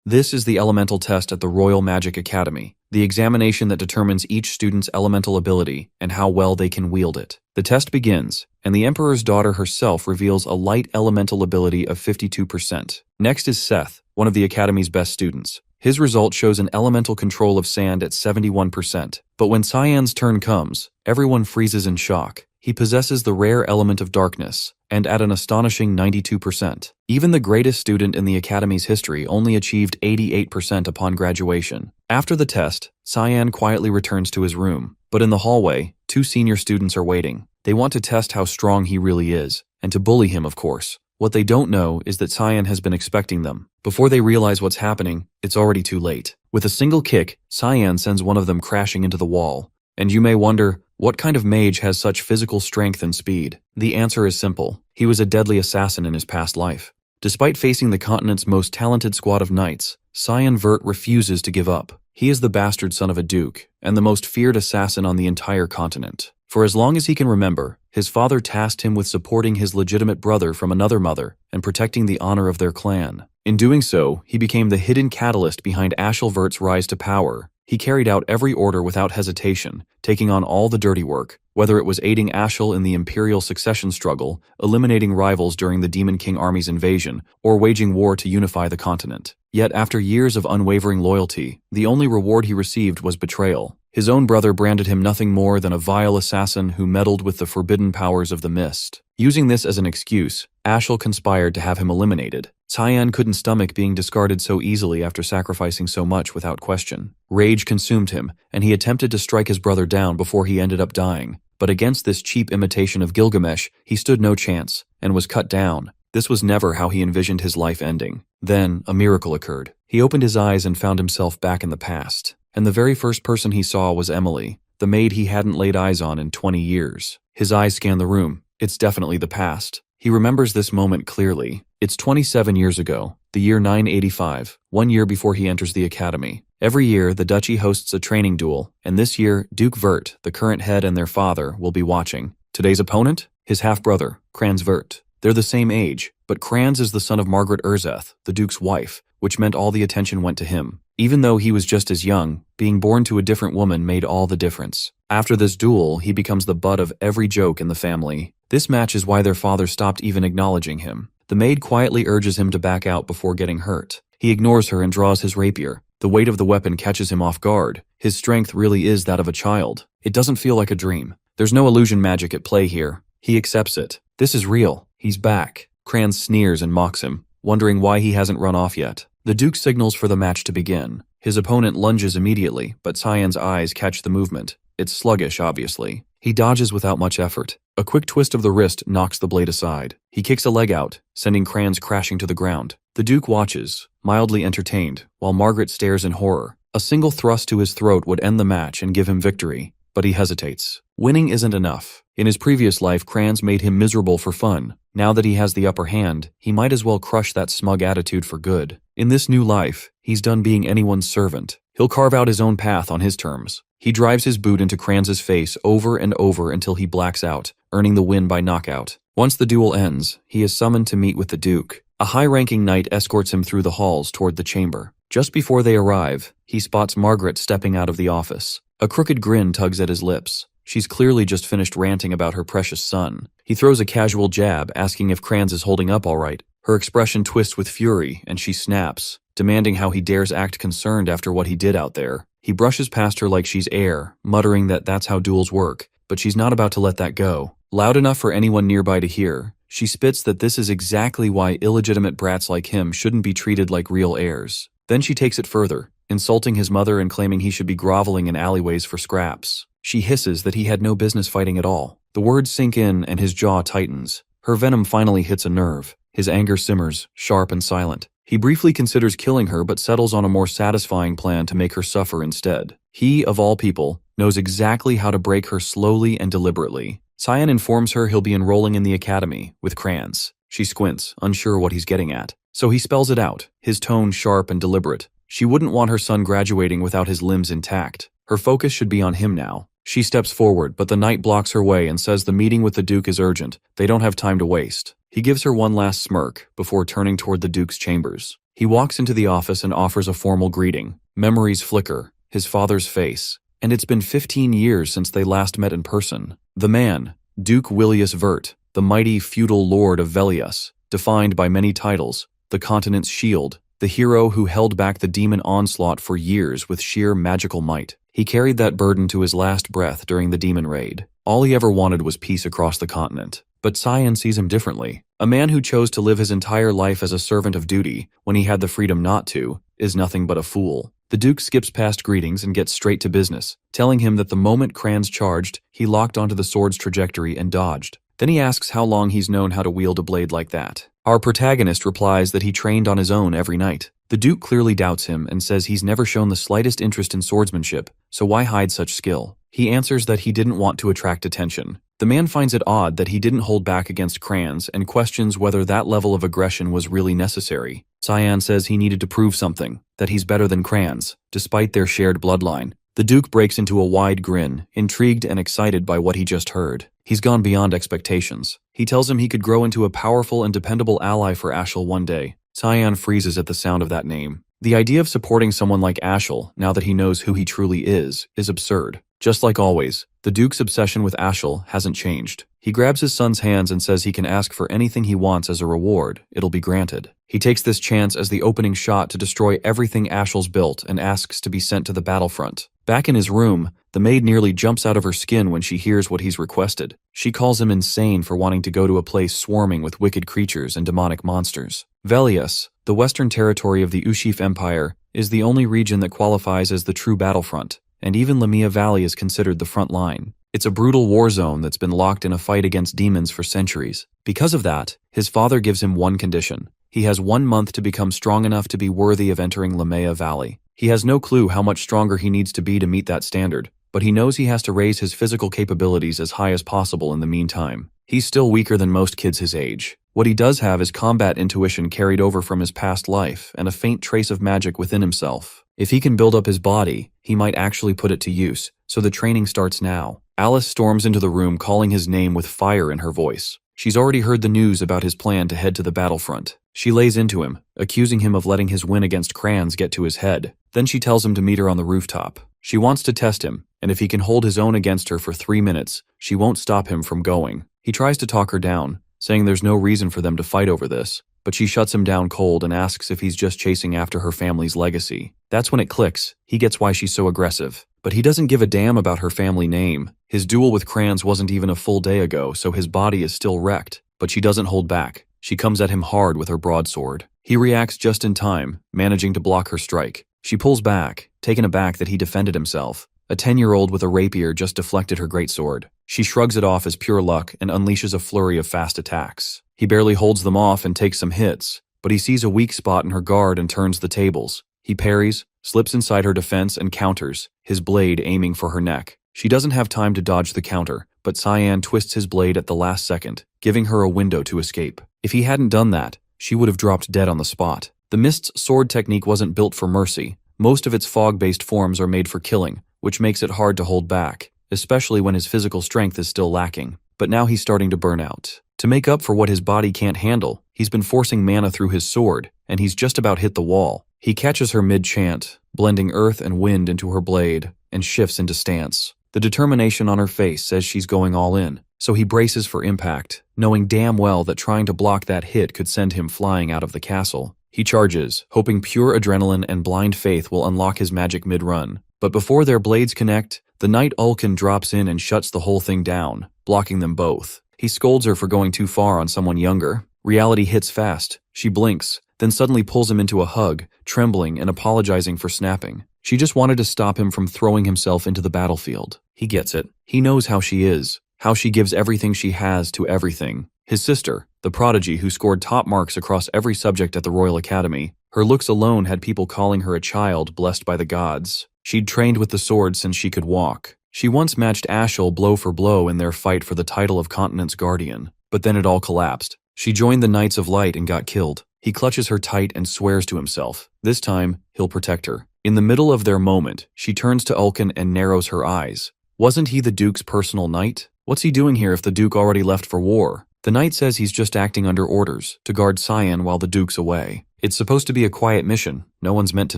This is the elemental test at the Royal Magic Academy, the examination that determines each student's elemental ability and how well they can wield it. The test begins, and the Emperor's daughter herself reveals a light elemental ability of 52%. Next is Seth, one of the Academy's best students. His result shows an elemental control of sand at 71%. But when Cyan's turn comes, everyone freezes in shock. He possesses the rare element of darkness, and at an astonishing 92%. Even the greatest student in the Academy's history only achieved 88% upon graduation. After the test, Cyan quietly returns to his room. But in the hallway, two senior students are waiting. They want to test how strong he really is, and to bully him, of course. What they don't know is that Cyan has been expecting them. Before they realize what's happening, it's already too late. With a single kick, Cyan sends one of them crashing into the wall. And you may wonder, what kind of mage has such physical strength and speed? The answer is simple. He was a deadly assassin in his past life. Despite facing the continent's most talented squad of knights, Cyan Vert refuses to give up. He is the bastard son of a duke, and the most feared assassin on the entire continent. For as long as he can remember, his father tasked him with supporting his legitimate brother from another mother and protecting the honor of their clan. In doing so, he became the hidden catalyst behind Vert's rise to power. He carried out every order without hesitation, taking on all the dirty work, whether it was aiding Ashel in the imperial succession struggle, eliminating rivals during the Demon King army's invasion, or waging war to unify the continent. Yet after years of unwavering loyalty, the only reward he received was betrayal. His own brother branded him nothing more than a vile assassin who meddled with the forbidden powers of the mist. Using this as an excuse, Ashel conspired to have him eliminated. Cyan couldn't stomach being discarded so easily after sacrificing so much without question. Rage consumed him, and he attempted to strike his brother down before he ended up dying. But against this cheap imitation of Gilgamesh, he stood no chance, and was cut down. This was never how he envisioned his life ending. Then, a miracle occurred. He opened his eyes and found himself back in the past. And the very first person he saw was Emily, the maid he hadn't laid eyes on in 20 years. His eyes scanned the room. It's definitely the past. He remembers this moment clearly. It's 27 years ago, the year 985, 1 year before he enters the academy. Every year, the duchy hosts a training duel, and this year, Duke Vert, the current head, and their father will be watching. Today's opponent? His half-brother, Kranz Vert. They're the same age, but Kranz is the son of Margaret Urzeth, the Duke's wife, which meant all the attention went to him. Even though he was just as young, being born to a different woman made all the difference. After this duel, he becomes the butt of every joke in the family. This match is why their father stopped even acknowledging him. The maid quietly urges him to back out before getting hurt. He ignores her and draws his rapier. The weight of the weapon catches him off guard. His strength really is that of a child. It doesn't feel like a dream. There's no illusion magic at play here. He accepts it. This is real. He's back. Kranz sneers and mocks him, wondering why he hasn't run off yet. The Duke signals for the match to begin. His opponent lunges immediately, but Cyan's eyes catch the movement. It's sluggish, obviously. He dodges without much effort. A quick twist of the wrist knocks the blade aside. He kicks a leg out, sending Kranz crashing to the ground. The Duke watches, mildly entertained, while Margaret stares in horror. A single thrust to his throat would end the match and give him victory, but he hesitates. Winning isn't enough. In his previous life, Kranz made him miserable for fun. Now that he has the upper hand, he might as well crush that smug attitude for good. In this new life, he's done being anyone's servant. He'll carve out his own path on his terms. He drives his boot into Kranz's face over and over until he blacks out, earning the win by knockout. Once the duel ends, he is summoned to meet with the Duke. A high-ranking knight escorts him through the halls toward the chamber. Just before they arrive, he spots Margaret stepping out of the office. A crooked grin tugs at his lips. She's clearly just finished ranting about her precious son. He throws a casual jab, asking if Kranz is holding up all right. Her expression twists with fury, and she snaps, demanding how he dares act concerned after what he did out there. He brushes past her like she's air, muttering that that's how duels work, but she's not about to let that go. Loud enough for anyone nearby to hear, she spits that this is exactly why illegitimate brats like him shouldn't be treated like real heirs. Then she takes it further, insulting his mother and claiming he should be groveling in alleyways for scraps. She hisses that he had no business fighting at all. The words sink in and his jaw tightens. Her venom finally hits a nerve. His anger simmers, sharp and silent. He briefly considers killing her but settles on a more satisfying plan to make her suffer instead. He, of all people, knows exactly how to break her slowly and deliberately. Cyan informs her he'll be enrolling in the academy, with Kranz. She squints, unsure what he's getting at. So he spells it out, his tone sharp and deliberate. She wouldn't want her son graduating without his limbs intact. Her focus should be on him now. She steps forward, but the knight blocks her way and says the meeting with the Duke is urgent. They don't have time to waste. He gives her one last smirk before turning toward the Duke's chambers. He walks into the office and offers a formal greeting. Memories flicker, his father's face, and it's been 15 years since they last met in person. The man, Duke Willius Vert, the mighty feudal lord of Velius, defined by many titles, the continent's shield, the hero who held back the demon onslaught for years with sheer magical might. He carried that burden to his last breath during the demon raid. All he ever wanted was peace across the continent. But Cyan sees him differently. A man who chose to live his entire life as a servant of duty, when he had the freedom not to, is nothing but a fool. The Duke skips past greetings and gets straight to business, telling him that the moment Kranz charged, he locked onto the sword's trajectory and dodged. Then he asks how long he's known how to wield a blade like that. Our protagonist replies that he trained on his own every night. The Duke clearly doubts him and says he's never shown the slightest interest in swordsmanship, so why hide such skill? He answers that he didn't want to attract attention. The man finds it odd that he didn't hold back against Kranz and questions whether that level of aggression was really necessary. Cyan says he needed to prove something, that he's better than Kranz, despite their shared bloodline. The Duke breaks into a wide grin, intrigued and excited by what he just heard. He's gone beyond expectations. He tells him he could grow into a powerful and dependable ally for Ashel one day. Cyan freezes at the sound of that name. The idea of supporting someone like Ashel, now that he knows who he truly is absurd. Just like always, the Duke's obsession with Ashel hasn't changed. He grabs his son's hands and says he can ask for anything he wants as a reward. It'll be granted. He takes this chance as the opening shot to destroy everything Ashel's built and asks to be sent to the battlefront. Back in his room, the maid nearly jumps out of her skin when she hears what he's requested. She calls him insane for wanting to go to a place swarming with wicked creatures and demonic monsters. Velius, the western territory of the Ushif Empire, is the only region that qualifies as the true battlefront, and even Lamia Valley is considered the front line. It's a brutal war zone that's been locked in a fight against demons for centuries. Because of that, his father gives him one condition. He has 1 month to become strong enough to be worthy of entering Lamia Valley. He has no clue how much stronger he needs to be to meet that standard, but he knows he has to raise his physical capabilities as high as possible in the meantime. He's still weaker than most kids his age. What he does have is combat intuition carried over from his past life and a faint trace of magic within himself. If he can build up his body, he might actually put it to use, so the training starts now. Alice storms into the room calling his name with fire in her voice. She's already heard the news about his plan to head to the battlefront. She lays into him, accusing him of letting his win against Kranz get to his head. Then she tells him to meet her on the rooftop. She wants to test him, and if he can hold his own against her for 3 minutes, she won't stop him from going. He tries to talk her down, saying there's no reason for them to fight over this, but she shuts him down cold and asks if he's just chasing after her family's legacy. That's when it clicks. He gets why she's so aggressive. But he doesn't give a damn about her family name. His duel with Kranz wasn't even a full day ago, so his body is still wrecked. But she doesn't hold back. She comes at him hard with her broadsword. He reacts just in time, managing to block her strike. She pulls back, taken aback that he defended himself. A 10-year-old with a rapier just deflected her greatsword. She shrugs it off as pure luck and unleashes a flurry of fast attacks. He barely holds them off and takes some hits, but he sees a weak spot in her guard and turns the tables. He parries, slips inside her defense and counters, his blade aiming for her neck. She doesn't have time to dodge the counter, but Cyan twists his blade at the last second, giving her a window to escape. If he hadn't done that, she would have dropped dead on the spot. The Mist's sword technique wasn't built for mercy. Most of its fog-based forms are made for killing, which makes it hard to hold back, especially when his physical strength is still lacking. But now he's starting to burn out. To make up for what his body can't handle, he's been forcing mana through his sword, and he's just about hit the wall. He catches her mid-chant, blending earth and wind into her blade, and shifts into stance. The determination on her face says she's going all in, so he braces for impact, knowing damn well that trying to block that hit could send him flying out of the castle. He charges, hoping pure adrenaline and blind faith will unlock his magic mid-run. But before their blades connect, the knight Ulkin drops in and shuts the whole thing down, blocking them both. He scolds her for going too far on someone younger. Reality hits fast. She blinks, then suddenly pulls him into a hug, trembling and apologizing for snapping. She just wanted to stop him from throwing himself into the battlefield. He gets it. He knows how she is, how she gives everything she has to everything. His sister, the prodigy who scored top marks across every subject at the Royal Academy, her looks alone had people calling her a child blessed by the gods. She'd trained with the sword since she could walk. She once matched Ashel blow for blow in their fight for the title of Continent's Guardian, but then it all collapsed. She joined the Knights of Light and got killed. He clutches her tight and swears to himself. This time, he'll protect her. In the middle of their moment, she turns to Ulkin and narrows her eyes. Wasn't he the Duke's personal knight? What's he doing here if the Duke already left for war? The knight says he's just acting under orders, to guard Cyan while the Duke's away. It's supposed to be a quiet mission. No one's meant to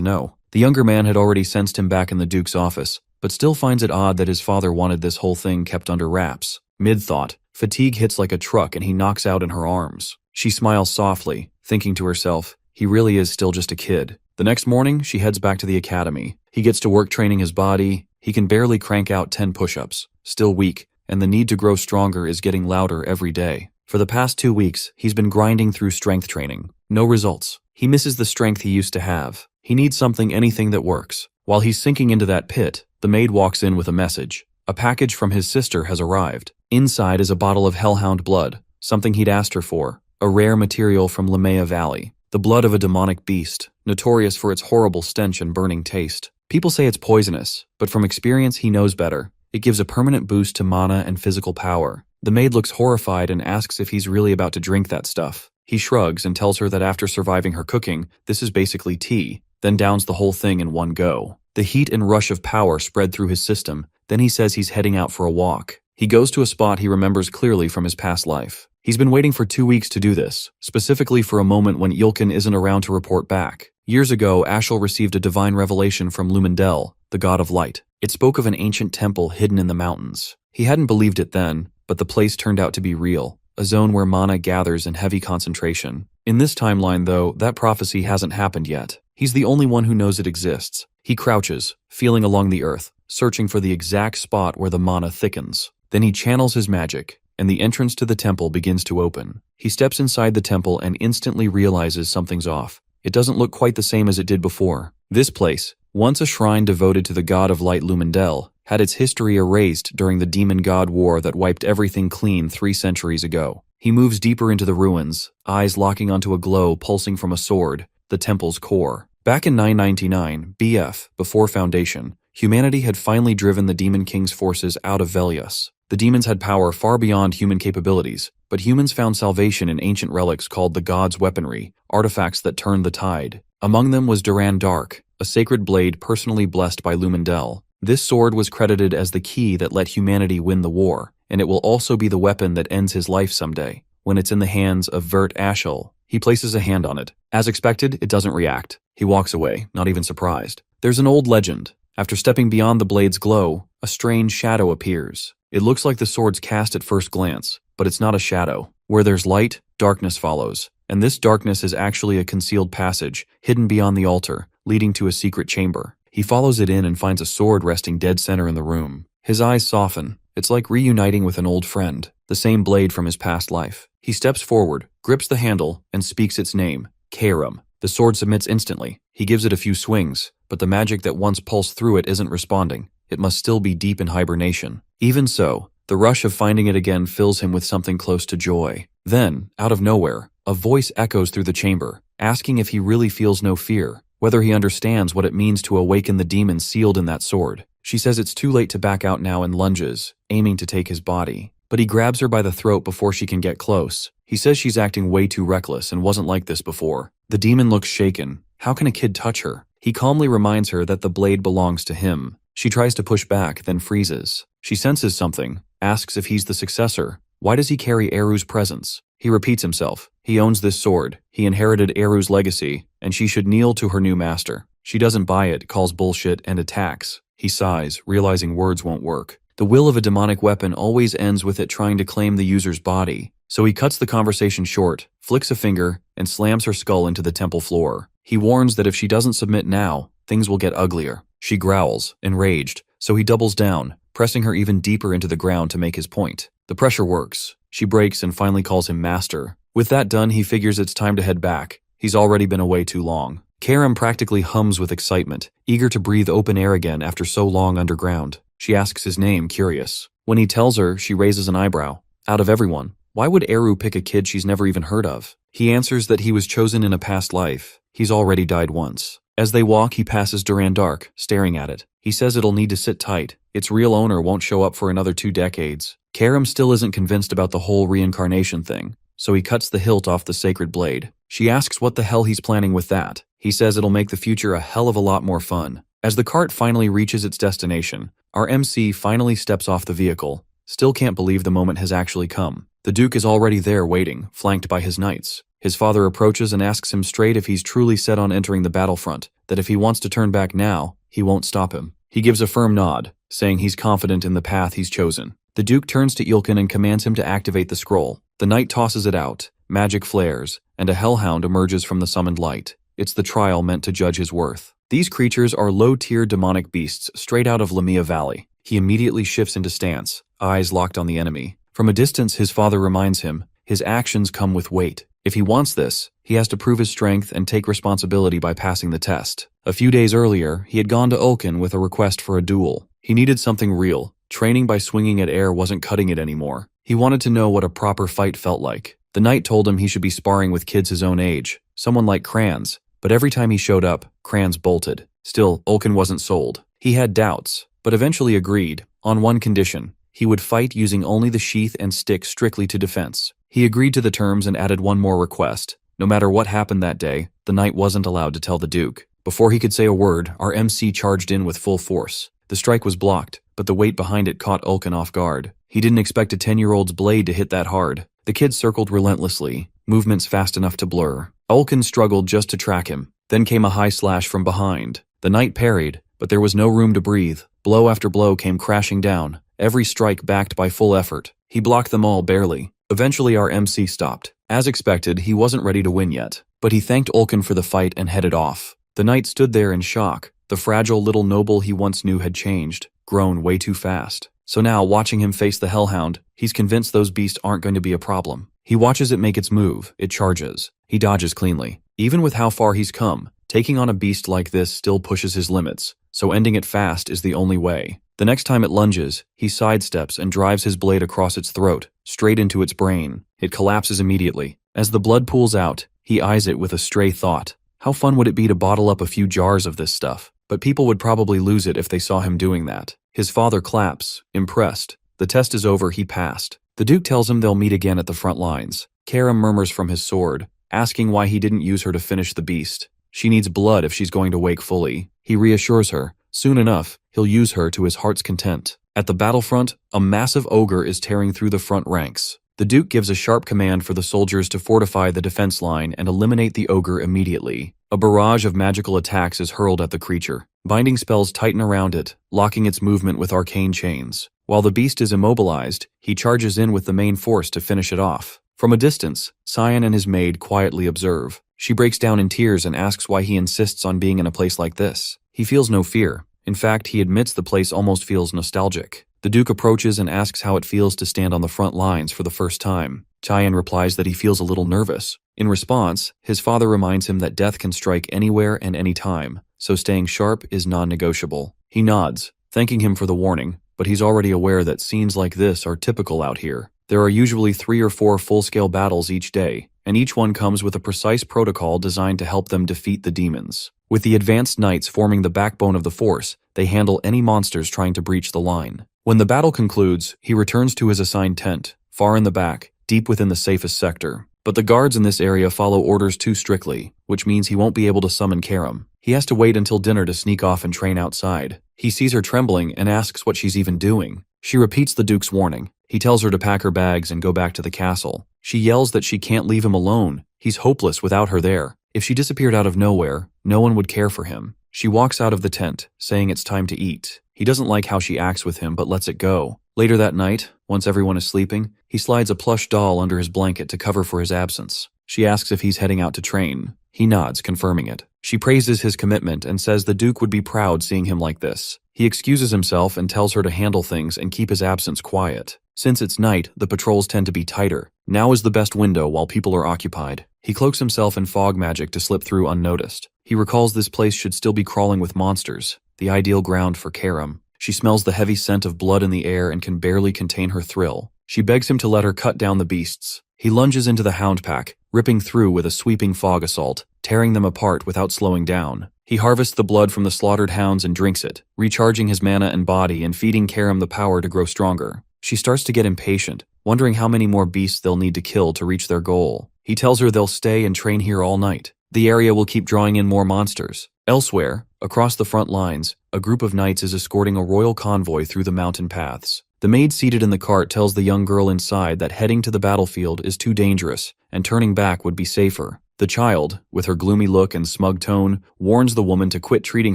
know. The younger man had already sensed him back in the Duke's office, but still finds it odd that his father wanted this whole thing kept under wraps. Mid-thought, fatigue hits like a truck and he knocks out in her arms. She smiles softly, thinking to herself, he really is still just a kid. The next morning, she heads back to the academy. He gets to work training his body. He can barely crank out 10 push-ups, still weak, and the need to grow stronger is getting louder every day. For the past 2 weeks, he's been grinding through strength training. No results. He misses the strength he used to have. He needs anything that works. While he's sinking into that pit, the maid walks in with a message. A package from his sister has arrived. Inside is a bottle of hellhound blood, something he'd asked her for, a rare material from Lamea Valley. The blood of a demonic beast, notorious for its horrible stench and burning taste. People say it's poisonous, but from experience he knows better. It gives a permanent boost to mana and physical power. The maid looks horrified and asks if he's really about to drink that stuff. He shrugs and tells her that after surviving her cooking, this is basically tea, then downs the whole thing in one go. The heat and rush of power spread through his system. Then he says he's heading out for a walk. He goes to a spot he remembers clearly from his past life. He's been waiting for 2 weeks to do this, specifically for a moment when Yulkin isn't around to report back. Years ago, Ashel received a divine revelation from Lumendel, the god of light. It spoke of an ancient temple hidden in the mountains. He hadn't believed it then, but the place turned out to be real, a zone where mana gathers in heavy concentration. In this timeline, though, that prophecy hasn't happened yet. He's the only one who knows it exists. He crouches, feeling along the earth, searching for the exact spot where the mana thickens. Then he channels his magic, and the entrance to the temple begins to open. He steps inside the temple and instantly realizes something's off. It doesn't look quite the same as it did before. This place, once a shrine devoted to the god of light Lumendel, had its history erased during the demon god war that wiped everything clean 3 centuries ago. He moves deeper into the ruins, eyes locking onto a glow pulsing from a sword, the temple's core. Back in 999, BF, before Foundation, humanity had finally driven the Demon King's forces out of Velius. The demons had power far beyond human capabilities, but humans found salvation in ancient relics called the God's Weaponry, artifacts that turned the tide. Among them was Duran Dark, a sacred blade personally blessed by Lumendel. This sword was credited as the key that let humanity win the war, and it will also be the weapon that ends his life someday, when it's in the hands of Vert Ashel. He places a hand on it. As expected, it doesn't react. He walks away, not even surprised. There's an old legend. After stepping beyond the blade's glow, a strange shadow appears. It looks like the sword's cast at first glance, but it's not a shadow. Where there's light, darkness follows. And this darkness is actually a concealed passage, hidden beyond the altar, leading to a secret chamber. He follows it in and finds a sword resting dead center in the room. His eyes soften. It's like reuniting with an old friend, the same blade from his past life. He steps forward, grips the handle, and speaks its name, Karam. The sword submits instantly. He gives it a few swings, but the magic that once pulsed through it isn't responding. It must still be deep in hibernation. Even so, the rush of finding it again fills him with something close to joy. Then, out of nowhere, a voice echoes through the chamber, asking if he really feels no fear, whether he understands what it means to awaken the demon sealed in that sword. She says it's too late to back out now and lunges, aiming to take his body. But he grabs her by the throat before she can get close. He says she's acting way too reckless and wasn't like this before. The demon looks shaken. How can a kid touch her? He calmly reminds her that the blade belongs to him. She tries to push back, then freezes. She senses something, asks if he's the successor. Why does he carry Eru's presence? He repeats himself. He owns this sword. He inherited Eru's legacy, and she should kneel to her new master. She doesn't buy it, calls bullshit, and attacks. He sighs, realizing words won't work. The will of a demonic weapon always ends with it trying to claim the user's body. So he cuts the conversation short, flicks a finger, and slams her skull into the temple floor. He warns that if she doesn't submit now, things will get uglier. She growls, enraged, so he doubles down, pressing her even deeper into the ground to make his point. The pressure works. She breaks and finally calls him master. With that done, he figures it's time to head back. He's already been away too long. Karam practically hums with excitement, eager to breathe open air again after so long underground. She asks his name, curious. When he tells her, she raises an eyebrow. Out of everyone, why would Eru pick a kid she's never even heard of? He answers that he was chosen in a past life. He's already died once. As they walk, he passes Duran Dark, staring at it. He says it'll need to sit tight. Its real owner won't show up for another 2 decades. Karam still isn't convinced about the whole reincarnation thing, so he cuts the hilt off the sacred blade. She asks what the hell he's planning with that. He says it'll make the future a hell of a lot more fun. As the cart finally reaches its destination, our MC finally steps off the vehicle. Still can't believe the moment has actually come. The Duke is already there waiting, flanked by his knights. His father approaches and asks him straight if he's truly set on entering the battlefront, that if he wants to turn back now, he won't stop him. He gives a firm nod, saying he's confident in the path he's chosen. The Duke turns to Ilkin and commands him to activate the scroll. The knight tosses it out, magic flares, and a hellhound emerges from the summoned light. It's the trial meant to judge his worth. These creatures are low-tier demonic beasts straight out of Lamia Valley. He immediately shifts into stance, eyes locked on the enemy. From a distance, his father reminds him, his actions come with weight. If he wants this, he has to prove his strength and take responsibility by passing the test. A few days earlier, he had gone to Ulkin with a request for a duel. He needed something real. Training by swinging at air wasn't cutting it anymore. He wanted to know what a proper fight felt like. The knight told him he should be sparring with kids his own age, someone like Kranz, but every time he showed up, Kranz bolted. Still, Ulkin wasn't sold. He had doubts, but eventually agreed, on one condition. He would fight using only the sheath and stick strictly to defense. He agreed to the terms and added one more request. No matter what happened that day, the knight wasn't allowed to tell the Duke. Before he could say a word, our MC charged in with full force. The strike was blocked, but the weight behind it caught Ulkin off guard. He didn't expect a 10-year-old's blade to hit that hard. The kid circled relentlessly, movements fast enough to blur. Ulkin struggled just to track him. Then came a high slash from behind. The knight parried, but there was no room to breathe. Blow after blow came crashing down, every strike backed by full effort. He blocked them all barely. Eventually our MC stopped. As expected, he wasn't ready to win yet, but he thanked Ulkin for the fight and headed off. The knight stood there in shock. The fragile little noble he once knew had changed, grown way too fast. So now, watching him face the hellhound, he's convinced those beasts aren't going to be a problem. He watches it make its move, it charges. He dodges cleanly. Even with how far he's come, taking on a beast like this still pushes his limits, so ending it fast is the only way. The next time it lunges, he sidesteps and drives his blade across its throat, straight into its brain. It collapses immediately. As the blood pools out, he eyes it with a stray thought. How fun would it be to bottle up a few jars of this stuff? But people would probably lose it if they saw him doing that. His father claps, impressed. The test is over, he passed. The Duke tells him they'll meet again at the front lines. Karam murmurs from his sword, asking why he didn't use her to finish the beast. She needs blood if she's going to wake fully. He reassures her. Soon enough, he'll use her to his heart's content. At the battlefront, a massive ogre is tearing through the front ranks. The Duke gives a sharp command for the soldiers to fortify the defense line and eliminate the ogre immediately. A barrage of magical attacks is hurled at the creature. Binding spells tighten around it, locking its movement with arcane chains. While the beast is immobilized, he charges in with the main force to finish it off. From a distance, Cyan and his maid quietly observe. She breaks down in tears and asks why he insists on being in a place like this. He feels no fear. In fact, he admits the place almost feels nostalgic. The Duke approaches and asks how it feels to stand on the front lines for the first time. Cyan replies that he feels a little nervous. In response, his father reminds him that death can strike anywhere and any time, so staying sharp is non-negotiable. He nods, thanking him for the warning, but he's already aware that scenes like this are typical out here. There are usually 3 or 4 full-scale battles each day, and each one comes with a precise protocol designed to help them defeat the demons. With the advanced knights forming the backbone of the force, they handle any monsters trying to breach the line. When the battle concludes, he returns to his assigned tent, far in the back, deep within the safest sector. But the guards in this area follow orders too strictly, which means he won't be able to summon Karam. He has to wait until dinner to sneak off and train outside. He sees her trembling and asks what she's even doing. She repeats the Duke's warning. He tells her to pack her bags and go back to the castle. She yells that she can't leave him alone. He's hopeless without her there. If she disappeared out of nowhere, no one would care for him. She walks out of the tent, saying it's time to eat. He doesn't like how she acts with him, but lets it go. Later that night, once everyone is sleeping, he slides a plush doll under his blanket to cover for his absence. She asks if he's heading out to train. He nods, confirming it. She praises his commitment and says the Duke would be proud seeing him like this. He excuses himself and tells her to handle things and keep his absence quiet. Since it's night, the patrols tend to be tighter. Now is the best window while people are occupied. He cloaks himself in fog magic to slip through unnoticed. He recalls this place should still be crawling with monsters, the ideal ground for Karam. She smells the heavy scent of blood in the air and can barely contain her thrill. She begs him to let her cut down the beasts. He lunges into the hound pack, ripping through with a sweeping fog assault, tearing them apart without slowing down. He harvests the blood from the slaughtered hounds and drinks it, recharging his mana and body and feeding Karam the power to grow stronger. She starts to get impatient, wondering how many more beasts they'll need to kill to reach their goal. He tells her they'll stay and train here all night. The area will keep drawing in more monsters. Elsewhere, across the front lines, a group of knights is escorting a royal convoy through the mountain paths. The maid seated in the cart tells the young girl inside that heading to the battlefield is too dangerous and turning back would be safer. The child, with her gloomy look and smug tone, warns the woman to quit treating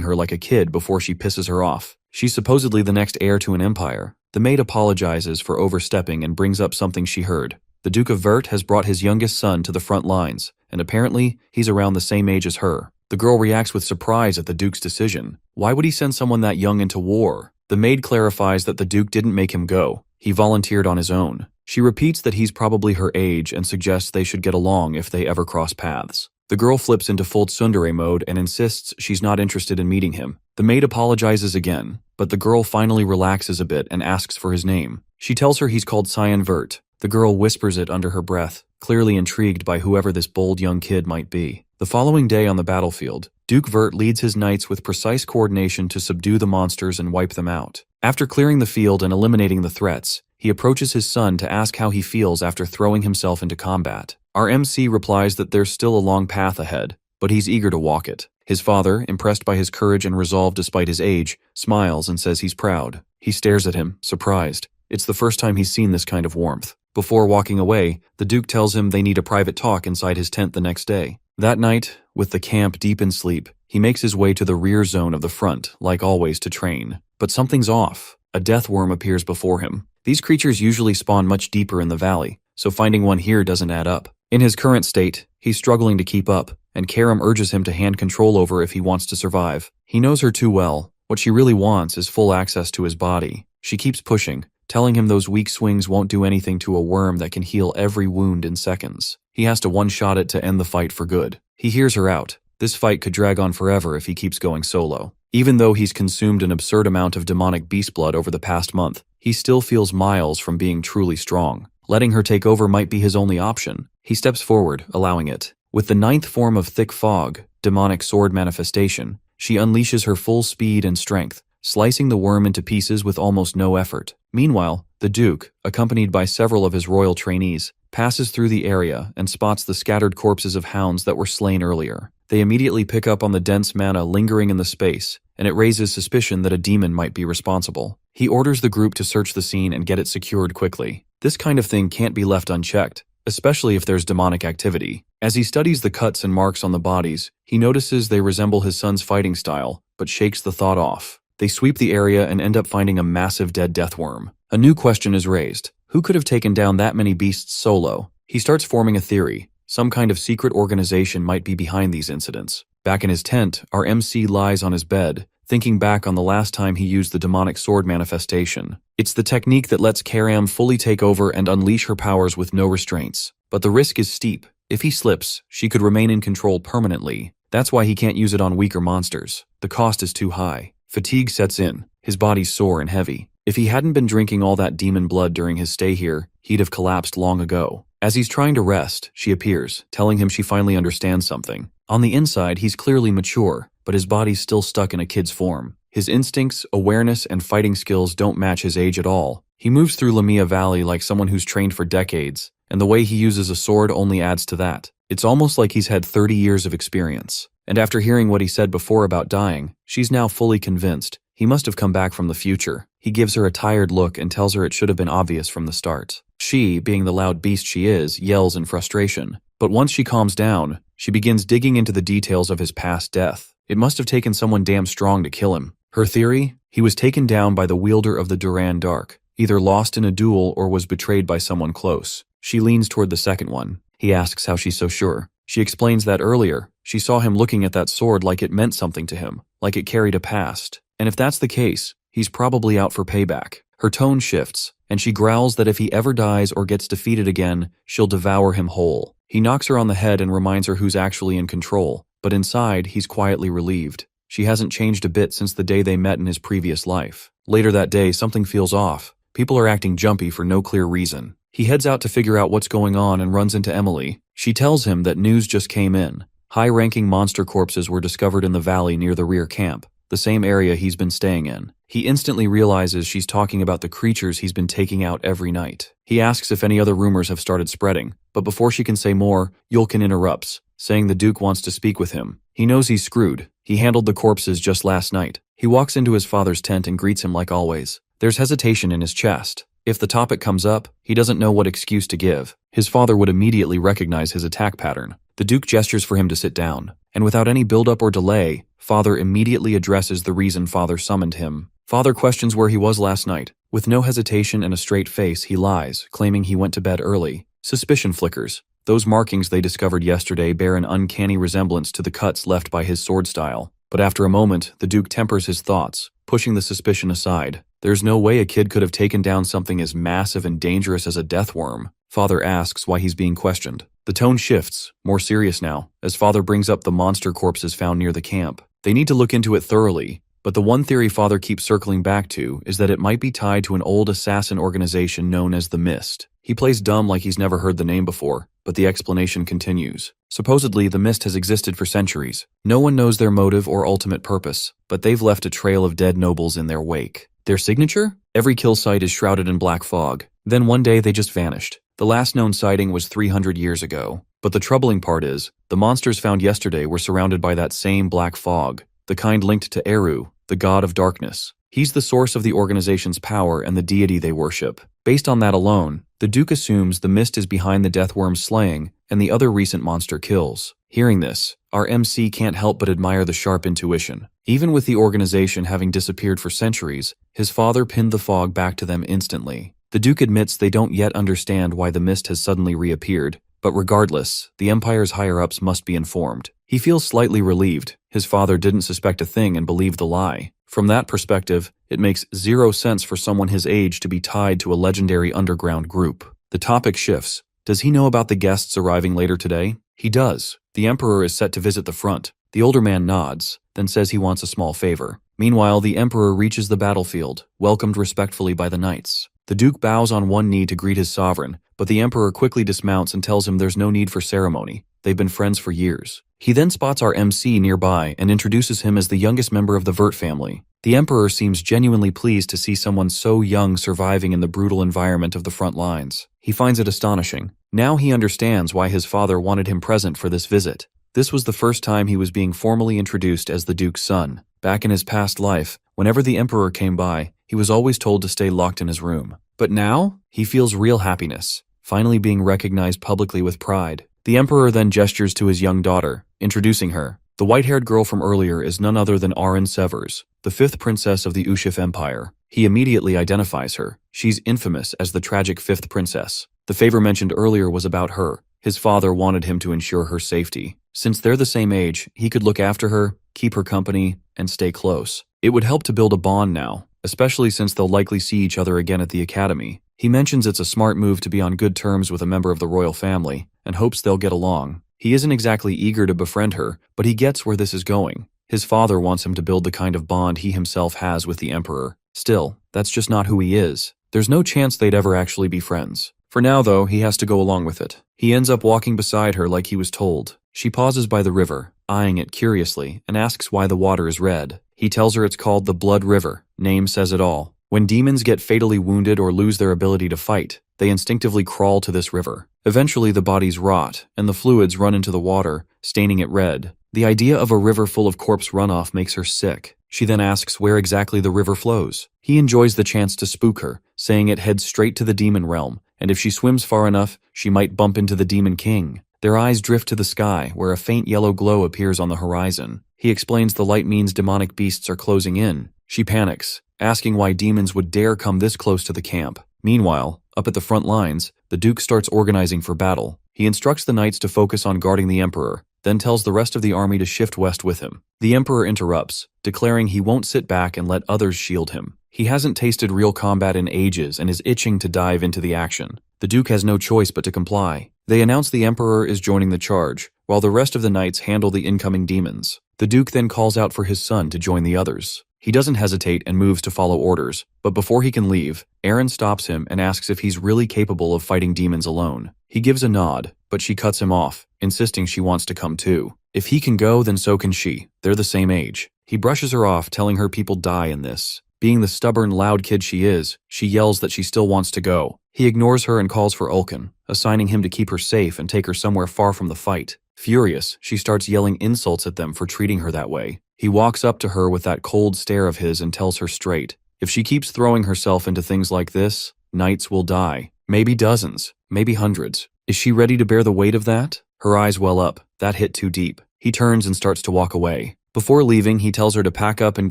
her like a kid before she pisses her off. She's supposedly the next heir to an empire. The maid apologizes for overstepping and brings up something she heard. The Duke of Vert has brought his youngest son to the front lines, and apparently, he's around the same age as her. The girl reacts with surprise at the Duke's decision. Why would he send someone that young into war? The maid clarifies that the Duke didn't make him go. He volunteered on his own. She repeats that he's probably her age and suggests they should get along if they ever cross paths. The girl flips into full tsundere mode and insists she's not interested in meeting him. The maid apologizes again, but the girl finally relaxes a bit and asks for his name. She tells her he's called Cyan Vert. The girl whispers it under her breath, clearly intrigued by whoever this bold young kid might be. The following day on the battlefield, Duke Vert leads his knights with precise coordination to subdue the monsters and wipe them out. After clearing the field and eliminating the threats, he approaches his son to ask how he feels after throwing himself into combat. Our MC replies that there's still a long path ahead, but he's eager to walk it. His father, impressed by his courage and resolve despite his age, smiles and says he's proud. He stares at him, surprised. It's the first time he's seen this kind of warmth. Before walking away, the Duke tells him they need a private talk inside his tent the next day. That night, with the camp deep in sleep, he makes his way to the rear zone of the front, like always, to train. But something's off. A death worm appears before him. These creatures usually spawn much deeper in the valley, so finding one here doesn't add up. In his current state, he's struggling to keep up, and Karam urges him to hand control over if he wants to survive. He knows her too well. What she really wants is full access to his body. She keeps pushing, telling him those weak swings won't do anything to a worm that can heal every wound in seconds. He has to one-shot it to end the fight for good. He hears her out. This fight could drag on forever if he keeps going solo. Even though he's consumed an absurd amount of demonic beast blood over the past month, he still feels miles from being truly strong. Letting her take over might be his only option. He steps forward, allowing it. With the 9th form of thick fog, demonic sword manifestation, she unleashes her full speed and strength, slicing the worm into pieces with almost no effort. Meanwhile, the Duke, accompanied by several of his royal trainees, passes through the area and spots the scattered corpses of hounds that were slain earlier. They immediately pick up on the dense mana lingering in the space, and it raises suspicion that a demon might be responsible. He orders the group to search the scene and get it secured quickly. This kind of thing can't be left unchecked, especially if there's demonic activity. As he studies the cuts and marks on the bodies, he notices they resemble his son's fighting style, but shakes the thought off. They sweep the area and end up finding a massive dead deathworm. A new question is raised. Who could have taken down that many beasts solo? He starts forming a theory. Some kind of secret organization might be behind these incidents. Back in his tent, our MC lies on his bed, thinking back on the last time he used the demonic sword manifestation. It's the technique that lets Karam fully take over and unleash her powers with no restraints. But the risk is steep. If he slips, she could remain in control permanently. That's why he can't use it on weaker monsters. The cost is too high. Fatigue sets in. His body's sore and heavy. If he hadn't been drinking all that demon blood during his stay here, he'd have collapsed long ago. As he's trying to rest, she appears, telling him she finally understands something. On the inside, he's clearly mature, but his body's still stuck in a kid's form. His instincts, awareness, and fighting skills don't match his age at all. He moves through Lamia Valley like someone who's trained for decades, and the way he uses a sword only adds to that. It's almost like he's had 30 years of experience. And after hearing what he said before about dying, she's now fully convinced. He must have come back from the future. He gives her a tired look and tells her it should have been obvious from the start. She, being the loud beast she is, yells in frustration. But once she calms down, she begins digging into the details of his past death. It must have taken someone damn strong to kill him. Her theory? He was taken down by the wielder of the Duran Dark, either lost in a duel or was betrayed by someone close. She leans toward the second one. He asks how she's so sure. She explains that earlier, she saw him looking at that sword like it meant something to him, like it carried a past. And if that's the case, he's probably out for payback. Her tone shifts, and she growls that if he ever dies or gets defeated again, she'll devour him whole. He knocks her on the head and reminds her who's actually in control, but inside, he's quietly relieved. She hasn't changed a bit since the day they met in his previous life. Later that day, something feels off. People are acting jumpy for no clear reason. He heads out to figure out what's going on and runs into Emily. She tells him that news just came in. High-ranking monster corpses were discovered in the valley near the rear camp, the same area he's been staying in. He instantly realizes she's talking about the creatures he's been taking out every night. He asks if any other rumors have started spreading, but before she can say more, Yulkin interrupts, saying the Duke wants to speak with him. He knows he's screwed. He handled the corpses just last night. He walks into his father's tent and greets him like always. There's hesitation in his chest. If the topic comes up, he doesn't know what excuse to give. His father would immediately recognize his attack pattern. The Duke gestures for him to sit down, and without any build-up or delay, Father immediately addresses the reason Father summoned him. Father questions where he was last night. With no hesitation and a straight face, he lies, claiming he went to bed early. Suspicion flickers. Those markings they discovered yesterday bear an uncanny resemblance to the cuts left by his sword style. But after a moment, the Duke tempers his thoughts, pushing the suspicion aside. There's no way a kid could have taken down something as massive and dangerous as a death worm. Father asks why he's being questioned. The tone shifts, more serious now, as Father brings up the monster corpses found near the camp. They need to look into it thoroughly, but the one theory Father keeps circling back to is that it might be tied to an old assassin organization known as the Mist. He plays dumb like he's never heard the name before, but the explanation continues. Supposedly, the Mist has existed for centuries. No one knows their motive or ultimate purpose, but they've left a trail of dead nobles in their wake. Their signature? Every kill site is shrouded in black fog. Then one day they just vanished. The last known sighting was 300 years ago. But the troubling part is, the monsters found yesterday were surrounded by that same black fog, the kind linked to Eru, the god of darkness. He's the source of the organization's power and the deity they worship. Based on that alone, the Duke assumes the Mist is behind the Deathworm's slaying and the other recent monster kills. Hearing this, our MC can't help but admire the sharp intuition. Even with the organization having disappeared for centuries, his father pinned the fog back to them instantly. The Duke admits they don't yet understand why the Mist has suddenly reappeared, but regardless, the Empire's higher-ups must be informed. He feels slightly relieved. His father didn't suspect a thing and believed the lie. From that perspective, it makes zero sense for someone his age to be tied to a legendary underground group. The topic shifts. Does he know about the guests arriving later today? He does. The Emperor is set to visit the front. The older man nods, then says he wants a small favor. Meanwhile, the Emperor reaches the battlefield, welcomed respectfully by the knights. The Duke bows on one knee to greet his sovereign, but the Emperor quickly dismounts and tells him there's no need for ceremony. They've been friends for years. He then spots our MC nearby and introduces him as the youngest member of the Vert family. The Emperor seems genuinely pleased to see someone so young surviving in the brutal environment of the front lines. He finds it astonishing. Now he understands why his father wanted him present for this visit. This was the first time he was being formally introduced as the Duke's son. Back in his past life, whenever the Emperor came by, he was always told to stay locked in his room. But now, he feels real happiness, finally being recognized publicly with pride. The Emperor then gestures to his young daughter, introducing her. The white-haired girl from earlier is none other than Arin Severs, the 5th princess of the Ushif Empire. He immediately identifies her. She's infamous as the tragic 5th princess. The favor mentioned earlier was about her. His father wanted him to ensure her safety. Since they're the same age, he could look after her, keep her company, and stay close. It would help to build a bond now, especially since they'll likely see each other again at the academy. He mentions it's a smart move to be on good terms with a member of the royal family, and hopes they'll get along. He isn't exactly eager to befriend her, but he gets where this is going. His father wants him to build the kind of bond he himself has with the Emperor. Still, that's just not who he is. There's no chance they'd ever actually be friends. For now, though, he has to go along with it. He ends up walking beside her like he was told. She pauses by the river, eyeing it curiously, and asks why the water is red. He tells her it's called the Blood River. Name says it all. When demons get fatally wounded or lose their ability to fight, they instinctively crawl to this river. Eventually, the bodies rot, and the fluids run into the water, staining it red. The idea of a river full of corpse runoff makes her sick. She then asks where exactly the river flows. He enjoys the chance to spook her, saying it heads straight to the demon realm, and if she swims far enough, she might bump into the Demon King. Their eyes drift to the sky, where a faint yellow glow appears on the horizon. He explains the light means demonic beasts are closing in. She panics, asking why demons would dare come this close to the camp. Meanwhile, up at the front lines, the Duke starts organizing for battle. He instructs the knights to focus on guarding the Emperor, then tells the rest of the army to shift west with him. The Emperor interrupts, declaring he won't sit back and let others shield him. He hasn't tasted real combat in ages and is itching to dive into the action. The Duke has no choice but to comply. They announce the Emperor is joining the charge, while the rest of the knights handle the incoming demons. The Duke then calls out for his son to join the others. He doesn't hesitate and moves to follow orders, but before he can leave, Arin stops him and asks if he's really capable of fighting demons alone. He gives a nod, but she cuts him off, insisting she wants to come too. If he can go, then so can she. They're the same age. He brushes her off, telling her people die in this. Being the stubborn, loud kid she is, she yells that she still wants to go. He ignores her and calls for Ulkin, assigning him to keep her safe and take her somewhere far from the fight. Furious, she starts yelling insults at them for treating her that way. He walks up to her with that cold stare of his and tells her straight, If she keeps throwing herself into things like this, knights will die. Maybe dozens, maybe hundreds. Is she ready to bear the weight of that? Her eyes well up. That hit too deep. He turns and starts to walk away. Before leaving, he tells her to pack up and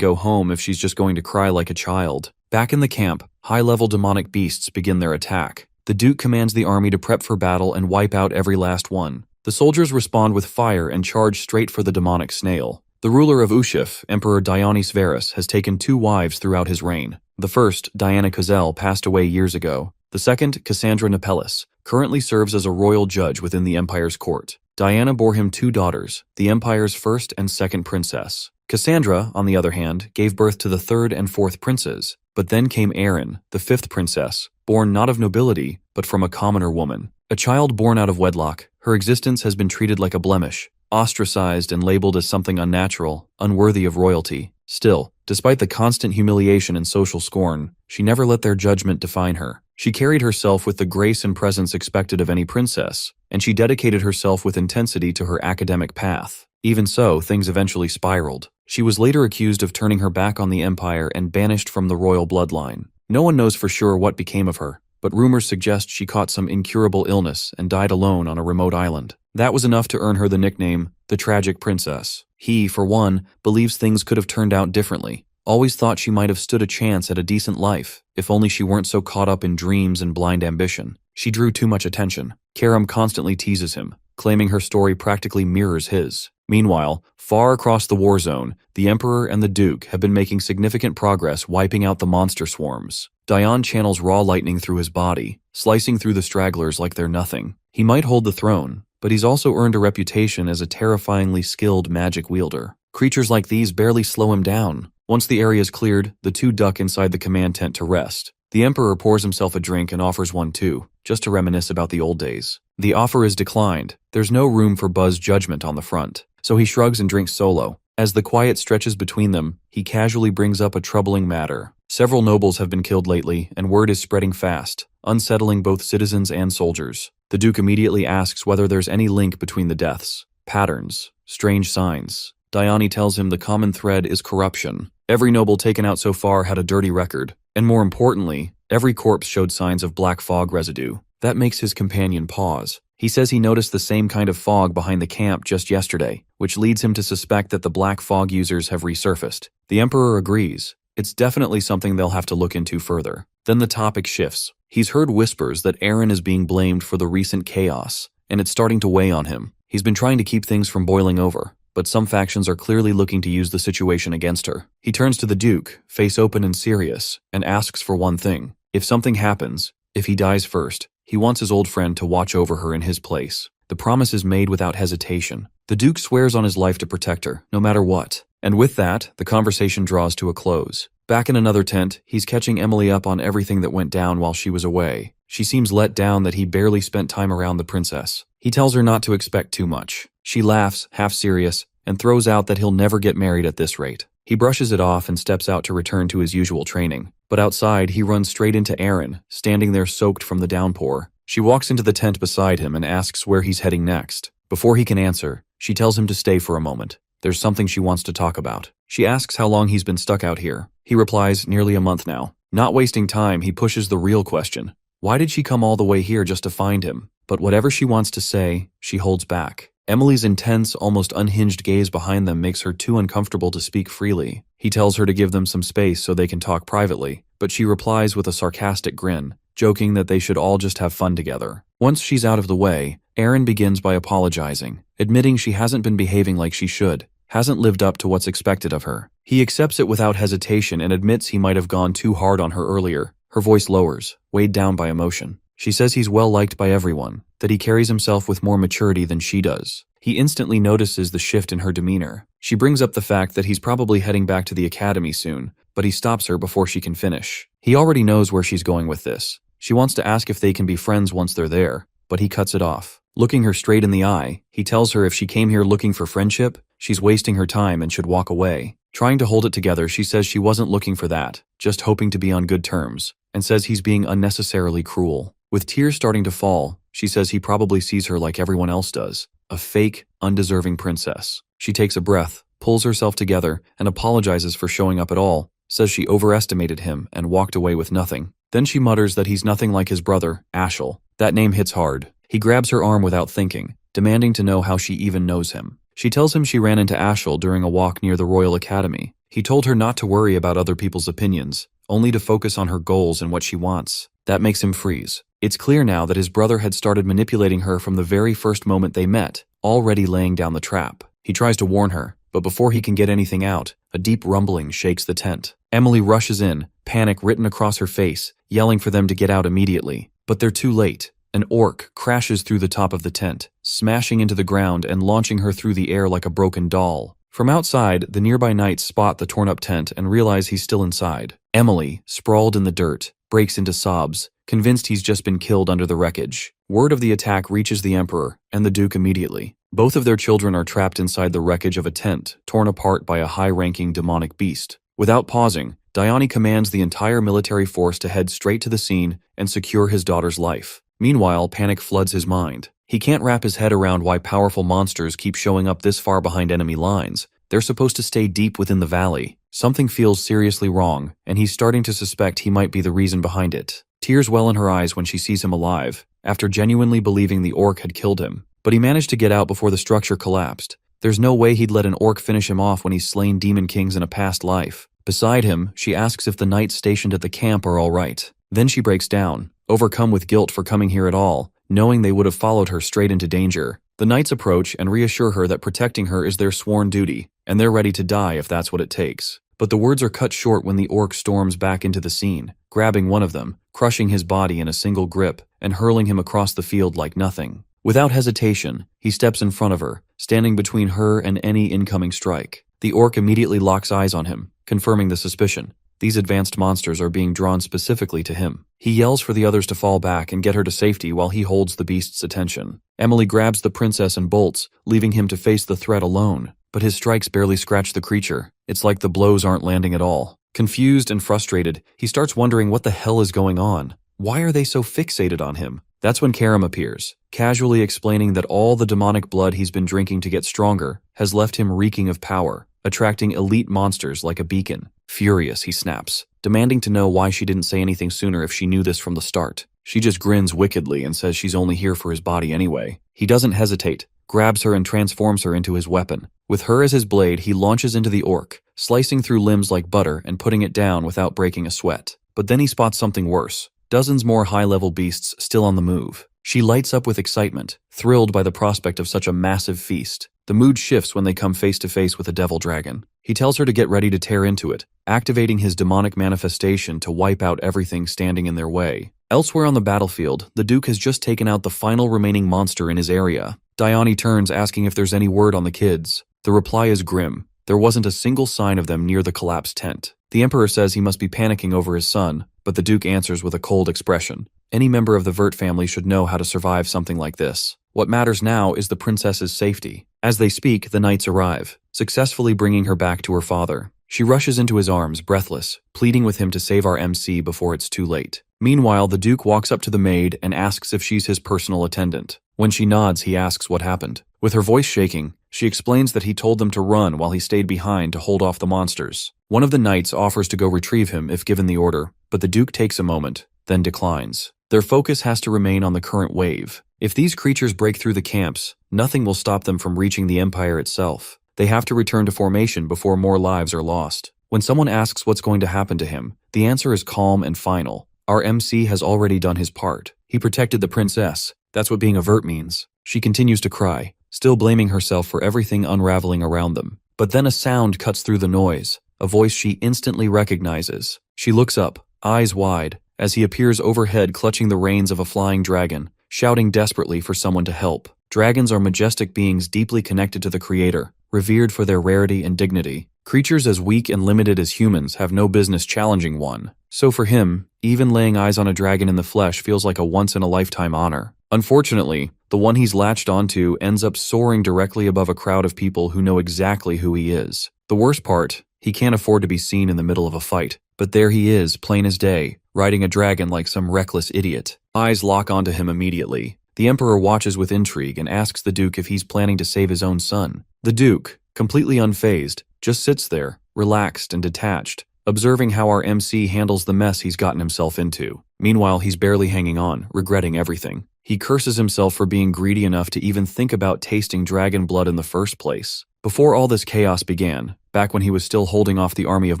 go home if she's just going to cry like a child. Back in the camp, high-level demonic beasts begin their attack. The Duke commands the army to prep for battle and wipe out every last one. The soldiers respond with fire and charge straight for the demonic snail. The ruler of Ushif, Emperor Dionysus Verus, has taken 2 wives throughout his reign. The first, Diana Kozel, passed away years ago. The second, Cassandra Nepellus, currently serves as a royal judge within the empire's court. Diana bore him 2 daughters, the empire's first and second princess. Cassandra, on the other hand, gave birth to the 3rd and 4th princes. But then came Erin, the 5th princess, born not of nobility, but from a commoner woman. A child born out of wedlock, her existence has been treated like a blemish, ostracized and labeled as something unnatural, unworthy of royalty. Still, despite the constant humiliation and social scorn, she never let their judgment define her. She carried herself with the grace and presence expected of any princess, and she dedicated herself with intensity to her academic path. Even so, things eventually spiraled. She was later accused of turning her back on the empire and banished from the royal bloodline. No one knows for sure what became of her, but rumors suggest she caught some incurable illness and died alone on a remote island. That was enough to earn her the nickname, the Tragic Princess. He, for one, believes things could have turned out differently. Always thought she might have stood a chance at a decent life, if only she weren't so caught up in dreams and blind ambition. She drew too much attention. Karam constantly teases him, claiming her story practically mirrors his. Meanwhile, far across the war zone, the Emperor and the Duke have been making significant progress wiping out the monster swarms. Dion channels raw lightning through his body, slicing through the stragglers like they're nothing. He might hold the throne, but he's also earned a reputation as a terrifyingly skilled magic wielder. Creatures like these barely slow him down. Once the area is cleared, the 2 duck inside the command tent to rest. The Emperor pours himself a drink and offers one too, just to reminisce about the old days. The offer is declined. There's no room for Buzz's judgment on the front, so he shrugs and drinks solo. As the quiet stretches between them, he casually brings up a troubling matter. Several nobles have been killed lately, and word is spreading fast, unsettling both citizens and soldiers. The Duke immediately asks whether there's any link between the deaths. Patterns. Strange signs. Dione tells him the common thread is corruption. Every noble taken out so far had a dirty record, and more importantly, every corpse showed signs of black fog residue. That makes his companion pause. He says he noticed the same kind of fog behind the camp just yesterday, which leads him to suspect that the black fog users have resurfaced. The Emperor agrees. It's definitely something they'll have to look into further. Then the topic shifts. He's heard whispers that Erin is being blamed for the recent chaos, and it's starting to weigh on him. He's been trying to keep things from boiling over, but some factions are clearly looking to use the situation against her. He turns to the Duke, face open and serious, and asks for one thing. If something happens, if he dies first, he wants his old friend to watch over her in his place. The promise is made without hesitation. The Duke swears on his life to protect her, no matter what. And with that, the conversation draws to a close. Back in another tent, he's catching Emily up on everything that went down while she was away. She seems let down that he barely spent time around the princess. He tells her not to expect too much. She laughs, half serious, and throws out that he'll never get married at this rate. He brushes it off and steps out to return to his usual training. But outside, he runs straight into Erin, standing there soaked from the downpour. She walks into the tent beside him and asks where he's heading next. Before he can answer, she tells him to stay for a moment. There's something she wants to talk about. She asks how long he's been stuck out here. He replies, nearly a month now. Not wasting time, he pushes the real question. Why did she come all the way here just to find him? But whatever she wants to say, she holds back. Emily's intense, almost unhinged gaze behind them makes her too uncomfortable to speak freely. He tells her to give them some space so they can talk privately, but she replies with a sarcastic grin, joking that they should all just have fun together. Once she's out of the way, Erin begins by apologizing, admitting she hasn't been behaving like she should, hasn't lived up to what's expected of her. He accepts it without hesitation and admits he might have gone too hard on her earlier. Her voice lowers, weighed down by emotion. She says he's well liked by everyone, that he carries himself with more maturity than she does. He instantly notices the shift in her demeanor. She brings up the fact that he's probably heading back to the academy soon, but he stops her before she can finish. He already knows where she's going with this. She wants to ask if they can be friends once they're there, but he cuts it off. Looking her straight in the eye, he tells her if she came here looking for friendship, she's wasting her time and should walk away. Trying to hold it together, she says she wasn't looking for that, just hoping to be on good terms, and says he's being unnecessarily cruel. With tears starting to fall, she says he probably sees her like everyone else does, a fake, undeserving princess. She takes a breath, pulls herself together, and apologizes for showing up at all, says she overestimated him and walked away with nothing. Then she mutters that he's nothing like his brother, Ashel. That name hits hard. He grabs her arm without thinking, demanding to know how she even knows him. She tells him she ran into Ashel during a walk near the Royal Academy. He told her not to worry about other people's opinions, only to focus on her goals and what she wants. That makes him freeze. It's clear now that his brother had started manipulating her from the very first moment they met, already laying down the trap. He tries to warn her, but before he can get anything out, a deep rumbling shakes the tent. Emily rushes in, panic written across her face, yelling for them to get out immediately. But they're too late. An orc crashes through the top of the tent, smashing into the ground and launching her through the air like a broken doll. From outside, the nearby knights spot the torn-up tent and realize he's still inside. Emily, sprawled in the dirt, breaks into sobs, convinced he's just been killed under the wreckage. Word of the attack reaches the Emperor and the Duke immediately. Both of their children are trapped inside the wreckage of a tent, torn apart by a high-ranking demonic beast. Without pausing, Dione commands the entire military force to head straight to the scene and secure his daughter's life. Meanwhile, panic floods his mind. He can't wrap his head around why powerful monsters keep showing up this far behind enemy lines. They're supposed to stay deep within the valley. Something feels seriously wrong, and he's starting to suspect he might be the reason behind it. Tears well in her eyes when she sees him alive, after genuinely believing the orc had killed him. But he managed to get out before the structure collapsed. There's no way he'd let an orc finish him off when he's slain demon kings in a past life. Beside him, she asks if the knights stationed at the camp are all right. Then she breaks down, overcome with guilt for coming here at all, knowing they would have followed her straight into danger. The knights approach and reassure her that protecting her is their sworn duty, and they're ready to die if that's what it takes. But the words are cut short when the orc storms back into the scene, grabbing one of them, crushing his body in a single grip, and hurling him across the field like nothing. Without hesitation, he steps in front of her, standing between her and any incoming strike. The orc immediately locks eyes on him, confirming the suspicion. These advanced monsters are being drawn specifically to him. He yells for the others to fall back and get her to safety while he holds the beast's attention. Emily grabs the princess and bolts, leaving him to face the threat alone. But his strikes barely scratch the creature. It's like the blows aren't landing at all. Confused and frustrated, he starts wondering what the hell is going on. Why are they so fixated on him? That's when Karam appears, casually explaining that all the demonic blood he's been drinking to get stronger has left him reeking of power, attracting elite monsters like a beacon. Furious, he snaps, demanding to know why she didn't say anything sooner if she knew this from the start. She just grins wickedly and says she's only here for his body anyway. He doesn't hesitate, grabs her and transforms her into his weapon. With her as his blade, he launches into the orc, slicing through limbs like butter and putting it down without breaking a sweat. But then he spots something worse. Dozens more high-level beasts still on the move. She lights up with excitement, thrilled by the prospect of such a massive feast. The mood shifts when they come face-to-face with a devil dragon. He tells her to get ready to tear into it, activating his demonic manifestation to wipe out everything standing in their way. Elsewhere on the battlefield, the Duke has just taken out the final remaining monster in his area. Dione turns asking if there's any word on the kids. The reply is grim. There wasn't a single sign of them near the collapsed tent. The Emperor says he must be panicking over his son, but the Duke answers with a cold expression. Any member of the Vert family should know how to survive something like this. What matters now is the princess's safety. As they speak, the knights arrive, successfully bringing her back to her father. She rushes into his arms, breathless, pleading with him to save our MC before it's too late. Meanwhile, the Duke walks up to the maid and asks if she's his personal attendant. When she nods, he asks what happened. With her voice shaking, she explains that he told them to run while he stayed behind to hold off the monsters. One of the knights offers to go retrieve him if given the order, but the Duke takes a moment, then declines. Their focus has to remain on the current wave. If these creatures break through the camps, nothing will stop them from reaching the Empire itself. They have to return to formation before more lives are lost. When someone asks what's going to happen to him, the answer is calm and final. Our MC has already done his part. He protected the princess. That's what being a Vert means. She continues to cry, still blaming herself for everything unraveling around them. But then a sound cuts through the noise, a voice she instantly recognizes. She looks up, eyes wide, as he appears overhead clutching the reins of a flying dragon, shouting desperately for someone to help. Dragons are majestic beings deeply connected to the Creator, revered for their rarity and dignity. Creatures as weak and limited as humans have no business challenging one. So for him, even laying eyes on a dragon in the flesh feels like a once-in-a-lifetime honor. Unfortunately, the one he's latched onto ends up soaring directly above a crowd of people who know exactly who he is. The worst part, he can't afford to be seen in the middle of a fight. But there he is, plain as day, riding a dragon like some reckless idiot. Eyes lock onto him immediately. The Emperor watches with intrigue and asks the Duke if he's planning to save his own son. The Duke, completely unfazed, just sits there, relaxed and detached, observing how our MC handles the mess he's gotten himself into. Meanwhile, he's barely hanging on, regretting everything. He curses himself for being greedy enough to even think about tasting dragon blood in the first place. Before all this chaos began, back when he was still holding off the army of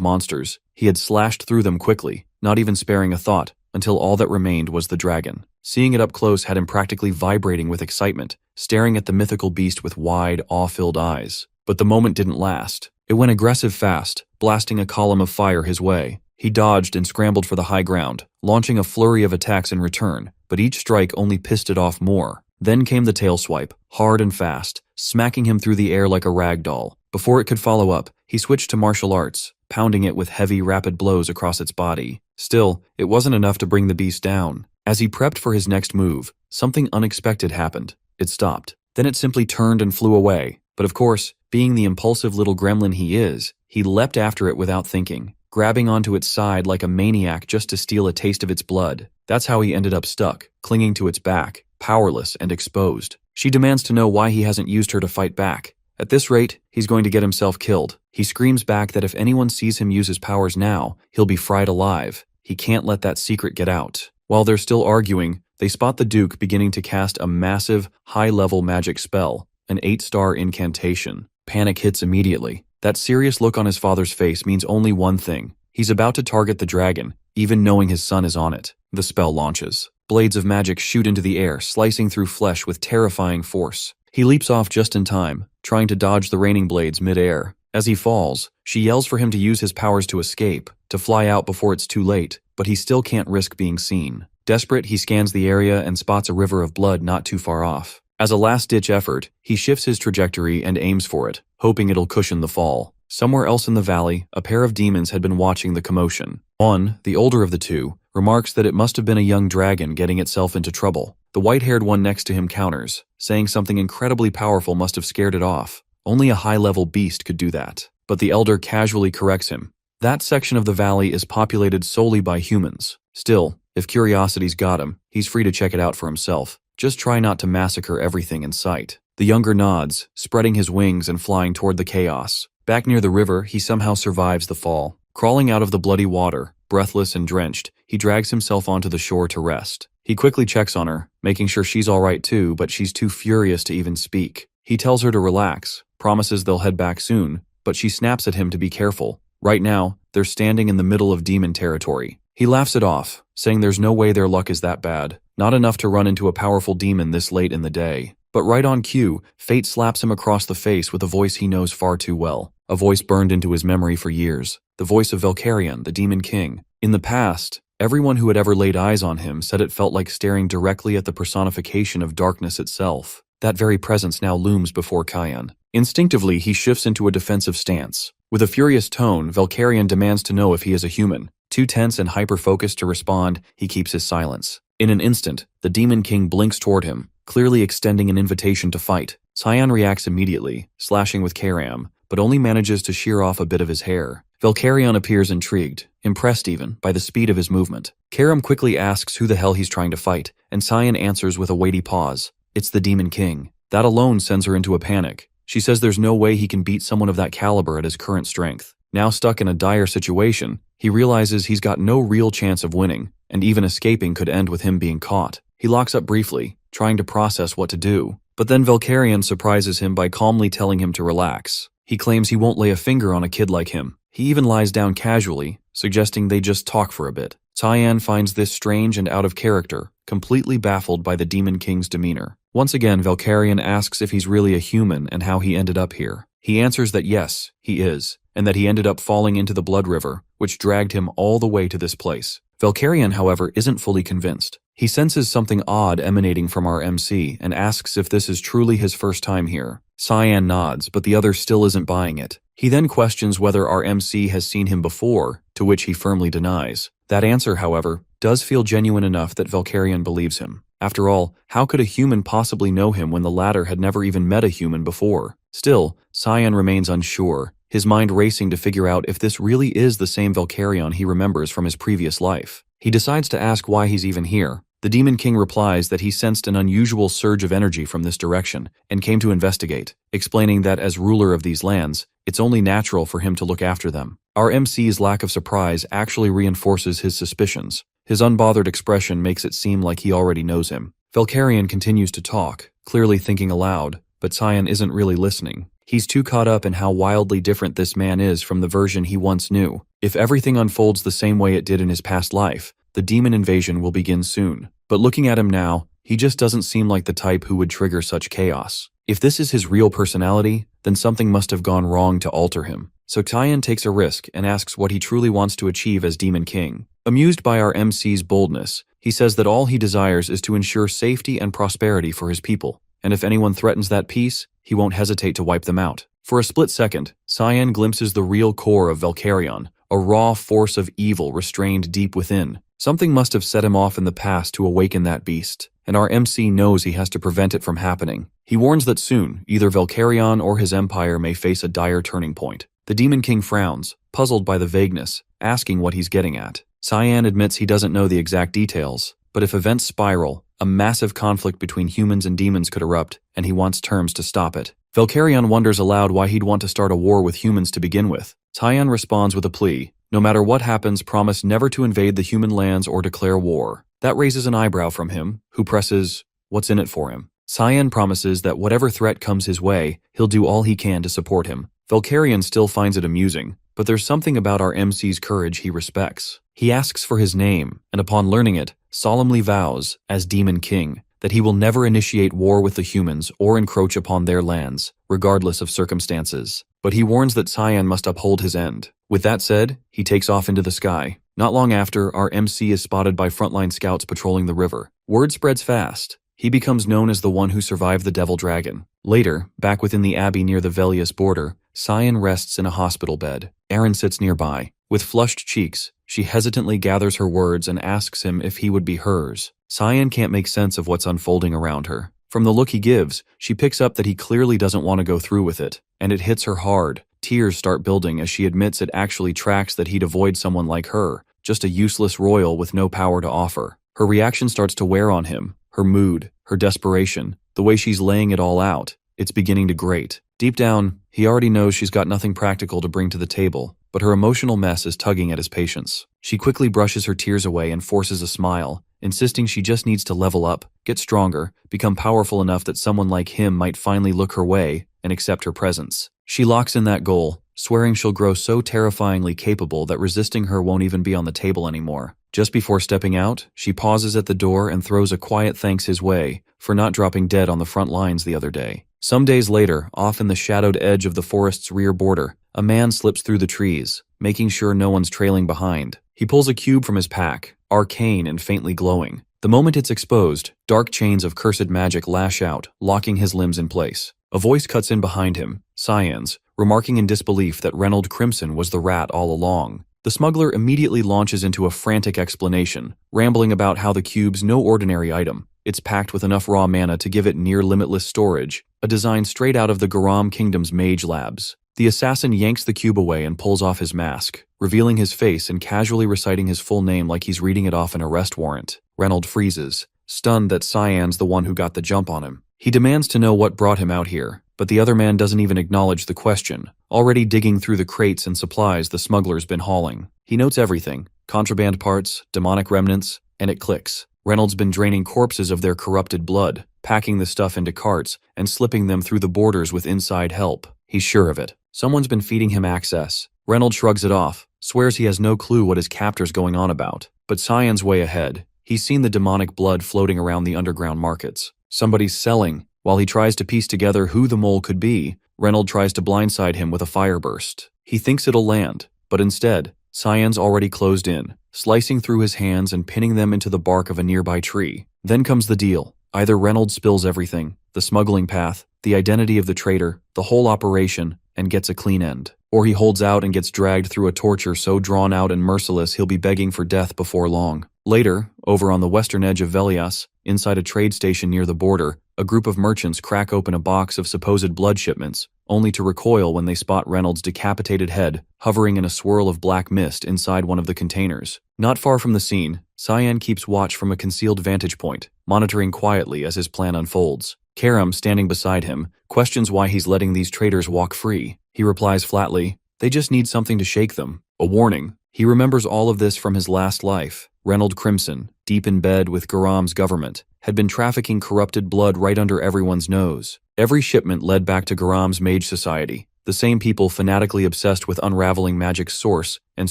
monsters, he had slashed through them quickly, not even sparing a thought, until all that remained was the dragon. Seeing it up close had him practically vibrating with excitement, staring at the mythical beast with wide, awe-filled eyes. But the moment didn't last. It went aggressive fast, blasting a column of fire his way. He dodged and scrambled for the high ground, launching a flurry of attacks in return, but each strike only pissed it off more. Then came the tail swipe, hard and fast, smacking him through the air like a rag doll. Before it could follow up, he switched to martial arts, pounding it with heavy, rapid blows across its body. Still, it wasn't enough to bring the beast down. As he prepped for his next move, something unexpected happened. It stopped. Then it simply turned and flew away. But of course, being the impulsive little gremlin he is, he leapt after it without thinking, grabbing onto its side like a maniac just to steal a taste of its blood. That's how he ended up stuck, clinging to its back, powerless and exposed. She demands to know why he hasn't used her to fight back. At this rate, he's going to get himself killed. He screams back that if anyone sees him use his powers now, he'll be fried alive. He can't let that secret get out. While they're still arguing, they spot the Duke beginning to cast a massive, high-level magic spell, an 8-star incantation. Panic hits immediately. That serious look on his father's face means only one thing. He's about to target the dragon, even knowing his son is on it. The spell launches. Blades of magic shoot into the air, slicing through flesh with terrifying force. He leaps off just in time, trying to dodge the raining blades mid-air. As he falls, she yells for him to use his powers to escape, to fly out before it's too late, but he still can't risk being seen. Desperate, he scans the area and spots a river of blood not too far off. As a last-ditch effort, he shifts his trajectory and aims for it, hoping it'll cushion the fall. Somewhere else in the valley, a pair of demons had been watching the commotion. One, the older of the two, remarks that it must have been a young dragon getting itself into trouble. The white-haired one next to him counters, saying something incredibly powerful must have scared it off. Only a high-level beast could do that. But the elder casually corrects him. That section of the valley is populated solely by humans. Still, if curiosity's got him, he's free to check it out for himself. Just try not to massacre everything in sight. The younger nods, spreading his wings and flying toward the chaos. Back near the river, he somehow survives the fall. Crawling out of the bloody water, breathless and drenched, he drags himself onto the shore to rest. He quickly checks on her, making sure she's alright too, but she's too furious to even speak. He tells her to relax, promises they'll head back soon, but she snaps at him to be careful. Right now, they're standing in the middle of demon territory. He laughs it off, saying there's no way their luck is that bad. Not enough to run into a powerful demon this late in the day. But right on cue, fate slaps him across the face with a voice he knows far too well. A voice burned into his memory for years. The voice of Valkyrian, the Demon King. In the past, everyone who had ever laid eyes on him said it felt like staring directly at the personification of darkness itself. That very presence now looms before Kyan. Instinctively, he shifts into a defensive stance. With a furious tone, Valkyrian demands to know if he is a human. Too tense and hyper-focused to respond, he keeps his silence. In an instant, the Demon King blinks toward him, clearly extending an invitation to fight. Cyan reacts immediately, slashing with Karam, but only manages to shear off a bit of his hair. Valkyrian appears intrigued, impressed even, by the speed of his movement. Karam quickly asks who the hell he's trying to fight, and Cyan answers with a weighty pause. It's the Demon King. That alone sends her into a panic. She says there's no way he can beat someone of that caliber at his current strength. Now stuck in a dire situation, he realizes he's got no real chance of winning, and even escaping could end with him being caught. He locks up briefly, trying to process what to do. But then Valkyrian surprises him by calmly telling him to relax. He claims he won't lay a finger on a kid like him. He even lies down casually, suggesting they just talk for a bit. Cyan finds this strange and out of character, completely baffled by the Demon King's demeanor. Once again, Valkyrian asks if he's really a human and how he ended up here. He answers that yes, he is, and that he ended up falling into the Blood River, which dragged him all the way to this place. Valkyrian, however, isn't fully convinced. He senses something odd emanating from our MC and asks if this is truly his first time here. Cyan nods, but the other still isn't buying it. He then questions whether our MC has seen him before, to which he firmly denies. That answer, however, does feel genuine enough that Valkyrian believes him. After all, how could a human possibly know him when the latter had never even met a human before? Still, Cyan remains unsure, his mind racing to figure out if this really is the same Valkyrian he remembers from his previous life. He decides to ask why he's even here, The Demon King replies that he sensed an unusual surge of energy from this direction and came to investigate, explaining that as ruler of these lands, it's only natural for him to look after them. Our MC's lack of surprise actually reinforces his suspicions. His unbothered expression makes it seem like he already knows him. Valkyrian continues to talk, clearly thinking aloud, but Cyan isn't really listening. He's too caught up in how wildly different this man is from the version he once knew. If everything unfolds the same way it did in his past life, the demon invasion will begin soon. But looking at him now, he just doesn't seem like the type who would trigger such chaos. If this is his real personality, then something must have gone wrong to alter him. So Cyan takes a risk and asks what he truly wants to achieve as Demon King. Amused by our MC's boldness, he says that all he desires is to ensure safety and prosperity for his people, and if anyone threatens that peace, he won't hesitate to wipe them out. For a split second, Cyan glimpses the real core of Valkyrian, a raw force of evil restrained deep within. Something must have set him off in the past to awaken that beast, and our MC knows he has to prevent it from happening. He warns that soon, either Valkyrian or his empire may face a dire turning point. The Demon King frowns, puzzled by the vagueness, asking what he's getting at. Cyan admits he doesn't know the exact details, but if events spiral, a massive conflict between humans and demons could erupt, and he wants terms to stop it. Valkyrian wonders aloud why he'd want to start a war with humans to begin with. Cyan responds with a plea. No matter what happens, promise never to invade the human lands or declare war. That raises an eyebrow from him, who presses, what's in it for him? Cyan promises that whatever threat comes his way, he'll do all he can to support him. Valkyrian still finds it amusing, but there's something about our MC's courage he respects. He asks for his name, and upon learning it, solemnly vows, as Demon King, that he will never initiate war with the humans or encroach upon their lands, regardless of circumstances. But he warns that Cyan must uphold his end. With that said, he takes off into the sky. Not long after, our MC is spotted by frontline scouts patrolling the river. Word spreads fast. He becomes known as the one who survived the Devil Dragon. Later, back within the abbey near the Velius border, Cyan rests in a hospital bed. Erin sits nearby. With flushed cheeks, she hesitantly gathers her words and asks him if he would be hers. Cyan can't make sense of what's unfolding around her. From the look he gives, she picks up that he clearly doesn't want to go through with it, and it hits her hard. Tears start building as she admits it actually tracks that he'd avoid someone like her, just a useless royal with no power to offer. Her reaction starts to wear on him, her mood, her desperation, the way she's laying it all out. It's beginning to grate. Deep down, he already knows she's got nothing practical to bring to the table, but her emotional mess is tugging at his patience. She quickly brushes her tears away and forces a smile, insisting she just needs to level up, get stronger, become powerful enough that someone like him might finally look her way and accept her presence. She locks in that goal, swearing she'll grow so terrifyingly capable that resisting her won't even be on the table anymore. Just before stepping out, she pauses at the door and throws a quiet thanks his way for not dropping dead on the front lines the other day. Some days later, off in the shadowed edge of the forest's rear border, a man slips through the trees, making sure no one's trailing behind. He pulls a cube from his pack, arcane and faintly glowing. The moment it's exposed, dark chains of cursed magic lash out, locking his limbs in place. A voice cuts in behind him, Cyan's, remarking in disbelief that Reynold Crimson was the rat all along. The smuggler immediately launches into a frantic explanation, rambling about how the cube's no ordinary item. It's packed with enough raw mana to give it near-limitless storage, a design straight out of the Garam Kingdom's mage labs. The assassin yanks the cube away and pulls off his mask, revealing his face and casually reciting his full name like he's reading it off an arrest warrant. Reynold freezes, stunned that Cyan's the one who got the jump on him. He demands to know what brought him out here, but the other man doesn't even acknowledge the question, already digging through the crates and supplies the smuggler's been hauling. He notes everything, contraband parts, demonic remnants, and it clicks. Reynold's been draining corpses of their corrupted blood, packing the stuff into carts, and slipping them through the borders with inside help. He's sure of it. Someone's been feeding him access. Reynold shrugs it off, swears he has no clue what his captor's going on about. But Cyan's way ahead. He's seen the demonic blood floating around the underground markets. Somebody's selling. While he tries to piece together who the mole could be, Reynold tries to blindside him with a fireburst. He thinks it'll land, but instead, Cyan's already closed in, slicing through his hands and pinning them into the bark of a nearby tree. Then comes the deal. Either Reynold spills everything, the smuggling path, the identity of the traitor, the whole operation, and gets a clean end. Or he holds out and gets dragged through a torture so drawn out and merciless he'll be begging for death before long. Later, over on the western edge of Velias, inside a trade station near the border, a group of merchants crack open a box of supposed blood shipments, only to recoil when they spot Reynold's decapitated head hovering in a swirl of black mist inside one of the containers. Not far from the scene, Cyan keeps watch from a concealed vantage point, monitoring quietly as his plan unfolds. Karam, standing beside him, questions why he's letting these traitors walk free. He replies flatly, "They just need something to shake them." A warning. He remembers all of this from his last life. Reynold Crimson, deep in bed with Garam's government, had been trafficking corrupted blood right under everyone's nose. Every shipment led back to Garam's mage society, the same people fanatically obsessed with unraveling magic's source and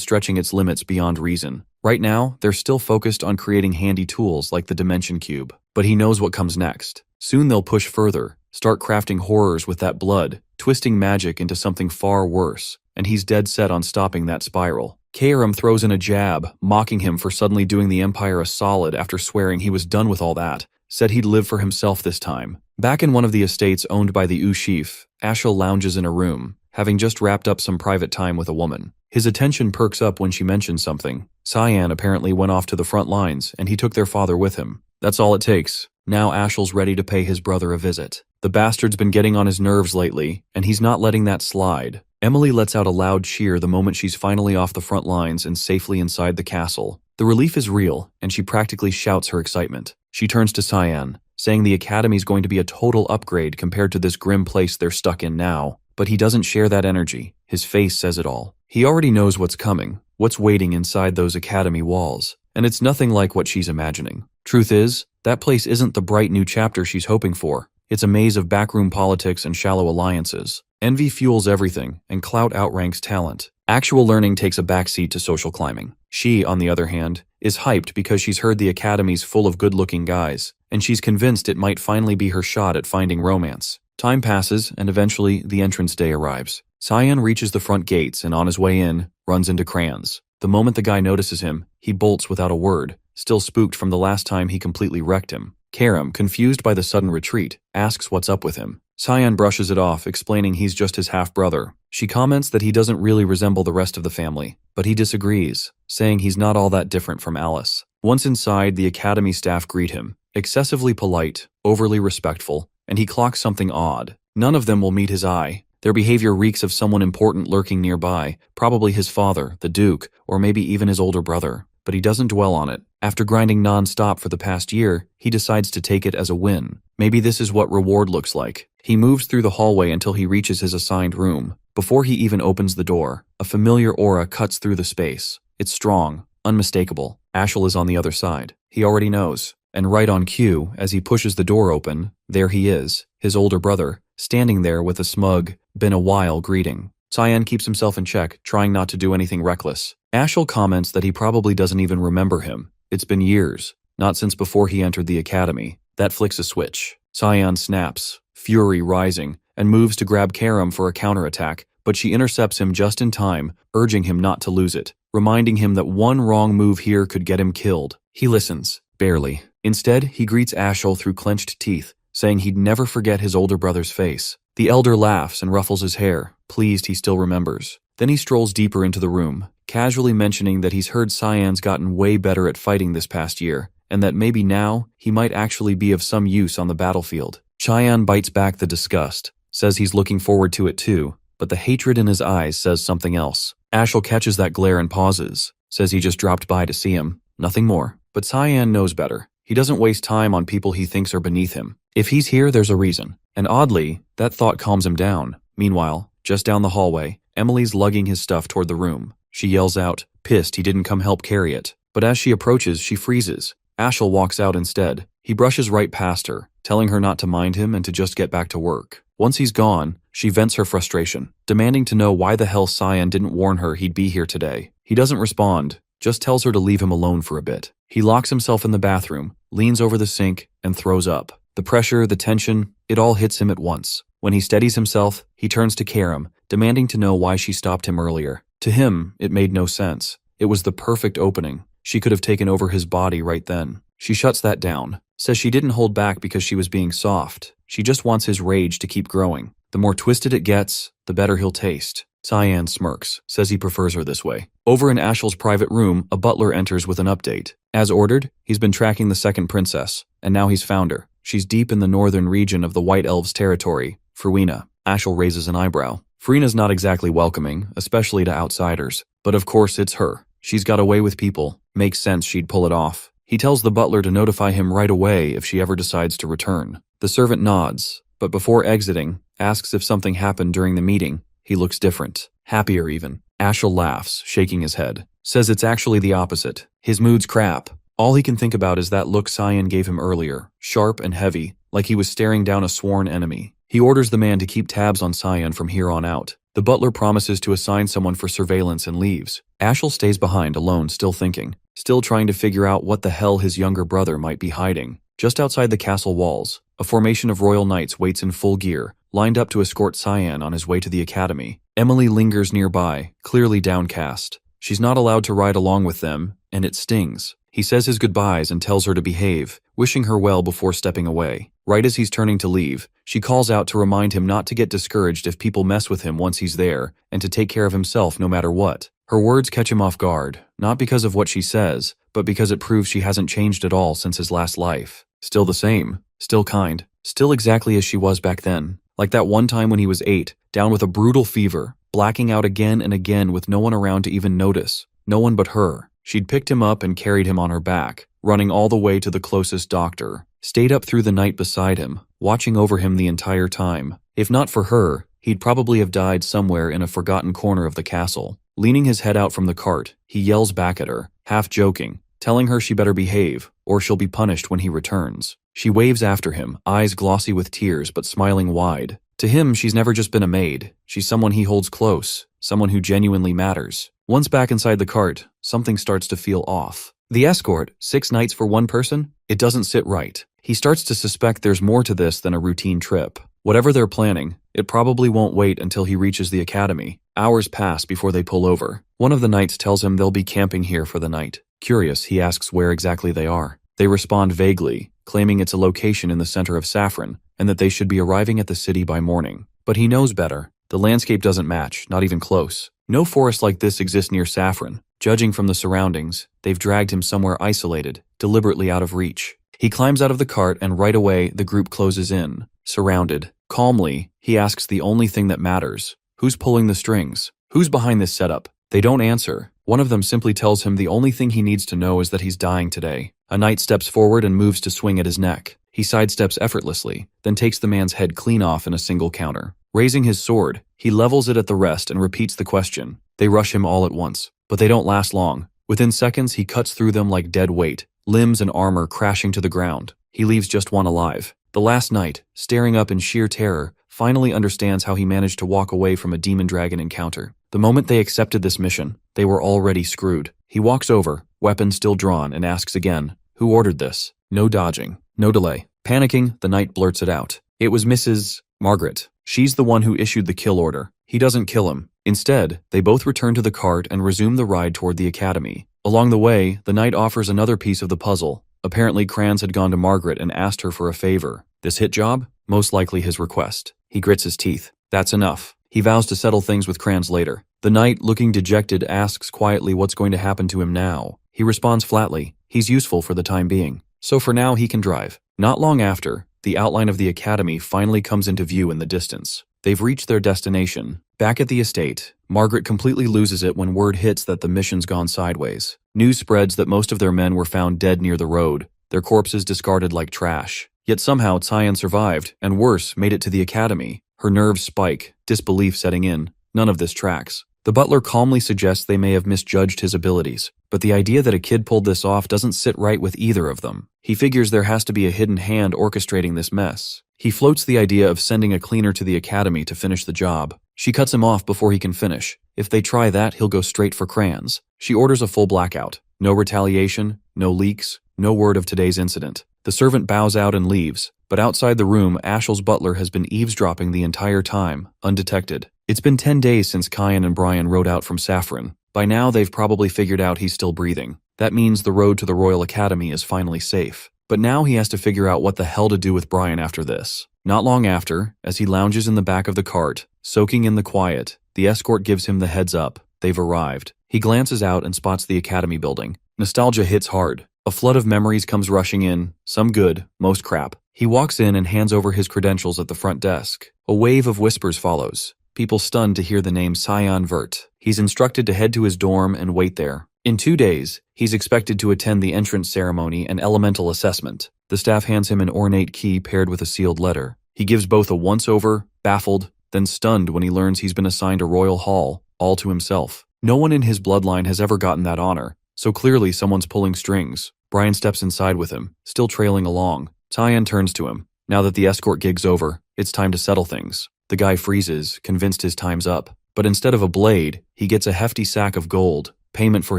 stretching its limits beyond reason. Right now, they're still focused on creating handy tools like the Dimension Cube. But he knows what comes next. Soon they'll push further, start crafting horrors with that blood, twisting magic into something far worse, and he's dead set on stopping that spiral. Karam throws in a jab, mocking him for suddenly doing the Empire a solid after swearing he was done with all that, said he'd live for himself this time. Back in one of the estates owned by the Ushif, Ashel lounges in a room, having just wrapped up some private time with a woman. His attention perks up when she mentions something. Cyan apparently went off to the front lines, and he took their father with him. That's all it takes. Now Ashel's ready to pay his brother a visit. The bastard's been getting on his nerves lately, and he's not letting that slide. Emily lets out a loud cheer the moment she's finally off the front lines and safely inside the castle. The relief is real, and she practically shouts her excitement. She turns to Cyan, saying the academy's going to be a total upgrade compared to this grim place they're stuck in now. But he doesn't share that energy. His face says it all. He already knows what's coming, what's waiting inside those academy walls, and it's nothing like what she's imagining. Truth is, that place isn't the bright new chapter she's hoping for. It's a maze of backroom politics and shallow alliances. Envy fuels everything, and clout outranks talent. Actual learning takes a backseat to social climbing. She, on the other hand, is hyped because she's heard the academy's full of good-looking guys, and she's convinced it might finally be her shot at finding romance. Time passes, and eventually the entrance day arrives. Cyan reaches the front gates and on his way in, runs into Crayons. The moment the guy notices him, he bolts without a word, still spooked from the last time he completely wrecked him. Karam, confused by the sudden retreat, asks what's up with him. Cyan brushes it off, explaining he's just his half-brother. She comments that he doesn't really resemble the rest of the family, but he disagrees, saying he's not all that different from Alice. Once inside, the academy staff greet him, excessively polite, overly respectful, and he clocks something odd. None of them will meet his eye. Their behavior reeks of someone important lurking nearby, probably his father, the Duke, or maybe even his older brother. But he doesn't dwell on it. After grinding non-stop for the past year, he decides to take it as a win. Maybe this is what reward looks like. He moves through the hallway until he reaches his assigned room. Before he even opens the door, a familiar aura cuts through the space. It's strong, unmistakable. Ashel is on the other side. He already knows. And right on cue, as he pushes the door open, there he is, his older brother, standing there with a smug, been a while greeting. Cyan keeps himself in check, trying not to do anything reckless. Ashel comments that he probably doesn't even remember him. It's been years, not since before he entered the academy. That flicks a switch. Cyan snaps, fury rising, and moves to grab Karam for a counterattack, but she intercepts him just in time, urging him not to lose it, reminding him that one wrong move here could get him killed. He listens, barely. Instead, he greets Ashel through clenched teeth, saying he'd never forget his older brother's face. The elder laughs and ruffles his hair, pleased he still remembers. Then he strolls deeper into the room, casually mentioning that he's heard Cyan's gotten way better at fighting this past year, and that maybe now he might actually be of some use on the battlefield. Cyan bites back the disgust, says he's looking forward to it too, but the hatred in his eyes says something else. Ashel catches that glare and pauses, says he just dropped by to see him, nothing more. But Cyan knows better. He doesn't waste time on people he thinks are beneath him. If he's here, there's a reason. And oddly, that thought calms him down. Meanwhile, just down the hallway, Emily's lugging his stuff toward the room. She yells out, pissed he didn't come help carry it. But as she approaches, she freezes. Ashel walks out instead. He brushes right past her, telling her not to mind him and to just get back to work. Once he's gone, she vents her frustration, demanding to know why the hell Cyan didn't warn her he'd be here today. He doesn't respond, just tells her to leave him alone for a bit. He locks himself in the bathroom, leans over the sink, and throws up. The pressure, the tension, it all hits him at once. When he steadies himself, he turns to Karam, demanding to know why she stopped him earlier. To him, it made no sense. It was the perfect opening. She could have taken over his body right then. She shuts that down, says she didn't hold back because she was being soft. She just wants his rage to keep growing. The more twisted it gets, the better he'll taste. Cyan smirks, says he prefers her this way. Over in Ashel's private room, a butler enters with an update. As ordered, he's been tracking the second princess, and now he's found her. She's deep in the northern region of the White Elves' territory, Fruina. Ashel raises an eyebrow. Fruina's not exactly welcoming, especially to outsiders. But of course it's her. She's got away with people, Makes sense she'd pull it off. He tells the butler to notify him right away if she ever decides to return. The servant nods, but before exiting, asks if something happened during the meeting. He looks different, happier even. Ashel laughs, shaking his head. Says it's actually the opposite. His mood's crap. All he can think about is that look Cyan gave him earlier, sharp and heavy, like he was staring down a sworn enemy. He orders the man to keep tabs on Cyan from here on out. The butler promises to assign someone for surveillance and leaves. Ashel stays behind alone, still thinking, still trying to figure out what the hell his younger brother might be hiding. Just outside the castle walls, a formation of royal knights waits in full gear, lined up to escort Cyan on his way to the academy. Emily lingers nearby, clearly downcast. She's not allowed to ride along with them, and it stings. He says his goodbyes and tells her to behave, wishing her well before stepping away. Right as he's turning to leave, she calls out to remind him not to get discouraged if people mess with him once he's there, and to take care of himself no matter what. Her words catch him off guard, not because of what she says, but because it proves she hasn't changed at all since his last life. Still the same, still kind, still exactly as she was back then. Like that one time when he was 8, down with a brutal fever, blacking out again and again with no one around to even notice. No one but her. She'd picked him up and carried him on her back, running all the way to the closest doctor. Stayed up through the night beside him, watching over him the entire time. If not for her, he'd probably have died somewhere in a forgotten corner of the castle. Leaning his head out from the cart, he yells back at her, half joking, telling her she better behave, or she'll be punished when he returns. She waves after him, eyes glossy with tears but smiling wide. To him, she's never just been a maid. She's someone he holds close, someone who genuinely matters. Once back inside the cart, something starts to feel off. The escort, 6 nights for one person? It doesn't sit right. He starts to suspect there's more to this than a routine trip. Whatever they're planning, it probably won't wait until he reaches the academy. Hours pass before they pull over. One of the knights tells him they'll be camping here for the night. Curious, he asks where exactly they are. They respond vaguely, claiming it's a location in the center of Saffron, and that they should be arriving at the city by morning. But he knows better. The landscape doesn't match, not even close. No forest like this exists near Saffron. Judging from the surroundings, they've dragged him somewhere isolated, deliberately out of reach. He climbs out of the cart and right away the group closes in, surrounded. Calmly, he asks the only thing that matters. Who's pulling the strings? Who's behind this setup? They don't answer. One of them simply tells him the only thing he needs to know is that he's dying today. A knight steps forward and moves to swing at his neck. He sidesteps effortlessly, then takes the man's head clean off in a single counter. Raising his sword, he levels it at the rest and repeats the question. They rush him all at once, but they don't last long. Within seconds, he cuts through them like dead weight, limbs and armor crashing to the ground. He leaves just one alive. The last knight, staring up in sheer terror, finally understands how he managed to walk away from a demon dragon encounter. The moment they accepted this mission, they were already screwed. He walks over, weapon still drawn, and asks again, "Who ordered this?" No dodging, no delay. Panicking, the knight blurts it out. It was Mrs. Margaret. She's the one who issued the kill order. He doesn't kill him. Instead, they both return to the cart and resume the ride toward the academy. Along the way, the knight offers another piece of the puzzle. Apparently, Kranz had gone to Margaret and asked her for a favor. This hit job? Most likely his request. He grits his teeth. That's enough. He vows to settle things with Kranz later. The knight, looking dejected, asks quietly what's going to happen to him now. He responds flatly. He's useful for the time being. So for now, he can drive. Not long after, the outline of the academy finally comes into view in the distance. They've reached their destination. Back at the estate, Margaret completely loses it when word hits that the mission's gone sideways. News spreads that most of their men were found dead near the road, their corpses discarded like trash. Yet somehow Cyan survived, and worse, made it to the academy. Her nerves spike, disbelief setting in. None of this tracks. The butler calmly suggests they may have misjudged his abilities, but the idea that a kid pulled this off doesn't sit right with either of them. He figures there has to be a hidden hand orchestrating this mess. He floats the idea of sending a cleaner to the academy to finish the job. She cuts him off before he can finish. If they try that, he'll go straight for Kranz. She orders a full blackout. No retaliation, no leaks, no word of today's incident. The servant bows out and leaves, but outside the room, Ashel's butler has been eavesdropping the entire time, undetected. It's been 10 days since Kyan and Brian rode out from Saffron. By now, they've probably figured out he's still breathing. That means the road to the Royal Academy is finally safe. But now he has to figure out what the hell to do with Brian after this. Not long after, as he lounges in the back of the cart, soaking in the quiet, the escort gives him the heads up. They've arrived. He glances out and spots the academy building. Nostalgia hits hard. A flood of memories comes rushing in, some good, most crap. He walks in and hands over his credentials at the front desk. A wave of whispers follows. People stunned to hear the name Cyan Vert. He's instructed to head to his dorm and wait there. In 2 days, he's expected to attend the entrance ceremony and elemental assessment. The staff hands him an ornate key paired with a sealed letter. He gives both a once-over, baffled, then stunned when he learns he's been assigned a royal hall, all to himself. No one in his bloodline has ever gotten that honor, so clearly someone's pulling strings. Brian steps inside with him, still trailing along. Tyan turns to him. Now that the escort gig's over, it's time to settle things. The guy freezes, convinced his time's up. But instead of a blade, he gets a hefty sack of gold, payment for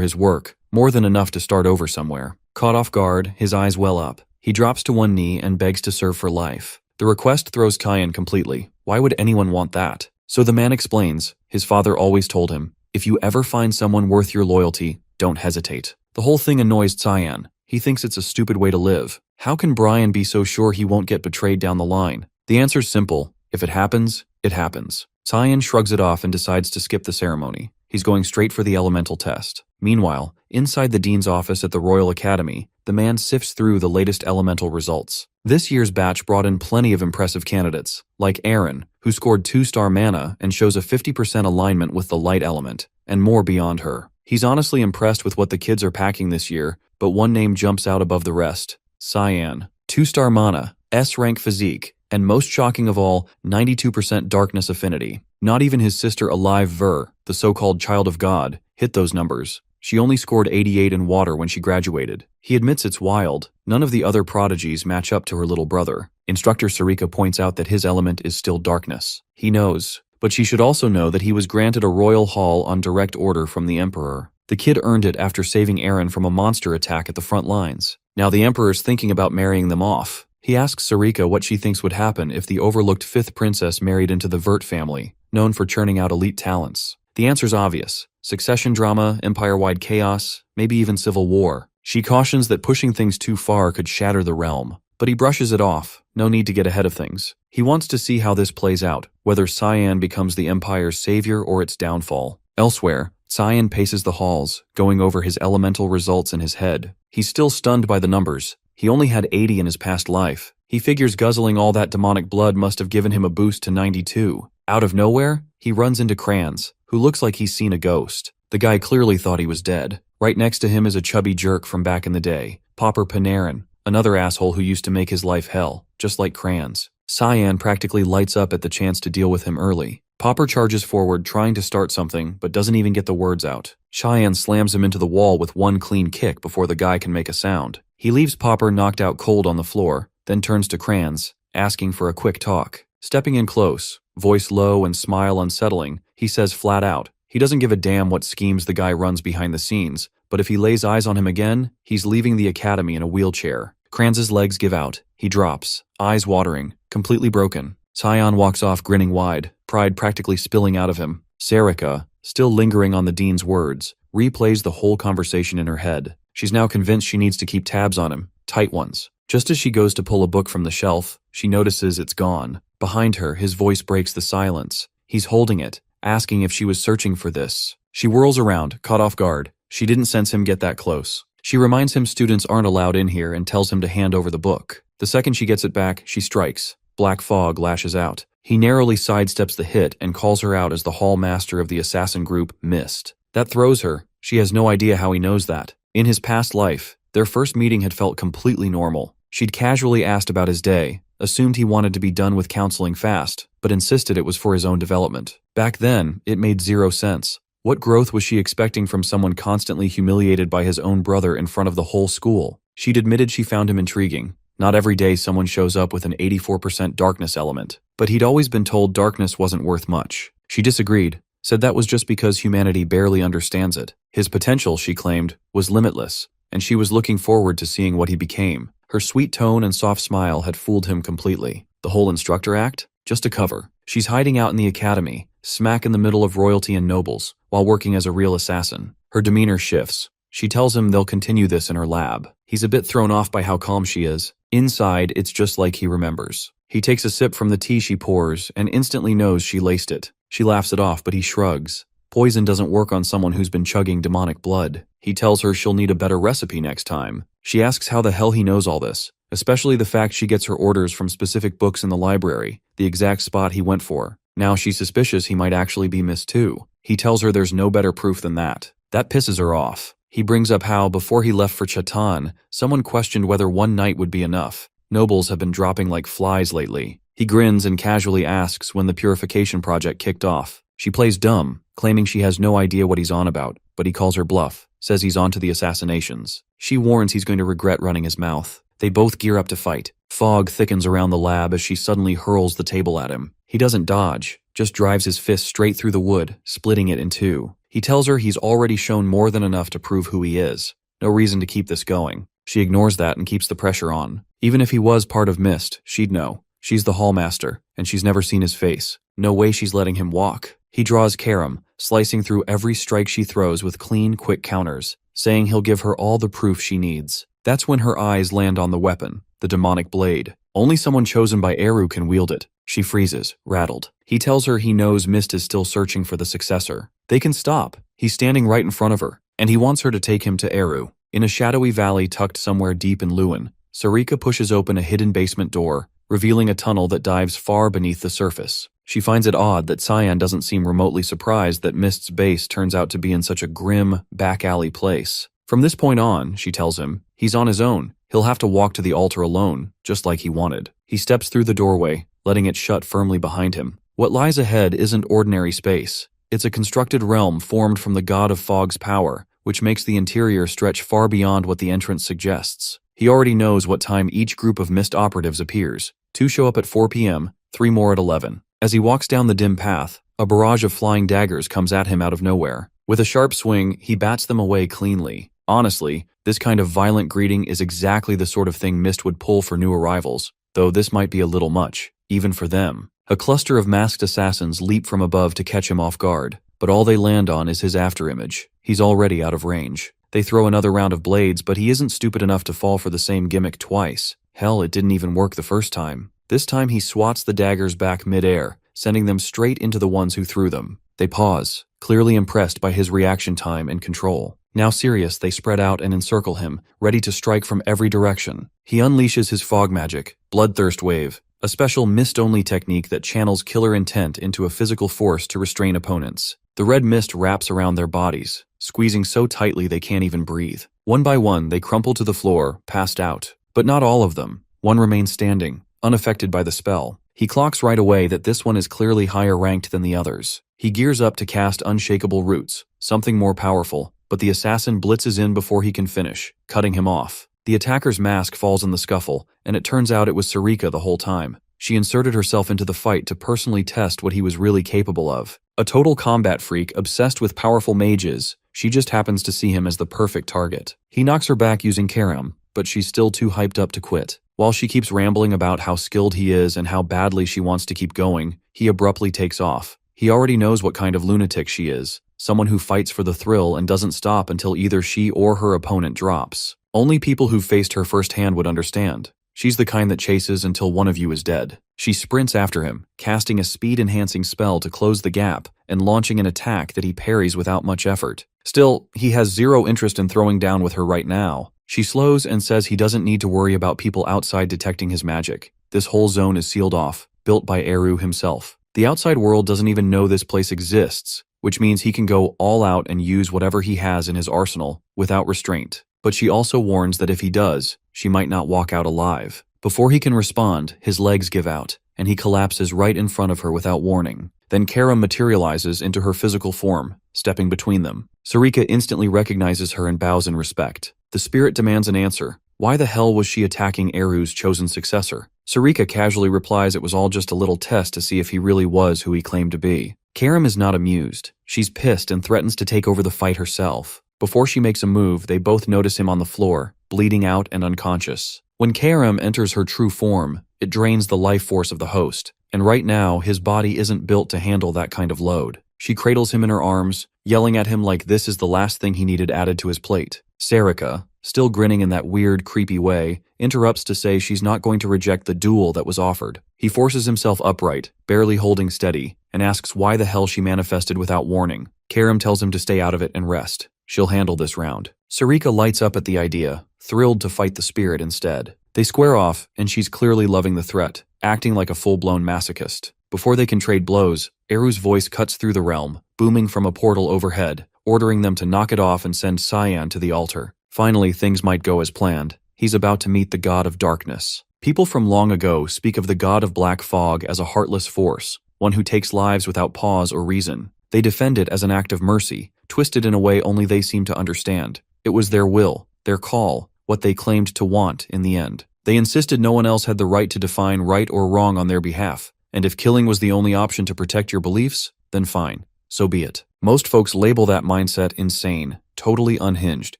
his work, more than enough to start over somewhere. Caught off guard, his eyes well up. He drops to one knee and begs to serve for life. The request throws Tyan completely. Why would anyone want that? So the man explains, his father always told him, if you ever find someone worth your loyalty, don't hesitate. The whole thing annoys Tyan. He thinks it's a stupid way to live. How can Brian be so sure he won't get betrayed down the line? The answer's simple. If it happens, it happens. Tyan shrugs it off and decides to skip the ceremony. He's going straight for the elemental test. Meanwhile, inside the dean's office at the Royal Academy, the man sifts through the latest elemental results. This year's batch brought in plenty of impressive candidates, like Aaron, who scored 2-star mana and shows a 50% alignment with the light element, and more beyond her. He's honestly impressed with what the kids are packing this year, but one name jumps out above the rest. Cyan. 2-star mana, S-rank physique, and most shocking of all, 92% darkness affinity. Not even his sister Alive Ver, the so-called child of God, hit those numbers. She only scored 88 in water when she graduated. He admits it's wild. None of the other prodigies match up to her little brother. Instructor Sarika points out that his element is still darkness. He knows, but she should also know that he was granted a royal hall on direct order from the Emperor. The kid earned it after saving Aaron from a monster attack at the front lines. Now the Emperor's thinking about marrying them off. He asks Sarika what she thinks would happen if the overlooked 5th princess married into the Vert family, known for churning out elite talents. The answer's obvious. Succession drama, empire-wide chaos, maybe even civil war. She cautions that pushing things too far could shatter the realm. But he brushes it off. No need to get ahead of things. He wants to see how this plays out, whether Cyan becomes the empire's savior or its downfall. Elsewhere, Cyan paces the halls, going over his elemental results in his head. He's still stunned by the numbers. He only had 80 in his past life. He figures guzzling all that demonic blood must have given him a boost to 92. Out of nowhere, he runs into Kranz, who looks like he's seen a ghost. The guy clearly thought he was dead. Right next to him is a chubby jerk from back in the day, Popper Panarin, another asshole who used to make his life hell, just like Kranz. Cyan practically lights up at the chance to deal with him early. Popper charges forward trying to start something, but doesn't even get the words out. Cheyenne slams him into the wall with one clean kick before the guy can make a sound. He leaves Popper knocked out cold on the floor, then turns to Kranz, asking for a quick talk. Stepping in close, voice low and smile unsettling, he says flat out, he doesn't give a damn what schemes the guy runs behind the scenes, but if he lays eyes on him again, he's leaving the academy in a wheelchair. Kranz's legs give out. He drops, eyes watering, completely broken. Cyan walks off grinning wide, pride practically spilling out of him. Sarika, still lingering on the dean's words, replays the whole conversation in her head. She's now convinced she needs to keep tabs on him, tight ones. Just as she goes to pull a book from the shelf, she notices it's gone. Behind her, his voice breaks the silence. He's holding it, asking if she was searching for this. She whirls around, caught off guard. She didn't sense him get that close. She reminds him students aren't allowed in here and tells him to hand over the book. The second she gets it back, she strikes. Black fog lashes out. He narrowly sidesteps the hit and calls her out as the hall master of the assassin group, Mist. That throws her. She has no idea how he knows that. In his past life, their first meeting had felt completely normal. She'd casually asked about his day, assumed he wanted to be done with counseling fast, but insisted it was for his own development. Back then, it made zero sense. What growth was she expecting from someone constantly humiliated by his own brother in front of the whole school? She'd admitted she found him intriguing. Not every day someone shows up with an 84% darkness element, but he'd always been told darkness wasn't worth much. She disagreed, said that was just because humanity barely understands it. His potential, she claimed, was limitless, and she was looking forward to seeing what he became. Her sweet tone and soft smile had fooled him completely. The whole instructor act? Just a cover. She's hiding out in the academy, smack in the middle of royalty and nobles, while working as a real assassin. Her demeanor shifts. She tells him they'll continue this in her lab. He's a bit thrown off by how calm she is. Inside, it's just like he remembers. He takes a sip from the tea she pours and instantly knows she laced it. She laughs it off, but he shrugs. Poison doesn't work on someone who's been chugging demonic blood. He tells her she'll need a better recipe next time. She asks how the hell he knows all this, especially the fact she gets her orders from specific books in the library, the exact spot he went for. Now she's suspicious he might actually be Miss too. He tells her there's no better proof than that. That pisses her off. He brings up how, before he left for Chatan, someone questioned whether one night would be enough. Nobles have been dropping like flies lately. He grins and casually asks when the purification project kicked off. She plays dumb, claiming she has no idea what he's on about, but he calls her bluff, says he's on to the assassinations. She warns he's going to regret running his mouth. They both gear up to fight. Fog thickens around the lab as she suddenly hurls the table at him. He doesn't dodge, just drives his fist straight through the wood, splitting it in two. He tells her he's already shown more than enough to prove who he is. No reason to keep this going. She ignores that and keeps the pressure on. Even if he was part of Mist, she'd know. She's the Hallmaster, and she's never seen his face. No way she's letting him walk. He draws Karam, slicing through every strike she throws with clean, quick counters, saying he'll give her all the proof she needs. That's when her eyes land on the weapon, the demonic blade. Only someone chosen by Eru can wield it. She freezes, rattled. He tells her he knows Mist is still searching for the successor. They can stop. He's standing right in front of her, and he wants her to take him to Eru. In a shadowy valley tucked somewhere deep in Lewin, Sarika pushes open a hidden basement door, revealing a tunnel that dives far beneath the surface. She finds it odd that Cyan doesn't seem remotely surprised that Mist's base turns out to be in such a grim, back-alley place. From this point on, she tells him, he's on his own. He'll have to walk to the altar alone, just like he wanted. He steps through the doorway, letting it shut firmly behind him. What lies ahead isn't ordinary space. It's a constructed realm formed from the god of fog's power, which makes the interior stretch far beyond what the entrance suggests. He already knows what time each group of Mist operatives appears. 2 show up at 4 p.m., 3 more at 11. As he walks down the dim path, a barrage of flying daggers comes at him out of nowhere. With a sharp swing, he bats them away cleanly. Honestly, this kind of violent greeting is exactly the sort of thing Mist would pull for new arrivals, though this might be a little much, even for them. A cluster of masked assassins leap from above to catch him off guard, but all they land on is his afterimage. He's already out of range. They throw another round of blades, but he isn't stupid enough to fall for the same gimmick twice. Hell, it didn't even work the first time. This time he swats the daggers back mid-air, sending them straight into the ones who threw them. They pause, clearly impressed by his reaction time and control. Now serious, they spread out and encircle him, ready to strike from every direction. He unleashes his fog magic, Bloodthirst Wave, a special mist-only technique that channels killer intent into a physical force to restrain opponents. The red mist wraps around their bodies, squeezing so tightly they can't even breathe. One by one, they crumple to the floor, passed out. But not all of them. One remains standing, unaffected by the spell. He clocks right away that this one is clearly higher ranked than the others. He gears up to cast Unshakable Roots, something more powerful, but the assassin blitzes in before he can finish, cutting him off. The attacker's mask falls in the scuffle, and it turns out it was Sarika the whole time. She inserted herself into the fight to personally test what he was really capable of. A total combat freak obsessed with powerful mages, she just happens to see him as the perfect target. He knocks her back using Karam, but she's still too hyped up to quit. While she keeps rambling about how skilled he is and how badly she wants to keep going, he abruptly takes off. He already knows what kind of lunatic she is, someone who fights for the thrill and doesn't stop until either she or her opponent drops. Only people who've faced her firsthand would understand. She's the kind that chases until one of you is dead. She sprints after him, casting a speed-enhancing spell to close the gap and launching an attack that he parries without much effort. Still, he has zero interest in throwing down with her right now. She slows and says he doesn't need to worry about people outside detecting his magic. This whole zone is sealed off, built by Eru himself. The outside world doesn't even know this place exists, which means he can go all out and use whatever he has in his arsenal without restraint. But she also warns that if he does, she might not walk out alive. Before he can respond, his legs give out, and he collapses right in front of her without warning. Then Karam materializes into her physical form, stepping between them. Sarika instantly recognizes her and bows in respect. The spirit demands an answer. Why the hell was she attacking Eru's chosen successor? Sarika casually replies it was all just a little test to see if he really was who he claimed to be. Karam is not amused. She's pissed and threatens to take over the fight herself. Before she makes a move, they both notice him on the floor, bleeding out and unconscious. When Karam enters her true form, it drains the life force of the host, and right now his body isn't built to handle that kind of load. She cradles him in her arms, yelling at him like this is the last thing he needed added to his plate. Sarika, still grinning in that weird, creepy way, interrupts to say she's not going to reject the duel that was offered. He forces himself upright, barely holding steady, and asks why the hell she manifested without warning. Karam tells him to stay out of it and rest. She'll handle this round. Sarika lights up at the idea, thrilled to fight the spirit instead. They square off, and she's clearly loving the threat, acting like a full-blown masochist. Before they can trade blows, Eru's voice cuts through the realm, booming from a portal overhead. ordering them to knock it off and send Cyan to the altar. Finally, things might go as planned. He's about to meet the god of darkness. People from long ago speak of the god of black fog as a heartless force, one who takes lives without pause or reason. They defend it as an act of mercy, twisted in a way only they seem to understand. It was their will, their call, what they claimed to want in the end. They insisted no one else had the right to define right or wrong on their behalf, and if killing was the only option to protect your beliefs, then fine, so be it. Most folks label that mindset insane, totally unhinged,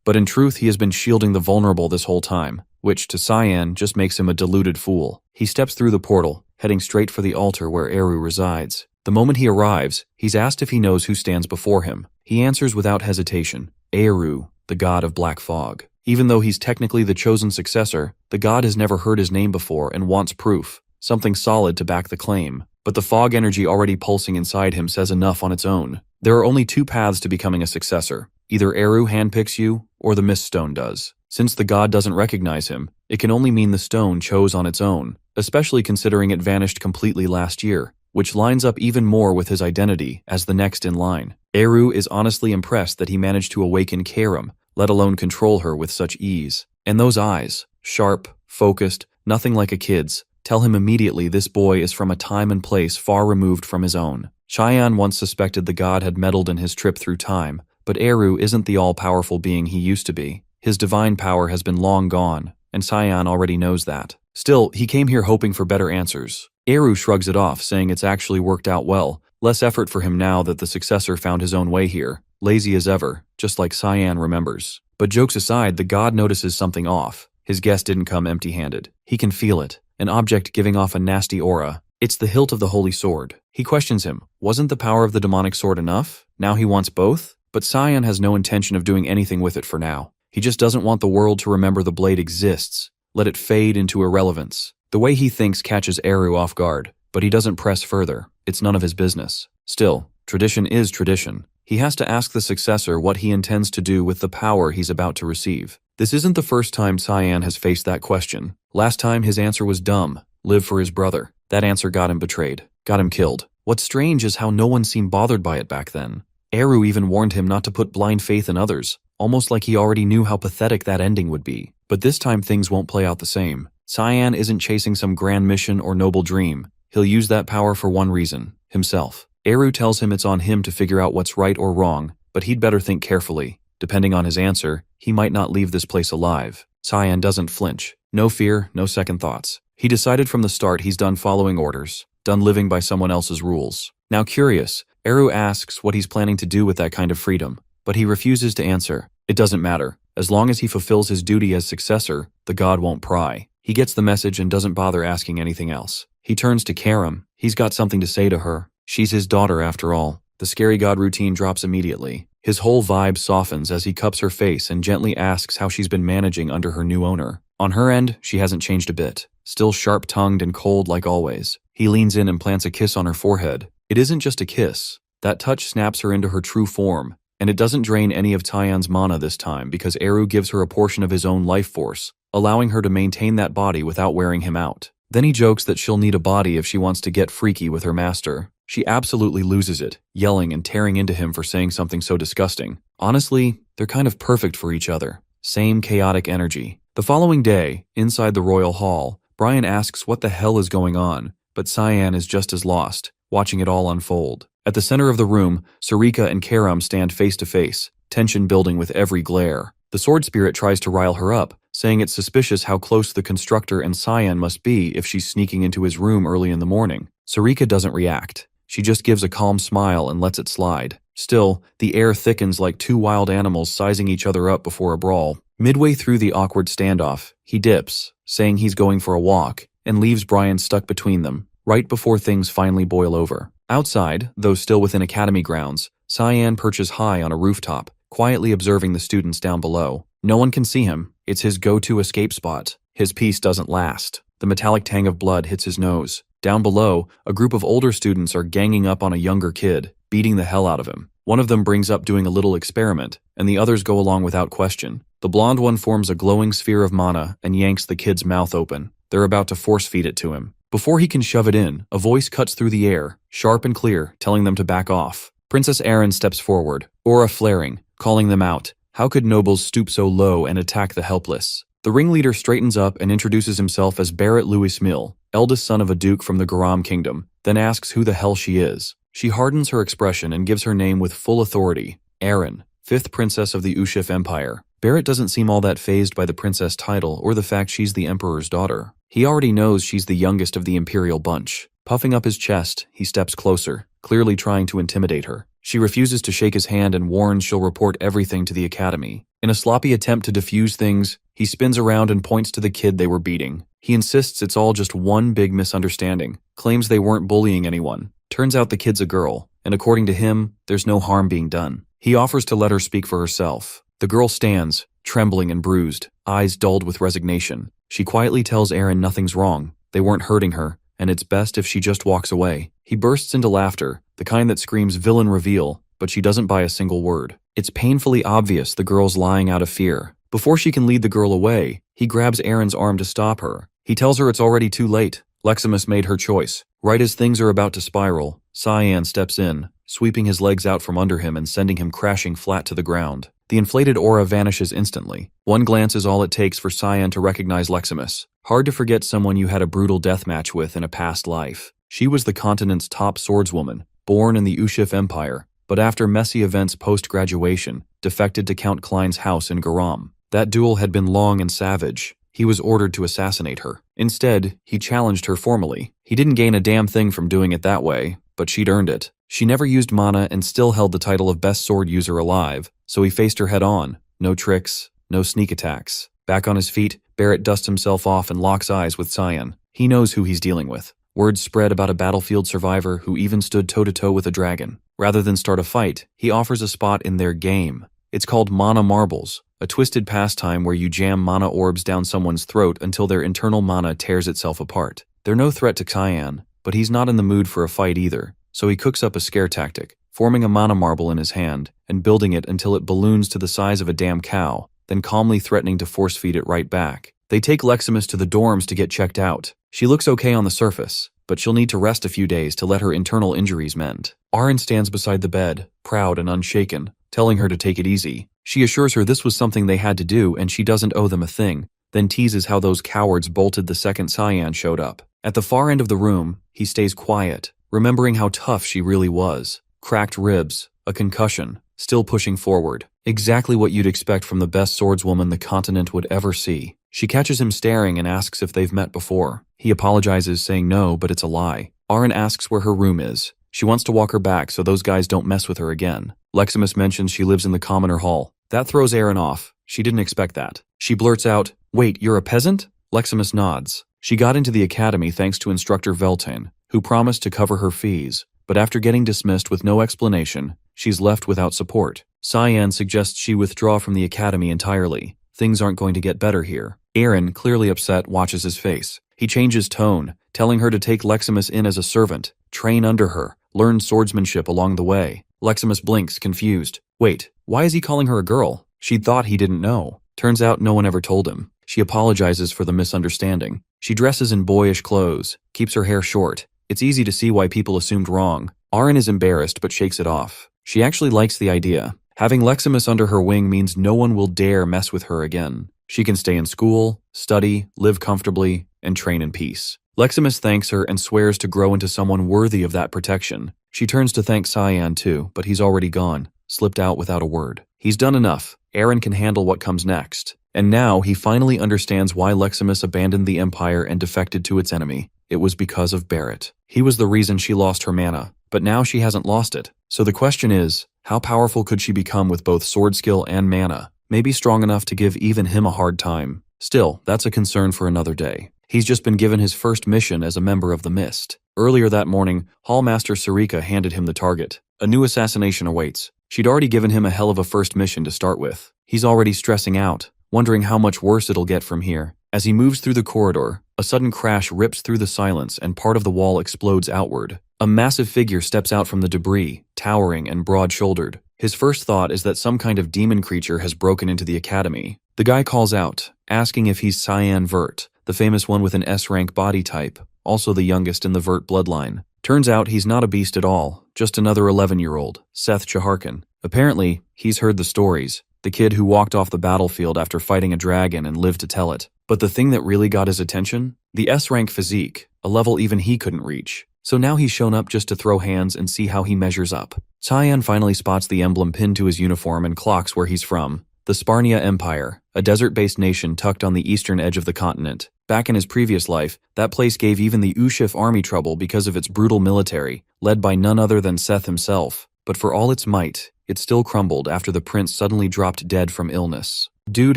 but in truth he has been shielding the vulnerable this whole time, which to Cyan just makes him a deluded fool. He steps through the portal, heading straight for the altar where Eru resides. The moment he arrives, he's asked if he knows who stands before him. He answers without hesitation, Eru, the god of black fog. Even though he's technically the chosen successor, the god has never heard his name before and wants proof, something solid to back the claim. But the fog energy already pulsing inside him says enough on its own. There are only two paths to becoming a successor. Either Eru handpicks you, or the Mist Stone does. Since the god doesn't recognize him, it can only mean the stone chose on its own, especially considering it vanished completely last year, which lines up even more with his identity as the next in line. Eru is honestly impressed that he managed to awaken Karam, let alone control her with such ease. And those eyes, sharp, focused, nothing like a kid's, tell him immediately this boy is from a time and place far removed from his own. Cyan once suspected the god had meddled in his trip through time, but Eru isn't the all-powerful being he used to be. His divine power has been long gone, and Cyan already knows that. Still, he came here hoping for better answers. Eru shrugs it off, saying it's actually worked out well. Less effort for him now that the successor found his own way here. Lazy as ever, just like Cyan remembers. But jokes aside, the god notices something off. His guest didn't come empty-handed. He can feel it, an object giving off a nasty aura. It's the hilt of the holy sword. He questions him. Wasn't the power of the demonic sword enough? Now he wants both? But Cyan has no intention of doing anything with it for now. He just doesn't want the world to remember the blade exists. Let it fade into irrelevance. The way he thinks catches Eru off guard, but he doesn't press further. It's none of his business. Still, tradition is tradition. He has to ask the successor what he intends to do with the power he's about to receive. This isn't the first time Cyan has faced that question. Last time his answer was dumb, live for his brother. That answer got him betrayed, got him killed. What's strange is how no one seemed bothered by it back then. Eru even warned him not to put blind faith in others, almost like he already knew how pathetic that ending would be. But this time things won't play out the same. Cyan isn't chasing some grand mission or noble dream. He'll use that power for one reason, himself. Eru tells him it's on him to figure out what's right or wrong, but he'd better think carefully. Depending on his answer, he might not leave this place alive. Cyan doesn't flinch. No fear, no second thoughts. He decided from the start he's done following orders, done living by someone else's rules. Now curious, Eru asks what he's planning to do with that kind of freedom, but he refuses to answer. It doesn't matter. As long as he fulfills his duty as successor, the god won't pry. He gets the message and doesn't bother asking anything else. He turns to Karam. He's got something to say to her. She's his daughter after all. The scary god routine drops immediately. His whole vibe softens as he cups her face and gently asks how she's been managing under her new owner. On her end, she hasn't changed a bit. Still sharp-tongued and cold like always. He leans in and plants a kiss on her forehead. It isn't just a kiss. That touch snaps her into her true form, and it doesn't drain any of Cyan's mana this time because Eru gives her a portion of his own life force, allowing her to maintain that body without wearing him out. Then he jokes that she'll need a body if she wants to get freaky with her master. She absolutely loses it, yelling and tearing into him for saying something so disgusting. Honestly, they're kind of perfect for each other. Same chaotic energy. The following day, inside the royal hall, Brian asks what the hell is going on, but Cyan is just as lost, watching it all unfold. At the center of the room, Sarika and Karam stand face to face, tension building with every glare. The sword spirit tries to rile her up, saying it's suspicious how close the constructor and Cyan must be if she's sneaking into his room early in the morning. Sarika doesn't react. She just gives a calm smile and lets it slide. Still, the air thickens like two wild animals sizing each other up before a brawl. Midway through the awkward standoff, he dips, saying he's going for a walk, and leaves Brian stuck between them, right before things finally boil over. Outside, though still within academy grounds, Cyan perches high on a rooftop, quietly observing the students down below. No one can see him. It's his go-to escape spot. His peace doesn't last. The metallic tang of blood hits his nose. Down below, a group of older students are ganging up on a younger kid, beating the hell out of him. One of them brings up doing a little experiment, and the others go along without question. The blonde one forms a glowing sphere of mana and yanks the kid's mouth open. They're about to force-feed it to him. Before he can shove it in, a voice cuts through the air, sharp and clear, telling them to back off. Princess Erin steps forward, aura flaring, calling them out. How could nobles stoop so low and attack the helpless? The ringleader straightens up and introduces himself as Barrett Louis Mill, eldest son of a duke from the Garam kingdom, then asks who the hell she is. She hardens her expression and gives her name with full authority, Erin, 5th princess of the Ushif Empire. Barrett doesn't seem all that fazed by the princess title or the fact she's the emperor's daughter. He already knows she's the youngest of the imperial bunch. Puffing up his chest, he steps closer, clearly trying to intimidate her. She refuses to shake his hand and warns she'll report everything to the academy. In a sloppy attempt to defuse things, he spins around and points to the kid they were beating. He insists it's all just one big misunderstanding, claims they weren't bullying anyone. Turns out the kid's a girl, and according to him, there's no harm being done. He offers to let her speak for herself. The girl stands, trembling and bruised, eyes dulled with resignation. She quietly tells Erin nothing's wrong, they weren't hurting her, and it's best if she just walks away. He bursts into laughter, the kind that screams villain reveal, but she doesn't buy a single word. It's painfully obvious the girl's lying out of fear. Before she can lead the girl away, he grabs Erin's arm to stop her. He tells her it's already too late. Leximus made her choice. Right as things are about to spiral, Cyan steps in, sweeping his legs out from under him and sending him crashing flat to the ground. The inflated aura vanishes instantly. One glance is all it takes for Cyan to recognize Leximus. Hard to forget someone you had a brutal death match with in a past life. She was the continent's top swordswoman, born in the Ushif Empire, but after messy events post-graduation, defected to Count Klein's house in Garam. That duel had been long and savage. He was ordered to assassinate her. Instead, he challenged her formally. He didn't gain a damn thing from doing it that way, but she'd earned it. She never used mana and still held the title of best sword user alive, so he faced her head on. No tricks, no sneak attacks. Back on his feet, Barrett dusts himself off and locks eyes with Cyan. He knows who he's dealing with. Word spread about a battlefield survivor who even stood toe-to-toe with a dragon. Rather than start a fight, he offers a spot in their game. It's called Mana Marbles, a twisted pastime where you jam mana orbs down someone's throat until their internal mana tears itself apart. They're no threat to Cyan, but he's not in the mood for a fight either, so he cooks up a scare tactic, forming a mana marble in his hand and building it until it balloons to the size of a damn cow, then calmly threatening to force-feed it right back. They take Leximus to the dorms to get checked out. She looks okay on the surface, but she'll need to rest a few days to let her internal injuries mend. Aaron stands beside the bed, proud and unshaken, telling her to take it easy. She assures her this was something they had to do and she doesn't owe them a thing, then teases how those cowards bolted the second Cyan showed up. At the far end of the room, he stays quiet, remembering how tough she really was. Cracked ribs, a concussion, still pushing forward. Exactly what you'd expect from the best swordswoman the continent would ever see. She catches him staring and asks if they've met before. He apologizes, saying no, but it's a lie. Aaron asks where her room is. She wants to walk her back so those guys don't mess with her again. Leximus mentions she lives in the commoner hall. That throws Aaron off. She didn't expect that. She blurts out, "Wait, you're a peasant?" Leximus nods. She got into the academy thanks to instructor Veltain, who promised to cover her fees, but after getting dismissed with no explanation, she's left without support. Cyan suggests she withdraw from the academy entirely. Things aren't going to get better here. Aaron, clearly upset, watches his face. He changes tone, telling her to take Leximus in as a servant, train under her, learn swordsmanship along the way. Leximus blinks, confused. Wait, why is he calling her a girl? She'd thought he didn't know. Turns out no one ever told him. She apologizes for the misunderstanding. She dresses in boyish clothes, keeps her hair short. It's easy to see why people assumed wrong. Aaron is embarrassed but shakes it off. She actually likes the idea. Having Leximus under her wing means no one will dare mess with her again. She can stay in school, study, live comfortably, and train in peace. Leximus thanks her and swears to grow into someone worthy of that protection. She turns to thank Cyan too, but he's already gone, slipped out without a word. He's done enough. Aaron can handle what comes next. And now he finally understands why Leximus abandoned the Empire and defected to its enemy. It was because of Barrett. He was the reason she lost her mana, but now she hasn't lost it. So the question is, how powerful could she become with both sword skill and mana? Maybe strong enough to give even him a hard time. Still, that's a concern for another day. He's just been given his first mission as a member of the Mist. Earlier that morning, Hallmaster Sarika handed him the target. A new assassination awaits. She'd already given him a hell of a first mission to start with. He's already stressing out, wondering how much worse it'll get from here. As he moves through the corridor, a sudden crash rips through the silence and part of the wall explodes outward. A massive figure steps out from the debris, towering and broad-shouldered. His first thought is that some kind of demon creature has broken into the academy. The guy calls out, asking if he's Cyan Vert, the famous one with an S-rank body type, also the youngest in the Vert bloodline. Turns out he's not a beast at all, just another 11-year-old, Seth Chaharkin. Apparently, he's heard the stories, the kid who walked off the battlefield after fighting a dragon and lived to tell it. But the thing that really got his attention? The S-rank physique, a level even he couldn't reach. So now he's shown up just to throw hands and see how he measures up. Cyan finally spots the emblem pinned to his uniform and clocks where he's from. The Sparnia Empire, a desert-based nation tucked on the eastern edge of the continent. Back in his previous life, that place gave even the Ushif army trouble because of its brutal military, led by none other than Seth himself. But for all its might, it still crumbled after the prince suddenly dropped dead from illness. Dude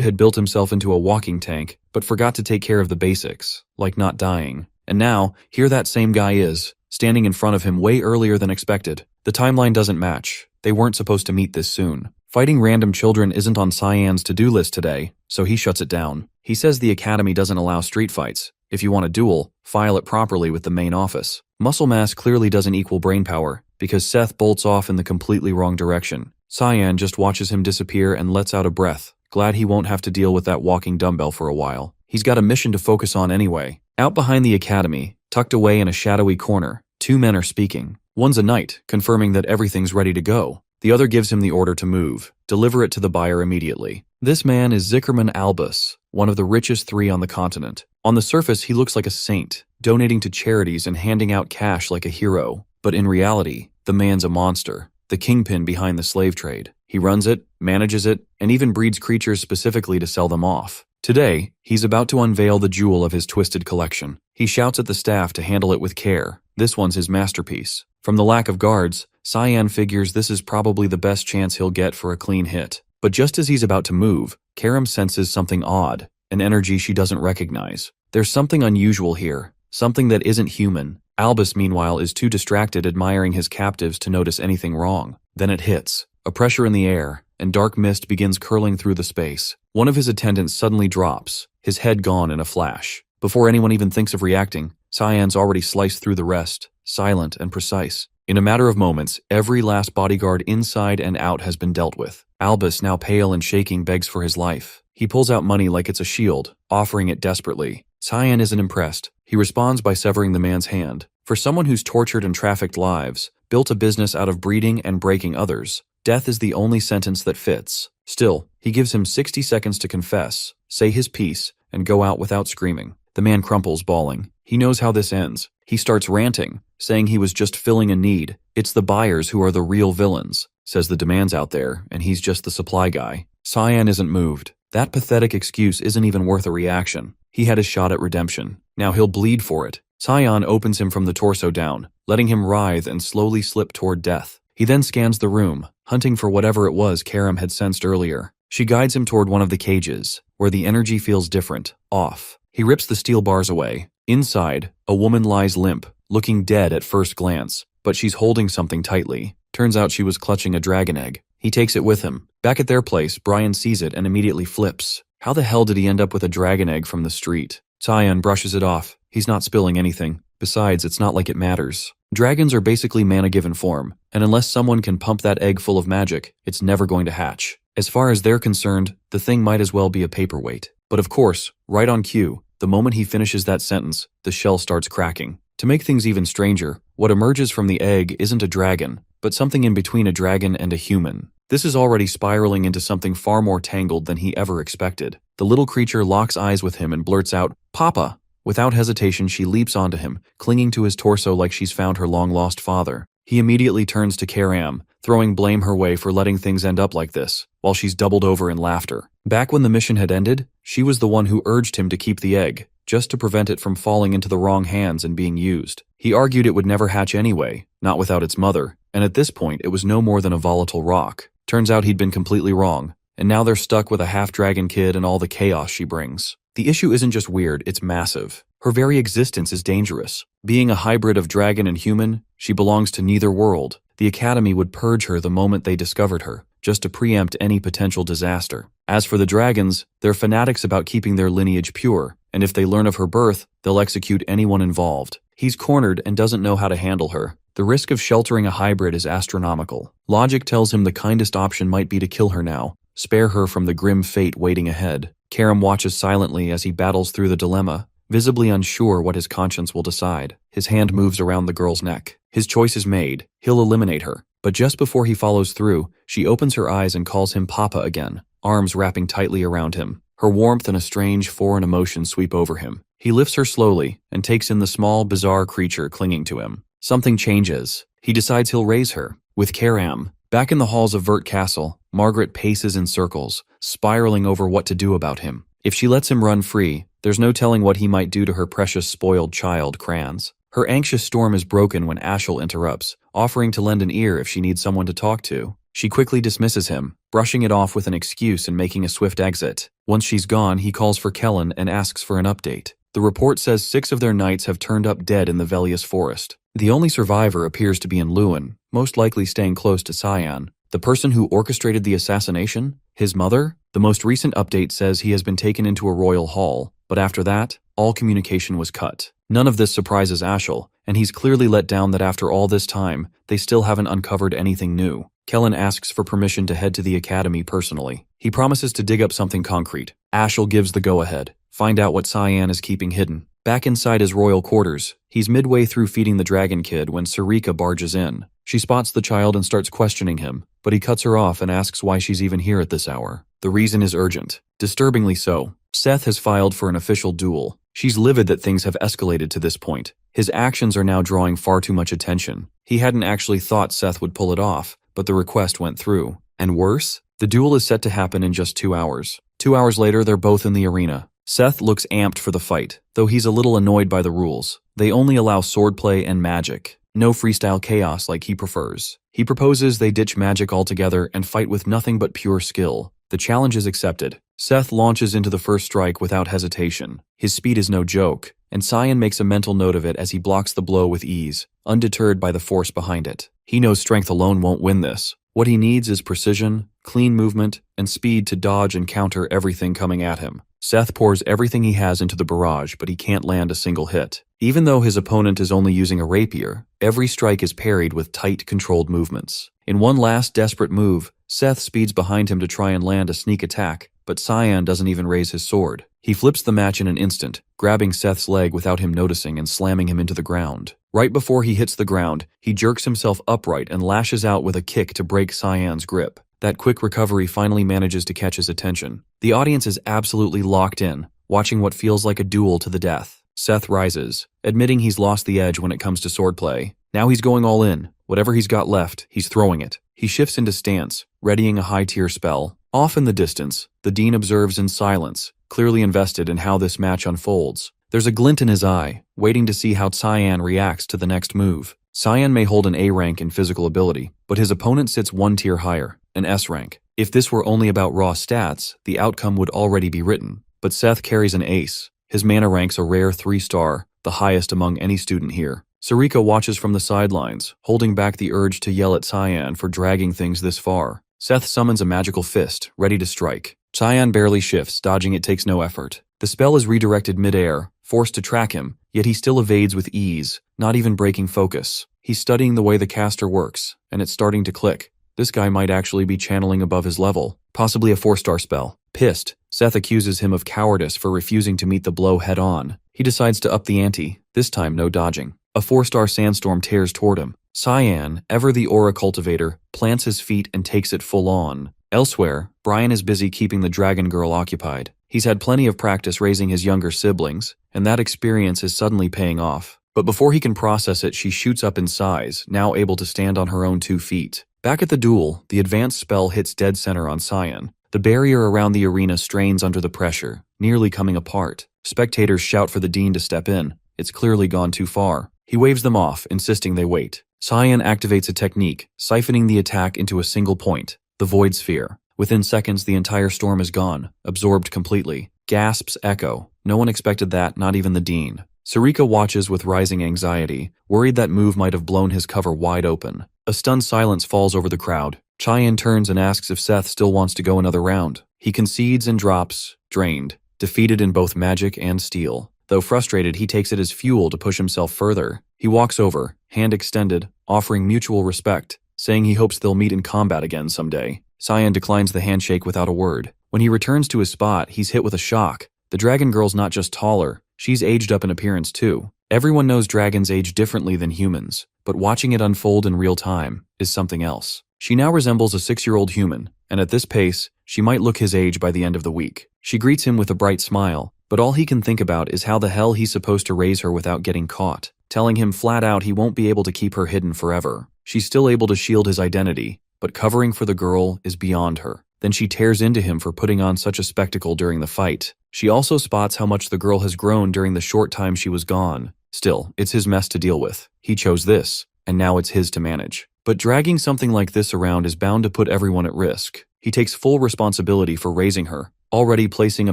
had built himself into a walking tank, but forgot to take care of the basics, like not dying. And now, here that same guy is, standing in front of him way earlier than expected. The timeline doesn't match. They weren't supposed to meet this soon. Fighting random children isn't on Cyan's to-do list today, so he shuts it down. He says the academy doesn't allow street fights. If you want a duel, file it properly with the main office. Muscle mass clearly doesn't equal brain power, because Seth bolts off in the completely wrong direction. Cyan just watches him disappear and lets out a breath, glad he won't have to deal with that walking dumbbell for a while. He's got a mission to focus on anyway. Out behind the academy, tucked away in a shadowy corner, two men are speaking. One's a knight, confirming that everything's ready to go. The other gives him the order to move, deliver it to the buyer immediately. This man is Zickerman Albus, one of the richest 3 on the continent. On the surface, he looks like a saint, donating to charities and handing out cash like a hero. But in reality, the man's a monster, the kingpin behind the slave trade. He runs it, manages it, and even breeds creatures specifically to sell them off. Today, he's about to unveil the jewel of his twisted collection. He shouts at the staff to handle it with care. This one's his masterpiece. From the lack of guards, Cyan figures this is probably the best chance he'll get for a clean hit. But just as he's about to move, Karam senses something odd, an energy she doesn't recognize. There's something unusual here, something that isn't human. Albus, meanwhile, is too distracted admiring his captives to notice anything wrong. Then it hits, a pressure in the air, and dark mist begins curling through the space. One of his attendants suddenly drops, his head gone in a flash. Before anyone even thinks of reacting, Cyan's already sliced through the rest, silent and precise. In a matter of moments, every last bodyguard inside and out has been dealt with. Albus, now pale and shaking, begs for his life. He pulls out money like it's a shield, offering it desperately. Cyan isn't impressed. He responds by severing the man's hand. For someone who's tortured and trafficked lives, built a business out of breeding and breaking others, death is the only sentence that fits. Still, he gives him 60 seconds to confess, say his piece, and go out without screaming. The man crumples, bawling. He knows how this ends. He starts ranting, saying he was just filling a need. It's the buyers who are the real villains, says the demand's out there, and he's just the supply guy. Cyan isn't moved. That pathetic excuse isn't even worth a reaction. He had his shot at redemption. Now he'll bleed for it. Cyan opens him from the torso down, letting him writhe and slowly slip toward death. He then scans the room, hunting for whatever it was Karam had sensed earlier. She guides him toward one of the cages, where the energy feels different, off. He rips the steel bars away. Inside, a woman lies limp, looking dead at first glance, but she's holding something tightly. Turns out she was clutching a dragon egg. He takes it with him. Back at their place, Brian sees it and immediately flips. How the hell did he end up with a dragon egg from the street? Cyan brushes it off. He's not spilling anything. Besides, it's not like it matters. Dragons are basically mana-given form, and unless someone can pump that egg full of magic, it's never going to hatch. As far as they're concerned, the thing might as well be a paperweight. But of course, right on cue, the moment he finishes that sentence, the shell starts cracking. To make things even stranger, what emerges from the egg isn't a dragon, but something in between a dragon and a human. This is already spiraling into something far more tangled than he ever expected. The little creature locks eyes with him and blurts out, "Papa!" Without hesitation, she leaps onto him, clinging to his torso like she's found her long-lost father. He immediately turns to Karam, throwing blame her way for letting things end up like this, while she's doubled over in laughter. Back when the mission had ended, she was the one who urged him to keep the egg, just to prevent it from falling into the wrong hands and being used. He argued it would never hatch anyway, not without its mother, and at this point it was no more than a volatile rock. Turns out he'd been completely wrong, and now they're stuck with a half-dragon kid and all the chaos she brings. The issue isn't just weird, it's massive. Her very existence is dangerous. Being a hybrid of dragon and human, she belongs to neither world. The Academy would purge her the moment they discovered her, just to preempt any potential disaster. As for the dragons, they're fanatics about keeping their lineage pure, and if they learn of her birth, they'll execute anyone involved. He's cornered and doesn't know how to handle her. The risk of sheltering a hybrid is astronomical. Logic tells him the kindest option might be to kill her now, spare her from the grim fate waiting ahead. Karam watches silently as he battles through the dilemma, visibly unsure what his conscience will decide. His hand moves around the girl's neck. His choice is made. He'll eliminate her. But just before he follows through, she opens her eyes and calls him Papa again, arms wrapping tightly around him. Her warmth and a strange, foreign emotion sweep over him. He lifts her slowly and takes in the small, bizarre creature clinging to him. Something changes. He decides he'll raise her. With Karam, back in the halls of Vert Castle, Margaret paces in circles, spiraling over what to do about him. If she lets him run free, there's no telling what he might do to her precious spoiled child, Kranz. Her anxious storm is broken when Ashel interrupts, offering to lend an ear if she needs someone to talk to. She quickly dismisses him, brushing it off with an excuse and making a swift exit. Once she's gone, he calls for Kellen and asks for an update. The report says 6 of their knights have turned up dead in the Velius forest. The only survivor appears to be in Lewin, most likely staying close to Cyan. The person who orchestrated the assassination? His mother? The most recent update says he has been taken into a royal hall, but after that, all communication was cut. None of this surprises Ashel, and he's clearly let down that after all this time, they still haven't uncovered anything new. Kellen asks for permission to head to the academy personally. He promises to dig up something concrete. Ashel gives the go-ahead. Find out what Cyan is keeping hidden. Back inside his royal quarters, he's midway through feeding the dragon kid when Sarika barges in. She spots the child and starts questioning him, but he cuts her off and asks why she's even here at this hour. The reason is urgent. Disturbingly so. Seth has filed for an official duel. She's livid that things have escalated to this point. His actions are now drawing far too much attention. He hadn't actually thought Seth would pull it off, but the request went through. And worse, the duel is set to happen in just 2 hours. 2 hours later, they're both in the arena. Seth looks amped for the fight, though he's a little annoyed by the rules. They only allow swordplay and magic. No freestyle chaos like he prefers. He proposes they ditch magic altogether and fight with nothing but pure skill. The challenge is accepted. Seth launches into the first strike without hesitation. His speed is no joke, and Cyan makes a mental note of it as he blocks the blow with ease, undeterred by the force behind it. He knows strength alone won't win this. What he needs is precision, clean movement, and speed to dodge and counter everything coming at him. Seth pours everything he has into the barrage, but he can't land a single hit. Even though his opponent is only using a rapier, every strike is parried with tight, controlled movements. In one last desperate move, Seth speeds behind him to try and land a sneak attack, but Cyan doesn't even raise his sword. He flips the match in an instant, grabbing Seth's leg without him noticing and slamming him into the ground. Right before he hits the ground, he jerks himself upright and lashes out with a kick to break Cyan's grip. That quick recovery finally manages to catch his attention. The audience is absolutely locked in, watching what feels like a duel to the death. Seth rises, admitting he's lost the edge when it comes to swordplay. Now he's going all in. Whatever he's got left, he's throwing it. He shifts into stance, readying a high-tier spell. Off in the distance, the dean observes in silence, clearly invested in how this match unfolds. There's a glint in his eye, waiting to see how Cyan reacts to the next move. Cyan may hold an A rank in physical ability, but his opponent sits 1 tier higher, an S rank. If this were only about raw stats, the outcome would already be written. But Seth carries an ace. His mana rank's a rare 3-star, the highest among any student here. Sarika watches from the sidelines, holding back the urge to yell at Cyan for dragging things this far. Seth summons a magical fist, ready to strike. Cyan barely shifts, dodging it takes no effort. The spell is redirected mid-air, forced to track him, yet he still evades with ease, not even breaking focus. He's studying the way the caster works, and it's starting to click. This guy might actually be channeling above his level, possibly a 4-star spell. Pissed, Seth accuses him of cowardice for refusing to meet the blow head-on. He decides to up the ante, this time no dodging. A 4-star sandstorm tears toward him. Cyan, ever the aura cultivator, plants his feet and takes it full on. Elsewhere, Brian is busy keeping the dragon girl occupied. He's had plenty of practice raising his younger siblings, and that experience is suddenly paying off. But before he can process it, she shoots up in size, now able to stand on her own 2 feet. Back at the duel, the advanced spell hits dead center on Cyan. The barrier around the arena strains under the pressure, nearly coming apart. Spectators shout for the dean to step in. It's clearly gone too far. He waves them off, insisting they wait. Cyan activates a technique, siphoning the attack into a single point, the Void Sphere. Within seconds, the entire storm is gone, absorbed completely. Gasps echo. No one expected that, not even the dean. Sarika watches with rising anxiety, worried that move might have blown his cover wide open. A stunned silence falls over the crowd. Cyan turns and asks if Seth still wants to go another round. He concedes and drops, drained, defeated in both magic and steel. Though frustrated, he takes it as fuel to push himself further. He walks over, hand extended, offering mutual respect, saying he hopes they'll meet in combat again someday. Cyan declines the handshake without a word. When he returns to his spot, he's hit with a shock. The dragon girl's not just taller, she's aged up in appearance too. Everyone knows dragons age differently than humans, but watching it unfold in real time is something else. She now resembles a 6-year-old human, and at this pace, she might look his age by the end of the week. She greets him with a bright smile, but all he can think about is how the hell he's supposed to raise her without getting caught, telling him flat out he won't be able to keep her hidden forever. She's still able to shield his identity, but covering for the girl is beyond her. Then she tears into him for putting on such a spectacle during the fight. She also spots how much the girl has grown during the short time she was gone. Still, it's his mess to deal with. He chose this, and now it's his to manage. But dragging something like this around is bound to put everyone at risk. He takes full responsibility for raising her, already placing a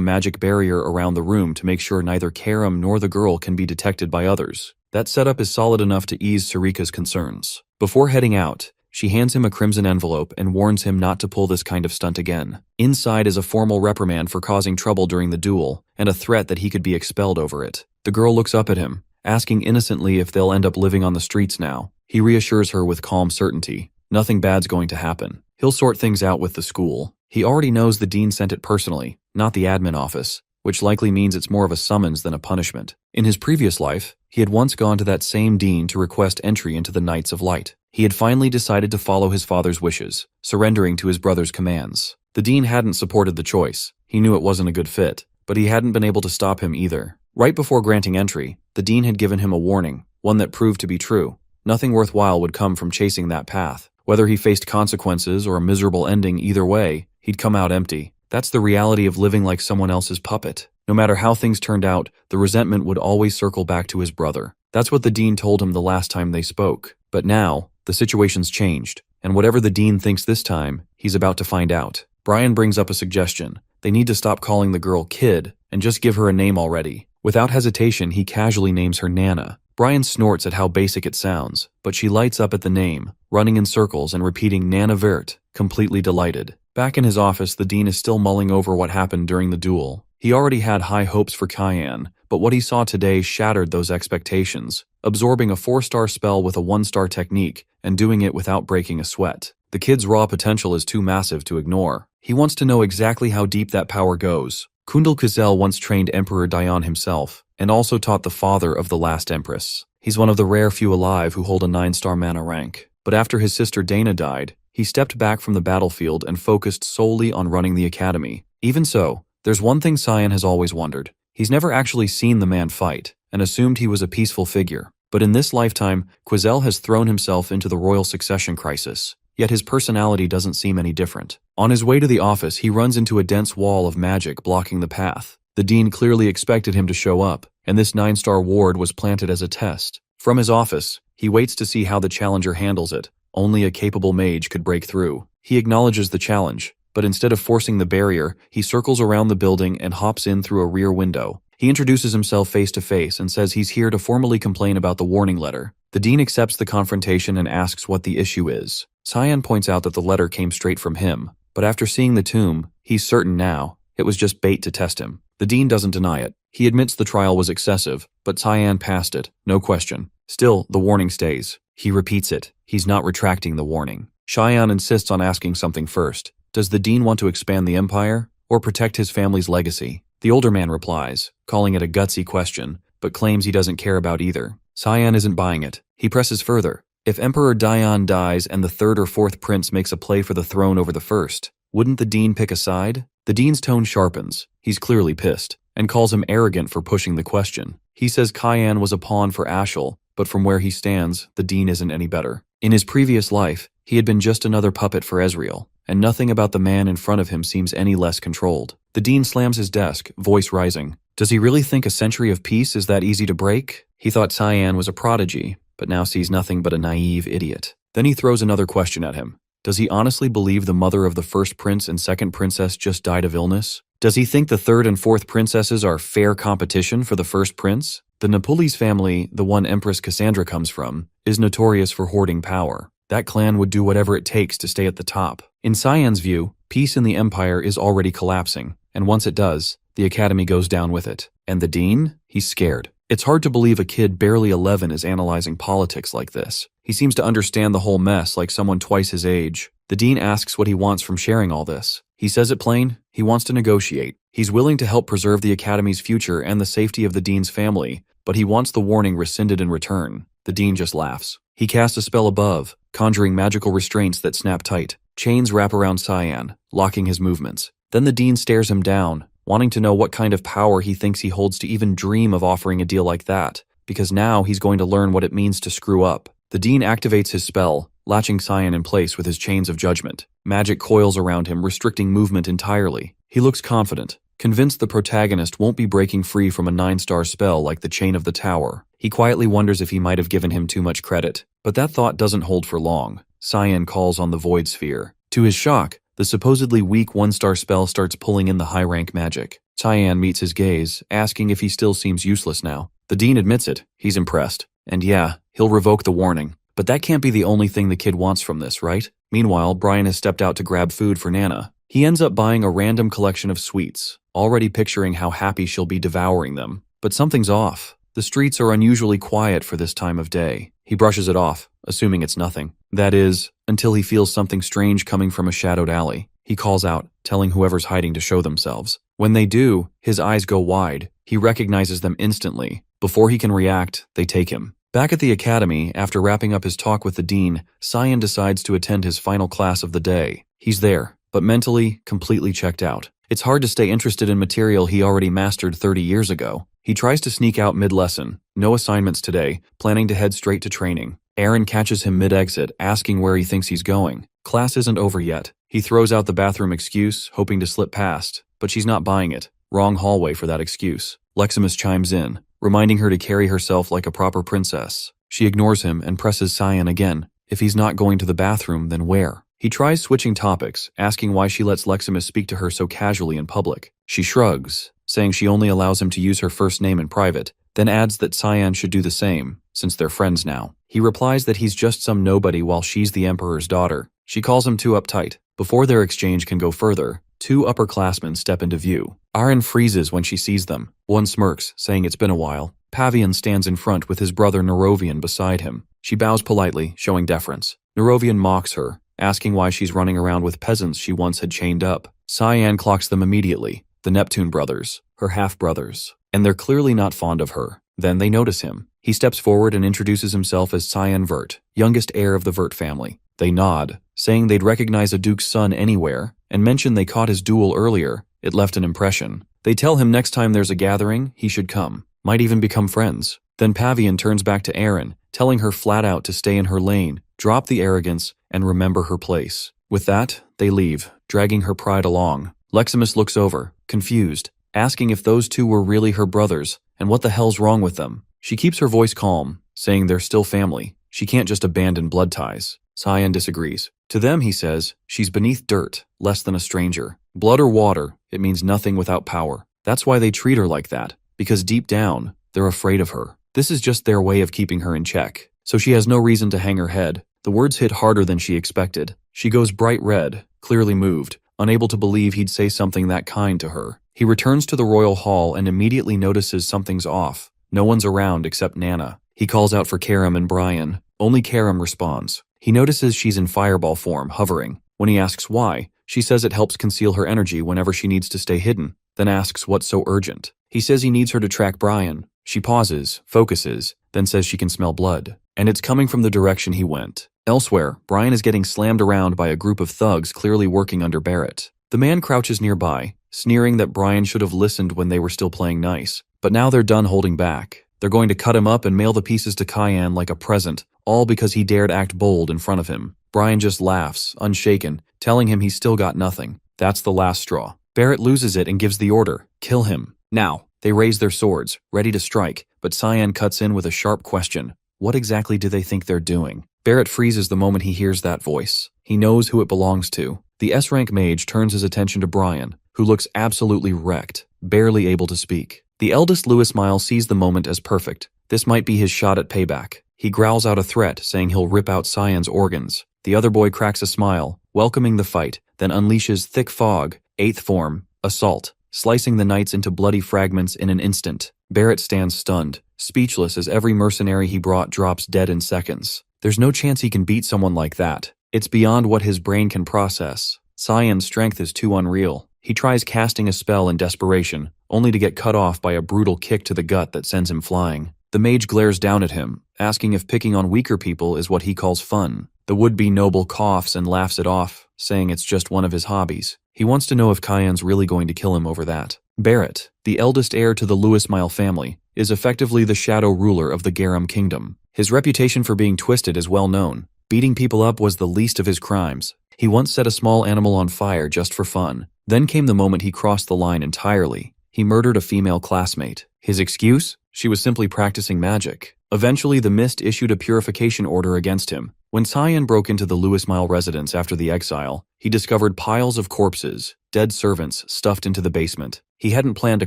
magic barrier around the room to make sure neither Karam nor the girl can be detected by others. That setup is solid enough to ease Sarika's concerns. Before heading out, she hands him a crimson envelope and warns him not to pull this kind of stunt again. Inside is a formal reprimand for causing trouble during the duel, and a threat that he could be expelled over it. The girl looks up at him, asking innocently if they'll end up living on the streets now. He reassures her with calm certainty. Nothing bad's going to happen. He'll sort things out with the school. He already knows the dean sent it personally, not the admin office, which likely means it's more of a summons than a punishment. In his previous life, he had once gone to that same dean to request entry into the Knights of Light. He had finally decided to follow his father's wishes, surrendering to his brother's commands. The dean hadn't supported the choice. He knew it wasn't a good fit, but he hadn't been able to stop him either. Right before granting entry, the dean had given him a warning, one that proved to be true. Nothing worthwhile would come from chasing that path. Whether he faced consequences or a miserable ending, either way, he'd come out empty. That's the reality of living like someone else's puppet. No matter how things turned out, the resentment would always circle back to his brother. That's what the dean told him the last time they spoke. But now, the situation's changed, and whatever the dean thinks this time, he's about to find out. Brian brings up a suggestion. They need to stop calling the girl Kid and just give her a name already. Without hesitation, he casually names her Nana. Brian snorts at how basic it sounds, but she lights up at the name, running in circles and repeating Nana Vert, completely delighted. Back in his office, the dean is still mulling over what happened during the duel. He already had high hopes for Cayenne, but what he saw today shattered those expectations, absorbing a 4-star spell with a 1-star technique and doing it without breaking a sweat. The kid's raw potential is too massive to ignore. He wants to know exactly how deep that power goes. Kundal Kuzel once trained Emperor Dayan himself, and also taught the father of the last empress. He's one of the rare few alive who hold a 9-star mana rank. But after his sister Dana died, he stepped back from the battlefield and focused solely on running the academy. Even so, there's one thing Cyan has always wondered. He's never actually seen the man fight, and assumed he was a peaceful figure. But in this lifetime, Quazel has thrown himself into the royal succession crisis, yet his personality doesn't seem any different. On his way to the office, he runs into a dense wall of magic blocking the path. The dean clearly expected him to show up, and this 9-star ward was planted as a test. From his office, he waits to see how the challenger handles it. Only a capable mage could break through. He acknowledges the challenge, but instead of forcing the barrier, he circles around the building and hops in through a rear window. He introduces himself face to face and says he's here to formally complain about the warning letter. The dean accepts the confrontation and asks what the issue is. Cyan points out that the letter came straight from him, but after seeing the tomb, he's certain now it was just bait to test him. The dean doesn't deny it. He admits the trial was excessive, but Cyan passed it, no question. Still, the warning stays. He repeats it. He's not retracting the warning. Cheyenne insists on asking something first. Does the dean want to expand the empire, or protect his family's legacy? The older man replies, calling it a gutsy question, but claims he doesn't care about either. Cyan isn't buying it. He presses further. If Emperor Dayan dies and the 3rd or 4th prince makes a play for the throne over the 1st, wouldn't the dean pick a side? The dean's tone sharpens. He's clearly pissed, and calls him arrogant for pushing the question. He says Cayenne was a pawn for Ashel, but from where he stands, the dean isn't any better. In his previous life, he had been just another puppet for Ezreal, and nothing about the man in front of him seems any less controlled. The dean slams his desk, voice rising. Does he really think a century of peace is that easy to break? He thought Cyan was a prodigy, but now sees nothing but a naive idiot. Then he throws another question at him. Does he honestly believe the mother of the 1st prince and 2nd princess just died of illness? Does he think the 3rd and 4th princesses are fair competition for the 1st prince? The Napulis family, the one Empress Cassandra comes from, is notorious for hoarding power. That clan would do whatever it takes to stay at the top. In Cyan's view, peace in the empire is already collapsing, and once it does, the academy goes down with it. And the dean? He's scared. It's hard to believe a kid barely 11 is analyzing politics like this. He seems to understand the whole mess like someone twice his age. The dean asks what he wants from sharing all this. He says it plain, he wants to negotiate. He's willing to help preserve the Academy's future and the safety of the Dean's family, but he wants the warning rescinded in return. The Dean just laughs. He casts a spell above, conjuring magical restraints that snap tight. Chains wrap around Cyan, locking his movements. Then the Dean stares him down, wanting to know what kind of power he thinks he holds to even dream of offering a deal like that, because now he's going to learn what it means to screw up. The Dean activates his spell, latching Cyan in place with his chains of judgment. Magic coils around him, restricting movement entirely. He looks confident, convinced the protagonist won't be breaking free from a 9-star spell like the Chain of the Tower. He quietly wonders if he might have given him too much credit, but that thought doesn't hold for long. Cyan calls on the Void Sphere. To his shock, the supposedly weak 1-star spell starts pulling in the high-rank magic. Cyan meets his gaze, asking if he still seems useless now. The Dean admits it. He's impressed. And yeah, he'll revoke the warning. But that can't be the only thing the kid wants from this, right? Meanwhile, Brian has stepped out to grab food for Nana. He ends up buying a random collection of sweets, already picturing how happy she'll be devouring them. But something's off. The streets are unusually quiet for this time of day. He brushes it off, assuming it's nothing. That is, until he feels something strange coming from a shadowed alley. He calls out, telling whoever's hiding to show themselves. When they do, his eyes go wide. He recognizes them instantly. Before he can react, they take him. Back at the academy, after wrapping up his talk with the dean, Cyan decides to attend his final class of the day. He's there, but mentally, completely checked out. It's hard to stay interested in material he already mastered 30 years ago. He tries to sneak out mid-lesson. No assignments today, planning to head straight to training. Aaron catches him mid-exit, asking where he thinks he's going. Class isn't over yet. He throws out the bathroom excuse, hoping to slip past, but she's not buying it. Wrong hallway for that excuse. Leximus chimes in, reminding her to carry herself like a proper princess. She ignores him and presses Cyan again. If he's not going to the bathroom, then where? He tries switching topics, asking why she lets Leximus speak to her so casually in public. She shrugs, saying she only allows him to use her first name in private, then adds that Cyan should do the same, since they're friends now. He replies that he's just some nobody while she's the Emperor's daughter. She calls him too uptight. Before their exchange can go further, two upperclassmen step into view. Aaron freezes when she sees them. One smirks, saying it's been a while. Pavian stands in front with his brother Nerovian beside him. She bows politely, showing deference. Nerovian mocks her, asking why she's running around with peasants she once had chained up. Cyan clocks them immediately, the Neptune brothers, her half-brothers, and they're clearly not fond of her. Then they notice him. He steps forward and introduces himself as Cyan Vert, youngest heir of the Vert family. They nod, saying they'd recognize a duke's son anywhere, and mention they caught his duel earlier. It left an impression. They tell him next time there's a gathering, he should come. Might even become friends. Then Pavian turns back to Aaron, telling her flat out to stay in her lane, drop the arrogance, and remember her place. With that, they leave, dragging her pride along. Leximus looks over, confused, asking if those two were really her brothers, and what the hell's wrong with them. She keeps her voice calm, saying they're still family. She can't just abandon blood ties. Cyan disagrees. To them, he says, she's beneath dirt, less than a stranger. Blood or water, it means nothing without power. That's why they treat her like that, because deep down, they're afraid of her. This is just their way of keeping her in check. So she has no reason to hang her head. The words hit harder than she expected. She goes bright red, clearly moved, unable to believe he'd say something that kind to her. He returns to the royal hall and immediately notices something's off. No one's around except Nana. He calls out for Karam and Brian. Only Karam responds. He notices she's in fireball form, hovering. When he asks why, she says it helps conceal her energy whenever she needs to stay hidden, then asks what's so urgent. He says he needs her to track Brian. She pauses, focuses, then says she can smell blood. And it's coming from the direction he went. Elsewhere, Brian is getting slammed around by a group of thugs clearly working under Barrett. The man crouches nearby, sneering that Brian should have listened when they were still playing nice. But now they're done holding back. They're going to cut him up and mail the pieces to Cyan like a present, all because he dared act bold in front of him. Brian just laughs, unshaken, telling him he's still got nothing. That's the last straw. Barrett loses it and gives the order, kill him. Now, they raise their swords, ready to strike, but Cyan cuts in with a sharp question. What exactly do they think they're doing? Barrett freezes the moment he hears that voice. He knows who it belongs to. The S-rank mage turns his attention to Brian, who looks absolutely wrecked, barely able to speak. The eldest Louis Miles sees the moment as perfect. This might be his shot at payback. He growls out a threat, saying he'll rip out Cyan's organs. The other boy cracks a smile, welcoming the fight, then unleashes Thick Fog, 8th form, Assault, slicing the knights into bloody fragments in an instant. Barrett stands stunned, speechless as every mercenary he brought drops dead in seconds. There's no chance he can beat someone like that. It's beyond what his brain can process. Cyan's strength is too unreal. He tries casting a spell in desperation, only to get cut off by a brutal kick to the gut that sends him flying. The mage glares down at him, asking if picking on weaker people is what he calls fun. The would-be noble coughs and laughs it off, saying it's just one of his hobbies. He wants to know if Cyan's really going to kill him over that. Barrett, the eldest heir to the Lewismile family, is effectively the shadow ruler of the Garum Kingdom. His reputation for being twisted is well known. Beating people up was the least of his crimes. He once set a small animal on fire just for fun. Then came the moment he crossed the line entirely. He murdered a female classmate. His excuse? She was simply practicing magic. Eventually, the Mist issued a purification order against him. When Cyan broke into the Lewismile residence after the exile, he discovered piles of corpses, dead servants stuffed into the basement. He hadn't planned a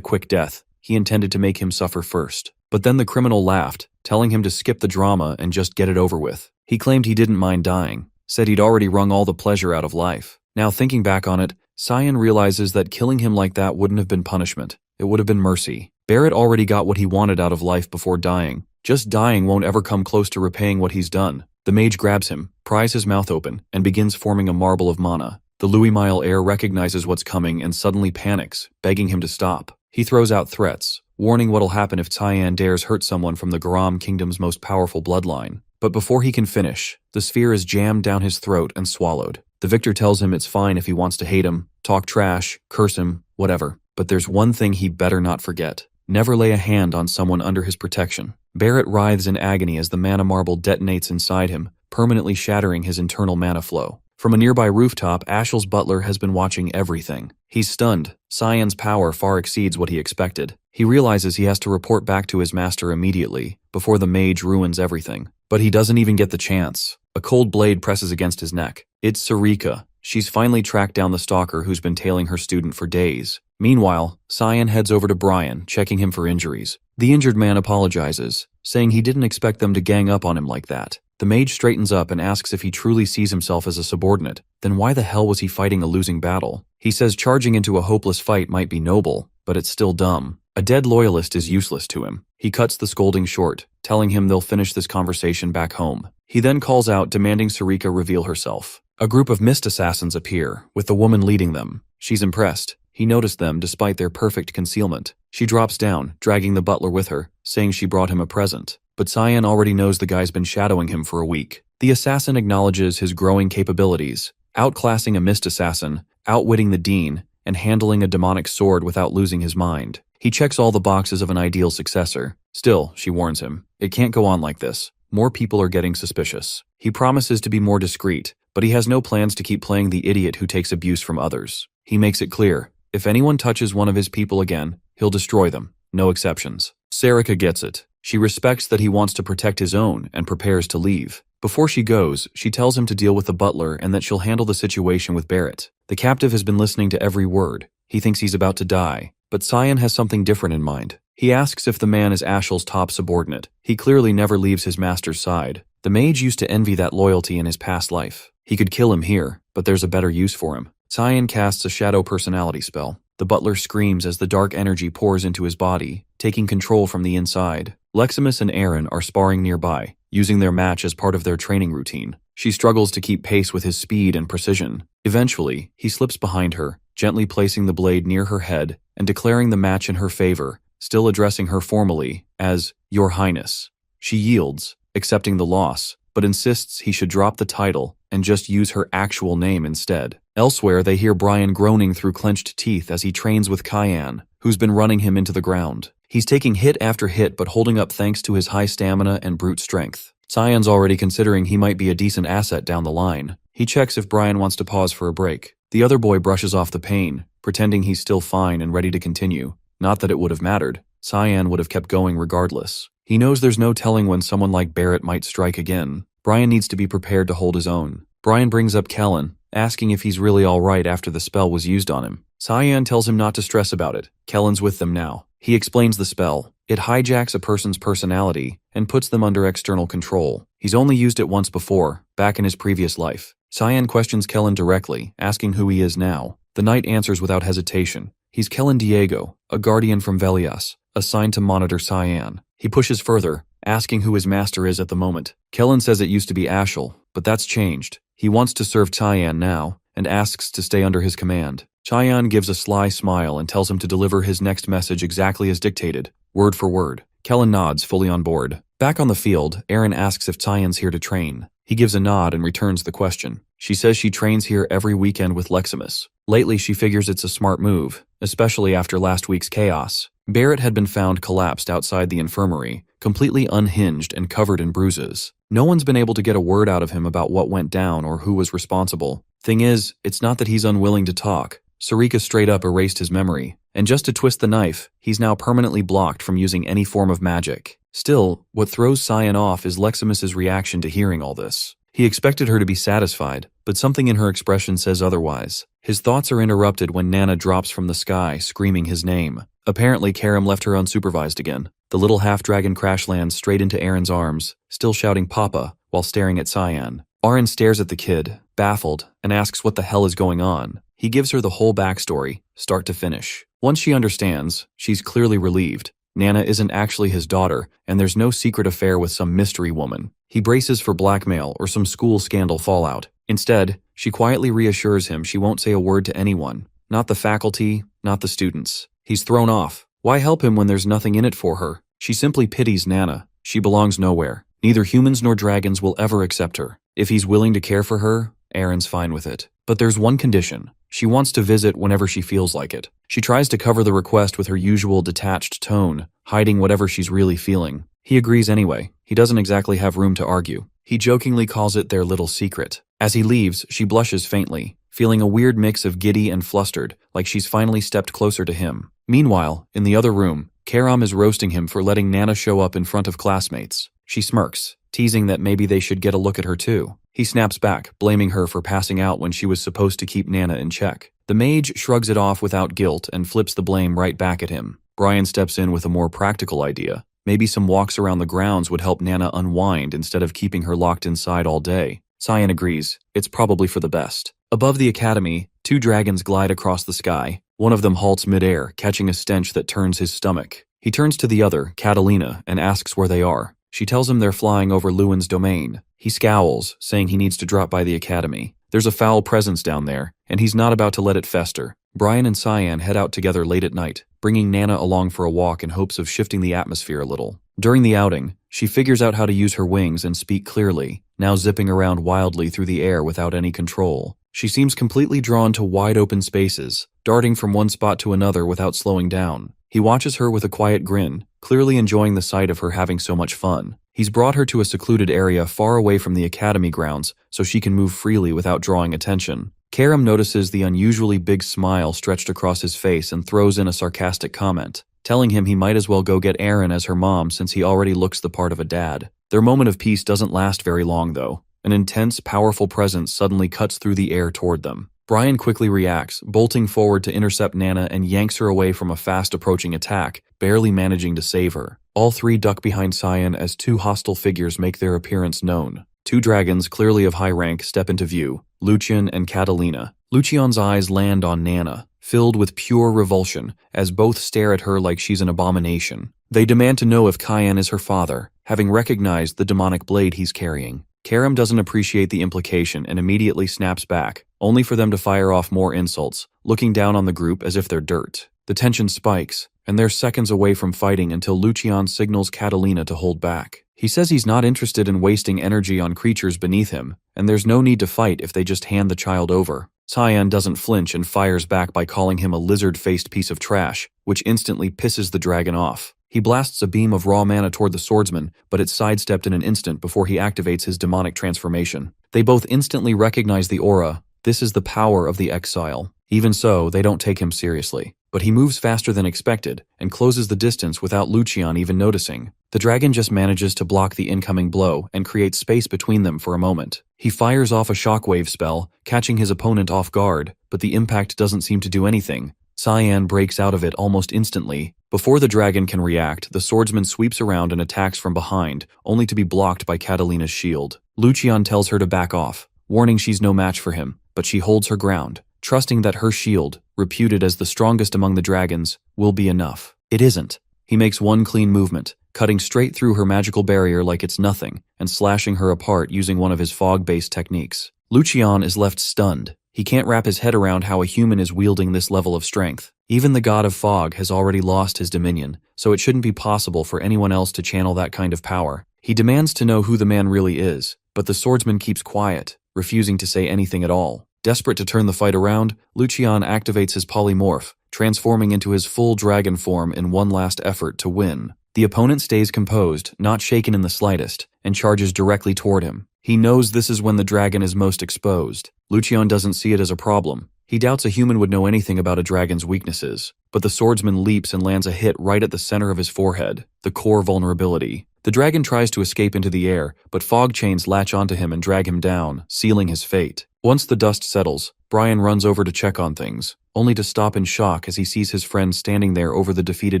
quick death. He intended to make him suffer first. But then the criminal laughed, telling him to skip the drama and just get it over with. He claimed he didn't mind dying, said he'd already wrung all the pleasure out of life. Now thinking back on it, Cyan realizes that killing him like that wouldn't have been punishment. It would have been mercy. Barrett already got what he wanted out of life before dying. Just dying won't ever come close to repaying what he's done. The mage grabs him, pries his mouth open, and begins forming a marble of mana. The Lewismile heir recognizes what's coming and suddenly panics, begging him to stop. He throws out threats, warning what'll happen if Cyan dares hurt someone from the Garum Kingdom's most powerful bloodline. But before he can finish, the sphere is jammed down his throat and swallowed. The victor tells him it's fine if he wants to hate him, talk trash, curse him, whatever. But there's one thing he better not forget. Never lay a hand on someone under his protection. Barrett writhes in agony as the mana marble detonates inside him, permanently shattering his internal mana flow. From a nearby rooftop, Ashel's butler has been watching everything. He's stunned. Cyan's power far exceeds what he expected. He realizes he has to report back to his master immediately, before the mage ruins everything. But he doesn't even get the chance. A cold blade presses against his neck. It's Sarika. She's finally tracked down the stalker who's been tailing her student for days. Meanwhile, Cyan heads over to Brian, checking him for injuries. The injured man apologizes, saying he didn't expect them to gang up on him like that. The mage straightens up and asks if he truly sees himself as a subordinate. Then why the hell was he fighting a losing battle? He says charging into a hopeless fight might be noble, but it's still dumb. A dead loyalist is useless to him. He cuts the scolding short, telling him they'll finish this conversation back home. He then calls out, demanding Sarika reveal herself. A group of mist assassins appear, with the woman leading them. She's impressed. He noticed them despite their perfect concealment. She drops down, dragging the butler with her, saying she brought him a present. But Cyan already knows the guy's been shadowing him for a week. The assassin acknowledges his growing capabilities, outclassing a mist assassin, outwitting the dean, and handling a demonic sword without losing his mind. He checks all the boxes of an ideal successor. Still, she warns him, it can't go on like this. More people are getting suspicious. He promises to be more discreet, but he has no plans to keep playing the idiot who takes abuse from others. He makes it clear, if anyone touches one of his people again, he'll destroy them. No exceptions. Sarika gets it. She respects that he wants to protect his own and prepares to leave. Before she goes, she tells him to deal with the butler and that she'll handle the situation with Barrett. The captive has been listening to every word. He thinks he's about to die, but Cyan has something different in mind. He asks if the man is Ashel's top subordinate. He clearly never leaves his master's side. The mage used to envy that loyalty in his past life. He could kill him here, but there's a better use for him. Cyan casts a shadow personality spell. The butler screams as the dark energy pours into his body, taking control from the inside. Leximus and Aaron are sparring nearby, using their match as part of their training routine. She struggles to keep pace with his speed and precision. Eventually, he slips behind her, gently placing the blade near her head and declaring the match in her favor, still addressing her formally as Your Highness. She yields, accepting the loss, but insists he should drop the title and just use her actual name instead. Elsewhere, they hear Brian groaning through clenched teeth as he trains with Cyan, who's been running him into the ground. He's taking hit after hit but holding up thanks to his high stamina and brute strength. Cyan's already considering he might be a decent asset down the line. He checks if Brian wants to pause for a break. The other boy brushes off the pain, pretending he's still fine and ready to continue. Not that it would have mattered. Cyan would have kept going regardless. He knows there's no telling when someone like Barrett might strike again. Brian needs to be prepared to hold his own. Brian brings up Kellen, asking if he's really alright after the spell was used on him. Cyan tells him not to stress about it. Kellen's with them now. He explains the spell. It hijacks a person's personality and puts them under external control. He's only used it once before, back in his previous life. Cyan questions Kellen directly, asking who he is now. The knight answers without hesitation. He's Kellen Diego, a guardian from Velias, assigned to monitor Cyan. He pushes further, asking who his master is at the moment. Kellen says it used to be Ashel, but that's changed. He wants to serve Cyan now, and asks to stay under his command. Cheyenne gives a sly smile and tells him to deliver his next message exactly as dictated, word for word. Kellen nods, fully on board. Back on the field, Aaron asks if Cheyenne's here to train. He gives a nod and returns the question. She says she trains here every weekend with Leximus. Lately, she figures it's a smart move, especially after last week's chaos. Barrett had been found collapsed outside the infirmary, completely unhinged and covered in bruises. No one's been able to get a word out of him about what went down or who was responsible. Thing is, it's not that he's unwilling to talk. Sarika straight up erased his memory, and just to twist the knife, he's now permanently blocked from using any form of magic. Still, what throws Cyan off is Leximus's reaction to hearing all this. He expected her to be satisfied, but something in her expression says otherwise. His thoughts are interrupted when Nana drops from the sky, screaming his name. Apparently, Karam left her unsupervised again. The little half-dragon crash lands straight into Aaron's arms, still shouting Papa, while staring at Cyan. Aaron stares at the kid, baffled, and asks what the hell is going on. He gives her the whole backstory, start to finish. Once she understands, she's clearly relieved. Nana isn't actually his daughter, and there's no secret affair with some mystery woman. He braces for blackmail or some school scandal fallout. Instead, she quietly reassures him she won't say a word to anyone. Not the faculty, not the students. He's thrown off. Why help him when there's nothing in it for her? She simply pities Nana. She belongs nowhere. Neither humans nor dragons will ever accept her. If he's willing to care for her, Aaron's fine with it. But there's one condition. She wants to visit whenever she feels like it. She tries to cover the request with her usual detached tone, hiding whatever she's really feeling. He agrees anyway. He doesn't exactly have room to argue. He jokingly calls it their little secret. As he leaves, she blushes faintly, feeling a weird mix of giddy and flustered, like she's finally stepped closer to him. Meanwhile, in the other room, Karam is roasting him for letting Nana show up in front of classmates. She smirks, teasing that maybe they should get a look at her too. He snaps back, blaming her for passing out when she was supposed to keep Nana in check. The mage shrugs it off without guilt and flips the blame right back at him. Brian steps in with a more practical idea. Maybe some walks around the grounds would help Nana unwind instead of keeping her locked inside all day. Cyan agrees. It's probably for the best. Above the academy, two dragons glide across the sky. One of them halts midair, catching a stench that turns his stomach. He turns to the other, Catalina, and asks where they are. She tells him they're flying over Lewin's domain. He scowls, saying he needs to drop by the academy. There's a foul presence down there, and he's not about to let it fester. Brian and Cyan head out together late at night, bringing Nana along for a walk in hopes of shifting the atmosphere a little. During the outing, she figures out how to use her wings and speak clearly, now zipping around wildly through the air without any control. She seems completely drawn to wide open spaces, darting from one spot to another without slowing down. He watches her with a quiet grin, clearly enjoying the sight of her having so much fun. He's brought her to a secluded area far away from the academy grounds so she can move freely without drawing attention. Karam notices the unusually big smile stretched across his face and throws in a sarcastic comment, telling him he might as well go get Aaron as her mom since he already looks the part of a dad. Their moment of peace doesn't last very long though. An intense, powerful presence suddenly cuts through the air toward them. Brian quickly reacts, bolting forward to intercept Nana and yanks her away from a fast-approaching attack, barely managing to save her. All three duck behind Cyan as two hostile figures make their appearance known. Two dragons, clearly of high rank, step into view, Lucian and Catalina. Lucian's eyes land on Nana, filled with pure revulsion, as both stare at her like she's an abomination. They demand to know if Cyan is her father, having recognized the demonic blade he's carrying. Karam doesn't appreciate the implication and immediately snaps back, only for them to fire off more insults, looking down on the group as if they're dirt. The tension spikes, and they're seconds away from fighting until Lucian signals Catalina to hold back. He says he's not interested in wasting energy on creatures beneath him, and there's no need to fight if they just hand the child over. Cyan doesn't flinch and fires back by calling him a lizard-faced piece of trash, which instantly pisses the dragon off. He blasts a beam of raw mana toward the swordsman, but it's sidestepped in an instant before he activates his demonic transformation. They both instantly recognize the aura. This is the power of the exile. Even so, they don't take him seriously. But he moves faster than expected, and closes the distance without Lucian even noticing. The dragon just manages to block the incoming blow and create space between them for a moment. He fires off a shockwave spell, catching his opponent off guard, but the impact doesn't seem to do anything. Cyan breaks out of it almost instantly. Before the dragon can react, the swordsman sweeps around and attacks from behind, only to be blocked by Catalina's shield. Lucian tells her to back off, warning she's no match for him, but she holds her ground, trusting that her shield, reputed as the strongest among the dragons, will be enough. It isn't. He makes one clean movement, cutting straight through her magical barrier like it's nothing, and slashing her apart using one of his fog-based techniques. Lucian is left stunned. He can't wrap his head around how a human is wielding this level of strength. Even the god of fog has already lost his dominion, so it shouldn't be possible for anyone else to channel that kind of power. He demands to know who the man really is, but the swordsman keeps quiet, refusing to say anything at all. Desperate to turn the fight around, Lucian activates his polymorph, transforming into his full dragon form in one last effort to win. The opponent stays composed, not shaken in the slightest, and charges directly toward him. He knows this is when the dragon is most exposed. Lucian doesn't see it as a problem. He doubts a human would know anything about a dragon's weaknesses, but the swordsman leaps and lands a hit right at the center of his forehead, the core vulnerability. The dragon tries to escape into the air, but fog chains latch onto him and drag him down, sealing his fate. Once the dust settles, Brian runs over to check on things, only to stop in shock as he sees his friend standing there over the defeated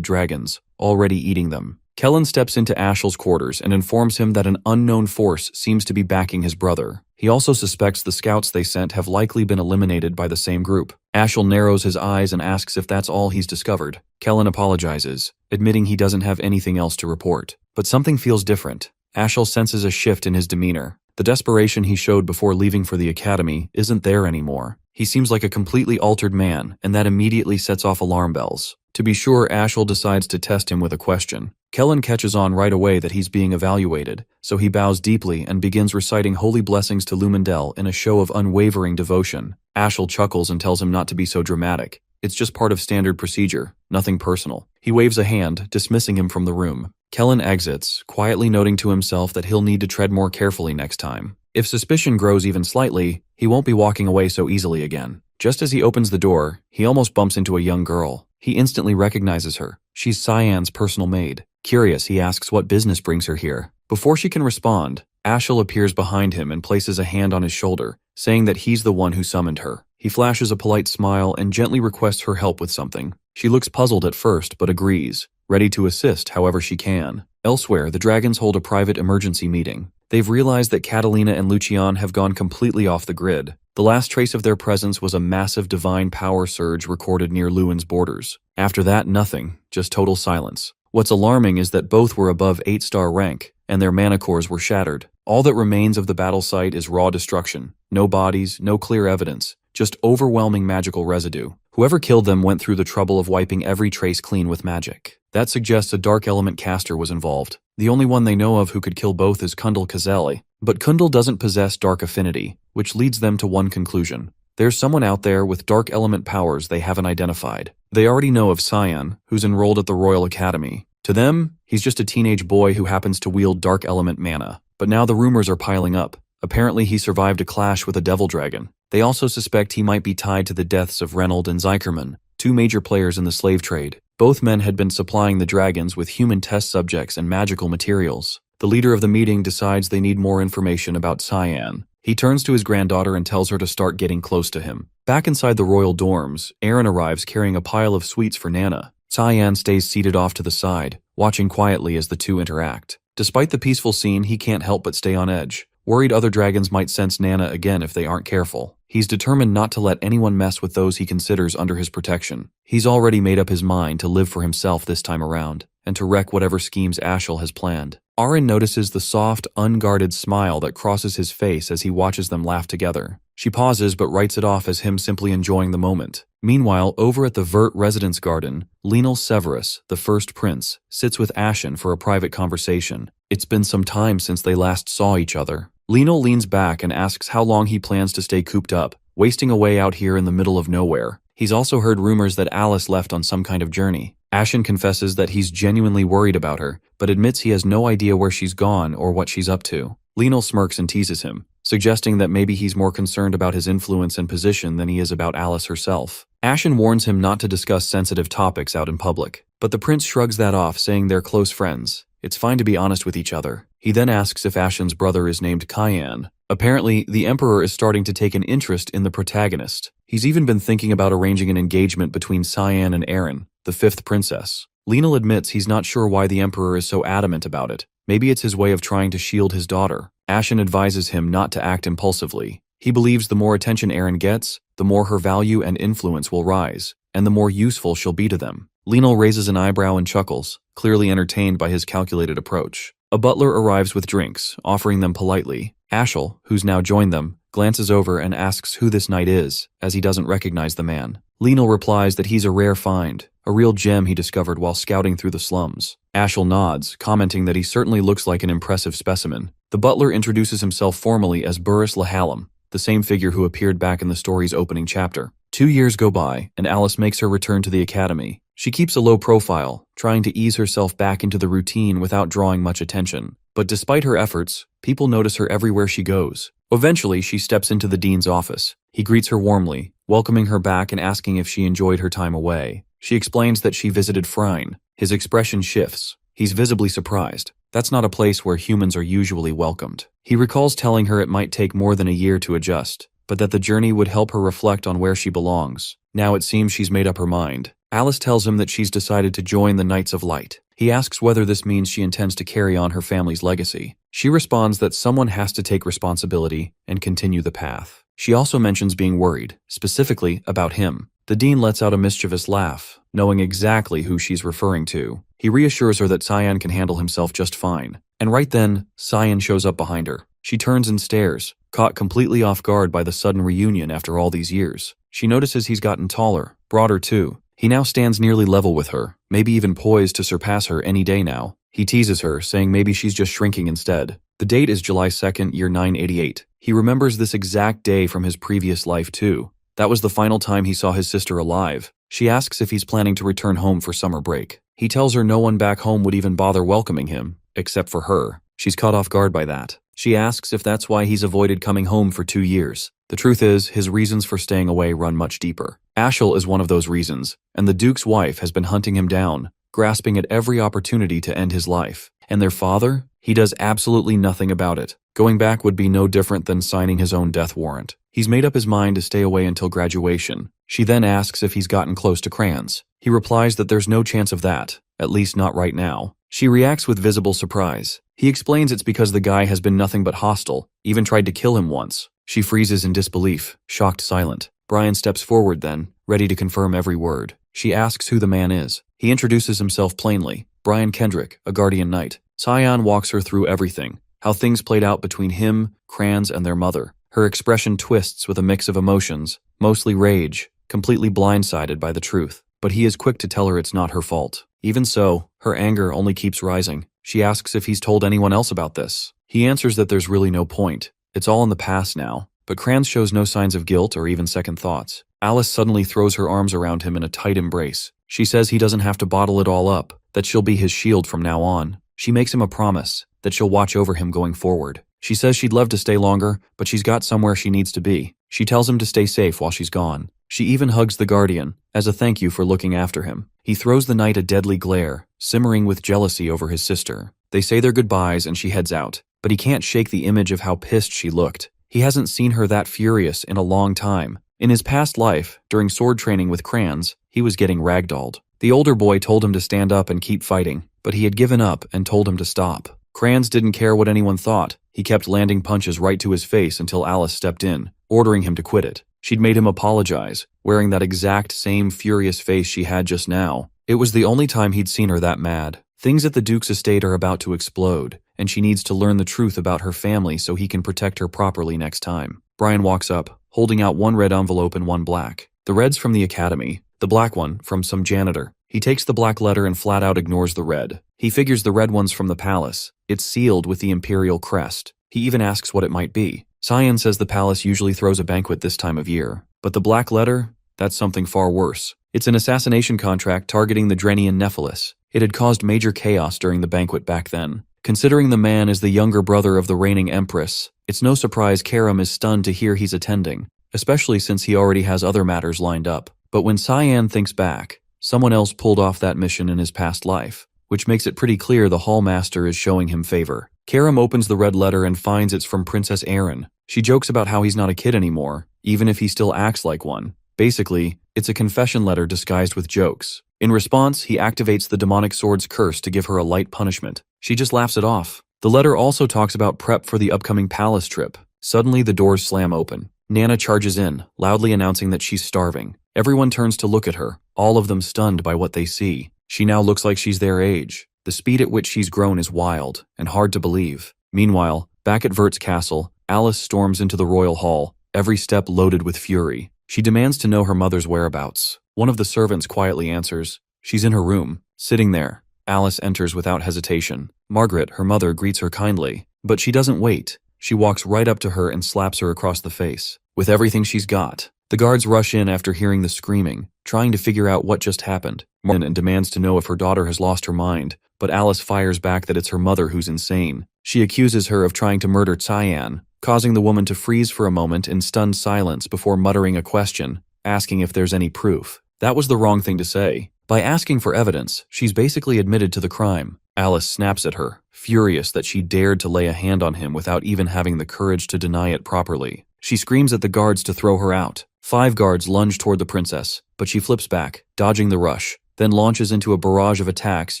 dragons, already eating them. Kellen steps into Ashel's quarters and informs him that an unknown force seems to be backing his brother. He also suspects the scouts they sent have likely been eliminated by the same group. Ashel narrows his eyes and asks if that's all he's discovered. Kellen apologizes, admitting he doesn't have anything else to report. But something feels different. Ashel senses a shift in his demeanor. The desperation he showed before leaving for the academy isn't there anymore. He seems like a completely altered man, and that immediately sets off alarm bells. To be sure, Ashel decides to test him with a question. Kellen catches on right away that he's being evaluated, so he bows deeply and begins reciting holy blessings to Lumendel in a show of unwavering devotion. Ashel chuckles and tells him not to be so dramatic. It's just part of standard procedure, nothing personal. He waves a hand, dismissing him from the room. Kellen exits, quietly noting to himself that he'll need to tread more carefully next time. If suspicion grows even slightly, he won't be walking away so easily again. Just as he opens the door, he almost bumps into a young girl. He instantly recognizes her. She's Cyan's personal maid. Curious, he asks what business brings her here. Before she can respond, Ashel appears behind him and places a hand on his shoulder, saying that he's the one who summoned her. He flashes a polite smile and gently requests her help with something. She looks puzzled at first, but agrees, ready to assist however she can. Elsewhere, the dragons hold a private emergency meeting. They've realized that Catalina and Lucian have gone completely off the grid. The last trace of their presence was a massive divine power surge recorded near Lewin's borders. After that, nothing, just total silence. What's alarming is that both were above 8-star rank, and their mana cores were shattered. All that remains of the battle site is raw destruction. No bodies, no clear evidence, just overwhelming magical residue. Whoever killed them went through the trouble of wiping every trace clean with magic. That suggests a dark element caster was involved. The only one they know of who could kill both is Kundal Kazeli. But Kundal doesn't possess dark affinity, which leads them to one conclusion. There's someone out there with dark element powers they haven't identified. They already know of Cyan, who's enrolled at the Royal Academy. To them, he's just a teenage boy who happens to wield dark element mana. But now the rumors are piling up. Apparently he survived a clash with a devil dragon. They also suspect he might be tied to the deaths of Reynold and Zykerman, two major players in the slave trade. Both men had been supplying the dragons with human test subjects and magical materials. The leader of the meeting decides they need more information about Cyan. He turns to his granddaughter and tells her to start getting close to him. Back inside the royal dorms, Aaron arrives carrying a pile of sweets for Nana. Cyan stays seated off to the side, watching quietly as the two interact. Despite the peaceful scene, he can't help but stay on edge, worried other dragons might sense Nana again if they aren't careful. He's determined not to let anyone mess with those he considers under his protection. He's already made up his mind to live for himself this time around, and to wreck whatever schemes Ashel has planned. Aaron notices the soft, unguarded smile that crosses his face as he watches them laugh together. She pauses but writes it off as him simply enjoying the moment. Meanwhile, over at the Vert residence garden, Lenal Severus, the first prince, sits with Ashen for a private conversation. It's been some time since they last saw each other. Lenal leans back and asks how long he plans to stay cooped up, wasting away out here in the middle of nowhere. He's also heard rumors that Alice left on some kind of journey. Ashen confesses that he's genuinely worried about her, but admits he has no idea where she's gone or what she's up to. Lenal smirks and teases him, suggesting that maybe he's more concerned about his influence and position than he is about Alice herself. Ashen warns him not to discuss sensitive topics out in public, but the prince shrugs that off, saying they're close friends. It's fine to be honest with each other. He then asks if Ashen's brother is named Cyan. Apparently, the Emperor is starting to take an interest in the protagonist. He's even been thinking about arranging an engagement between Cyan and Aaron, the fifth princess. Lenal admits he's not sure why the Emperor is so adamant about it. Maybe it's his way of trying to shield his daughter. Ashen advises him not to act impulsively. He believes the more attention Aaron gets, the more her value and influence will rise, and the more useful she'll be to them. Lenal raises an eyebrow and chuckles, clearly entertained by his calculated approach. A butler arrives with drinks, offering them politely. Ashel, who's now joined them, glances over and asks who this knight is, as he doesn't recognize the man. Lionel replies that he's a rare find, a real gem he discovered while scouting through the slums. Ashel nods, commenting that he certainly looks like an impressive specimen. The butler introduces himself formally as Burris Lahallam, the same figure who appeared back in the story's opening chapter. 2 years go by, and Alice makes her return to the academy. She keeps a low profile, trying to ease herself back into the routine without drawing much attention. But despite her efforts, people notice her everywhere she goes. Eventually, she steps into the dean's office. He greets her warmly, welcoming her back and asking if she enjoyed her time away. She explains that she visited Phryne. His expression shifts. He's visibly surprised. That's not a place where humans are usually welcomed. He recalls telling her it might take more than a year to adjust, but that the journey would help her reflect on where she belongs. Now it seems she's made up her mind. Alice tells him that she's decided to join the Knights of Light. He asks whether this means she intends to carry on her family's legacy. She responds that someone has to take responsibility and continue the path. She also mentions being worried, specifically about him. The dean lets out a mischievous laugh, knowing exactly who she's referring to. He reassures her that Cyan can handle himself just fine. And right then, Cyan shows up behind her. She turns and stares, caught completely off guard by the sudden reunion after all these years. She notices he's gotten taller, broader too. He now stands nearly level with her, maybe even poised to surpass her any day now. He teases her, saying maybe she's just shrinking instead. The date is July 2nd, year 988. He remembers this exact day from his previous life too. That was the final time he saw his sister alive. She asks if he's planning to return home for summer break. He tells her no one back home would even bother welcoming him, except for her. She's caught off guard by that. She asks if that's why he's avoided coming home for 2 years. The truth is, his reasons for staying away run much deeper. Ashel is one of those reasons, and the Duke's wife has been hunting him down, grasping at every opportunity to end his life. And their father? He does absolutely nothing about it. Going back would be no different than signing his own death warrant. He's made up his mind to stay away until graduation. She then asks if he's gotten close to Crans. He replies that there's no chance of that, at least not right now. She reacts with visible surprise. He explains it's because the guy has been nothing but hostile, even tried to kill him once. She freezes in disbelief, shocked silent. Brian steps forward then, ready to confirm every word. She asks who the man is. He introduces himself plainly. Brian Kendrick, a guardian knight. Cyan walks her through everything, how things played out between him, Crans, and their mother. Her expression twists with a mix of emotions, mostly rage, completely blindsided by the truth. But he is quick to tell her it's not her fault. Even so, her anger only keeps rising. She asks if he's told anyone else about this. He answers that there's really no point. It's all in the past now. But Crans shows no signs of guilt or even second thoughts. Alice suddenly throws her arms around him in a tight embrace. She says he doesn't have to bottle it all up, that she'll be his shield from now on. She makes him a promise that she'll watch over him going forward. She says she'd love to stay longer, but she's got somewhere she needs to be. She tells him to stay safe while she's gone. She even hugs the Guardian, as a thank you for looking after him. He throws the knight a deadly glare, simmering with jealousy over his sister. They say their goodbyes and she heads out, but he can't shake the image of how pissed she looked. He hasn't seen her that furious in a long time. In his past life, during sword training with Crans, he was getting ragdolled. The older boy told him to stand up and keep fighting, but he had given up and told him to stop. Crans didn't care what anyone thought. He kept landing punches right to his face until Alice stepped in, ordering him to quit it. She'd made him apologize, wearing that exact same furious face she had just now. It was the only time he'd seen her that mad. Things at the Duke's estate are about to explode, and she needs to learn the truth about her family so he can protect her properly next time. Brian walks up, holding out one red envelope and one black. The red's from the academy, the black one from some janitor. He takes the black letter and flat out ignores the red. He figures the red one's from the palace. It's sealed with the imperial crest. He even asks what it might be. Cyan says the palace usually throws a banquet this time of year. But the black letter? That's something far worse. It's an assassination contract targeting the Drenian Nephilis. It had caused major chaos during the banquet back then. Considering the man is the younger brother of the reigning empress, it's no surprise Karam is stunned to hear he's attending, especially since he already has other matters lined up. But when Cyan thinks back, someone else pulled off that mission in his past life, which makes it pretty clear the Hallmaster is showing him favor. Karam opens the red letter and finds it's from Princess Erin. She jokes about how he's not a kid anymore, even if he still acts like one. Basically, it's a confession letter disguised with jokes. In response, he activates the demonic sword's curse to give her a light punishment. She just laughs it off. The letter also talks about prep for the upcoming palace trip. Suddenly, the doors slam open. Nana charges in, loudly announcing that she's starving. Everyone turns to look at her, all of them stunned by what they see. She now looks like she's their age. The speed at which she's grown is wild and hard to believe. Meanwhile, back at Vert's castle, Alice storms into the royal hall, every step loaded with fury. She demands to know her mother's whereabouts. One of the servants quietly answers, "She's in her room, sitting there." Alice enters without hesitation. Margaret, her mother, greets her kindly, but she doesn't wait. She walks right up to her and slaps her across the face, with everything she's got. The guards rush in after hearing the screaming, trying to figure out what just happened. Margaret demands to know if her daughter has lost her mind, but Alice fires back that it's her mother who's insane. She accuses her of trying to murder Cyan, causing the woman to freeze for a moment in stunned silence before muttering a question, asking if there's any proof. That was the wrong thing to say. By asking for evidence, she's basically admitted to the crime. Alice snaps at her, furious that she dared to lay a hand on him without even having the courage to deny it properly. She screams at the guards to throw her out. 5 guards lunge toward the princess, but she flips back, dodging the rush, then launches into a barrage of attacks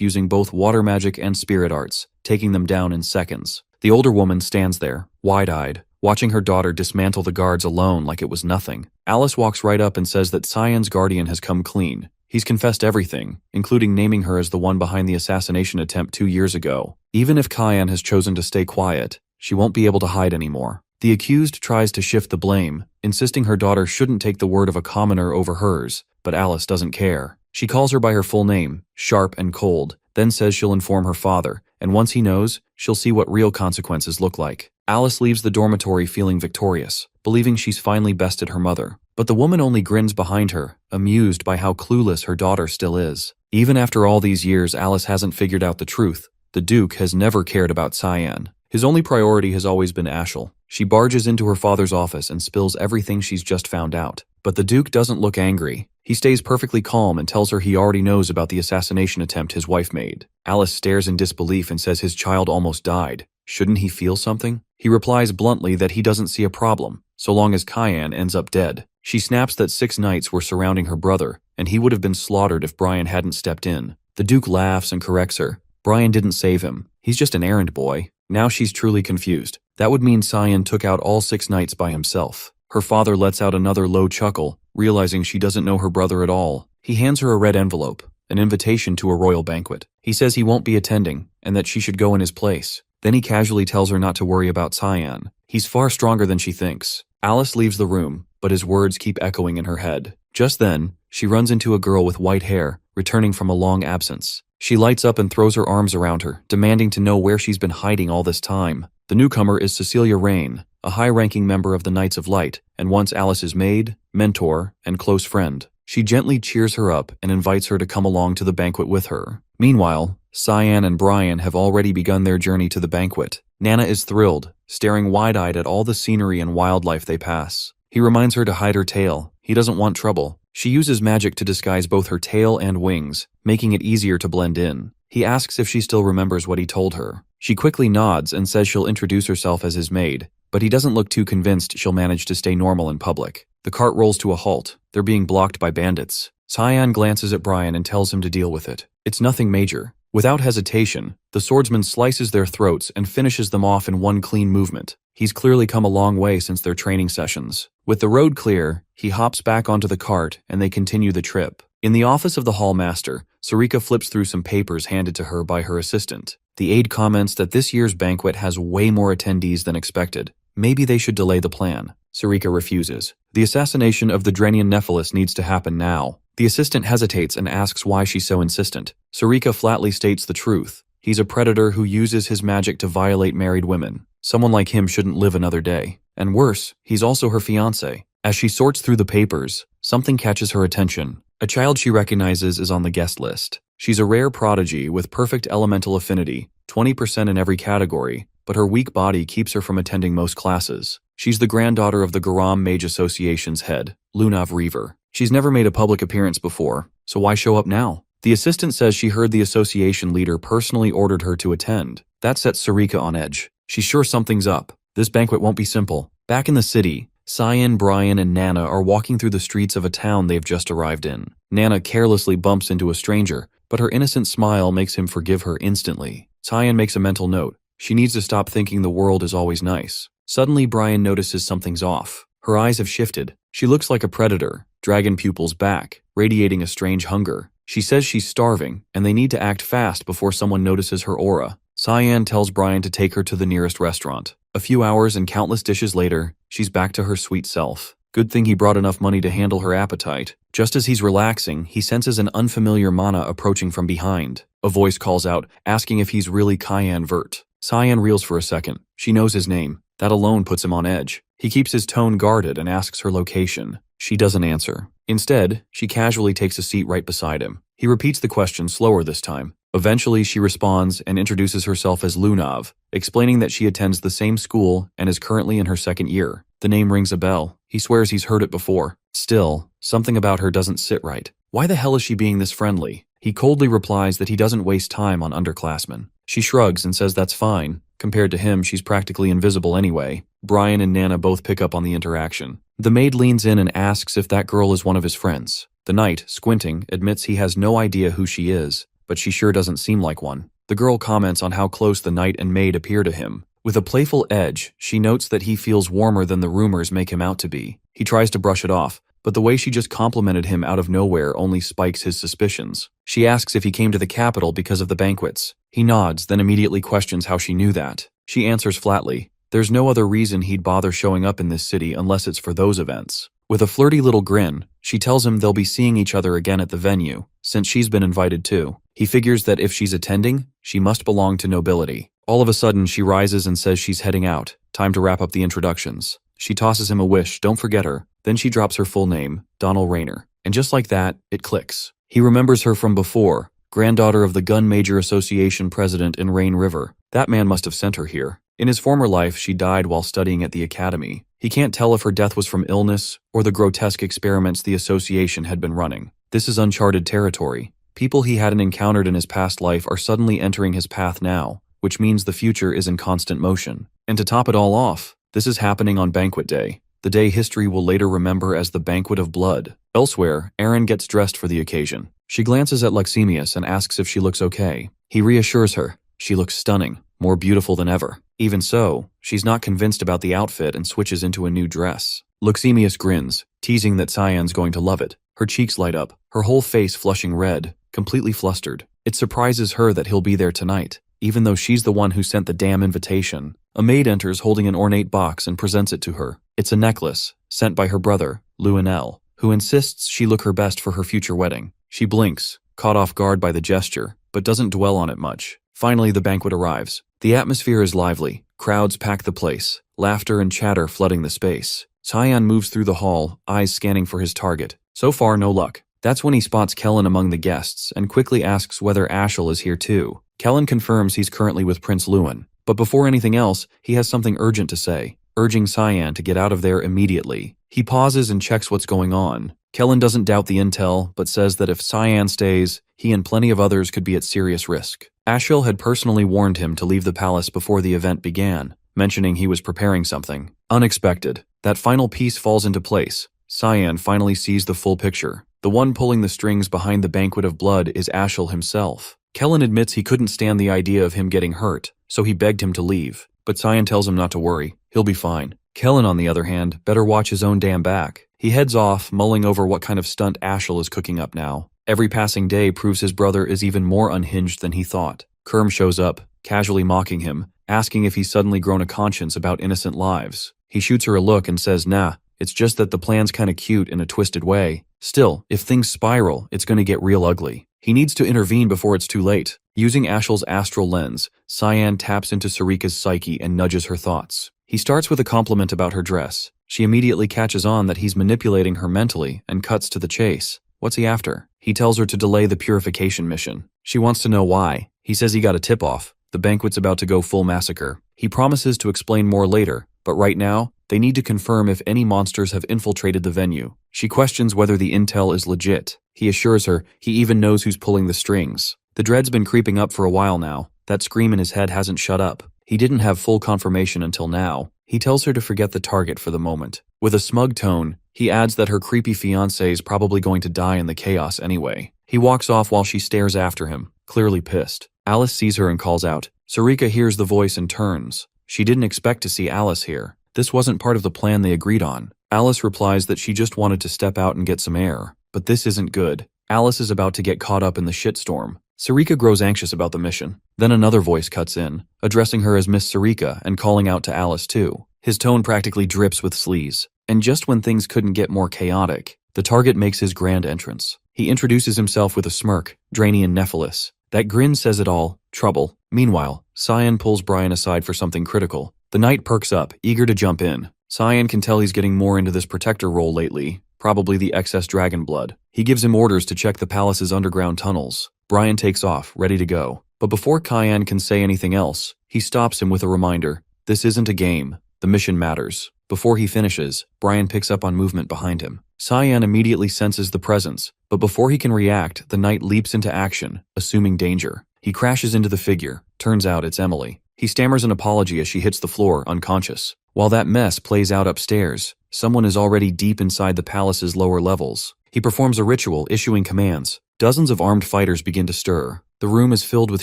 using both water magic and spirit arts, taking them down in seconds. The older woman stands there, wide-eyed, watching her daughter dismantle the guards alone like it was nothing. Alice walks right up and says that Cyan's guardian has come clean. He's confessed everything, including naming her as the one behind the assassination attempt 2 years ago. Even if Cyan has chosen to stay quiet, she won't be able to hide anymore. The accused tries to shift the blame, insisting her daughter shouldn't take the word of a commoner over hers, but Alice doesn't care. She calls her by her full name, sharp and cold, then says she'll inform her father, and once he knows, she'll see what real consequences look like. Alice leaves the dormitory feeling victorious, believing she's finally bested her mother. But the woman only grins behind her, amused by how clueless her daughter still is. Even after all these years, Alice hasn't figured out the truth. The Duke has never cared about Cyan. His only priority has always been Ashel. She barges into her father's office and spills everything she's just found out. But the Duke doesn't look angry. He stays perfectly calm and tells her he already knows about the assassination attempt his wife made. Alice stares in disbelief and says his child almost died. Shouldn't he feel something? He replies bluntly that he doesn't see a problem, so long as Cyan ends up dead. She snaps that 6 knights were surrounding her brother, and he would have been slaughtered if Brian hadn't stepped in. The Duke laughs and corrects her. Brian didn't save him. He's just an errand boy. Now she's truly confused. That would mean Cyan took out all 6 knights by himself. Her father lets out another low chuckle, realizing she doesn't know her brother at all. He hands her a red envelope, an invitation to a royal banquet. He says he won't be attending, and that she should go in his place. Then he casually tells her not to worry about Cyan. He's far stronger than she thinks. Alice leaves the room, but his words keep echoing in her head. Just then, she runs into a girl with white hair, returning from a long absence. She lights up and throws her arms around her, demanding to know where she's been hiding all this time. The newcomer is Cecilia Rain, a high-ranking member of the Knights of Light, and once Alice's maid, mentor, and close friend. She gently cheers her up and invites her to come along to the banquet with her. Meanwhile, Cyan and Brian have already begun their journey to the banquet. Nana is thrilled, staring wide-eyed at all the scenery and wildlife they pass. He reminds her to hide her tail. He doesn't want trouble. She uses magic to disguise both her tail and wings, making it easier to blend in. He asks if she still remembers what he told her. She quickly nods and says she'll introduce herself as his maid, but he doesn't look too convinced she'll manage to stay normal in public. The cart rolls to a halt. They're being blocked by bandits. Cyan glances at Brian and tells him to deal with it. It's nothing major. Without hesitation, the swordsman slices their throats and finishes them off in one clean movement. He's clearly come a long way since their training sessions. With the road clear, he hops back onto the cart and they continue the trip. In the office of the hallmaster, Sarika flips through some papers handed to her by her assistant. The aide comments that this year's banquet has way more attendees than expected. Maybe they should delay the plan. Sarika refuses. The assassination of the Drenian Nephilis needs to happen now. The assistant hesitates and asks why she's so insistent. Sarika flatly states the truth. He's a predator who uses his magic to violate married women. Someone like him shouldn't live another day. And worse, he's also her fiancé. As she sorts through the papers, something catches her attention. A child she recognizes is on the guest list. She's a rare prodigy with perfect elemental affinity, 20% in every category, but her weak body keeps her from attending most classes. She's the granddaughter of the Garam Mage Association's head, Lunav Reaver. She's never made a public appearance before, so why show up now? The assistant says she heard the association leader personally ordered her to attend. That sets Sarika on edge. She's sure something's up. This banquet won't be simple. Back in the city, Cyan, Brian, and Nana are walking through the streets of a town they've just arrived in. Nana carelessly bumps into a stranger, but her innocent smile makes him forgive her instantly. Cyan makes a mental note. She needs to stop thinking the world is always nice. Suddenly, Brian notices something's off. Her eyes have shifted. She looks like a predator, dragon pupils back, radiating a strange hunger. She says she's starving, and they need to act fast before someone notices her aura. Cyan tells Brian to take her to the nearest restaurant. A few hours and countless dishes later, she's back to her sweet self. Good thing he brought enough money to handle her appetite. Just as he's relaxing, he senses an unfamiliar mana approaching from behind. A voice calls out, asking if he's really Cyan Vert. Cyan reels for a second. She knows his name. That alone puts him on edge. He keeps his tone guarded and asks her location. She doesn't answer. Instead, she casually takes a seat right beside him. He repeats the question slower this time. Eventually, she responds and introduces herself as Lunav, explaining that she attends the same school and is currently in her second year. The name rings a bell. He swears he's heard it before. Still, something about her doesn't sit right. Why the hell is she being this friendly? He coldly replies that he doesn't waste time on underclassmen. She shrugs and says that's fine. Compared to him, she's practically invisible anyway. Brian and Nana both pick up on the interaction. The maid leans in and asks if that girl is one of his friends. The knight, squinting, admits he has no idea who she is, but she sure doesn't seem like one. The girl comments on how close the knight and maid appear to him. With a playful edge, she notes that he feels warmer than the rumors make him out to be. He tries to brush it off, but the way she just complimented him out of nowhere only spikes his suspicions. She asks if he came to the capital because of the banquets. He nods, then immediately questions how she knew that. She answers flatly, there's no other reason he'd bother showing up in this city unless it's for those events. With a flirty little grin, she tells him they'll be seeing each other again at the venue, since she's been invited too. He figures that if she's attending, she must belong to nobility. All of a sudden, she rises and says she's heading out. Time to wrap up the introductions. She tosses him a wish, don't forget her. Then she drops her full name, Donald Rayner. And just like that, it clicks. He remembers her from before, granddaughter of the Gun Major Association president in Rain River. That man must have sent her here. In his former life, she died while studying at the academy. He can't tell if her death was from illness or the grotesque experiments the association had been running. This is uncharted territory. People he hadn't encountered in his past life are suddenly entering his path now, which means the future is in constant motion. And to top it all off, this is happening on Banquet Day, the day history will later remember as the Banquet of Blood. Elsewhere, Erin gets dressed for the occasion. She glances at Luxemius and asks if she looks okay. He reassures her. She looks stunning, more beautiful than ever. Even so, she's not convinced about the outfit and switches into a new dress. Luxemius grins, teasing that Cyan's going to love it. Her cheeks light up, her whole face flushing red, completely flustered. It surprises her that he'll be there tonight, even though she's the one who sent the damn invitation. A maid enters holding an ornate box and presents it to her. It's a necklace, sent by her brother, Lionel, who insists she look her best for her future wedding. She blinks, caught off guard by the gesture, but doesn't dwell on it much. Finally, the banquet arrives. The atmosphere is lively. Crowds pack the place, laughter and chatter flooding the space. Cyan moves through the hall, eyes scanning for his target. So far, no luck. That's when he spots Kellen among the guests and quickly asks whether Ashel is here too. Kellen confirms he's currently with Prince Lewin. But before anything else, he has something urgent to say, urging Cyan to get out of there immediately. He pauses and checks what's going on. Kellen doesn't doubt the intel, but says that if Cyan stays, he and plenty of others could be at serious risk. Ashel had personally warned him to leave the palace before the event began, mentioning he was preparing something. Unexpected. That final piece falls into place. Cyan finally sees the full picture. The one pulling the strings behind the Banquet of Blood is Ashel himself. Kellen admits he couldn't stand the idea of him getting hurt, so he begged him to leave. But Cyan tells him not to worry. He'll be fine. Kellen, on the other hand, better watch his own damn back. He heads off, mulling over what kind of stunt Ashel is cooking up now. Every passing day proves his brother is even more unhinged than he thought. Kerm shows up, casually mocking him, asking if he's suddenly grown a conscience about innocent lives. He shoots her a look and says, nah, it's just that the plan's kinda cute in a twisted way. Still, if things spiral, it's gonna get real ugly. He needs to intervene before it's too late. Using Ashel's astral lens, Cyan taps into Sarika's psyche and nudges her thoughts. He starts with a compliment about her dress. She immediately catches on that he's manipulating her mentally and cuts to the chase. What's he after? He tells her to delay the purification mission. She wants to know why. He says he got a tip-off. The banquet's about to go full massacre. He promises to explain more later, but right now, they need to confirm if any monsters have infiltrated the venue. She questions whether the intel is legit. He assures her he even knows who's pulling the strings. The dread's been creeping up for a while now. That scream in his head hasn't shut up. He didn't have full confirmation until now. He tells her to forget the target for the moment. With a smug tone, he adds that her creepy fiancé is probably going to die in the chaos anyway. He walks off while she stares after him, clearly pissed. Alice sees her and calls out. Sarika hears the voice and turns. She didn't expect to see Alice here. This wasn't part of the plan they agreed on. Alice replies that she just wanted to step out and get some air. But this isn't good. Alice is about to get caught up in the shitstorm. Sarika grows anxious about the mission. Then another voice cuts in, addressing her as Miss Sarika and calling out to Alice too. His tone practically drips with sleaze. And just when things couldn't get more chaotic, the target makes his grand entrance. He introduces himself with a smirk, Drainy and Nephilis. That grin says it all, trouble. Meanwhile, Cyan pulls Brian aside for something critical. The knight perks up, eager to jump in. Cyan can tell he's getting more into this protector role lately, probably the excess dragon blood. He gives him orders to check the palace's underground tunnels. Brian takes off, ready to go. But before Cyan can say anything else, he stops him with a reminder. This isn't a game. The mission matters. Before he finishes, Brian picks up on movement behind him. Cyan immediately senses the presence, but before he can react, the knight leaps into action, assuming danger. He crashes into the figure. Turns out it's Emily. He stammers an apology as she hits the floor, unconscious. While that mess plays out upstairs, someone is already deep inside the palace's lower levels. He performs a ritual, issuing commands. Dozens of armed fighters begin to stir. The room is filled with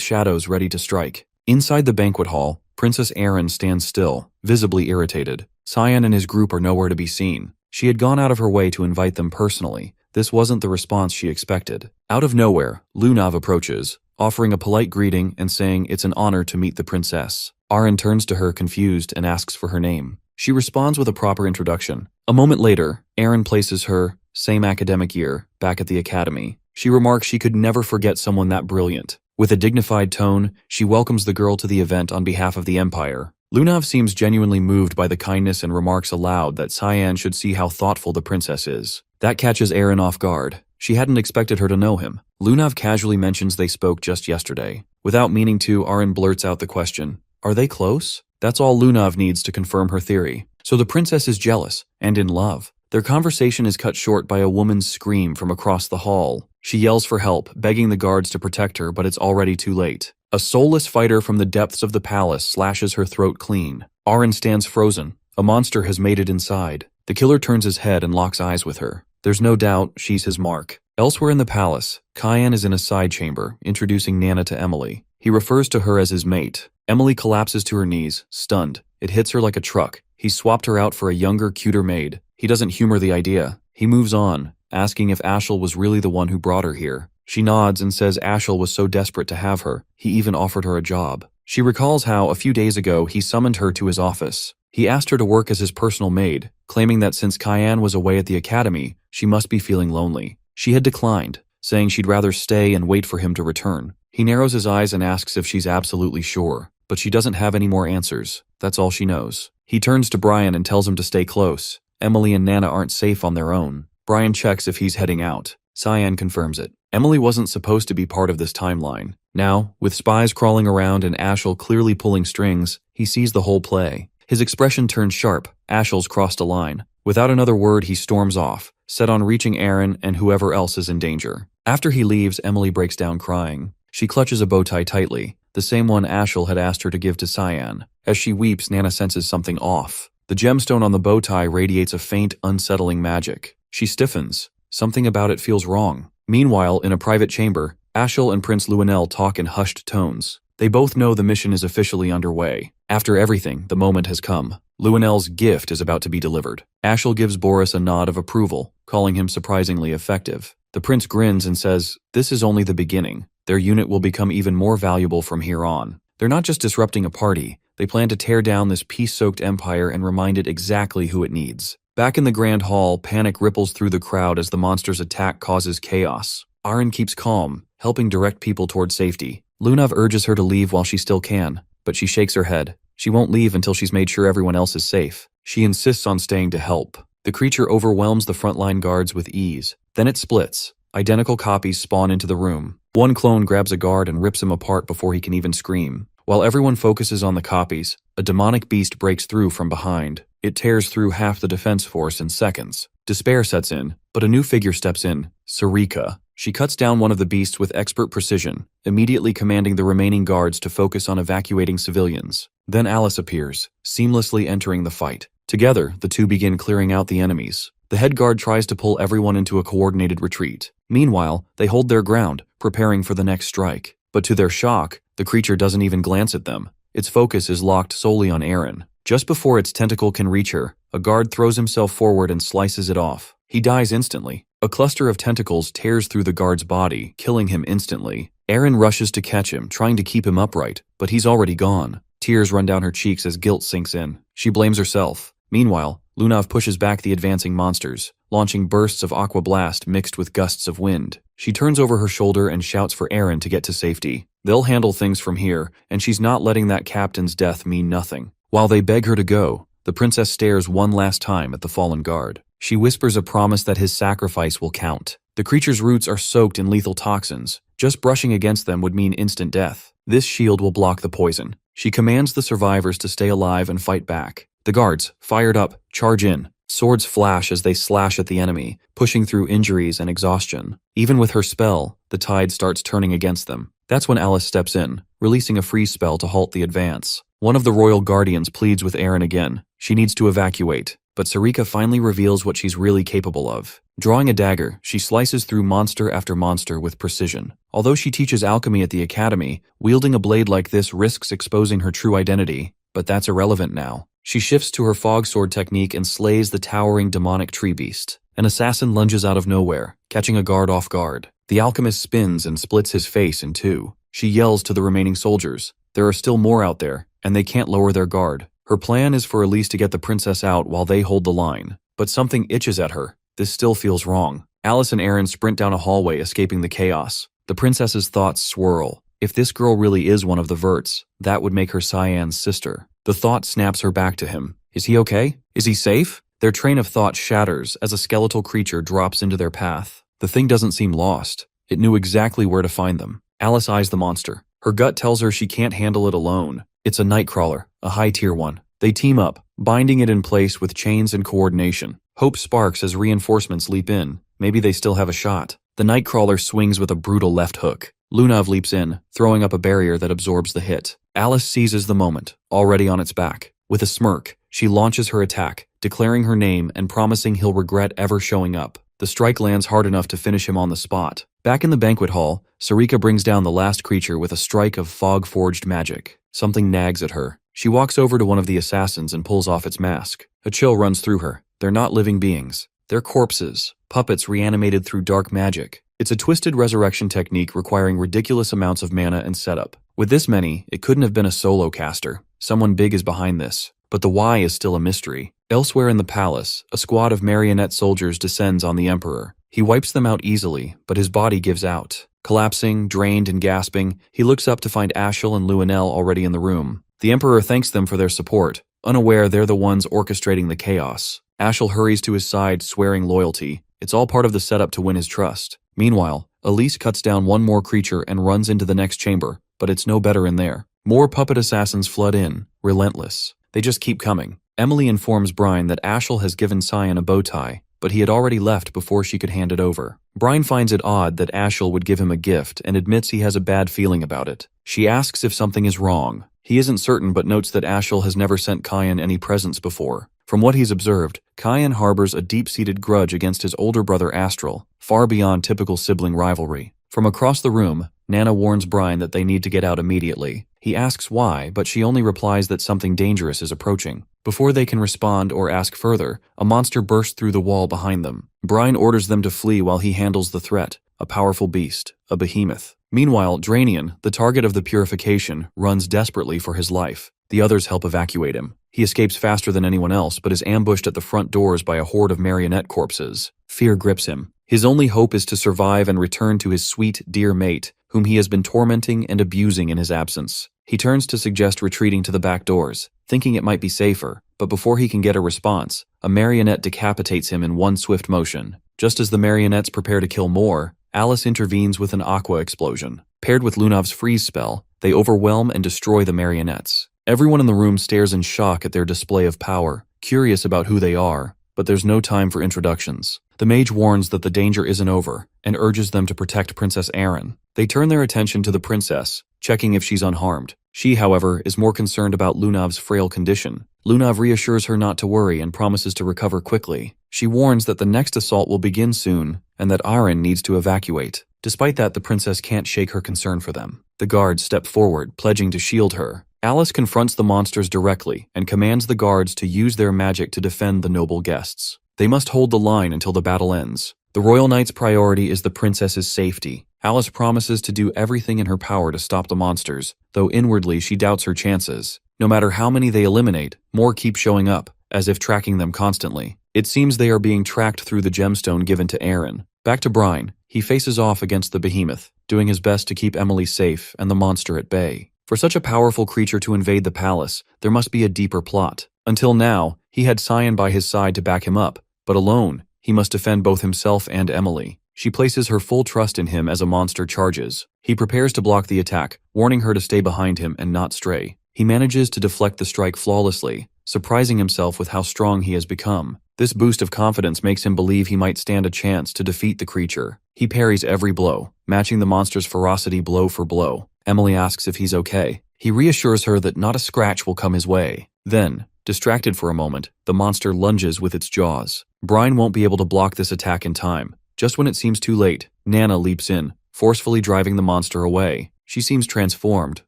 shadows ready to strike. Inside the banquet hall, Princess Erin stands still, visibly irritated. Cyan and his group are nowhere to be seen. She had gone out of her way to invite them personally. This wasn't the response she expected. Out of nowhere, Lunav approaches, offering a polite greeting and saying it's an honor to meet the princess. Aaron turns to her confused and asks for her name. She responds with a proper introduction. A moment later, Erin places her, same academic year, back at the academy. She remarks she could never forget someone that brilliant. With a dignified tone, she welcomes the girl to the event on behalf of the Empire. Lunav seems genuinely moved by the kindness and remarks aloud that Cyan should see how thoughtful the princess is. That catches Erin off guard. She hadn't expected her to know him. Lunav casually mentions they spoke just yesterday. Without meaning to, Aaron blurts out the question, "Are they close?" That's all Lunav needs to confirm her theory. So the princess is jealous and in love. Their conversation is cut short by a woman's scream from across the hall. She yells for help, begging the guards to protect her, but it's already too late. A soulless fighter from the depths of the palace slashes her throat clean. Aaron stands frozen. A monster has made it inside. The killer turns his head and locks eyes with her. There's no doubt she's his mark. Elsewhere in the palace, Cyan is in a side chamber, introducing Nana to Emily. He refers to her as his mate. Emily collapses to her knees, stunned. It hits her like a truck. He swapped her out for a younger, cuter maid. He doesn't humor the idea. He moves on, asking if Ashel was really the one who brought her here. She nods and says Ashel was so desperate to have her, he even offered her a job. She recalls how, a few days ago, he summoned her to his office. He asked her to work as his personal maid, claiming that since Cyan was away at the academy, she must be feeling lonely. She had declined, saying she'd rather stay and wait for him to return. He narrows his eyes and asks if she's absolutely sure, but she doesn't have any more answers. That's all she knows. He turns to Brian and tells him to stay close. Emily and Nana aren't safe on their own. Brian checks if he's heading out. Cyan confirms it. Emily wasn't supposed to be part of this timeline. Now, with spies crawling around and Ashel clearly pulling strings, he sees the whole play. His expression turns sharp. Ashel's crossed a line. Without another word, he storms off, set on reaching Aaron and whoever else is in danger. After he leaves, Emily breaks down crying. She clutches a bow tie tightly, the same one Ashel had asked her to give to Cyan. As she weeps, Nana senses something off. The gemstone on the bow tie radiates a faint, unsettling magic. She stiffens. Something about it feels wrong. Meanwhile, in a private chamber, Ashel and Prince Luenel talk in hushed tones. They both know the mission is officially underway. After everything, the moment has come. Luenel's gift is about to be delivered. Ashel gives Boris a nod of approval, calling him surprisingly effective. The prince grins and says, "This is only the beginning. Their unit will become even more valuable from here on. They're not just disrupting a party. They plan to tear down this peace-soaked empire and remind it exactly who it needs." Back in the grand hall, panic ripples through the crowd as the monster's attack causes chaos. Aaron keeps calm, helping direct people toward safety. Lunav urges her to leave while she still can, but she shakes her head. She won't leave until she's made sure everyone else is safe. She insists on staying to help. The creature overwhelms the frontline guards with ease. Then it splits. Identical copies spawn into the room. One clone grabs a guard and rips him apart before he can even scream. While everyone focuses on the copies, a demonic beast breaks through from behind. It tears through half the defense force in seconds. Despair sets in, but a new figure steps in, Sarika. She cuts down one of the beasts with expert precision, immediately commanding the remaining guards to focus on evacuating civilians. Then Alice appears, seamlessly entering the fight. Together, the two begin clearing out the enemies. The head guard tries to pull everyone into a coordinated retreat. Meanwhile, they hold their ground, preparing for the next strike. But to their shock, the creature doesn't even glance at them. Its focus is locked solely on Aaron. Just before its tentacle can reach her, a guard throws himself forward and slices it off. He dies instantly. A cluster of tentacles tears through the guard's body, killing him instantly. Aaron rushes to catch him, trying to keep him upright, but he's already gone. Tears run down her cheeks as guilt sinks in. She blames herself. Meanwhile, Lunav pushes back the advancing monsters, launching bursts of aqua blast mixed with gusts of wind. She turns over her shoulder and shouts for Aaron to get to safety. They'll handle things from here, and she's not letting that captain's death mean nothing. While they beg her to go, the princess stares one last time at the fallen guard. She whispers a promise that his sacrifice will count. The creature's roots are soaked in lethal toxins. Just brushing against them would mean instant death. This shield will block the poison. She commands the survivors to stay alive and fight back. The guards, fired up, charge in. Swords flash as they slash at the enemy, pushing through injuries and exhaustion. Even with her spell, the tide starts turning against them. That's when Alice steps in, releasing a freeze spell to halt the advance. One of the royal guardians pleads with Aaron again. She needs to evacuate, but Sarika finally reveals what she's really capable of. Drawing a dagger, she slices through monster after monster with precision. Although she teaches alchemy at the academy, wielding a blade like this risks exposing her true identity, but that's irrelevant now. She shifts to her fog sword technique and slays the towering demonic tree beast. An assassin lunges out of nowhere, catching a guard off guard. The alchemist spins and splits his face in two. She yells to the remaining soldiers. There are still more out there, and they can't lower their guard. Her plan is for Elise to get the princess out while they hold the line. But something itches at her. This still feels wrong. Alice and Aaron sprint down a hallway, escaping the chaos. The princess's thoughts swirl. If this girl really is one of the Verts, that would make her Cyan's sister. The thought snaps her back to him. Is he okay? Is he safe? Their train of thought shatters as a skeletal creature drops into their path. The thing doesn't seem lost. It knew exactly where to find them. Alice eyes the monster. Her gut tells her she can't handle it alone. It's a nightcrawler, a high-tier one. They team up, binding it in place with chains and coordination. Hope sparks as reinforcements leap in. Maybe they still have a shot. The nightcrawler swings with a brutal left hook. Lunav leaps in, throwing up a barrier that absorbs the hit. Alice seizes the moment, already on its back. With a smirk, she launches her attack, declaring her name and promising he'll regret ever showing up. The strike lands hard enough to finish him on the spot. Back in the banquet hall, Sarika brings down the last creature with a strike of fog-forged magic. Something nags at her. She walks over to one of the assassins and pulls off its mask. A chill runs through her. They're not living beings. They're corpses, puppets reanimated through dark magic. It's a twisted resurrection technique requiring ridiculous amounts of mana and setup. With this many, it couldn't have been a solo caster. Someone big is behind this. But the why is still a mystery. Elsewhere in the palace, a squad of marionette soldiers descends on the Emperor. He wipes them out easily, but his body gives out. Collapsing, drained, and gasping, he looks up to find Ashel and Luenel already in the room. The Emperor thanks them for their support, unaware they're the ones orchestrating the chaos. Ashel hurries to his side, swearing loyalty. It's all part of the setup to win his trust. Meanwhile, Elise cuts down one more creature and runs into the next chamber, but it's no better in there. More puppet assassins flood in, relentless. They just keep coming. Emily informs Brian that Ashel has given Cyan a bow tie, but he had already left before she could hand it over. Brian finds it odd that Ashel would give him a gift and admits he has a bad feeling about it. She asks if something is wrong. He isn't certain but notes that Ashel has never sent Cyan any presents before. From what he's observed, Cyan harbors a deep-seated grudge against his older brother Astral, far beyond typical sibling rivalry. From across the room, Nana warns Brian that they need to get out immediately. He asks why, but she only replies that something dangerous is approaching. Before they can respond or ask further, a monster bursts through the wall behind them. Brian orders them to flee while he handles the threat, a powerful beast, a behemoth. Meanwhile, Drainian, the target of the purification, runs desperately for his life. The others help evacuate him. He escapes faster than anyone else, but is ambushed at the front doors by a horde of marionette corpses. Fear grips him. His only hope is to survive and return to his sweet, dear mate, whom he has been tormenting and abusing in his absence. He turns to suggest retreating to the back doors, thinking it might be safer, but before he can get a response, a marionette decapitates him in one swift motion. Just as the marionettes prepare to kill more, Alice intervenes with an aqua explosion. Paired with Lunav's freeze spell, they overwhelm and destroy the marionettes. Everyone in the room stares in shock at their display of power, curious about who they are, but there's no time for introductions. The mage warns that the danger isn't over, and urges them to protect Princess Erin. They turn their attention to the princess, checking if she's unharmed. She, however, is more concerned about Lunav's frail condition. Lunav reassures her not to worry and promises to recover quickly. She warns that the next assault will begin soon, and that Erin needs to evacuate. Despite that, the princess can't shake her concern for them. The guards step forward, pledging to shield her. Alice confronts the monsters directly and commands the guards to use their magic to defend the noble guests. They must hold the line until the battle ends. The Royal Knight's priority is the princess's safety, Alice promises to do everything in her power to stop the monsters, though inwardly she doubts her chances. No matter how many they eliminate, more keep showing up, as if tracking them constantly. It seems they are being tracked through the gemstone given to Aaron. Back to Brine, he faces off against the behemoth, doing his best to keep Emily safe and the monster at bay. For such a powerful creature to invade the palace, there must be a deeper plot. Until now, he had Cyan by his side to back him up, but alone, he must defend both himself and Emily. She places her full trust in him as a monster charges. He prepares to block the attack, warning her to stay behind him and not stray. He manages to deflect the strike flawlessly, surprising himself with how strong he has become. This boost of confidence makes him believe he might stand a chance to defeat the creature. He parries every blow, matching the monster's ferocity blow for blow. Emily asks if he's okay. He reassures her that not a scratch will come his way. Then, distracted for a moment, the monster lunges with its jaws. Brine won't be able to block this attack in time. Just when it seems too late, Nana leaps in, forcefully driving the monster away. She seems transformed,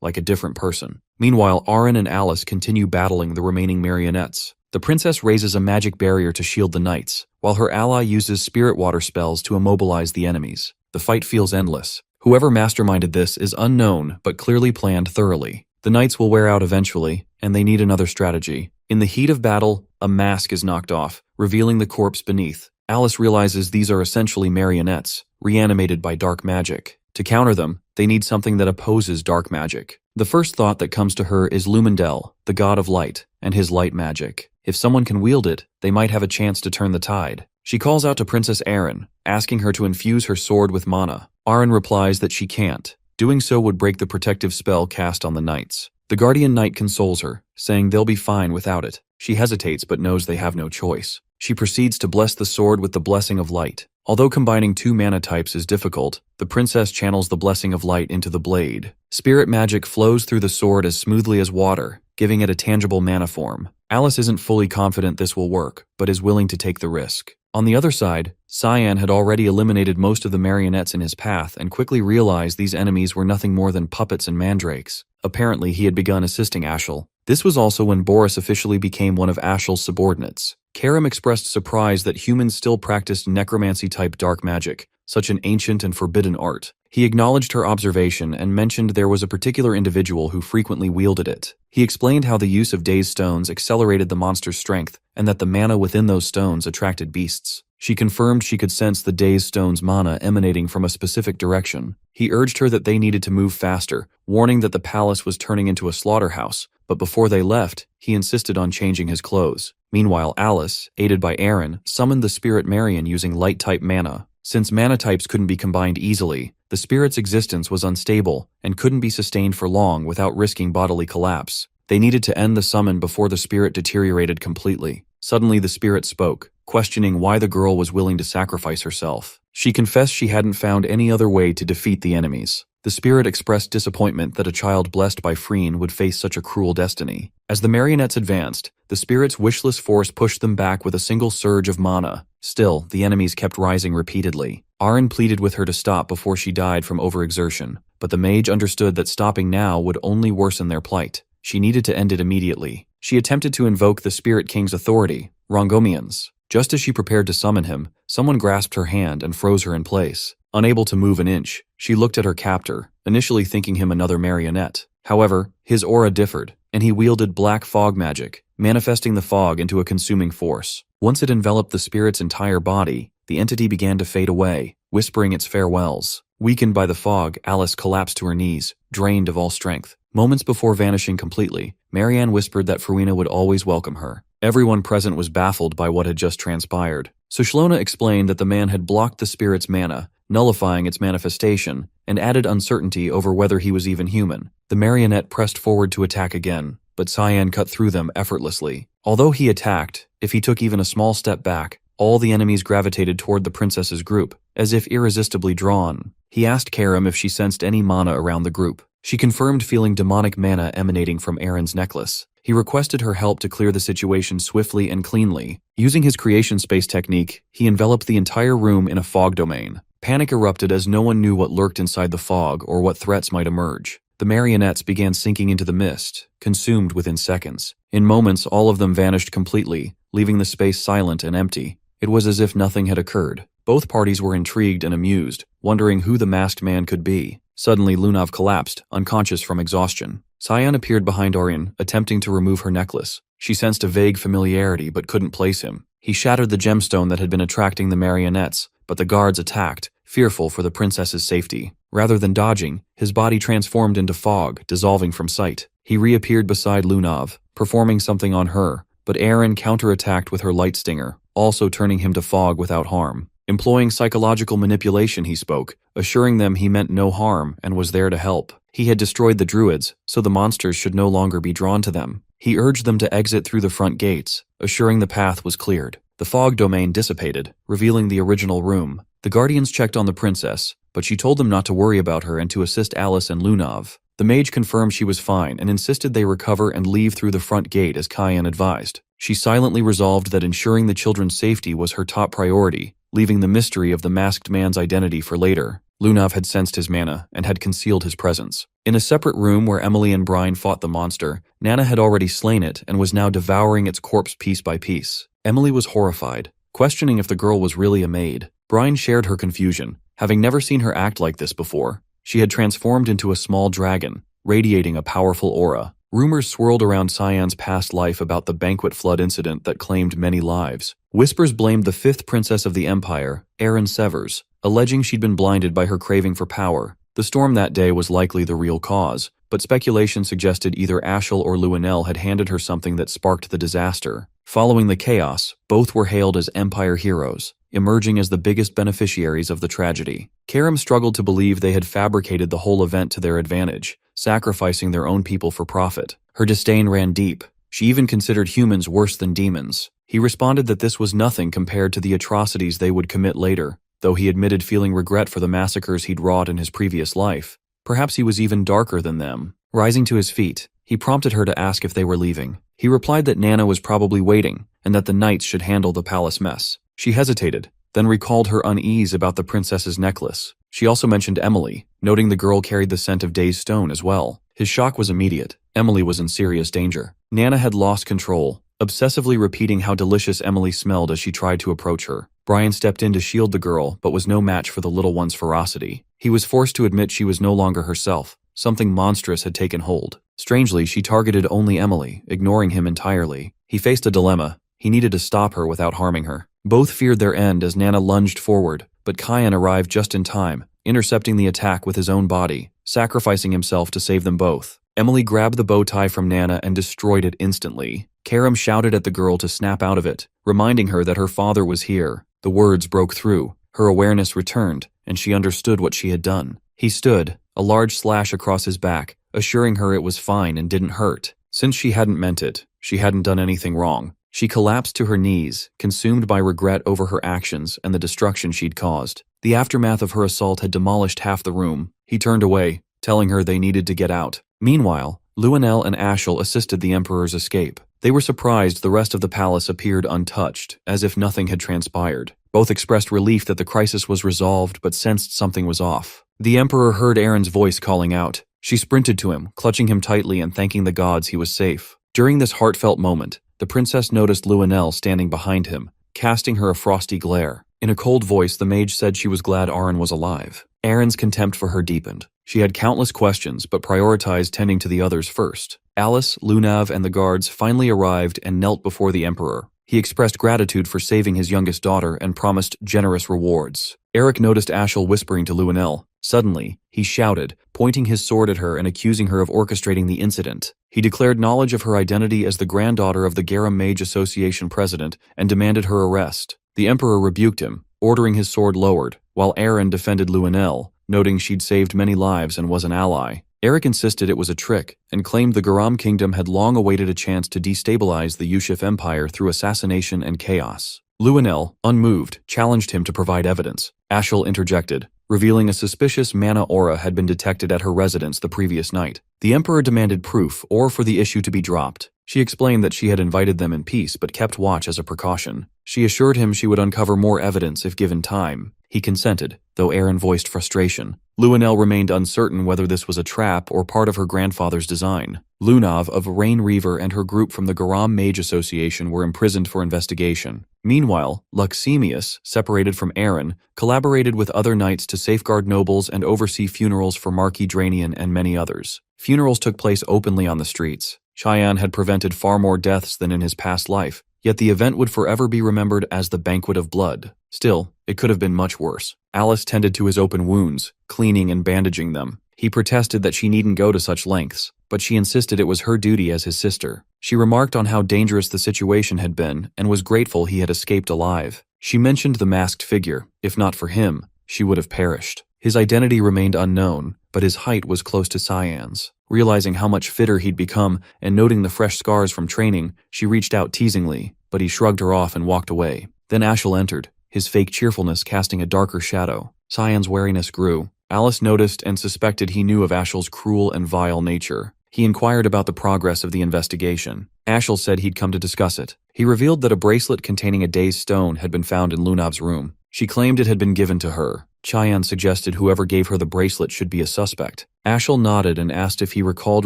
like a different person. Meanwhile, Aaron and Alice continue battling the remaining marionettes. The princess raises a magic barrier to shield the knights, while her ally uses spirit water spells to immobilize the enemies. The fight feels endless. Whoever masterminded this is unknown, but clearly planned thoroughly. The knights will wear out eventually, and they need another strategy. In the heat of battle, a mask is knocked off, revealing the corpse beneath. Alice realizes these are essentially marionettes, reanimated by dark magic. To counter them, they need something that opposes dark magic. The first thought that comes to her is Lumendel, the god of light, and his light magic. If someone can wield it, they might have a chance to turn the tide. She calls out to Princess Aaron, asking her to infuse her sword with mana. Aaron replies that she can't. Doing so would break the protective spell cast on the knights. The guardian knight consoles her, saying they'll be fine without it. She hesitates but knows they have no choice. She proceeds to bless the sword with the blessing of light. Although combining two mana types is difficult, the princess channels the blessing of light into the blade. Spirit magic flows through the sword as smoothly as water, giving it a tangible mana form. Alice isn't fully confident this will work, but is willing to take the risk. On the other side, Cyan had already eliminated most of the marionettes in his path and quickly realized these enemies were nothing more than puppets and mandrakes. Apparently, he had begun assisting Ashel. This was also when Boris officially became one of Ashel's subordinates. Karim expressed surprise that humans still practiced necromancy-type dark magic, such an ancient and forbidden art. He acknowledged her observation and mentioned there was a particular individual who frequently wielded it. He explained how the use of dazed stones accelerated the monster's strength and that the mana within those stones attracted beasts. She confirmed she could sense the dazed stone's mana emanating from a specific direction. He urged her that they needed to move faster, warning that the palace was turning into a slaughterhouse, but before they left, he insisted on changing his clothes. Meanwhile, Alice, aided by Aaron, summoned the spirit Marion using light-type mana. Since mana types couldn't be combined easily, the spirit's existence was unstable and couldn't be sustained for long without risking bodily collapse. They needed to end the summon before the spirit deteriorated completely. Suddenly the spirit spoke, questioning why the girl was willing to sacrifice herself. She confessed she hadn't found any other way to defeat the enemies. The spirit expressed disappointment that a child blessed by Freen would face such a cruel destiny. As the marionettes advanced, the spirit's wishless force pushed them back with a single surge of mana. Still, the enemies kept rising repeatedly. Aaron pleaded with her to stop before she died from overexertion, but the mage understood that stopping now would only worsen their plight. She needed to end it immediately. She attempted to invoke the Spirit King's authority, Rongomian's. Just as she prepared to summon him, someone grasped her hand and froze her in place. Unable to move an inch, she looked at her captor, initially thinking him another marionette. However, his aura differed, and he wielded black fog magic, manifesting the fog into a consuming force. Once it enveloped the spirit's entire body, the entity began to fade away, whispering its farewells. Weakened by the fog, Alice collapsed to her knees, drained of all strength. Moments before vanishing completely, Marianne whispered that Farina would always welcome her. Everyone present was baffled by what had just transpired. So Shlona explained that the man had blocked the spirit's mana, nullifying its manifestation, and added uncertainty over whether he was even human. The marionette pressed forward to attack again, but Cyan cut through them effortlessly. Although he attacked, if he took even a small step back, all the enemies gravitated toward the princess's group, as if irresistibly drawn. He asked Karim if she sensed any mana around the group. She confirmed feeling demonic mana emanating from Aaron's necklace. He requested her help to clear the situation swiftly and cleanly. Using his creation space technique, he enveloped the entire room in a fog domain. Panic erupted as no one knew what lurked inside the fog or what threats might emerge. The marionettes began sinking into the mist, consumed within seconds. In moments, all of them vanished completely, leaving the space silent and empty. It was as if nothing had occurred. Both parties were intrigued and amused, wondering who the masked man could be. Suddenly, Lunav collapsed, unconscious from exhaustion. Cyan appeared behind Aryan, attempting to remove her necklace. She sensed a vague familiarity but couldn't place him. He shattered the gemstone that had been attracting the marionettes, but the guards attacked, fearful for the princess's safety. Rather than dodging, his body transformed into fog, dissolving from sight. He reappeared beside Lunav, performing something on her, but Aaron counterattacked with her light stinger, also turning him to fog without harm. Employing psychological manipulation, he spoke, assuring them he meant no harm and was there to help. He had destroyed the druids, so the monsters should no longer be drawn to them. He urged them to exit through the front gates, assuring the path was cleared. The fog domain dissipated, revealing the original room. The guardians checked on the princess, but she told them not to worry about her and to assist Alice and Lunav. The mage confirmed she was fine and insisted they recover and leave through the front gate as Cyan advised. She silently resolved that ensuring the children's safety was her top priority, leaving the mystery of the masked man's identity for later. Lunav had sensed his mana and had concealed his presence. In a separate room where Emily and Brian fought the monster, Nana had already slain it and was now devouring its corpse piece by piece. Emily was horrified, questioning if the girl was really a maid. Brian shared her confusion, having never seen her act like this before. She had transformed into a small dragon, radiating a powerful aura. Rumors swirled around Cyan's past life about the banquet flood incident that claimed many lives. Whispers blamed the fifth princess of the empire, Erin Severs, alleging she'd been blinded by her craving for power. The storm that day was likely the real cause, but speculation suggested either Ashel or Luenell had handed her something that sparked the disaster. Following the chaos, both were hailed as Empire heroes, emerging as the biggest beneficiaries of the tragedy. Karam struggled to believe they had fabricated the whole event to their advantage, sacrificing their own people for profit. Her disdain ran deep. She even considered humans worse than demons. He responded that this was nothing compared to the atrocities they would commit later, though he admitted feeling regret for the massacres he'd wrought in his previous life. Perhaps he was even darker than them. Rising to his feet, he prompted her to ask if they were leaving. He replied that Nana was probably waiting, and that the knights should handle the palace mess. She hesitated, then recalled her unease about the princess's necklace. She also mentioned Emily, noting the girl carried the scent of Day's stone as well. His shock was immediate. Emily was in serious danger. Nana had lost control, obsessively repeating how delicious Emily smelled as she tried to approach her. Brian stepped in to shield the girl, but was no match for the little one's ferocity. He was forced to admit she was no longer herself. Something monstrous had taken hold. Strangely, she targeted only Emily, ignoring him entirely. He faced a dilemma. He needed to stop her without harming her. Both feared their end as Nana lunged forward, but Cyan arrived just in time, intercepting the attack with his own body, sacrificing himself to save them both. Emily grabbed the bow tie from Nana and destroyed it instantly. Karam shouted at the girl to snap out of it, reminding her that her father was here. The words broke through. Her awareness returned, and she understood what she had done. He stood, a large slash across his back, assuring her it was fine and didn't hurt. Since she hadn't meant it, she hadn't done anything wrong. She collapsed to her knees, consumed by regret over her actions and the destruction she'd caused. The aftermath of her assault had demolished half the room. He turned away, telling her they needed to get out. Meanwhile, Luenell and Ashel assisted the Emperor's escape. They were surprised the rest of the palace appeared untouched, as if nothing had transpired. Both expressed relief that the crisis was resolved but sensed something was off. The Emperor heard Aaron's voice calling out. She sprinted to him, clutching him tightly and thanking the gods he was safe. During this heartfelt moment, the princess noticed Luenell standing behind him, casting her a frosty glare. In a cold voice, the mage said she was glad Aaron was alive. Aaron's contempt for her deepened. She had countless questions, but prioritized tending to the others first. Alice, Lunav, and the guards finally arrived and knelt before the Emperor. He expressed gratitude for saving his youngest daughter and promised generous rewards. Eric noticed Ashel whispering to Luenell. Suddenly, he shouted, pointing his sword at her and accusing her of orchestrating the incident. He declared knowledge of her identity as the granddaughter of the Garum Mage Association president and demanded her arrest. The Emperor rebuked him, ordering his sword lowered, while Aaron defended Luenell, noting she'd saved many lives and was an ally. Eric insisted it was a trick, and claimed the Garam kingdom had long awaited a chance to destabilize the Yushif Empire through assassination and chaos. Luenell, unmoved, challenged him to provide evidence. Ashel interjected, revealing a suspicious mana aura had been detected at her residence the previous night. The Emperor demanded proof or for the issue to be dropped. She explained that she had invited them in peace but kept watch as a precaution. She assured him she would uncover more evidence if given time. He consented, though Aaron voiced frustration. Luanel remained uncertain whether this was a trap or part of her grandfather's design. Lunav of Rain Reaver and her group from the Garam Mage Association were imprisoned for investigation. Meanwhile, Luxemius, separated from Aaron, collaborated with other knights to safeguard nobles and oversee funerals for Marquis Dranian and many others. Funerals took place openly on the streets. Cheyenne had prevented far more deaths than in his past life, yet the event would forever be remembered as the Banquet of Blood. Still, it could have been much worse. Alice tended to his open wounds, cleaning and bandaging them. He protested that she needn't go to such lengths, but she insisted it was her duty as his sister. She remarked on how dangerous the situation had been and was grateful he had escaped alive. She mentioned the masked figure. If not for him, she would have perished. His identity remained unknown, but his height was close to Cyan's. Realizing how much fitter he'd become and noting the fresh scars from training, she reached out teasingly, but he shrugged her off and walked away. Then Ashel entered, his fake cheerfulness casting a darker shadow. Cyan's wariness grew. Alice noticed and suspected he knew of Ashel's cruel and vile nature. He inquired about the progress of the investigation. Ashel said he'd come to discuss it. He revealed that a bracelet containing a day's stone had been found in Lunav's room. She claimed it had been given to her. Cheyenne suggested whoever gave her the bracelet should be a suspect. Ashel nodded and asked if he recalled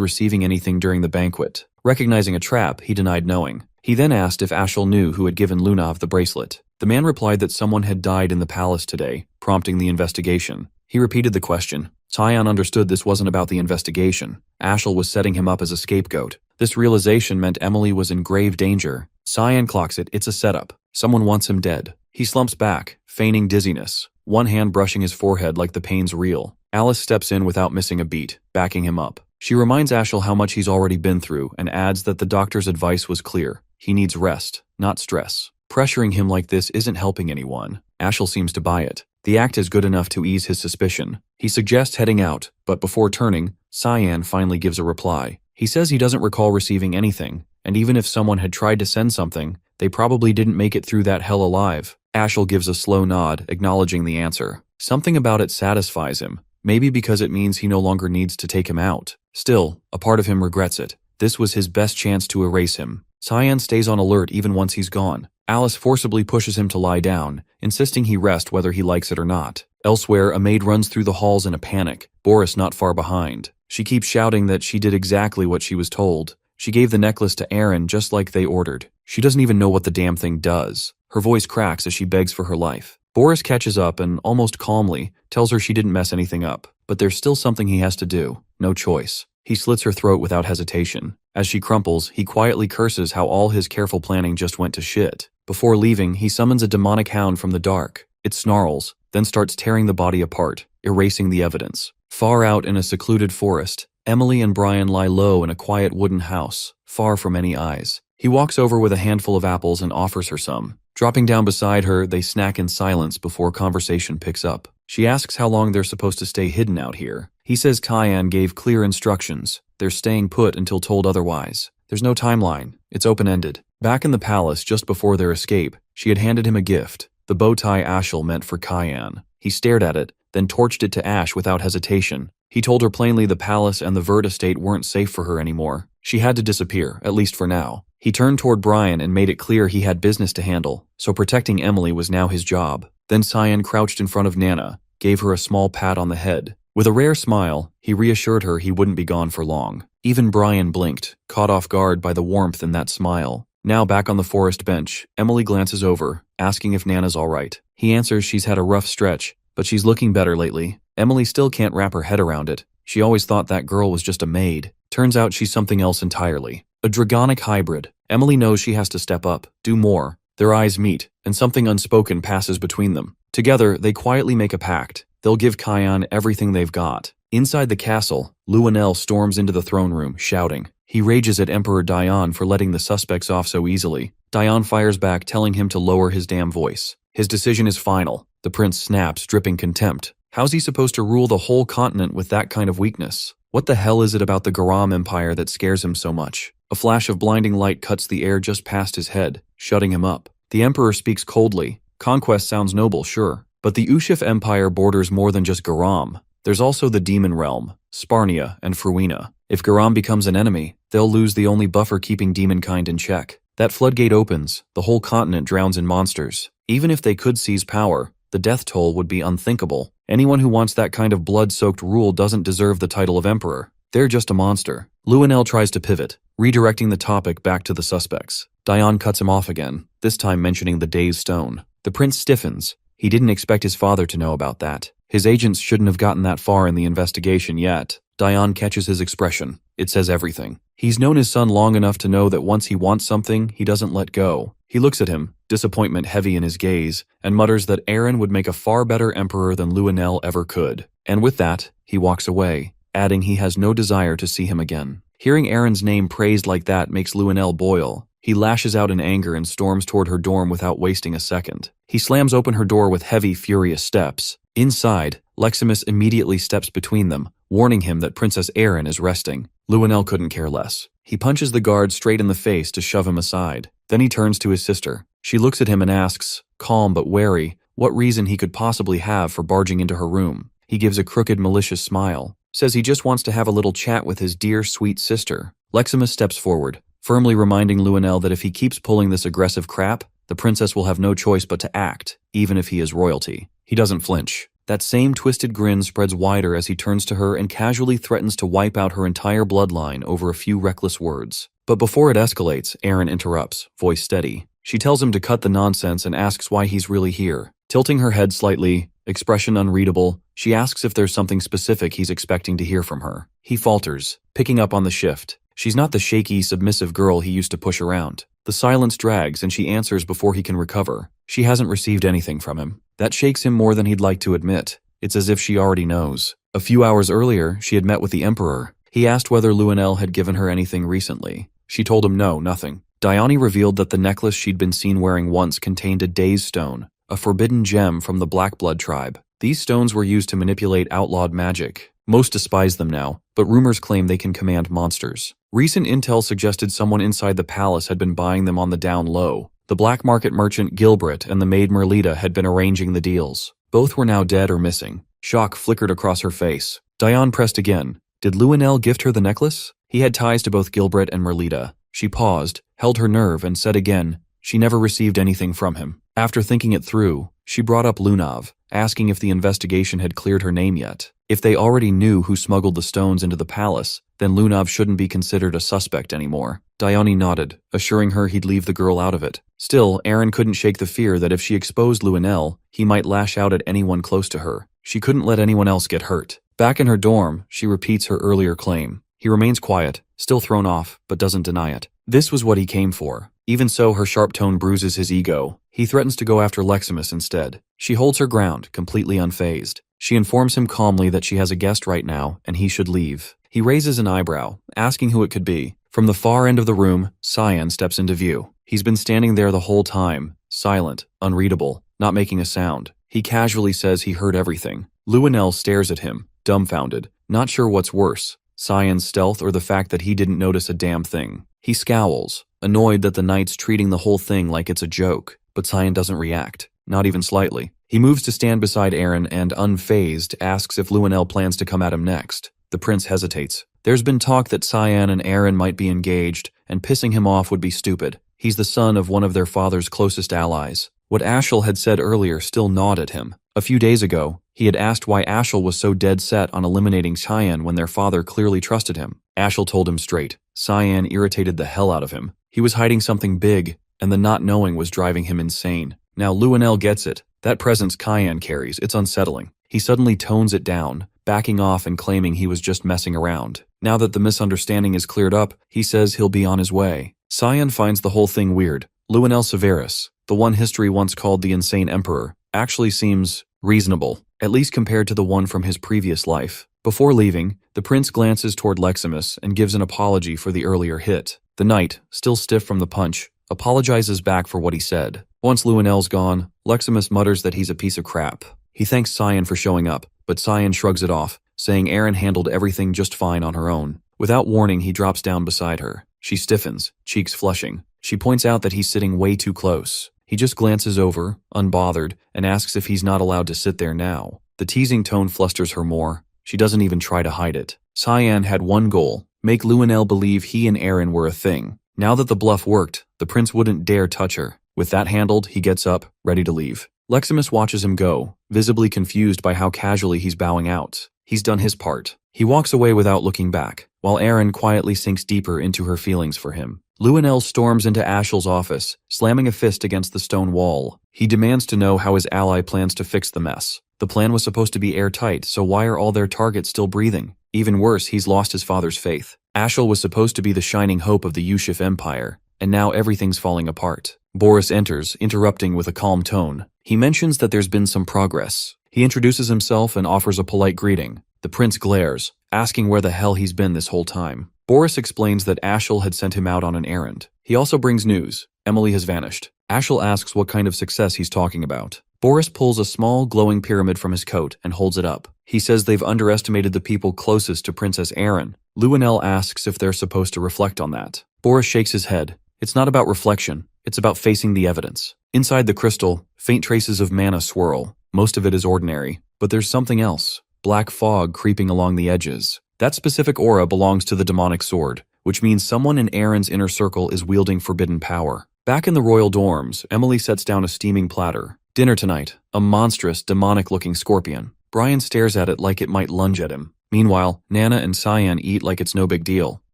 receiving anything during the banquet. Recognizing a trap, he denied knowing. He then asked if Ashel knew who had given Lunav the bracelet. The man replied that someone had died in the palace today, prompting the investigation. He repeated the question. Cheyenne understood this wasn't about the investigation. Ashel was setting him up as a scapegoat. This realization meant Emily was in grave danger. Cheyenne clocks it, it's a setup. Someone wants him dead. He slumps back, feigning dizziness, one hand brushing his forehead like the pain's real. Alice steps in without missing a beat, backing him up. She reminds Ashel how much he's already been through and adds that the doctor's advice was clear. He needs rest, not stress. Pressuring him like this isn't helping anyone. Ashel seems to buy it. The act is good enough to ease his suspicion. He suggests heading out, but before turning, Cyan finally gives a reply. He says he doesn't recall receiving anything, and even if someone had tried to send something, they probably didn't make it through that hell alive. Ashel gives a slow nod, acknowledging the answer. Something about it satisfies him, maybe because it means he no longer needs to take him out. Still, a part of him regrets it. This was his best chance to erase him. Cyan stays on alert even once he's gone. Alice forcibly pushes him to lie down, insisting he rest whether he likes it or not. Elsewhere, a maid runs through the halls in a panic, Boris not far behind. She keeps shouting that she did exactly what she was told. She gave the necklace to Aaron just like they ordered. She doesn't even know what the damn thing does. Her voice cracks as she begs for her life. Boris catches up and, almost calmly, tells her she didn't mess anything up. But there's still something he has to do. No choice. He slits her throat without hesitation. As she crumples, he quietly curses how all his careful planning just went to shit. Before leaving, he summons a demonic hound from the dark. It snarls, then starts tearing the body apart, erasing the evidence. Far out in a secluded forest, Emily and Brian lie low in a quiet wooden house, far from any eyes. He walks over with a handful of apples and offers her some. Dropping down beside her, they snack in silence before conversation picks up. She asks how long they're supposed to stay hidden out here. He says Cyan gave clear instructions. They're staying put until told otherwise. There's no timeline. It's open-ended. Back in the palace, just before their escape, she had handed him a gift, the bow tie Ashel meant for Cyan. He stared at it, then torched it to ash without hesitation. He told her plainly the palace and the Vert estate weren't safe for her anymore. She had to disappear, at least for now. He turned toward Brian and made it clear he had business to handle, so protecting Emily was now his job. Then Cyan crouched in front of Nana, gave her a small pat on the head. With a rare smile, he reassured her he wouldn't be gone for long. Even Brian blinked, caught off guard by the warmth in that smile. Now back on the forest bench, Emily glances over, asking if Nana's all right. He answers she's had a rough stretch, but she's looking better lately. Emily still can't wrap her head around it. She always thought that girl was just a maid. Turns out she's something else entirely. A dragonic hybrid. Emily knows she has to step up, do more. Their eyes meet, and something unspoken passes between them. Together, they quietly make a pact. They'll give Cyan everything they've got. Inside the castle, Luanel storms into the throne room, shouting. He rages at Emperor Dion for letting the suspects off so easily. Dion fires back, telling him to lower his damn voice. His decision is final. The prince snaps, dripping contempt. How's he supposed to rule the whole continent with that kind of weakness? What the hell is it about the Garam Empire that scares him so much? A flash of blinding light cuts the air just past his head, shutting him up. The emperor speaks coldly. Conquest sounds noble, sure. But the Ushif Empire borders more than just Garam. There's also the Demon Realm, Sparnia, and Fruina. If Garam becomes an enemy, they'll lose the only buffer keeping demonkind in check. That floodgate opens, the whole continent drowns in monsters. Even if they could seize power, the death toll would be unthinkable. Anyone who wants that kind of blood-soaked rule doesn't deserve the title of emperor. They're just a monster. Luenell tries to pivot, redirecting the topic back to the suspects. Dion cuts him off again, this time mentioning the day's stone. The prince stiffens. He didn't expect his father to know about that. His agents shouldn't have gotten that far in the investigation yet. Dion catches his expression. It says everything. He's known his son long enough to know that once he wants something, he doesn't let go. He looks at him, disappointment heavy in his gaze, and mutters that Aaron would make a far better emperor than Luenell ever could. And with that, he walks away, adding he has no desire to see him again. Hearing Aaron's name praised like that makes Luenell boil. He lashes out in anger and storms toward her dorm without wasting a second. He slams open her door with heavy, furious steps. Inside, Leximus immediately steps between them, warning him that Princess Aaron is resting. Luenell couldn't care less. He punches the guard straight in the face to shove him aside. Then he turns to his sister. She looks at him and asks, calm but wary, what reason he could possibly have for barging into her room. He gives a crooked, malicious smile. Says he just wants to have a little chat with his dear, sweet sister. Leximus steps forward, firmly reminding Luenell that if he keeps pulling this aggressive crap, the princess will have no choice but to act, even if he is royalty. He doesn't flinch. That same twisted grin spreads wider as he turns to her and casually threatens to wipe out her entire bloodline over a few reckless words. But before it escalates, Aaron interrupts, voice steady. She tells him to cut the nonsense and asks why he's really here. Tilting her head slightly, expression unreadable, she asks if there's something specific he's expecting to hear from her. He falters, picking up on the shift. She's not the shaky, submissive girl he used to push around. The silence drags and she answers before he can recover. She hasn't received anything from him. That shakes him more than he'd like to admit. It's as if she already knows. A few hours earlier, she had met with the Emperor. He asked whether Luenell had given her anything recently. She told him no, nothing. Dione revealed that the necklace she'd been seen wearing once contained a Daze stone, a forbidden gem from the Blackblood tribe. These stones were used to manipulate outlawed magic. Most despise them now, but rumors claim they can command monsters. Recent intel suggested someone inside the palace had been buying them on the down low. The black market merchant Gilbert and the maid Merlita had been arranging the deals. Both were now dead or missing. Shock flickered across her face. Dione pressed again. Did Luenell gift her the necklace? He had ties to both Gilbert and Merlita. She paused, held her nerve, and said again, she never received anything from him. After thinking it through, she brought up Lunav, asking if the investigation had cleared her name yet. If they already knew who smuggled the stones into the palace, then Lunav shouldn't be considered a suspect anymore. Dione nodded, assuring her he'd leave the girl out of it. Still, Aaron couldn't shake the fear that if she exposed Luenell, he might lash out at anyone close to her. She couldn't let anyone else get hurt. Back in her dorm, she repeats her earlier claim. He remains quiet, still thrown off, but doesn't deny it. This was what he came for. Even so, her sharp tone bruises his ego. He threatens to go after Leximus instead. She holds her ground, completely unfazed. She informs him calmly that she has a guest right now, and he should leave. He raises an eyebrow, asking who it could be. From the far end of the room, Cyan steps into view. He's been standing there the whole time, silent, unreadable, not making a sound. He casually says he heard everything. Luenell stares at him, dumbfounded, not sure what's worse, Cyan's stealth or the fact that he didn't notice a damn thing. He scowls, annoyed that the knight's treating the whole thing like it's a joke, but Cyan doesn't react, not even slightly. He moves to stand beside Aaron and, unfazed, asks if Luenell plans to come at him next. The prince hesitates. There's been talk that Cyan and Aaron might be engaged, and pissing him off would be stupid. He's the son of one of their father's closest allies. What Ashel had said earlier still gnawed at him. A few days ago, he had asked why Ashel was so dead set on eliminating Cyan when their father clearly trusted him. Ashel told him straight. Cyan irritated the hell out of him. He was hiding something big, and the not knowing was driving him insane. Now Luenell gets it. That presence Cyan carries, it's unsettling. He suddenly tones it down, backing off and claiming he was just messing around. Now that the misunderstanding is cleared up, he says he'll be on his way. Cyan finds the whole thing weird. Luenell Severus, the one history once called the Insane Emperor, actually seems reasonable, at least compared to the one from his previous life. Before leaving, the prince glances toward Leximus and gives an apology for the earlier hit. The knight, still stiff from the punch, apologizes back for what he said. Once Luenell's gone, Leximus mutters that he's a piece of crap. He thanks Cyan for showing up, but Cyan shrugs it off, saying Aaron handled everything just fine on her own. Without warning, he drops down beside her. She stiffens, cheeks flushing. She points out that he's sitting way too close. He just glances over, unbothered, and asks if he's not allowed to sit there now. The teasing tone flusters her more. She doesn't even try to hide it. Cyan had one goal, make Luenel believe he and Aaron were a thing. Now that the bluff worked, the prince wouldn't dare touch her. With that handled, he gets up, ready to leave. Leximus watches him go, visibly confused by how casually he's bowing out. He's done his part. He walks away without looking back, while Aaron quietly sinks deeper into her feelings for him. Luenel storms into Ashel's office, slamming a fist against the stone wall. He demands to know how his ally plans to fix the mess. The plan was supposed to be airtight, so why are all their targets still breathing? Even worse, he's lost his father's faith. Ashel was supposed to be the shining hope of the Yushif Empire, and now everything's falling apart. Boris enters, interrupting with a calm tone. He mentions that there's been some progress. He introduces himself and offers a polite greeting. The prince glares, asking where the hell he's been this whole time. Boris explains that Ashel had sent him out on an errand. He also brings news. Emily has vanished. Ashel asks what kind of success he's talking about. Boris pulls a small, glowing pyramid from his coat and holds it up. He says they've underestimated the people closest to Princess Aaron. Luenel asks if they're supposed to reflect on that. Boris shakes his head. It's not about reflection. It's about facing the evidence. Inside the crystal, faint traces of mana swirl. Most of it is ordinary, but there's something else. Black fog creeping along the edges. That specific aura belongs to the demonic sword, which means someone in Aaron's inner circle is wielding forbidden power. Back in the royal dorms, Emily sets down a steaming platter. Dinner tonight, a monstrous, demonic-looking scorpion. Brian stares at it like it might lunge at him. Meanwhile, Nana and Cyan eat like it's no big deal.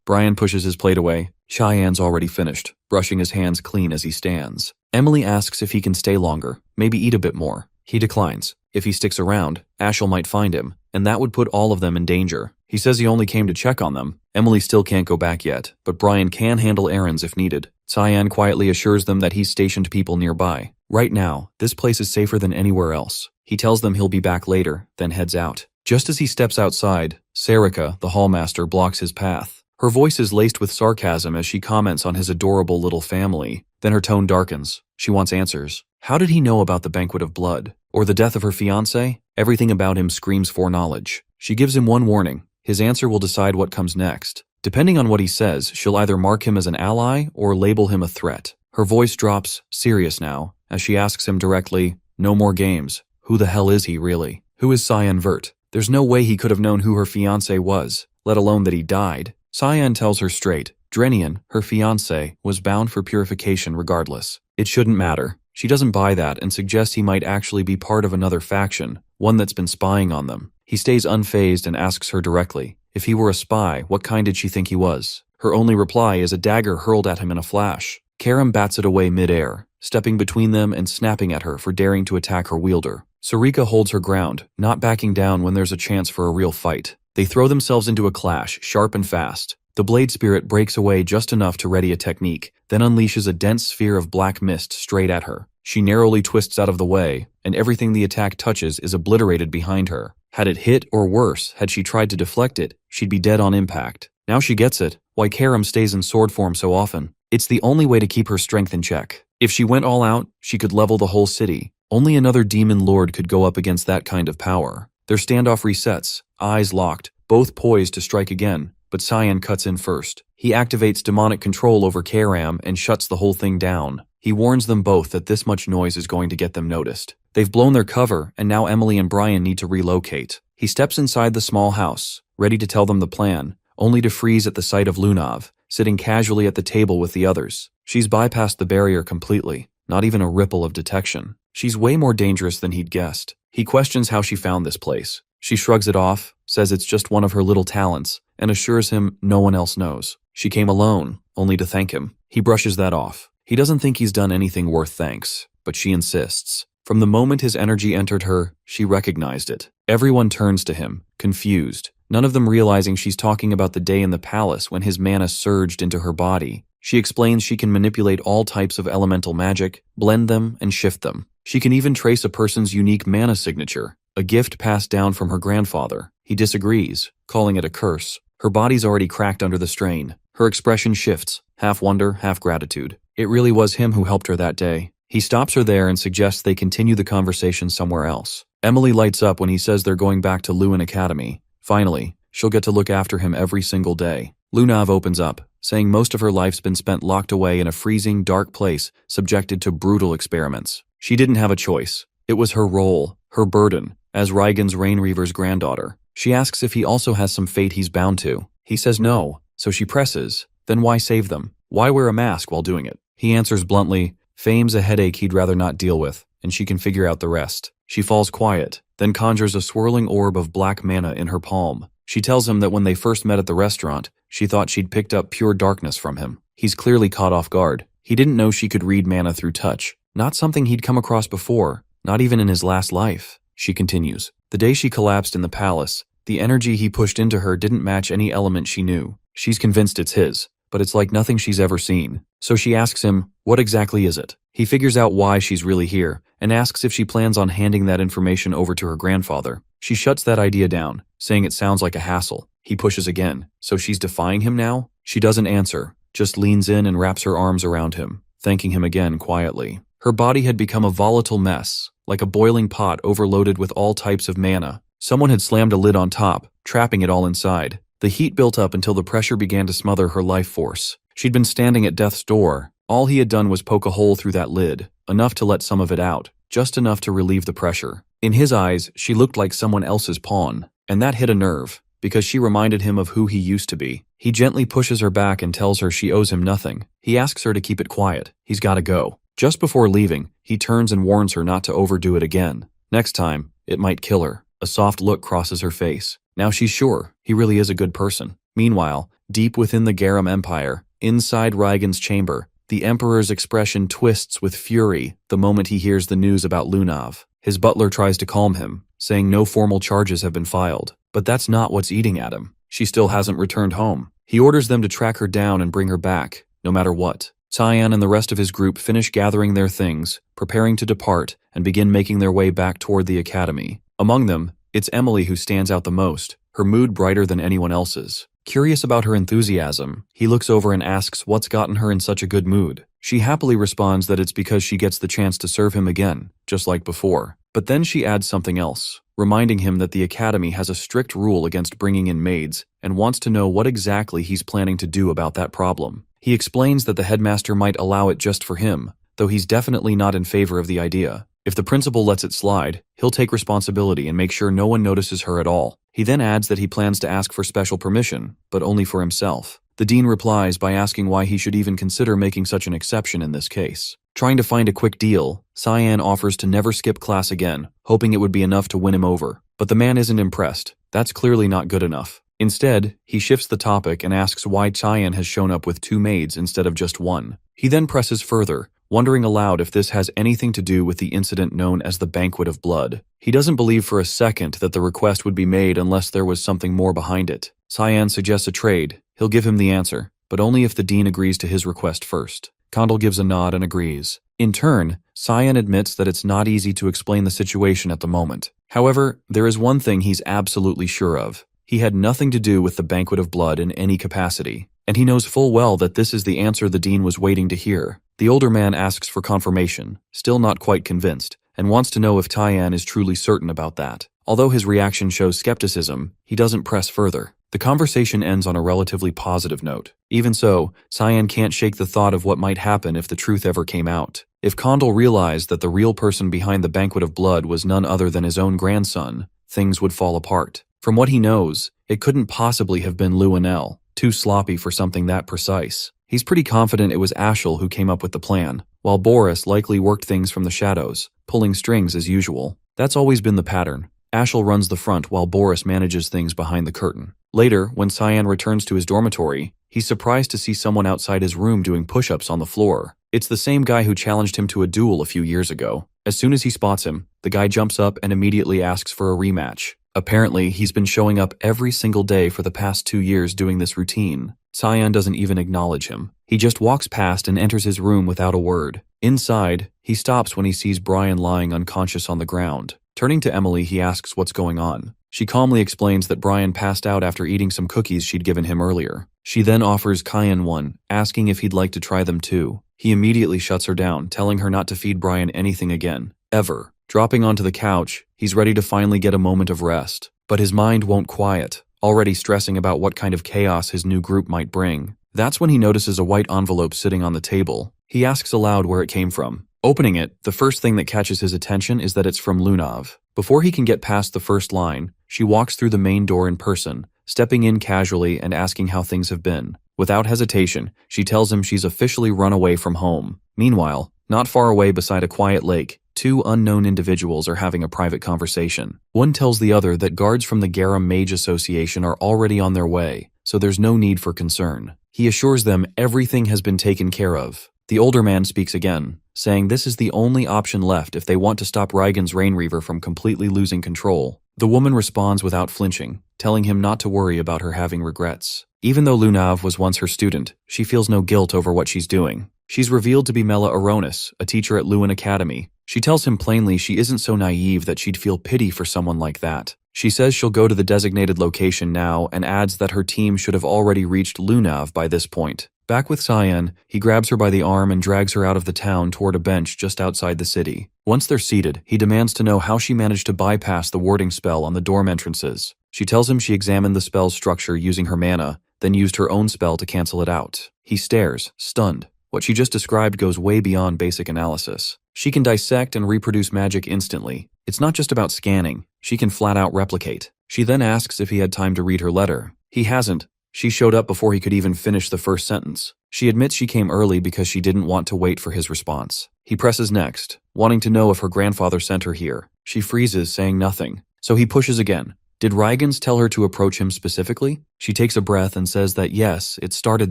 Brian pushes his plate away. Cheyenne's already finished, brushing his hands clean as he stands. Emily asks if he can stay longer, maybe eat a bit more. He declines. If he sticks around, Ashel might find him, and that would put all of them in danger. He says he only came to check on them. Emily still can't go back yet, but Brian can handle errands if needed. Cyan quietly assures them that he's stationed people nearby. Right now, this place is safer than anywhere else. He tells them he'll be back later, then heads out. Just as he steps outside, Sarika, the hallmaster, blocks his path. Her voice is laced with sarcasm as she comments on his adorable little family. Then her tone darkens. She wants answers. How did he know about the banquet of blood? Or the death of her fiancé? Everything about him screams foreknowledge. She gives him one warning. His answer will decide what comes next. Depending on what he says, she'll either mark him as an ally or label him a threat. Her voice drops, serious now, as she asks him directly, no more games. Who the hell is he, really? Who is Cyan Vert? There's no way he could have known who her fiancé was, let alone that he died. Cyan tells her straight. Drenian, her fiancé, was bound for purification regardless. It shouldn't matter. She doesn't buy that and suggests he might actually be part of another faction, one that's been spying on them. He stays unfazed and asks her directly, if he were a spy, what kind did she think he was? Her only reply is a dagger hurled at him in a flash. Karam bats it away mid-air, stepping between them and snapping at her for daring to attack her wielder. Sarika holds her ground, not backing down when there's a chance for a real fight. They throw themselves into a clash, sharp and fast. The blade spirit breaks away just enough to ready a technique, then unleashes a dense sphere of black mist straight at her. She narrowly twists out of the way, and everything the attack touches is obliterated behind her. Had it hit, or worse, had she tried to deflect it, she'd be dead on impact. Now she gets it, why Karam stays in sword form so often. It's the only way to keep her strength in check. If she went all out, she could level the whole city. Only another demon lord could go up against that kind of power. Their standoff resets, eyes locked, both poised to strike again, but Cyan cuts in first. He activates demonic control over Karam and shuts the whole thing down. He warns them both that this much noise is going to get them noticed. They've blown their cover, and now Emily and Brian need to relocate. He steps inside the small house, ready to tell them the plan, only to freeze at the sight of Lunav, sitting casually at the table with the others. She's bypassed the barrier completely, not even a ripple of detection. She's way more dangerous than he'd guessed. He questions how she found this place. She shrugs it off, says it's just one of her little talents, and assures him no one else knows. She came alone, only to thank him. He brushes that off. He doesn't think he's done anything worth thanks, but she insists. From the moment his energy entered her, she recognized it. Everyone turns to him, confused, none of them realizing she's talking about the day in the palace when his mana surged into her body. She explains she can manipulate all types of elemental magic, blend them, and shift them. She can even trace a person's unique mana signature, a gift passed down from her grandfather. He disagrees, calling it a curse. Her body's already cracked under the strain. Her expression shifts, half wonder, half gratitude. It really was him who helped her that day. He stops her there and suggests they continue the conversation somewhere else. Emily lights up when he says they're going back to Lewin Academy. Finally, she'll get to look after him every single day. Lunav opens up, saying most of her life's been spent locked away in a freezing, dark place, subjected to brutal experiments. She didn't have a choice. It was her role, her burden, as Reigen's Rainreaver's granddaughter. She asks if he also has some fate he's bound to. He says no, So she presses, then why save them? Why wear a mask while doing it? He answers bluntly, fame's a headache he'd rather not deal with, and she can figure out the rest. She falls quiet, then conjures a swirling orb of black mana in her palm. She tells him that when they first met at the restaurant, she thought she'd picked up pure darkness from him. He's clearly caught off guard. He didn't know she could read mana through touch. Not something he'd come across before, not even in his last life. She continues. The day she collapsed in the palace, the energy he pushed into her didn't match any element she knew. She's convinced it's his, but it's like nothing she's ever seen. So she asks him, what exactly is it? He figures out why she's really here, and asks if she plans on handing that information over to her grandfather. She shuts that idea down, saying it sounds like a hassle. He pushes again. So she's defying him now? She doesn't answer, just leans in and wraps her arms around him, thanking him again quietly. Her body had become a volatile mess, like a boiling pot overloaded with all types of mana. Someone had slammed a lid on top, trapping it all inside. The heat built up until the pressure began to smother her life force. She'd been standing at death's door. All he had done was poke a hole through that lid, enough to let some of it out, just enough to relieve the pressure. In his eyes, she looked like someone else's pawn, and that hit a nerve, because she reminded him of who he used to be. He gently pushes her back and tells her she owes him nothing. He asks her to keep it quiet. He's gotta go. Just before leaving, he turns and warns her not to overdo it again. Next time, it might kill her. A soft look crosses her face. Now she's sure, he really is a good person. Meanwhile, deep within the Garum Empire, inside Raigan's chamber, the Emperor's expression twists with fury the moment he hears the news about Lunav. His butler tries to calm him, saying no formal charges have been filed. But that's not what's eating at him. She still hasn't returned home. He orders them to track her down and bring her back, no matter what. Cyan and the rest of his group finish gathering their things, preparing to depart, and begin making their way back toward the academy. Among them, it's Emily who stands out the most, her mood brighter than anyone else's. Curious about her enthusiasm, he looks over and asks what's gotten her in such a good mood. She happily responds that it's because she gets the chance to serve him again, just like before. But then she adds something else, reminding him that the academy has a strict rule against bringing in maids and wants to know what exactly he's planning to do about that problem. He explains that the headmaster might allow it just for him, though he's definitely not in favor of the idea. If the principal lets it slide, he'll take responsibility and make sure no one notices her at all. He then adds that he plans to ask for special permission, but only for himself. The dean replies by asking why he should even consider making such an exception in this case. Trying to find a quick deal, Cyan offers to never skip class again, hoping it would be enough to win him over. But the man isn't impressed. That's clearly not good enough. Instead, he shifts the topic and asks why Cyan has shown up with 2 maids instead of just 1. He then presses further, wondering aloud if this has anything to do with the incident known as the Banquet of Blood. He doesn't believe for a second that the request would be made unless there was something more behind it. Cyan suggests a trade. He'll give him the answer, but only if the dean agrees to his request first. Condal gives a nod and agrees. In turn, Cyan admits that it's not easy to explain the situation at the moment. However, there is one thing he's absolutely sure of. He had nothing to do with the Banquet of Blood in any capacity, and he knows full well that this is the answer the dean was waiting to hear. The older man asks for confirmation, still not quite convinced, and wants to know if Cyan is truly certain about that. Although his reaction shows skepticism, he doesn't press further. The conversation ends on a relatively positive note. Even so, Cyan can't shake the thought of what might happen if the truth ever came out. If Condal realized that the real person behind the Banquet of Blood was none other than his own grandson, things would fall apart. From what he knows, it couldn't possibly have been Luanel, too sloppy for something that precise. He's pretty confident it was Ashel who came up with the plan, while Boris likely worked things from the shadows, pulling strings as usual. That's always been the pattern. Ashel runs the front while Boris manages things behind the curtain. Later, when Cyan returns to his dormitory, he's surprised to see someone outside his room doing push-ups on the floor. It's the same guy who challenged him to a duel a few years ago. As soon as he spots him, the guy jumps up and immediately asks for a rematch. Apparently, he's been showing up every single day for the past 2 years doing this routine. Cyan doesn't even acknowledge him. He just walks past and enters his room without a word. Inside, he stops when he sees Brian lying unconscious on the ground. Turning to Emily, he asks what's going on. She calmly explains that Brian passed out after eating some cookies she'd given him earlier. She then offers Cyan one, asking if he'd like to try them too. He immediately shuts her down, telling her not to feed Brian anything again, ever. Dropping onto the couch, he's ready to finally get a moment of rest. But his mind won't quiet, already stressing about what kind of chaos his new group might bring. That's when he notices a white envelope sitting on the table. He asks aloud where it came from. Opening it, the first thing that catches his attention is that it's from Lunav. Before he can get past the first line, she walks through the main door in person, stepping in casually and asking how things have been. Without hesitation, she tells him she's officially run away from home. Meanwhile, not far away beside a quiet lake, two unknown individuals are having a private conversation. One tells the other that guards from the Garam Mage Association are already on their way, so there's no need for concern. He assures them everything has been taken care of. The older man speaks again, saying this is the only option left if they want to stop Reigen's Rainreaver from completely losing control. The woman responds without flinching, telling him not to worry about her having regrets. Even though Lunav was once her student, she feels no guilt over what she's doing. She's revealed to be Mela Aronis, a teacher at Lewin Academy. She tells him plainly she isn't so naive that she'd feel pity for someone like that. She says she'll go to the designated location now and adds that her team should have already reached Lunav by this point. Back with Cyan, he grabs her by the arm and drags her out of the town toward a bench just outside the city. Once they're seated, he demands to know how she managed to bypass the warding spell on the dorm entrances. She tells him she examined the spell's structure using her mana, then used her own spell to cancel it out. He stares, stunned. What she just described goes way beyond basic analysis. She can dissect and reproduce magic instantly. It's not just about scanning. She can flat out replicate. She then asks if he had time to read her letter. He hasn't. She showed up before he could even finish the first sentence. She admits she came early because she didn't want to wait for his response. He presses next, wanting to know if her grandfather sent her here. She freezes, saying nothing. So he pushes again. Did Reigens tell her to approach him specifically? She takes a breath and says that yes, it started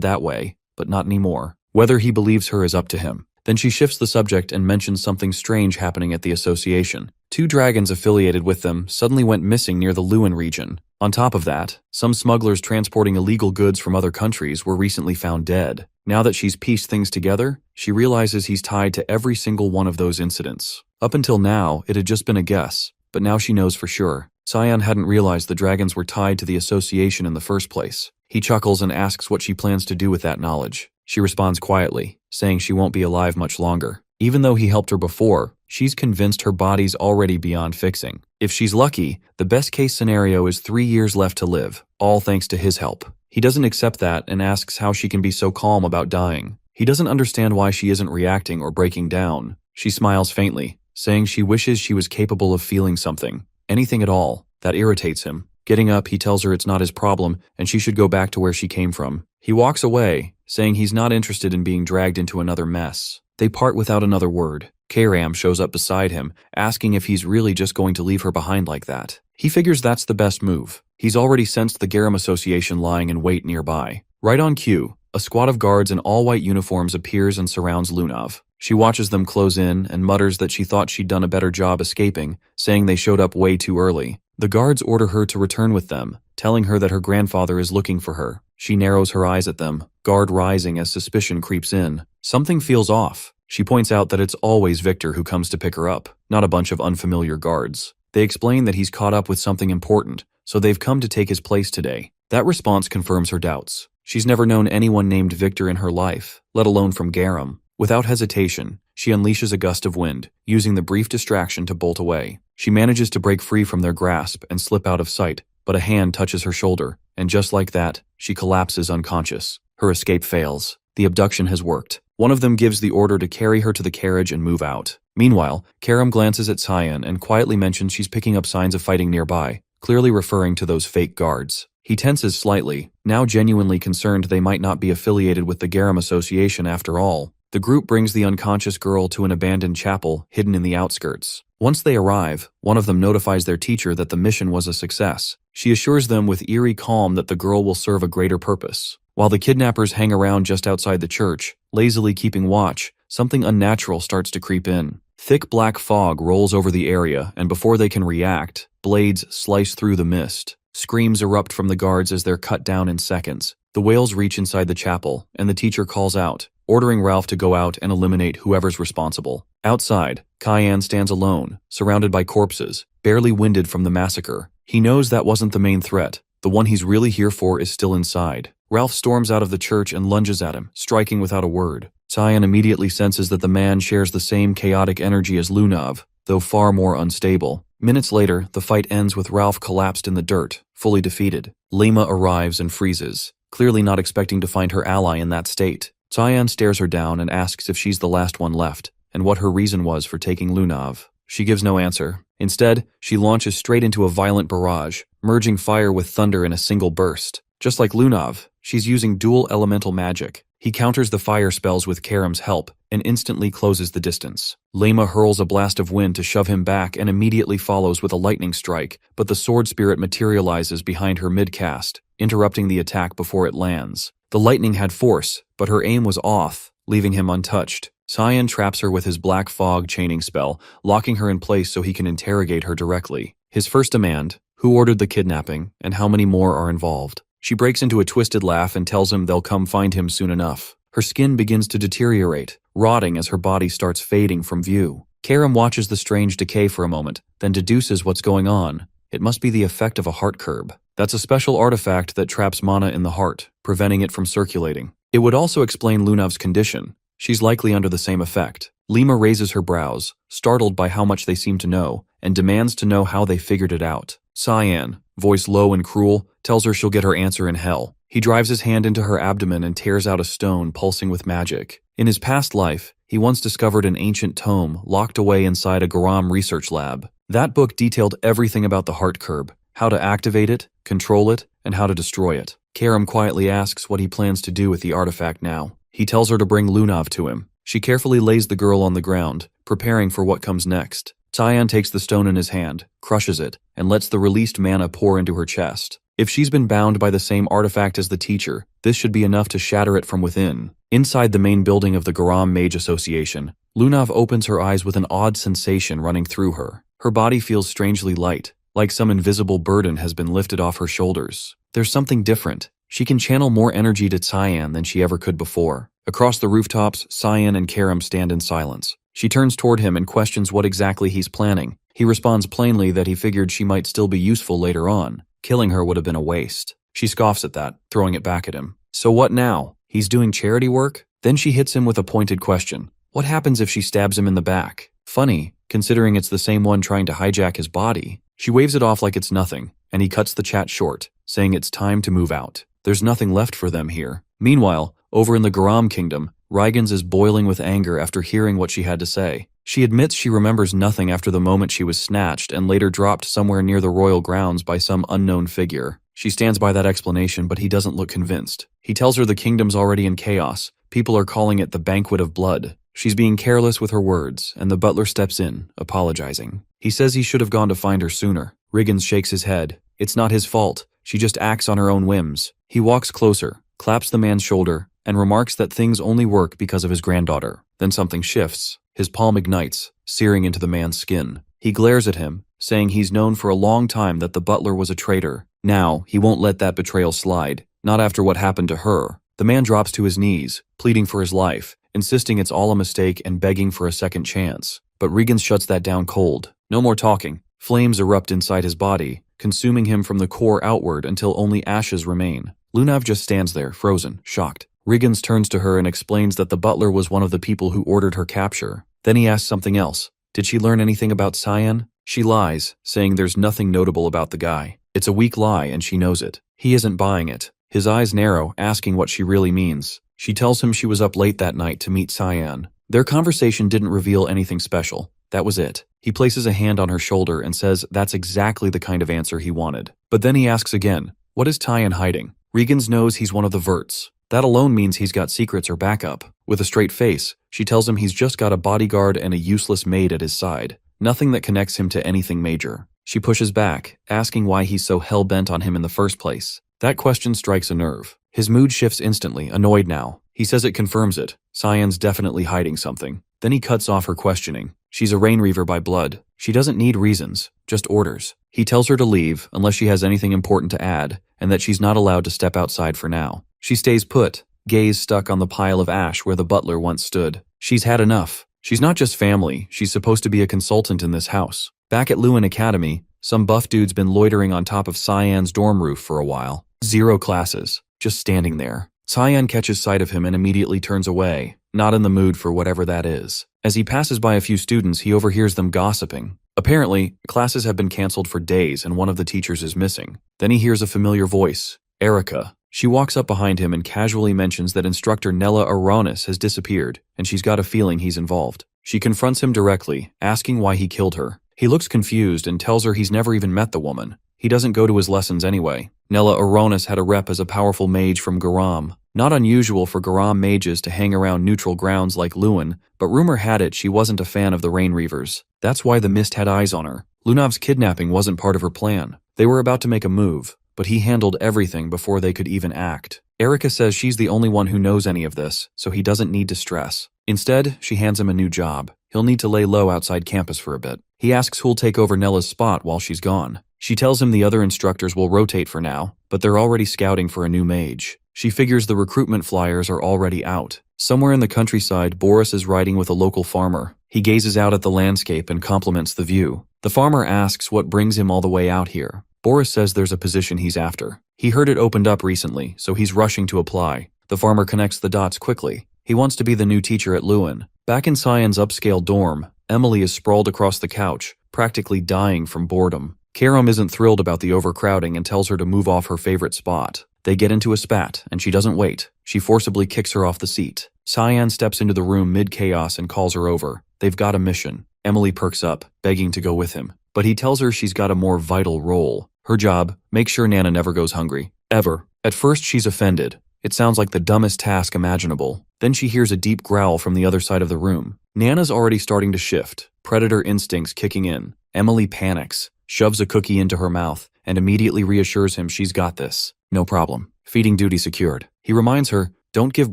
that way, but not anymore. Whether he believes her is up to him. Then she shifts the subject and mentions something strange happening at the association. Two dragons affiliated with them suddenly went missing near the Lewin region. On top of that, some smugglers transporting illegal goods from other countries were recently found dead. Now that she's pieced things together, she realizes he's tied to every single one of those incidents. Up until now, it had just been a guess, but now she knows for sure. Cyan hadn't realized the dragons were tied to the association in the first place. He chuckles and asks what she plans to do with that knowledge. She responds quietly, saying she won't be alive much longer. Even though he helped her before, she's convinced her body's already beyond fixing. If she's lucky, the best-case scenario is 3 years left to live, all thanks to his help. He doesn't accept that and asks how she can be so calm about dying. He doesn't understand why she isn't reacting or breaking down. She smiles faintly, saying she wishes she was capable of feeling something, anything at all. That irritates him. Getting up, he tells her it's not his problem and she should go back to where she came from. He walks away, saying he's not interested in being dragged into another mess. They part without another word. Kairam shows up beside him, asking if he's really just going to leave her behind like that. He figures that's the best move. He's already sensed the Garam Association lying in wait nearby. Right on cue, a squad of guards in all-white uniforms appears and surrounds Lunav. She watches them close in and mutters that she thought she'd done a better job escaping, saying they showed up way too early. The guards order her to return with them, telling her that her grandfather is looking for her. She narrows her eyes at them, guard rising as suspicion creeps in. Something feels off. She points out that it's always Victor who comes to pick her up, not a bunch of unfamiliar guards. They explain that he's caught up with something important, so they've come to take his place today. That response confirms her doubts. She's never known anyone named Victor in her life, let alone from Garam. Without hesitation, she unleashes a gust of wind, using the brief distraction to bolt away. She manages to break free from their grasp and slip out of sight, but a hand touches her shoulder, and just like that, she collapses unconscious. Her escape fails. The abduction has worked. One of them gives the order to carry her to the carriage and move out. Meanwhile, Karam glances at Cyan and quietly mentions she's picking up signs of fighting nearby, clearly referring to those fake guards. He tenses slightly, now genuinely concerned they might not be affiliated with the Garam Association after all. The group brings the unconscious girl to an abandoned chapel hidden in the outskirts. Once they arrive, one of them notifies their teacher that the mission was a success. She assures them with eerie calm that the girl will serve a greater purpose. While the kidnappers hang around just outside the church, lazily keeping watch, something unnatural starts to creep in. Thick black fog rolls over the area, and before they can react, blades slice through the mist. Screams erupt from the guards as they're cut down in seconds. The wails reach inside the chapel, and the teacher calls out, ordering Ralph to go out and eliminate whoever's responsible. Outside, Cyan stands alone, surrounded by corpses, barely winded from the massacre. He knows that wasn't the main threat. The one he's really here for is still inside. Ralph storms out of the church and lunges at him, striking without a word. Cyan immediately senses that the man shares the same chaotic energy as Lunav, though far more unstable. Minutes later, the fight ends with Ralph collapsed in the dirt, fully defeated. Lema arrives and freezes, clearly not expecting to find her ally in that state. Cyan stares her down and asks if she's the last one left, and what her reason was for taking Lunav. She gives no answer. Instead, she launches straight into a violent barrage, merging fire with thunder in a single burst. Just like Lunav, she's using dual elemental magic. He counters the fire spells with Karam's help and instantly closes the distance. Lema hurls a blast of wind to shove him back and immediately follows with a lightning strike, but the sword spirit materializes behind her mid-cast, interrupting the attack before it lands. The lightning had force, but her aim was off, leaving him untouched. Cyan traps her with his black fog chaining spell, locking her in place so he can interrogate her directly. His first demand: who ordered the kidnapping, and how many more are involved? She breaks into a twisted laugh and tells him they'll come find him soon enough. Her skin begins to deteriorate, rotting as her body starts fading from view. Karam watches the strange decay for a moment, then deduces what's going on. It must be the effect of a heart curb. That's a special artifact that traps mana in the heart, preventing it from circulating. It would also explain Lunav's condition. She's likely under the same effect. Lema raises her brows, startled by how much they seem to know, and demands to know how they figured it out. Cyan, voice low and cruel, tells her she'll get her answer in hell. He drives his hand into her abdomen and tears out a stone pulsing with magic. In his past life, he once discovered an ancient tome locked away inside a Garam research lab. That book detailed everything about the heart curb, how to activate it, control it, and how to destroy it. Karam quietly asks what he plans to do with the artifact now. He tells her to bring Lunav to him. She carefully lays the girl on the ground, preparing for what comes next. Cyan takes the stone in his hand, crushes it, and lets the released mana pour into her chest. If she's been bound by the same artifact as the teacher, this should be enough to shatter it from within. Inside the main building of the Garam Mage Association, Lunav opens her eyes with an odd sensation running through her. Her body feels strangely light, like some invisible burden has been lifted off her shoulders. There's something different. She can channel more energy to Cyan than she ever could before. Across the rooftops, Cyan and Karam stand in silence. She turns toward him and questions what exactly he's planning. He responds plainly that he figured she might still be useful later on. Killing her would have been a waste. She scoffs at that, throwing it back at him. So what now? He's doing charity work? Then she hits him with a pointed question. What happens if she stabs him in the back? Funny, considering it's the same one trying to hijack his body. She waves it off like it's nothing, and he cuts the chat short, saying it's time to move out. There's nothing left for them here. Meanwhile, over in the Garam Kingdom, Rygans is boiling with anger after hearing what she had to say. She admits she remembers nothing after the moment she was snatched and later dropped somewhere near the royal grounds by some unknown figure. She stands by that explanation, but he doesn't look convinced. He tells her the kingdom's already in chaos. People are calling it the Banquet of Blood. She's being careless with her words, and the butler steps in, apologizing. He says he should have gone to find her sooner. Riggins shakes his head. It's not his fault. She just acts on her own whims. He walks closer, claps the man's shoulder, and remarks that things only work because of his granddaughter. Then something shifts. His palm ignites, searing into the man's skin. He glares at him, saying he's known for a long time that the butler was a traitor. Now, he won't let that betrayal slide, not after what happened to her. The man drops to his knees, pleading for his life, insisting it's all a mistake and begging for a second chance. But Riggins shuts that down cold. No more talking. Flames erupt inside his body, consuming him from the core outward until only ashes remain. Lunav just stands there, frozen, shocked. Riggins turns to her and explains that the butler was one of the people who ordered her capture. Then he asks something else. Did she learn anything about Cyan? She lies, saying there's nothing notable about the guy. It's a weak lie and she knows it. He isn't buying it. His eyes narrow, asking what she really means. She tells him she was up late that night to meet Cyan. Their conversation didn't reveal anything special. That was it. He places a hand on her shoulder and says that's exactly the kind of answer he wanted. But then he asks again, what is Cyan hiding? Riggins knows he's one of the Verts. That alone means he's got secrets or backup. With a straight face, she tells him he's just got a bodyguard and a useless maid at his side. Nothing that connects him to anything major. She pushes back, asking why he's so hell-bent on him in the first place. That question strikes a nerve. His mood shifts instantly, annoyed now. He says it confirms it. Cyan's definitely hiding something. Then he cuts off her questioning. She's a Rain Reaver by blood. She doesn't need reasons, just orders. He tells her to leave unless she has anything important to add, and that she's not allowed to step outside for now. She stays put, gaze stuck on the pile of ash where the butler once stood. She's had enough. She's not just family, she's supposed to be a consultant in this house. Back at Lewin Academy, some buff dude's been loitering on top of Cyan's dorm roof for a while. 0 classes, just standing there. Cyan catches sight of him and immediately turns away, not in the mood for whatever that is. As he passes by a few students, he overhears them gossiping. Apparently, classes have been canceled for days and one of the teachers is missing. Then he hears a familiar voice, Erica. She walks up behind him and casually mentions that instructor Nella Aronis has disappeared, and she's got a feeling he's involved. She confronts him directly, asking why he killed her. He looks confused and tells her he's never even met the woman. He doesn't go to his lessons anyway. Nella Aronis had a rep as a powerful mage from Garam. Not unusual for Garam mages to hang around neutral grounds like Lewin, but rumor had it she wasn't a fan of the Rain Reavers. That's why the Mist had eyes on her. Lunav's kidnapping wasn't part of her plan. They were about to make a move, but he handled everything before they could even act. Erica says she's the only one who knows any of this, so he doesn't need to stress. Instead, she hands him a new job. He'll need to lay low outside campus for a bit. He asks who'll take over Nella's spot while she's gone. She tells him the other instructors will rotate for now, but they're already scouting for a new mage. She figures the recruitment flyers are already out. Somewhere in the countryside, Boris is riding with a local farmer. He gazes out at the landscape and compliments the view. The farmer asks what brings him all the way out here. Boris says there's a position he's after. He heard it opened up recently, so he's rushing to apply. The farmer connects the dots quickly. He wants to be the new teacher at Lewin. Back in Cyan's upscale dorm, Emily is sprawled across the couch, practically dying from boredom. Karam isn't thrilled about the overcrowding and tells her to move off her favorite spot. They get into a spat, and she doesn't wait. She forcibly kicks her off the seat. Cyan steps into the room mid-chaos and calls her over. They've got a mission. Emily perks up, begging to go with him. But he tells her she's got a more vital role. Her job, make sure Nana never goes hungry. Ever. At first she's offended. It sounds like the dumbest task imaginable. Then she hears a deep growl from the other side of the room. Nana's already starting to shift, predator instincts kicking in. Emily panics, shoves a cookie into her mouth, and immediately reassures him she's got this. No problem. Feeding duty secured. He reminds her, don't give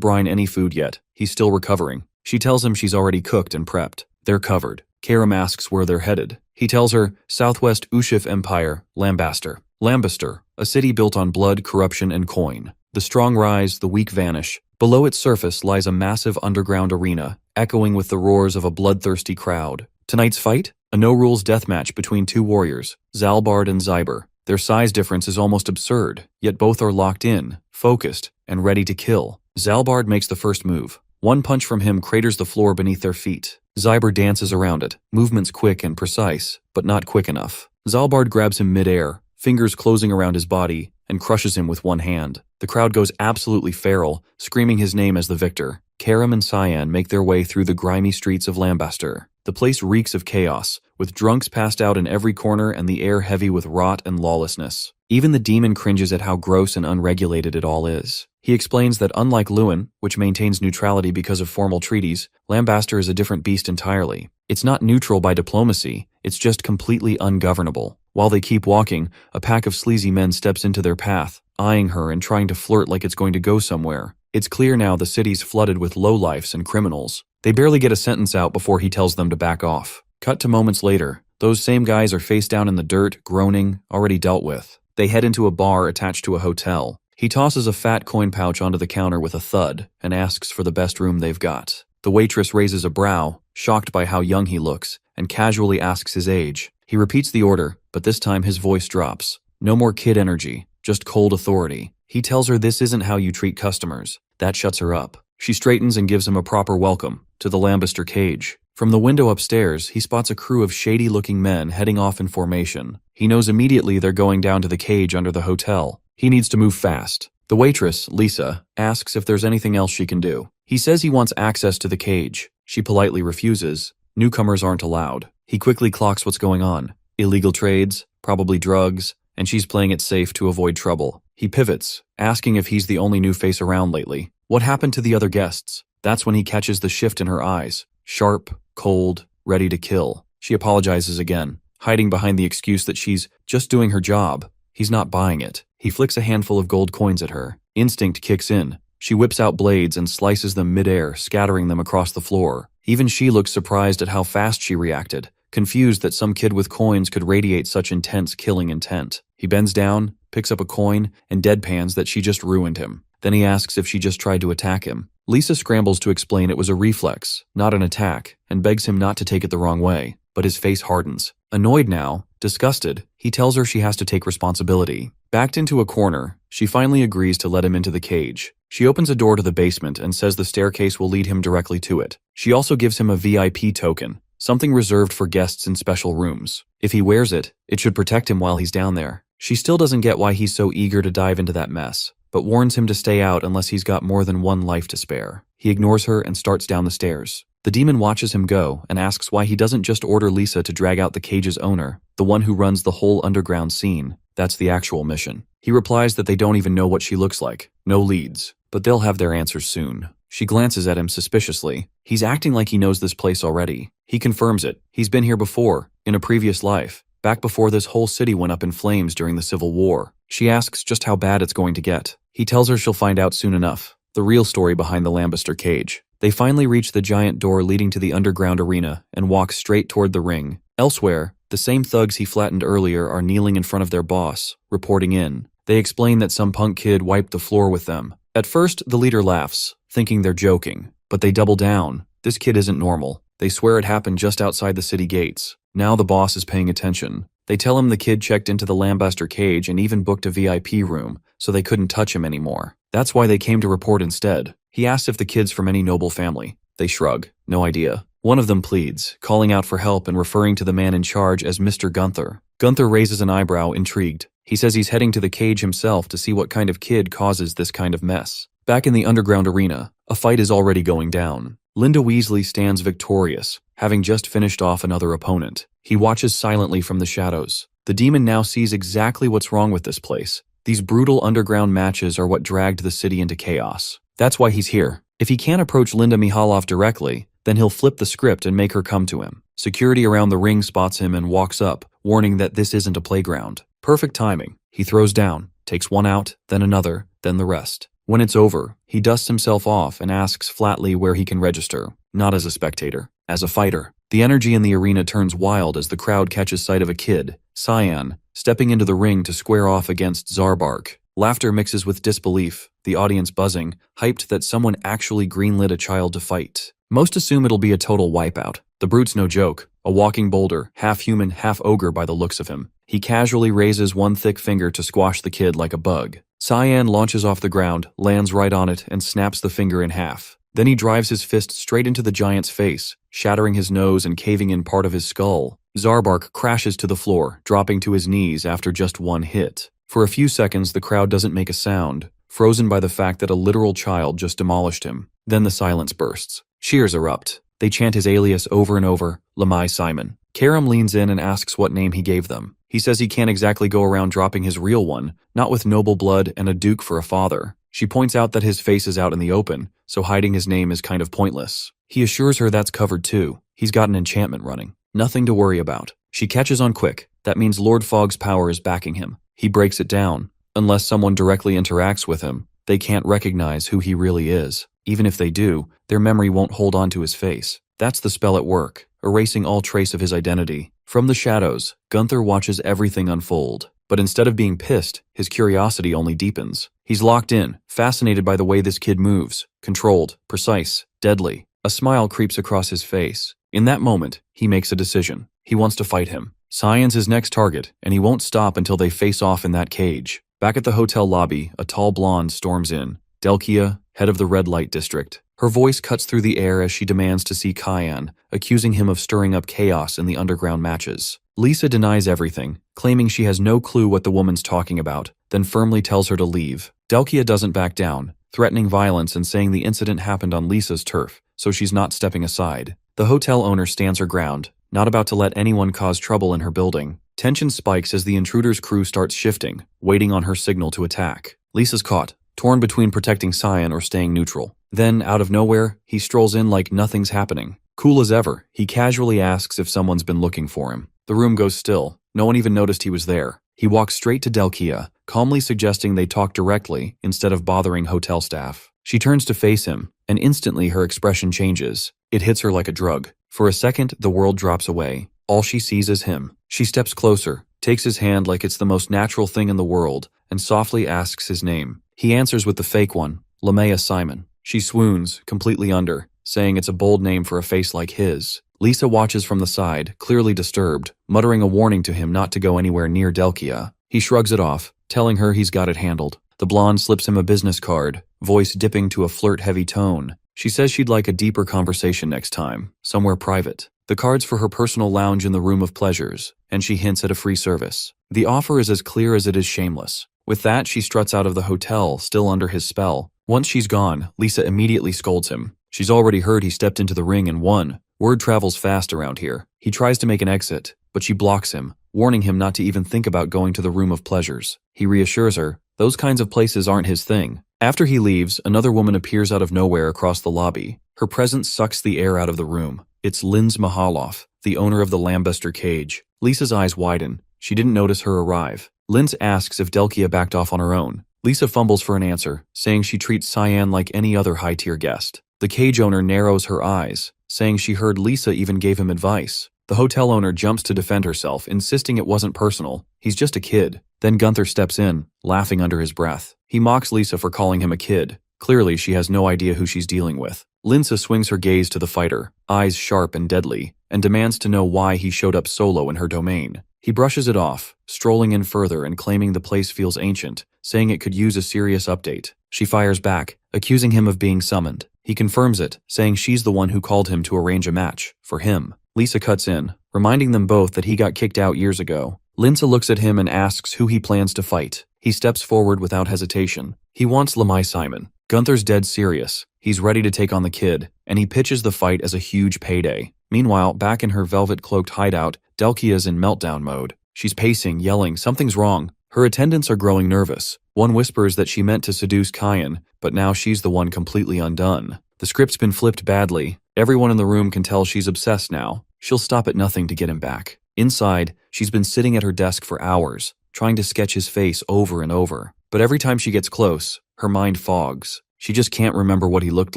Brian any food yet. He's still recovering. She tells him she's already cooked and prepped. They're covered. Karam asks where they're headed. He tells her, Southwest Ushif Empire, Lambaster, a city built on blood, corruption, and coin. The strong rise, the weak vanish. Below its surface lies a massive underground arena, echoing with the roars of a bloodthirsty crowd. Tonight's fight? A no-rules deathmatch between two warriors, Zalbard and Zyber. Their size difference is almost absurd, yet both are locked in, focused, and ready to kill. Zalbard makes the first move. One punch from him craters the floor beneath their feet. Zyber dances around it, movements quick and precise, but not quick enough. Zalbard grabs him mid-air, fingers closing around his body, and crushes him with one hand. The crowd goes absolutely feral, screaming his name as the victor. Karam and Cyan make their way through the grimy streets of Lambaster. The place reeks of chaos, with drunks passed out in every corner and the air heavy with rot and lawlessness. Even the demon cringes at how gross and unregulated it all is. He explains that unlike Lewin, which maintains neutrality because of formal treaties, Lambaster is a different beast entirely. It's not neutral by diplomacy, it's just completely ungovernable. While they keep walking, a pack of sleazy men steps into their path, eyeing her and trying to flirt like it's going to go somewhere. It's clear now the city's flooded with lowlifes and criminals. They barely get a sentence out before he tells them to back off. Cut to moments later. Those same guys are face down in the dirt, groaning, already dealt with. They head into a bar attached to a hotel. He tosses a fat coin pouch onto the counter with a thud and asks for the best room they've got. The waitress raises a brow, shocked by how young he looks, and casually asks his age. He repeats the order, but this time his voice drops. No more kid energy, just cold authority. He tells her this isn't how you treat customers. That shuts her up. She straightens and gives him a proper welcome to the Lambaster cage. From the window upstairs, he spots a crew of shady-looking men heading off in formation. He knows immediately they're going down to the cage under the hotel. He needs to move fast. The waitress, Lisa, asks if there's anything else she can do. He says he wants access to the cage. She politely refuses. Newcomers aren't allowed. He quickly clocks what's going on. Illegal trades, probably drugs, and she's playing it safe to avoid trouble. He pivots, asking if he's the only new face around lately. What happened to the other guests? That's when he catches the shift in her eyes. Sharp, cold, ready to kill. She apologizes again, hiding behind the excuse that she's just doing her job. He's not buying it. He flicks a handful of gold coins at her. Instinct kicks in. She whips out blades and slices them midair, scattering them across the floor. Even she looks surprised at how fast she reacted, confused that some kid with coins could radiate such intense killing intent. He bends down, picks up a coin, and deadpans that she just ruined him. Then he asks if she just tried to attack him. Lisa scrambles to explain it was a reflex, not an attack, and begs him not to take it the wrong way. But his face hardens. Annoyed now, disgusted, he tells her she has to take responsibility. Backed into a corner, she finally agrees to let him into the cage. She opens a door to the basement and says the staircase will lead him directly to it. She also gives him a VIP token, something reserved for guests in special rooms. If he wears it, it should protect him while he's down there. She still doesn't get why he's so eager to dive into that mess, but warns him to stay out unless he's got more than one life to spare. He ignores her and starts down the stairs. The demon watches him go and asks why he doesn't just order Lisa to drag out the cage's owner, the one who runs the whole underground scene. That's the actual mission. He replies that they don't even know what she looks like. No leads. But they'll have their answers soon. She glances at him suspiciously. He's acting like he knows this place already. He confirms it. He's been here before, in a previous life, back before this whole city went up in flames during the Civil War. She asks just how bad it's going to get. He tells her she'll find out soon enough. The real story behind the Lambester cage. They finally reach the giant door leading to the underground arena and walk straight toward the ring. Elsewhere, the same thugs he flattened earlier are kneeling in front of their boss, reporting in. They explain that some punk kid wiped the floor with them. At first, the leader laughs, thinking they're joking, but they double down. This kid isn't normal. They swear it happened just outside the city gates. Now the boss is paying attention. They tell him the kid checked into the Lambester cage and even booked a VIP room, so they couldn't touch him anymore. That's why they came to report instead. He asks if the kid's from any noble family. They shrug. No idea. One of them pleads, calling out for help and referring to the man in charge as Mr. Gunther. Gunther raises an eyebrow, intrigued. He says he's heading to the cage himself to see what kind of kid causes this kind of mess. Back in the underground arena, a fight is already going down. Linda Weasley stands victorious, having just finished off another opponent. He watches silently from the shadows. The demon now sees exactly what's wrong with this place. These brutal underground matches are what dragged the city into chaos. That's why he's here. If he can't approach Linda Mihalov directly, then he'll flip the script and make her come to him. Security around the ring spots him and walks up, warning that this isn't a playground. Perfect timing. He throws down, takes one out, then another, then the rest. When it's over, he dusts himself off and asks flatly where he can register, not as a spectator, as a fighter. The energy in the arena turns wild as the crowd catches sight of a kid, Cyan, stepping into the ring to square off against Zarbark. Laughter mixes with disbelief, the audience buzzing, hyped that someone actually greenlit a child to fight. Most assume it'll be a total wipeout. The brute's no joke, a walking boulder, half human, half ogre by the looks of him. He casually raises one thick finger to squash the kid like a bug. Cyan launches off the ground, lands right on it, and snaps the finger in half. Then he drives his fist straight into the giant's face, shattering his nose and caving in part of his skull. Zarbark crashes to the floor, dropping to his knees after just one hit. For a few seconds, the crowd doesn't make a sound, frozen by the fact that a literal child just demolished him. Then the silence bursts. Cheers erupt. They chant his alias over and over, Lamai Simon. Karam leans in and asks what name he gave them. He says he can't exactly go around dropping his real one, not with noble blood and a duke for a father. She points out that his face is out in the open, so hiding his name is kind of pointless. He assures her that's covered too. He's got an enchantment running. Nothing to worry about. She catches on quick. That means Lord Fogg's power is backing him. He breaks it down. Unless someone directly interacts with him, they can't recognize who he really is. Even if they do, their memory won't hold on to his face. That's the spell at work, erasing all trace of his identity. From the shadows, Gunther watches everything unfold. But instead of being pissed, his curiosity only deepens. He's locked in, fascinated by the way this kid moves. Controlled, precise, deadly. A smile creeps across his face. In that moment, he makes a decision. He wants to fight him. Cyan's his next target, and he won't stop until they face off in that cage. Back at the hotel lobby, a tall blonde storms in. Delkia, head of the red light district. Her voice cuts through the air as she demands to see Cyan, accusing him of stirring up chaos in the underground matches. Lisa denies everything, claiming she has no clue what the woman's talking about, then firmly tells her to leave. Delkia doesn't back down, threatening violence and saying the incident happened on Lisa's turf, so she's not stepping aside. The hotel owner stands her ground, not about to let anyone cause trouble in her building. Tension spikes as the intruder's crew starts shifting, waiting on her signal to attack. Lisa's caught, torn between protecting Cyan or staying neutral. Then, out of nowhere, he strolls in like nothing's happening. Cool as ever, he casually asks if someone's been looking for him. The room goes still. No one even noticed he was there. He walks straight to Delkia, calmly suggesting they talk directly instead of bothering hotel staff. She turns to face him, and instantly her expression changes. It hits her like a drug. For a second, the world drops away. All she sees is him. She steps closer, takes his hand like it's the most natural thing in the world, and softly asks his name. He answers with the fake one, Lamaya Simon. She swoons, completely under, saying it's a bold name for a face like his. Lisa watches from the side, clearly disturbed, muttering a warning to him not to go anywhere near Delkia. He shrugs it off, telling her he's got it handled. The blonde slips him a business card, voice dipping to a flirt-heavy tone. She says she'd like a deeper conversation next time, somewhere private. The card's for her personal lounge in the Room of Pleasures, and she hints at a free service. The offer is as clear as it is shameless. With that, she struts out of the hotel, still under his spell. Once she's gone, Lisa immediately scolds him. She's already heard he stepped into the ring and won. Word travels fast around here. He tries to make an exit, but she blocks him, warning him not to even think about going to the room of pleasures. He reassures her, those kinds of places aren't his thing. After he leaves, another woman appears out of nowhere across the lobby. Her presence sucks the air out of the room. It's Linz Mahaloff, the owner of the Lambuster Cage. Lisa's eyes widen. She didn't notice her arrive. Linz asks if Delkia backed off on her own. Lisa fumbles for an answer, saying she treats Cyan like any other high-tier guest. The cage owner narrows her eyes, saying she heard Lisa even gave him advice. The hotel owner jumps to defend herself, insisting it wasn't personal. He's just a kid. Then Gunther steps in, laughing under his breath. He mocks Lisa for calling him a kid. Clearly, she has no idea who she's dealing with. Linsa swings her gaze to the fighter, eyes sharp and deadly, and demands to know why he showed up solo in her domain. He brushes it off, strolling in further and claiming the place feels ancient, saying it could use a serious update. She fires back, accusing him of being summoned. He confirms it, saying she's the one who called him to arrange a match, for him. Lisa cuts in, reminding them both that he got kicked out years ago. Linsa looks at him and asks who he plans to fight. He steps forward without hesitation. He wants Lamai Simon. Gunther's dead serious. He's ready to take on the kid, and he pitches the fight as a huge payday. Meanwhile, back in her velvet-cloaked hideout, Delkia's in meltdown mode. She's pacing, yelling, something's wrong. Her attendants are growing nervous. One whispers that she meant to seduce Cyan, but now she's the one completely undone. The script's been flipped badly. Everyone in the room can tell she's obsessed now. She'll stop at nothing to get him back. Inside, she's been sitting at her desk for hours, trying to sketch his face over and over. But every time she gets close, her mind fogs. She just can't remember what he looked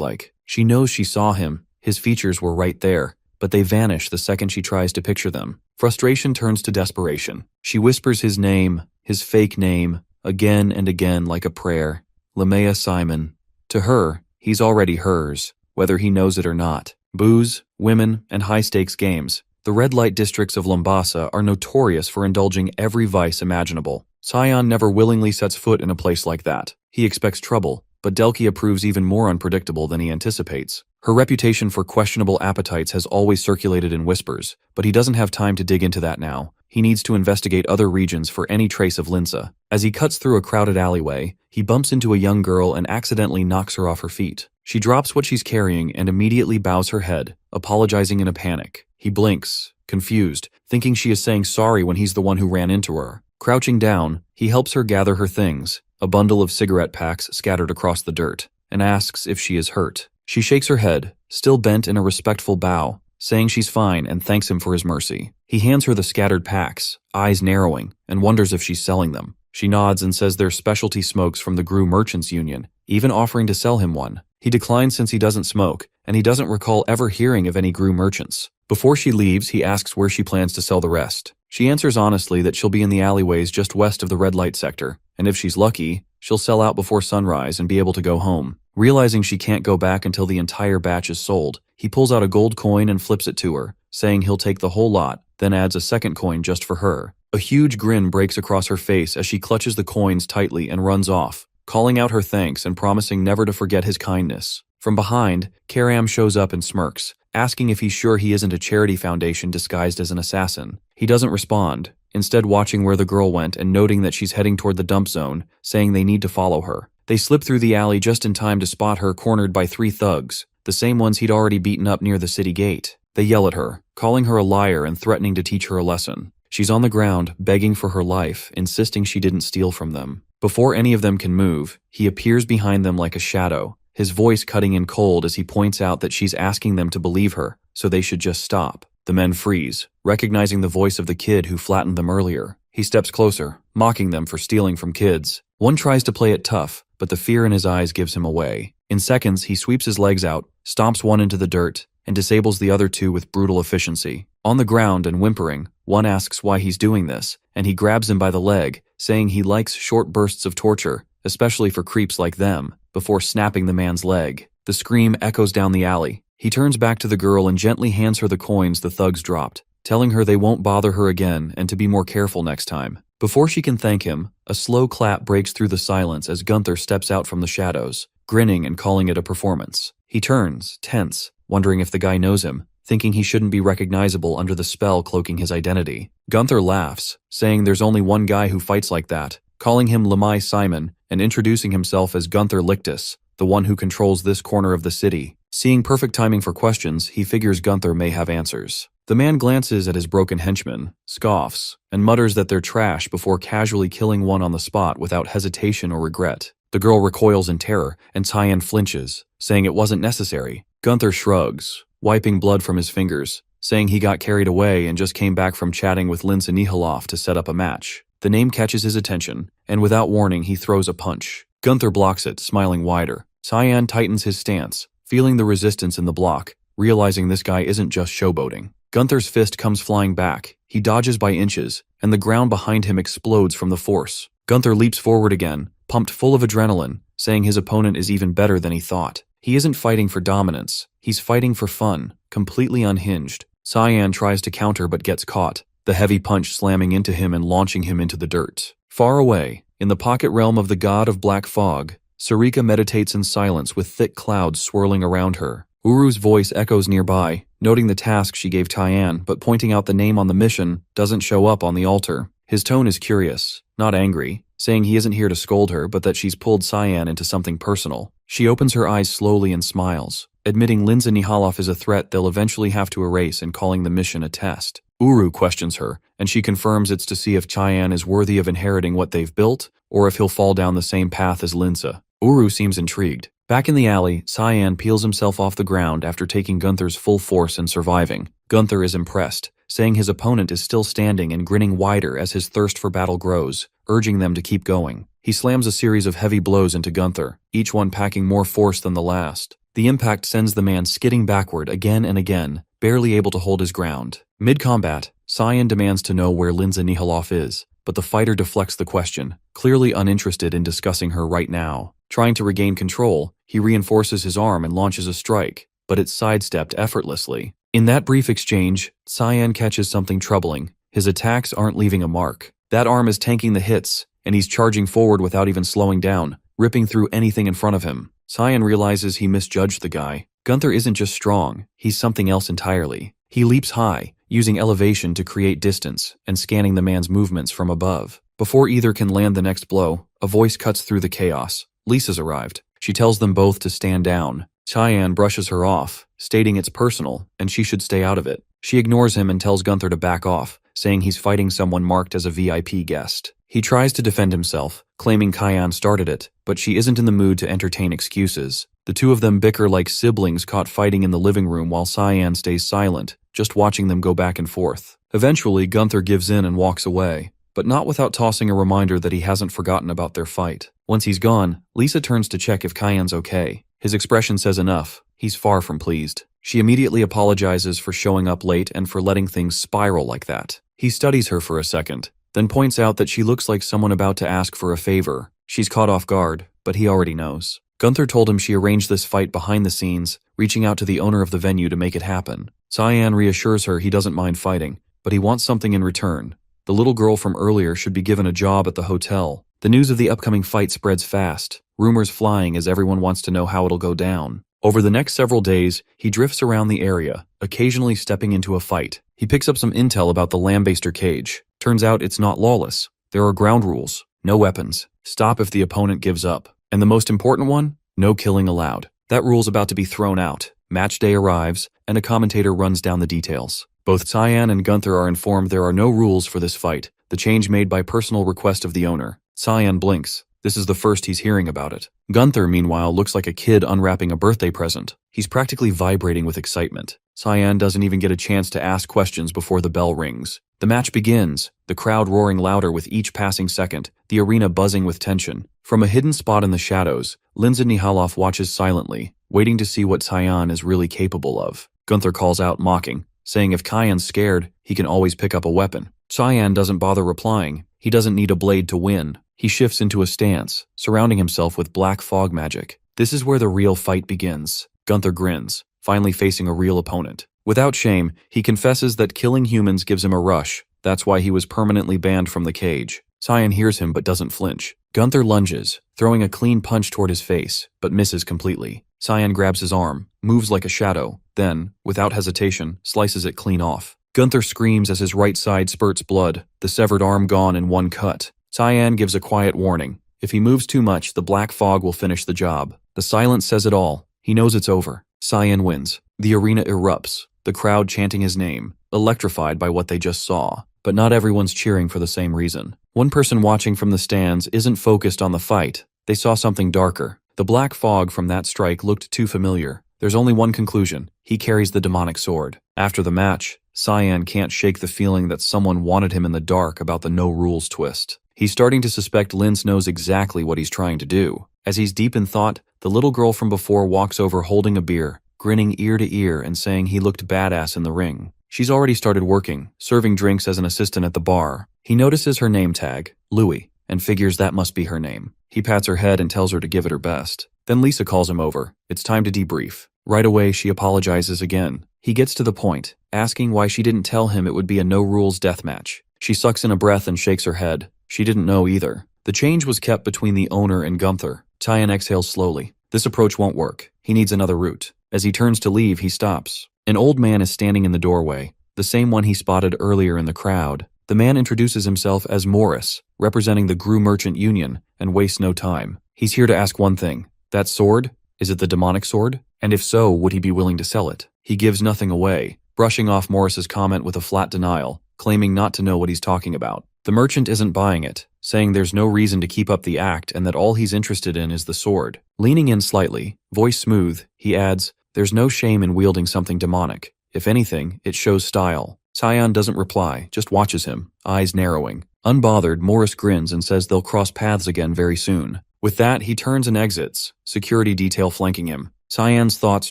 like. She knows she saw him. His features were right there, but they vanish the second she tries to picture them. Frustration turns to desperation. She whispers his name, his fake name, again and again like a prayer. Lamaya Simon. To her, he's already hers, whether he knows it or not. Booze, women, and high-stakes games. The red light districts of Lombasa are notorious for indulging every vice imaginable. Cyan never willingly sets foot in a place like that. He expects trouble, but Delkia proves even more unpredictable than he anticipates. Her reputation for questionable appetites has always circulated in whispers, but he doesn't have time to dig into that now. He needs to investigate other regions for any trace of Linsa. As he cuts through a crowded alleyway, he bumps into a young girl and accidentally knocks her off her feet. She drops what she's carrying and immediately bows her head, apologizing in a panic. He blinks, confused, thinking she is saying sorry when he's the one who ran into her. Crouching down, he helps her gather her things, a bundle of cigarette packs scattered across the dirt, and asks if she is hurt. She shakes her head, still bent in a respectful bow, saying she's fine and thanks him for his mercy. He hands her the scattered packs, eyes narrowing, and wonders if she's selling them. She nods and says they're specialty smokes from the Gru Merchants Union, even offering to sell him one. He declines since he doesn't smoke, and he doesn't recall ever hearing of any Gru merchants. Before she leaves, he asks where she plans to sell the rest. She answers honestly that she'll be in the alleyways just west of the red light sector, and if she's lucky, she'll sell out before sunrise and be able to go home. Realizing she can't go back until the entire batch is sold, he pulls out a gold coin and flips it to her, saying he'll take the whole lot, then adds a second coin just for her. A huge grin breaks across her face as she clutches the coins tightly and runs off, calling out her thanks and promising never to forget his kindness. From behind, Karam shows up and smirks, asking if he's sure he isn't a charity foundation disguised as an assassin. He doesn't respond, instead watching where the girl went and noting that she's heading toward the dump zone, saying they need to follow her. They slip through the alley just in time to spot her cornered by 3 thugs, the same ones he'd already beaten up near the city gate. They yell at her, calling her a liar and threatening to teach her a lesson. She's on the ground, begging for her life, insisting she didn't steal from them. Before any of them can move, he appears behind them like a shadow, his voice cutting in cold as he points out that she's asking them to believe her, so they should just stop. The men freeze, recognizing the voice of the kid who flattened them earlier. He steps closer, mocking them for stealing from kids. One tries to play it tough, but the fear in his eyes gives him away. In seconds, he sweeps his legs out, stomps one into the dirt, and disables the other 2 with brutal efficiency. On the ground and whimpering, one asks why he's doing this, and he grabs him by the leg, saying he likes short bursts of torture, especially for creeps like them, before snapping the man's leg. The scream echoes down the alley. He turns back to the girl and gently hands her the coins the thugs dropped, telling her they won't bother her again and to be more careful next time. Before she can thank him, a slow clap breaks through the silence as Gunther steps out from the shadows, grinning and calling it a performance. He turns, tense, wondering if the guy knows him, thinking he shouldn't be recognizable under the spell cloaking his identity. Gunther laughs, saying there's only one guy who fights like that, calling him Lamai Simon and introducing himself as Gunther Lictus, the one who controls this corner of the city. Seeing perfect timing for questions, he figures Gunther may have answers. The man glances at his broken henchmen, scoffs, and mutters that they're trash before casually killing one on the spot without hesitation or regret. The girl recoils in terror, and Tyan flinches, saying it wasn't necessary. Gunther shrugs, wiping blood from his fingers, saying he got carried away and just came back from chatting with Linsa Nihilov to set up a match. The name catches his attention, and without warning he throws a punch. Gunther blocks it, smiling wider. Tyan tightens his stance, feeling the resistance in the block, realizing this guy isn't just showboating. Gunther's fist comes flying back. He dodges by inches, and the ground behind him explodes from the force. Gunther leaps forward again, pumped full of adrenaline, saying his opponent is even better than he thought. He isn't fighting for dominance. He's fighting for fun, completely unhinged. Tyan tries to counter but gets caught, the heavy punch slamming into him and launching him into the dirt. Far away, in the pocket realm of the god of black fog, Sarika meditates in silence with thick clouds swirling around her. Uru's voice echoes nearby, noting the task she gave Tyan, but pointing out the name on the mission doesn't show up on the altar. His tone is curious, not angry, saying he isn't here to scold her but that she's pulled Tyan into something personal. She opens her eyes slowly and smiles, admitting Linsa Nihilov is a threat they'll eventually have to erase and calling the mission a test. Uru questions her, and she confirms it's to see if Tyan is worthy of inheriting what they've built, or if he'll fall down the same path as Linsa. Uru seems intrigued. Back in the alley, Tyan peels himself off the ground after taking Gunther's full force and surviving. Gunther is impressed, saying his opponent is still standing and grinning wider as his thirst for battle grows, urging them to keep going. He slams a series of heavy blows into Gunther, each one packing more force than the last. The impact sends the man skidding backward again and again, barely able to hold his ground. Mid-combat, Tyan demands to know where Linsa Nihilov is, but the fighter deflects the question, clearly uninterested in discussing her right now. Trying to regain control, he reinforces his arm and launches a strike, but it's sidestepped effortlessly. In that brief exchange, Tyan catches something troubling. His attacks aren't leaving a mark. That arm is tanking the hits, and he's charging forward without even slowing down, ripping through anything in front of him. Tyan realizes he misjudged the guy. Gunther isn't just strong, he's something else entirely. He leaps high, using elevation to create distance, and scanning the man's movements from above. Before either can land the next blow, a voice cuts through the chaos. Lisa's arrived. She tells them both to stand down. Tyan brushes her off, stating it's personal, and she should stay out of it. She ignores him and tells Gunther to back off, saying he's fighting someone marked as a VIP guest. He tries to defend himself, claiming Tyan started it, but she isn't in the mood to entertain excuses. The two of them bicker like siblings caught fighting in the living room while Tyan stays silent, just watching them go back and forth. Eventually, Gunther gives in and walks away, but not without tossing a reminder that he hasn't forgotten about their fight. Once he's gone, Lisa turns to check if Tyan's okay. His expression says enough. He's far from pleased. She immediately apologizes for showing up late and for letting things spiral like that. He studies her for a second, then points out that she looks like someone about to ask for a favor. She's caught off guard, but he already knows. Gunther told him she arranged this fight behind the scenes, reaching out to the owner of the venue to make it happen. Tyan reassures her he doesn't mind fighting, but he wants something in return. The little girl from earlier should be given a job at the hotel. The news of the upcoming fight spreads fast, rumors flying as everyone wants to know how it'll go down. Over the next several days, he drifts around the area, occasionally stepping into a fight. He picks up some intel about the Lambaster cage. Turns out it's not lawless. There are ground rules, no weapons, stop if the opponent gives up. And the most important one, no killing allowed. That rule's about to be thrown out. Match day arrives, and a commentator runs down the details. Both Tyan and Gunther are informed there are no rules for this fight, the change made by personal request of the owner. Tyan blinks. This is the first he's hearing about it. Gunther, meanwhile, looks like a kid unwrapping a birthday present. He's practically vibrating with excitement. Tyan doesn't even get a chance to ask questions before the bell rings. The match begins, the crowd roaring louder with each passing second, the arena buzzing with tension. From a hidden spot in the shadows, Linsa Nihilov watches silently, waiting to see what Tyan is really capable of. Gunther calls out, mocking, saying if Tyan's scared, he can always pick up a weapon. Tyan doesn't bother replying. He doesn't need a blade to win. He shifts into a stance, surrounding himself with black fog magic. This is where the real fight begins. Gunther grins, finally facing a real opponent. Without shame, he confesses that killing humans gives him a rush. That's why he was permanently banned from the cage. Tyan hears him but doesn't flinch. Gunther lunges, throwing a clean punch toward his face, but misses completely. Tyan grabs his arm, moves like a shadow, then, without hesitation, slices it clean off. Gunther screams as his right side spurts blood, the severed arm gone in one cut. Cyan gives a quiet warning. If he moves too much, the black fog will finish the job. The silence says it all. He knows it's over. Cyan wins. The arena erupts, the crowd chanting his name, electrified by what they just saw. But not everyone's cheering for the same reason. One person watching from the stands isn't focused on the fight. They saw something darker. The black fog from that strike looked too familiar. There's only one conclusion. He carries the demonic sword. After the match, Cyan can't shake the feeling that someone wanted him in the dark about the no-rules twist. He's starting to suspect Lince knows exactly what he's trying to do. As he's deep in thought, the little girl from before walks over holding a beer, grinning ear to ear and saying he looked badass in the ring. She's already started working, serving drinks as an assistant at the bar. He notices her name tag, Louie, and figures that must be her name. He pats her head and tells her to give it her best. Then Lisa calls him over. It's time to debrief. Right away, she apologizes again. He gets to the point, asking why she didn't tell him it would be a no-rules deathmatch. She sucks in a breath and shakes her head. She didn't know either. The change was kept between the owner and Gunther. Cyan exhales slowly. This approach won't work. He needs another route. As he turns to leave, he stops. An old man is standing in the doorway, the same one he spotted earlier in the crowd. The man introduces himself as Morris, representing the Gru Merchant Union, and wastes no time. He's here to ask one thing. That sword? Is it the demonic sword? And if so, would he be willing to sell it? He gives nothing away, brushing off Morris's comment with a flat denial, claiming not to know what he's talking about. The merchant isn't buying it, saying there's no reason to keep up the act and that all he's interested in is the sword. Leaning in slightly, voice smooth, he adds, there's no shame in wielding something demonic. If anything, it shows style. Cyan doesn't reply, just watches him, eyes narrowing. Unbothered, Morris grins and says they'll cross paths again very soon. With that, he turns and exits, security detail flanking him. Cyan's thoughts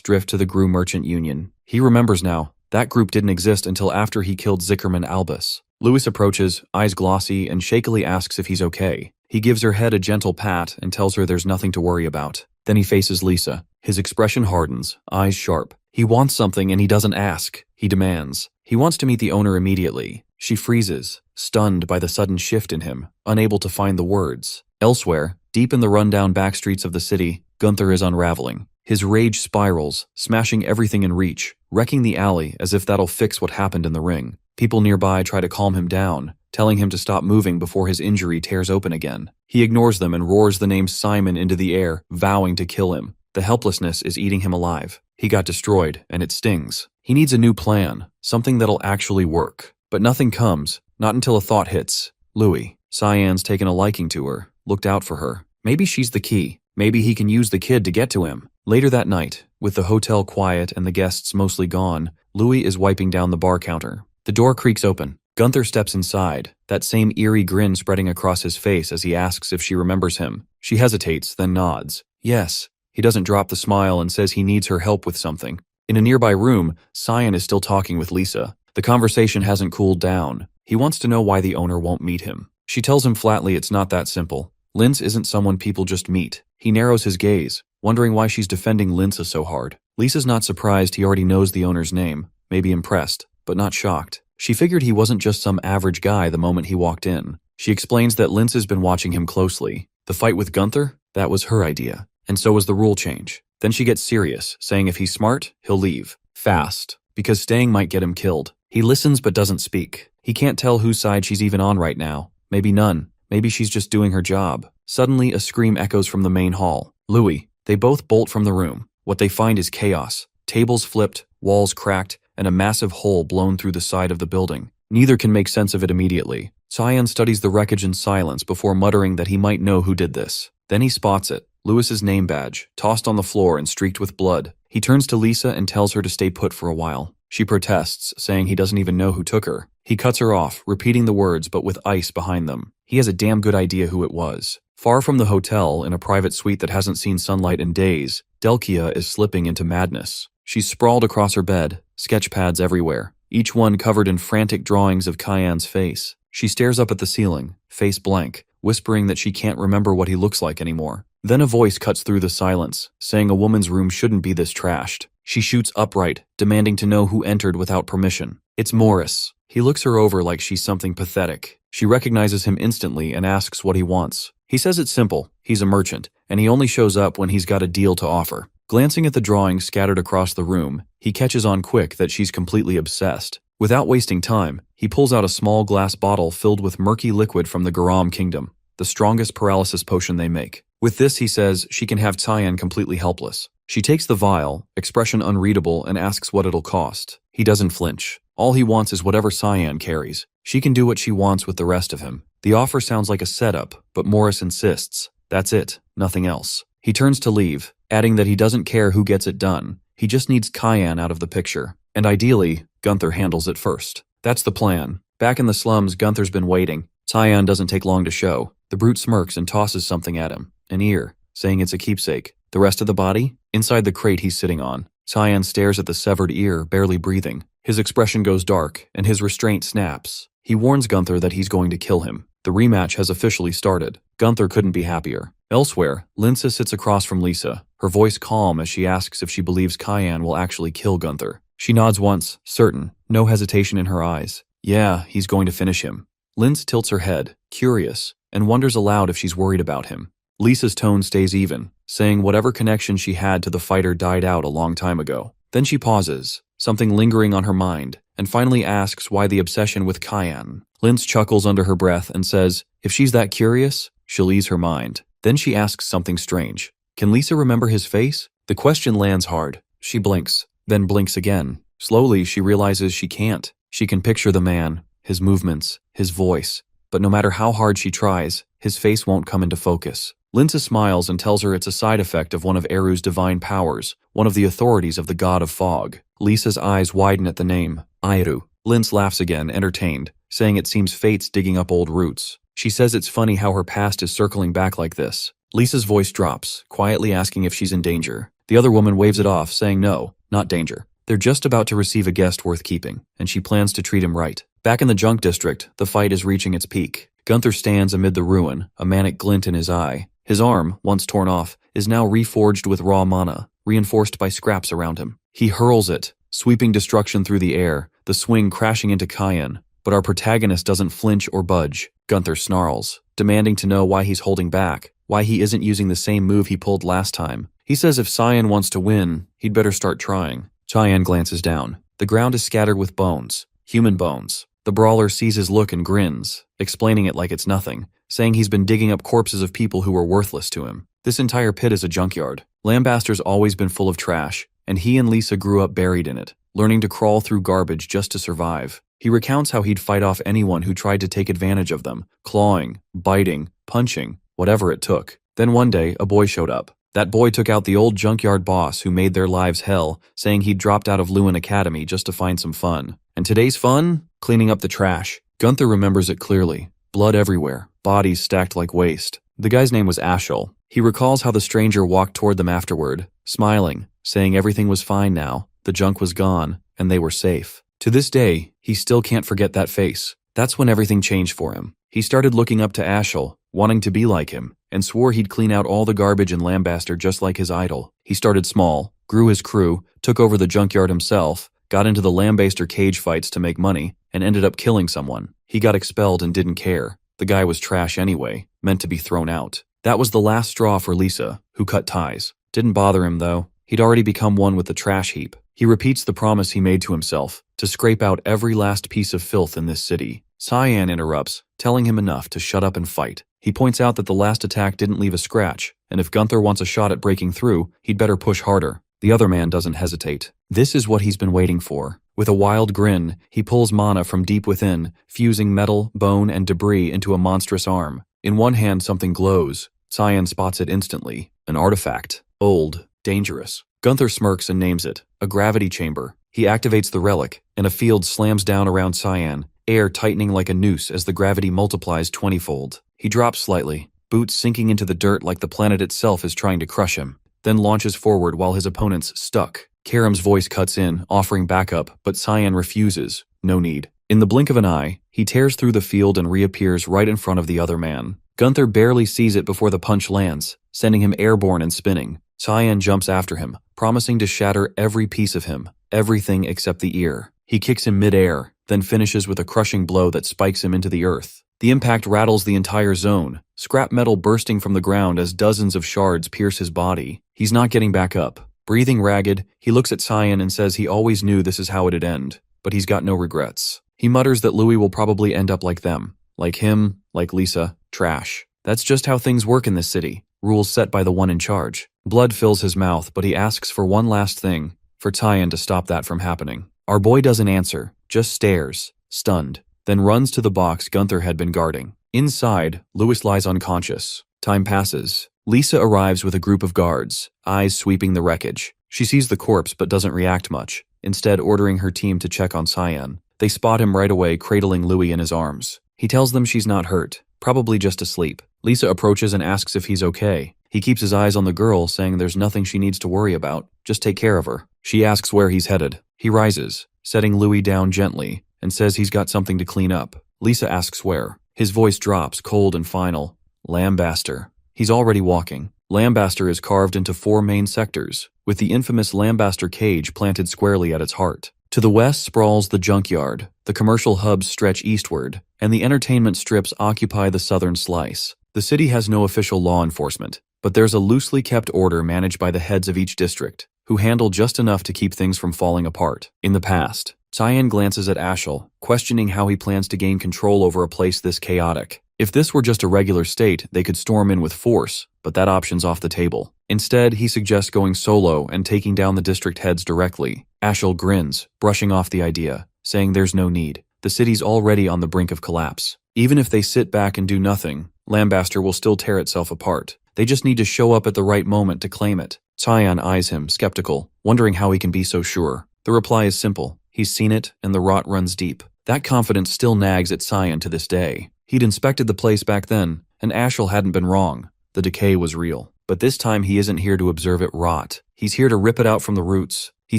drift to the Gru Merchant Union. He remembers now. That group didn't exist until after he killed Zickerman Albus. Lewis approaches, eyes glossy, and shakily asks if he's okay. He gives her head a gentle pat and tells her there's nothing to worry about. Then he faces Lisa. His expression hardens, eyes sharp. He wants something and he doesn't ask. He demands. He wants to meet the owner immediately. She freezes, stunned by the sudden shift in him, unable to find the words. Elsewhere, deep in the rundown backstreets of the city, Gunther is unraveling. His rage spirals, smashing everything in reach, wrecking the alley as if that'll fix what happened in the ring. People nearby try to calm him down, telling him to stop moving before his injury tears open again. He ignores them and roars the name Simon into the air, vowing to kill him. The helplessness is eating him alive. He got destroyed, and it stings. He needs a new plan, something that'll actually work. But nothing comes, not until a thought hits. Louie. Cyan's taken a liking to her, looked out for her. Maybe she's the key. Maybe he can use the kid to get to him. Later that night, with the hotel quiet and the guests mostly gone, Louie is wiping down the bar counter. The door creaks open. Gunther steps inside, that same eerie grin spreading across his face as he asks if she remembers him. She hesitates, then nods. Yes. He doesn't drop the smile and says he needs her help with something. In a nearby room, Cyan is still talking with Lisa. The conversation hasn't cooled down. He wants to know why the owner won't meet him. She tells him flatly it's not that simple. Lince isn't someone people just meet. He narrows his gaze, wondering why she's defending Lince so hard. Lisa's not surprised he already knows the owner's name, maybe impressed, but not shocked. She figured he wasn't just some average guy the moment he walked in. She explains that Lince has been watching him closely. The fight with Gunther? That was her idea. And so was the rule change. Then she gets serious, saying if he's smart, he'll leave. Fast. Because staying might get him killed. He listens but doesn't speak. He can't tell whose side she's even on right now. Maybe none. Maybe she's just doing her job. Suddenly, a scream echoes from the main hall. Louie. They both bolt from the room. What they find is chaos. Tables flipped, walls cracked, and a massive hole blown through the side of the building. Neither can make sense of it immediately. Cyan studies the wreckage in silence before muttering that he might know who did this. Then he spots it. Lewis's name badge, tossed on the floor and streaked with blood. He turns to Lisa and tells her to stay put for a while. She protests, saying he doesn't even know who took her. He cuts her off, repeating the words but with ice behind them. He has a damn good idea who it was. Far from the hotel, in a private suite that hasn't seen sunlight in days, Delkia is slipping into madness. She's sprawled across her bed, sketch pads everywhere, each one covered in frantic drawings of Cyan's face. She stares up at the ceiling, face blank, whispering that she can't remember what he looks like anymore. Then a voice cuts through the silence, saying a woman's room shouldn't be this trashed. She shoots upright, demanding to know who entered without permission. It's Morris. He looks her over like she's something pathetic. She recognizes him instantly and asks what he wants. He says it's simple. He's a merchant, and he only shows up when he's got a deal to offer. Glancing at the drawings scattered across the room, he catches on quick that she's completely obsessed. Without wasting time, he pulls out a small glass bottle filled with murky liquid from the Garam kingdom, the strongest paralysis potion they make. With this, he says she can have Cyan completely helpless. She takes the vial, expression unreadable, and asks what it'll cost. He doesn't flinch. All he wants is whatever Cyan carries. She can do what she wants with the rest of him. The offer sounds like a setup, but Morris insists. That's it, nothing else. He turns to leave, adding that he doesn't care who gets it done. He just needs Cyan out of the picture. And ideally, Gunther handles it first. That's the plan. Back in the slums, Gunther's been waiting. Cyan doesn't take long to show. The brute smirks and tosses something at him. An ear, saying it's a keepsake. The rest of the body? Inside the crate he's sitting on. Cyan stares at the severed ear, barely breathing. His expression goes dark, and his restraint snaps. He warns Gunther that he's going to kill him. The rematch has officially started. Gunther couldn't be happier. Elsewhere, Linsa sits across from Lisa, her voice calm as she asks if she believes Cyan will actually kill Gunther. She nods once, certain, no hesitation in her eyes. Yeah, he's going to finish him. Linz tilts her head, curious, and wonders aloud if she's worried about him. Lisa's tone stays even, saying whatever connection she had to the fighter died out a long time ago. Then she pauses, something lingering on her mind, and finally asks why the obsession with Cyan. Linz chuckles under her breath and says, if she's that curious, she'll ease her mind. Then she asks something strange. Can Lisa remember his face? The question lands hard. She blinks, then blinks again. Slowly, she realizes she can't. She can picture the man, his movements, his voice, but no matter how hard she tries, his face won't come into focus. Linsa smiles and tells her it's a side effect of one of Eru's divine powers, one of the authorities of the god of fog. Lisa's eyes widen at the name, Eru. Linz laughs again, entertained, saying it seems fate's digging up old roots. She says it's funny how her past is circling back like this. Lisa's voice drops, quietly asking if she's in danger. The other woman waves it off, saying no, not danger. They're just about to receive a guest worth keeping, and she plans to treat him right. Back in the junk district, the fight is reaching its peak. Gunther stands amid the ruin, a manic glint in his eye. His arm, once torn off, is now reforged with raw mana, reinforced by scraps around him. He hurls it, sweeping destruction through the air, the swing crashing into Cyan. But our protagonist doesn't flinch or budge. Gunther snarls, demanding to know why he's holding back, why he isn't using the same move he pulled last time. He says if Cyan wants to win, he'd better start trying. Cyan glances down. The ground is scattered with bones, human bones. The brawler sees his look and grins, explaining it like it's nothing, saying he's been digging up corpses of people who were worthless to him. This entire pit is a junkyard. Lambaster's always been full of trash, and he and Lisa grew up buried in it, learning to crawl through garbage just to survive. He recounts how he'd fight off anyone who tried to take advantage of them, clawing, biting, punching, whatever it took. Then one day, a boy showed up. That boy took out the old junkyard boss who made their lives hell, saying he'd dropped out of Lewin Academy just to find some fun. And today's fun? Cleaning up the trash. Gunther remembers it clearly. Blood everywhere, bodies stacked like waste. The guy's name was Ashel. He recalls how the stranger walked toward them afterward, smiling, saying everything was fine now, the junk was gone, and they were safe. To this day, he still can't forget that face. That's when everything changed for him. He started looking up to Ashel, wanting to be like him, and swore he'd clean out all the garbage in Lambaster just like his idol. He started small, grew his crew, took over the junkyard himself, got into the Lambaster cage fights to make money, and ended up killing someone. He got expelled and didn't care. The guy was trash anyway, meant to be thrown out. That was the last straw for Lisa, who cut ties. Didn't bother him though. He'd already become one with the trash heap. He repeats the promise he made to himself, to scrape out every last piece of filth in this city. Cyan interrupts, telling him enough to shut up and fight. He points out that the last attack didn't leave a scratch, and if Gunther wants a shot at breaking through, he'd better push harder. The other man doesn't hesitate. This is what he's been waiting for. With a wild grin, he pulls mana from deep within, fusing metal, bone, and debris into a monstrous arm. In one hand something glows. Cyan spots it instantly. An artifact. Old. Dangerous. Gunther smirks and names it. A gravity chamber. He activates the relic, and a field slams down around Cyan, air tightening like a noose as the gravity multiplies 20-fold. He drops slightly, boots sinking into the dirt like the planet itself is trying to crush him, then launches forward while his opponent's stuck. Karam's voice cuts in, offering backup, but Cyan refuses. No need. In the blink of an eye, he tears through the field and reappears right in front of the other man. Gunther barely sees it before the punch lands, sending him airborne and spinning. Cyan jumps after him, promising to shatter every piece of him, everything except the ear. He kicks him mid-air, then finishes with a crushing blow that spikes him into the earth. The impact rattles the entire zone, scrap metal bursting from the ground as dozens of shards pierce his body. He's not getting back up. Breathing ragged, he looks at Cyan and says he always knew this is how it'd end. but he's got no regrets. He mutters that Louis will probably end up like them. Like him, like Lisa, trash. That's just how things work in this city. Rules set by the one in charge. Blood fills his mouth, but he asks for one last thing, for Tyan to stop that from happening. Our boy doesn't answer, just stares, stunned, then runs to the box Gunther had been guarding. Inside, Louis lies unconscious. Time passes. Lisa arrives with a group of guards, eyes sweeping the wreckage. She sees the corpse but doesn't react much, instead ordering her team to check on Cyan. They spot him right away cradling Louis in his arms. He tells them she's not hurt, probably just asleep. Lisa approaches and asks if he's okay. He keeps his eyes on the girl, saying there's nothing she needs to worry about, just take care of her. She asks where he's headed. He rises, setting Louis down gently, and says he's got something to clean up. Lisa asks where. His voice drops, cold and final. Lambaster. He's already walking. Lambaster is carved into 4 main sectors, with the infamous Lambaster cage planted squarely at its heart. To the west sprawls the junkyard, the commercial hubs stretch eastward, and the entertainment strips occupy the southern slice. The city has no official law enforcement, but there's a loosely kept order managed by the heads of each district, who handle just enough to keep things from falling apart. In the past, Cyan glances at Ashel, questioning how he plans to gain control over a place this chaotic. If this were just a regular state, they could storm in with force, but that option's off the table. Instead, he suggests going solo and taking down the district heads directly. Ashel grins, brushing off the idea, saying there's no need. The city's already on the brink of collapse. Even if they sit back and do nothing, Lambaster will still tear itself apart. They just need to show up at the right moment to claim it. Cyan eyes him, skeptical, wondering how he can be so sure. The reply is simple. He's seen it, and the rot runs deep. That confidence still nags at Cyan to this day. He'd inspected the place back then, and Ashel hadn't been wrong. The decay was real. But this time he isn't here to observe it rot. He's here to rip it out from the roots. He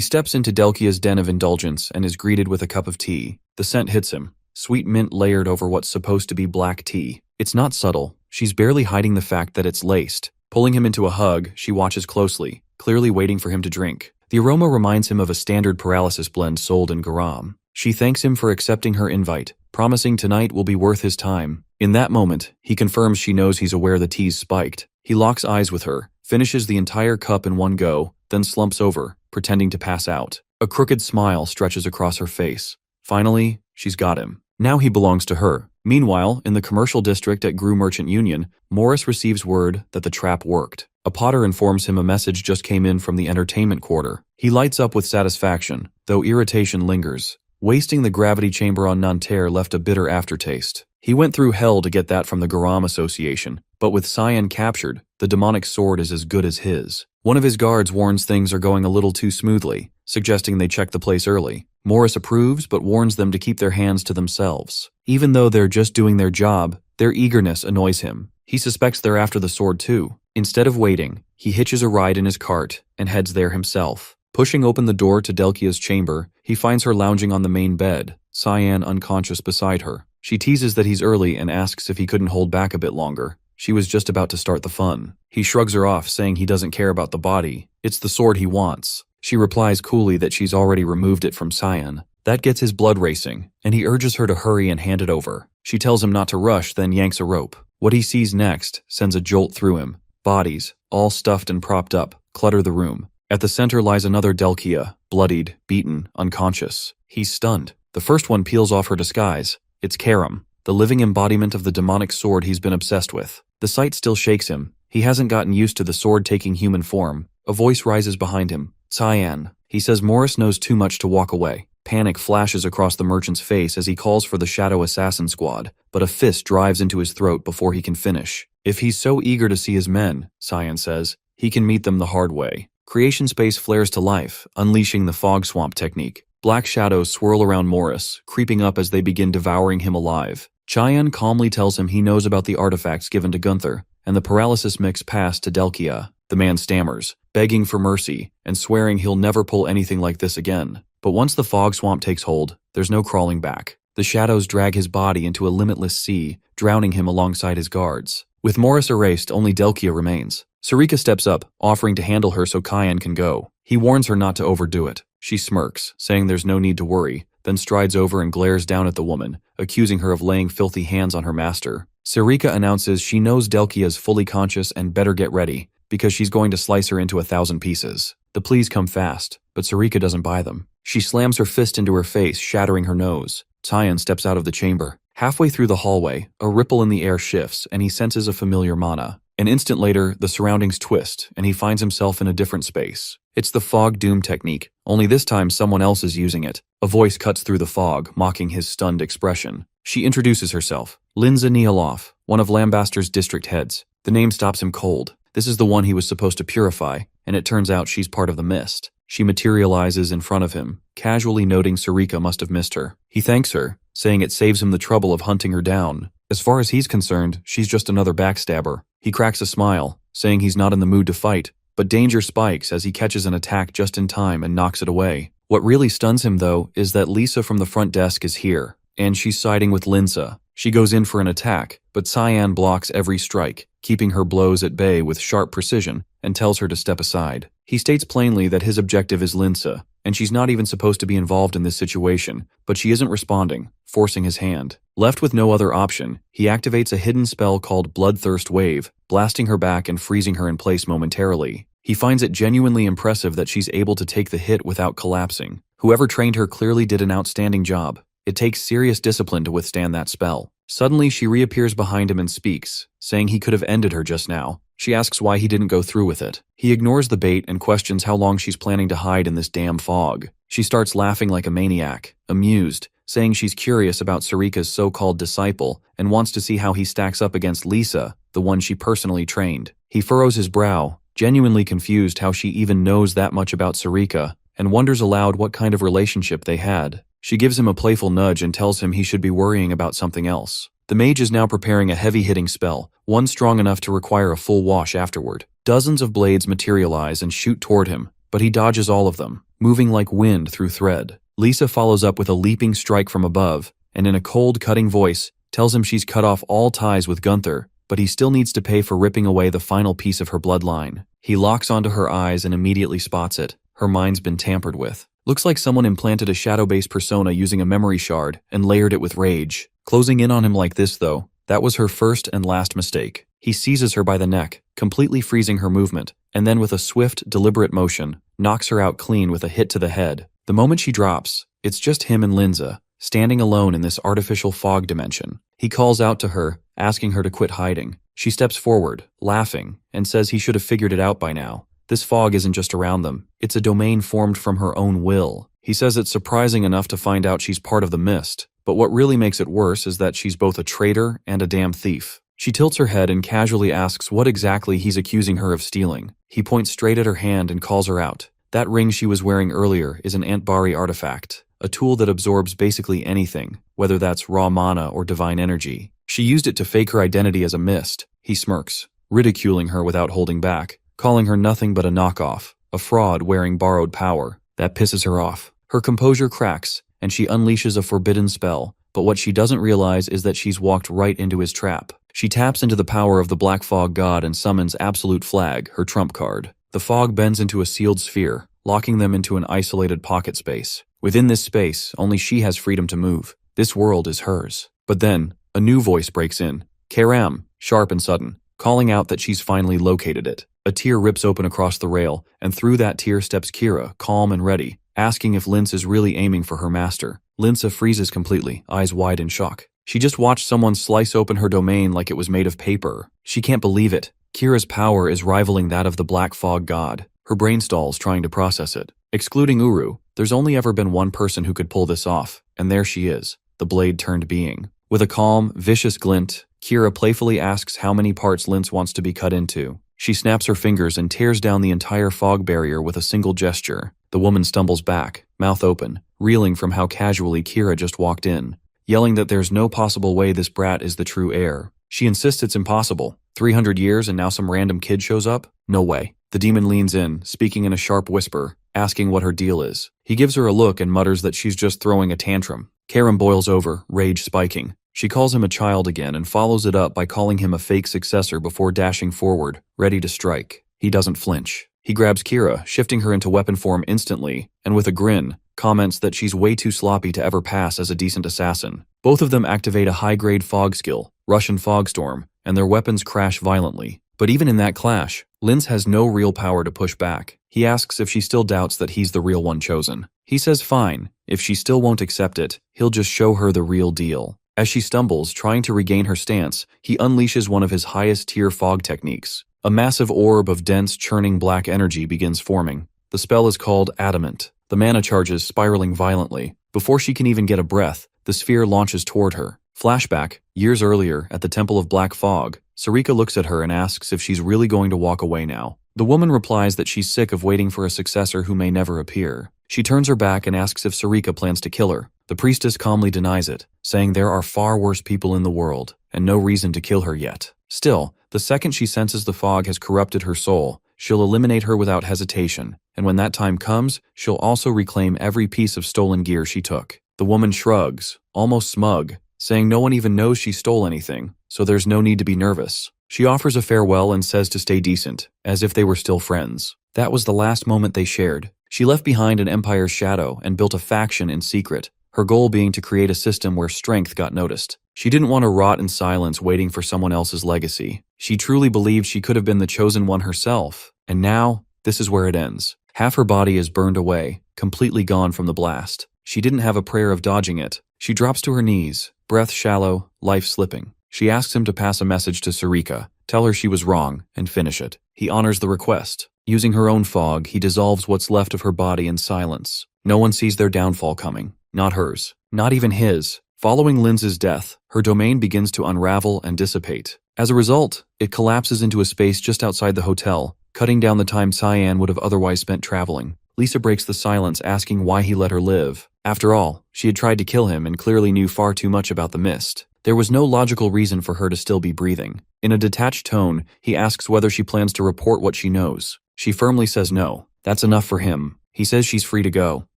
steps into Delkia's den of indulgence and is greeted with a cup of tea. The scent hits him. Sweet mint layered over what's supposed to be black tea. It's not subtle. She's barely hiding the fact that it's laced. Pulling him into a hug, she watches closely, clearly waiting for him to drink. The aroma reminds him of a standard paralysis blend sold in Garam. She thanks him for accepting her invite, promising tonight will be worth his time. In that moment, he confirms she knows he's aware the tea's spiked. He locks eyes with her, finishes the entire cup in one go, then slumps over, pretending to pass out. A crooked smile stretches across her face. Finally, she's got him. Now he belongs to her. Meanwhile, in the commercial district at Gru Merchant Union, Morris receives word that the trap worked. A potter informs him a message just came in from the entertainment quarter. He lights up with satisfaction, though irritation lingers. Wasting the gravity chamber on Nanterre left a bitter aftertaste. He went through hell to get that from the Garam Association, but with Cyan captured, the demonic sword is as good as his. One of his guards warns things are going a little too smoothly, suggesting they check the place early. Morris approves but warns them to keep their hands to themselves. Even though they're just doing their job, their eagerness annoys him. He suspects they're after the sword too. Instead of waiting, he hitches a ride in his cart and heads there himself. Pushing open the door to Delkia's chamber, he finds her lounging on the main bed, Cyan unconscious beside her. She teases that he's early and asks if he couldn't hold back a bit longer. She was just about to start the fun. He shrugs her off, saying he doesn't care about the body. It's the sword he wants. She replies coolly that she's already removed it from Cyan. That gets his blood racing, and he urges her to hurry and hand it over. She tells him not to rush, then yanks a rope. What he sees next sends a jolt through him. Bodies, all stuffed and propped up, clutter the room. At the center lies another Delkia, bloodied, beaten, unconscious. He's stunned. The first one peels off her disguise. It's Karam, the living embodiment of the demonic sword he's been obsessed with. The sight still shakes him. He hasn't gotten used to the sword taking human form. A voice rises behind him. Cyan. He says Morris knows too much to walk away. Panic flashes across the merchant's face as he calls for the Shadow Assassin Squad, but a fist drives into his throat before he can finish. If he's so eager to see his men, Cyan says, he can meet them the hard way. Creation space flares to life, unleashing the fog swamp technique. Black shadows swirl around Morris, creeping up as they begin devouring him alive. Cyan calmly tells him he knows about the artifacts given to Gunther, and the paralysis mix passed to Delkia. The man stammers, begging for mercy, and swearing he'll never pull anything like this again. But once the fog swamp takes hold, there's no crawling back. The shadows drag his body into a limitless sea, drowning him alongside his guards. With Morris erased, only Delkia remains. Sarika steps up, offering to handle her so Cyan can go. He warns her not to overdo it. She smirks, saying there's no need to worry, then strides over and glares down at the woman, accusing her of laying filthy hands on her master. Sarika announces she knows Delkia is fully conscious and better get ready. because she's going to slice her into 1,000 pieces. The pleas come fast, but Sarika doesn't buy them. She slams her fist into her face, shattering her nose. Tyan steps out of the chamber. Halfway through the hallway, a ripple in the air shifts and he senses a familiar mana. An instant later, the surroundings twist and he finds himself in a different space. It's the fog doom technique, only this time someone else is using it. A voice cuts through the fog, mocking his stunned expression. She introduces herself. Linza Nihalov, one of Lambaster's district heads. The name stops him cold. This is the one he was supposed to purify, and it turns out she's part of the mist. She materializes in front of him, casually noting Sarika must have missed her. He thanks her, saying it saves him the trouble of hunting her down. As far as he's concerned, she's just another backstabber. He cracks a smile, saying he's not in the mood to fight, but danger spikes as he catches an attack just in time and knocks it away. What really stuns him, though, is that Lisa from the front desk is here, and she's siding with Linza. She goes in for an attack, but Cyan blocks every strike, keeping her blows at bay with sharp precision, and tells her to step aside. He states plainly that his objective is Linza, and she's not even supposed to be involved in this situation, but she isn't responding, forcing his hand. Left with no other option, he activates a hidden spell called Bloodthirst Wave, blasting her back and freezing her in place momentarily. He finds it genuinely impressive that she's able to take the hit without collapsing. Whoever trained her clearly did an outstanding job. It takes serious discipline to withstand that spell. Suddenly, she reappears behind him and speaks, saying he could have ended her just now. She asks why he didn't go through with it. He ignores the bait and questions how long she's planning to hide in this damn fog. She starts laughing like a maniac, amused, saying she's curious about Sarika's so-called disciple and wants to see how he stacks up against Lisa, the one she personally trained. He furrows his brow, genuinely confused how she even knows that much about Sarika, and wonders aloud what kind of relationship they had. She gives him a playful nudge and tells him he should be worrying about something else. The mage is now preparing a heavy-hitting spell, one strong enough to require a full wash afterward. Dozens of blades materialize and shoot toward him, but he dodges all of them, moving like wind through thread. Lisa follows up with a leaping strike from above, and in a cold, cutting voice, tells him she's cut off all ties with Gunther, but he still needs to pay for ripping away the final piece of her bloodline. He locks onto her eyes and immediately spots it. Her mind's been tampered with. Looks like someone implanted a shadow-based persona using a memory shard and layered it with rage. Closing in on him like this, though, that was her first and last mistake. He seizes her by the neck, completely freezing her movement, and then with a swift, deliberate motion, knocks her out clean with a hit to the head. The moment she drops, it's just him and Linza, standing alone in this artificial fog dimension. He calls out to her, asking her to quit hiding. She steps forward, laughing, and says he should have figured it out by now. This fog isn't just around them, it's a domain formed from her own will. He says it's surprising enough to find out she's part of the mist, but what really makes it worse is that she's both a traitor and a damn thief. She tilts her head and casually asks what exactly he's accusing her of stealing. He points straight at her hand and calls her out. That ring she was wearing earlier is an Antbari artifact, a tool that absorbs basically anything, whether that's raw mana or divine energy. She used it to fake her identity as a mist. He smirks, ridiculing her without holding back, calling her nothing but a knockoff, a fraud wearing borrowed power. That pisses her off. Her composure cracks, and she unleashes a forbidden spell, but what she doesn't realize is that she's walked right into his trap. She taps into the power of the Black Fog God and summons Absolute Flag, her trump card. The fog bends into a sealed sphere, locking them into an isolated pocket space. Within this space, only she has freedom to move. This world is hers. But then, a new voice breaks in. Karam, sharp and sudden, calling out that she's finally located it. A tear rips open across the rail, and through that tear steps Kira, calm and ready, asking if Linz is really aiming for her master. Linza freezes completely, eyes wide in shock. She just watched someone slice open her domain like it was made of paper. She can't believe it. Kira's power is rivaling that of the Black Fog God. Her brain stalls trying to process it. Excluding Uru, there's only ever been one person who could pull this off, and there she is, the blade-turned being. With a calm, vicious glint, Kira playfully asks how many parts Linz wants to be cut into. She snaps her fingers and tears down the entire fog barrier with a single gesture. The woman stumbles back, mouth open, reeling from how casually Kira just walked in, yelling that there's no possible way this brat is the true heir. She insists it's impossible. 300 years and now some random kid shows up? No way. The demon leans in, speaking in a sharp whisper, asking what her deal is. He gives her a look and mutters that she's just throwing a tantrum. Karam boils over, rage spiking. She calls him a child again and follows it up by calling him a fake successor before dashing forward, ready to strike. He doesn't flinch. He grabs Kira, shifting her into weapon form instantly, and with a grin, comments that she's way too sloppy to ever pass as a decent assassin. Both of them activate a high-grade fog skill, Russian Fog Storm, and their weapons crash violently. But even in that clash, Linz has no real power to push back. He asks if she still doubts that he's the real one chosen. He says fine, if she still won't accept it, he'll just show her the real deal. As she stumbles, trying to regain her stance, he unleashes one of his highest-tier fog techniques. A massive orb of dense, churning black energy begins forming. The spell is called Adamant, the mana charges spiraling violently. Before she can even get a breath, the sphere launches toward her. Flashback, years earlier, at the Temple of Black Fog, Sarika looks at her and asks if she's really going to walk away now. The woman replies that she's sick of waiting for a successor who may never appear. She turns her back and asks if Sarika plans to kill her. The priestess calmly denies it, saying there are far worse people in the world, and no reason to kill her yet. Still, the second she senses the fog has corrupted her soul, she'll eliminate her without hesitation, and when that time comes, she'll also reclaim every piece of stolen gear she took. The woman shrugs, almost smug, saying no one even knows she stole anything, so there's no need to be nervous. She offers a farewell and says to stay decent, as if they were still friends. That was the last moment they shared. She left behind an empire's shadow and built a faction in secret, her goal being to create a system where strength got noticed. She didn't want to rot in silence waiting for someone else's legacy. She truly believed she could have been the chosen one herself. And now, this is where it ends. Half her body is burned away, completely gone from the blast. She didn't have a prayer of dodging it. She drops to her knees, breath shallow, life slipping. She asks him to pass a message to Sarika, tell her she was wrong, and finish it. He honors the request. Using her own fog, he dissolves what's left of her body in silence. No one sees their downfall coming. Not hers. Not even his. Following Linz's death, her domain begins to unravel and dissipate. As a result, it collapses into a space just outside the hotel, cutting down the time Cyan would have otherwise spent traveling. Lisa breaks the silence, asking why he let her live. After all, she had tried to kill him and clearly knew far too much about the mist. There was no logical reason for her to still be breathing. In a detached tone, he asks whether she plans to report what she knows. She firmly says no. That's enough for him. He says she's free to go.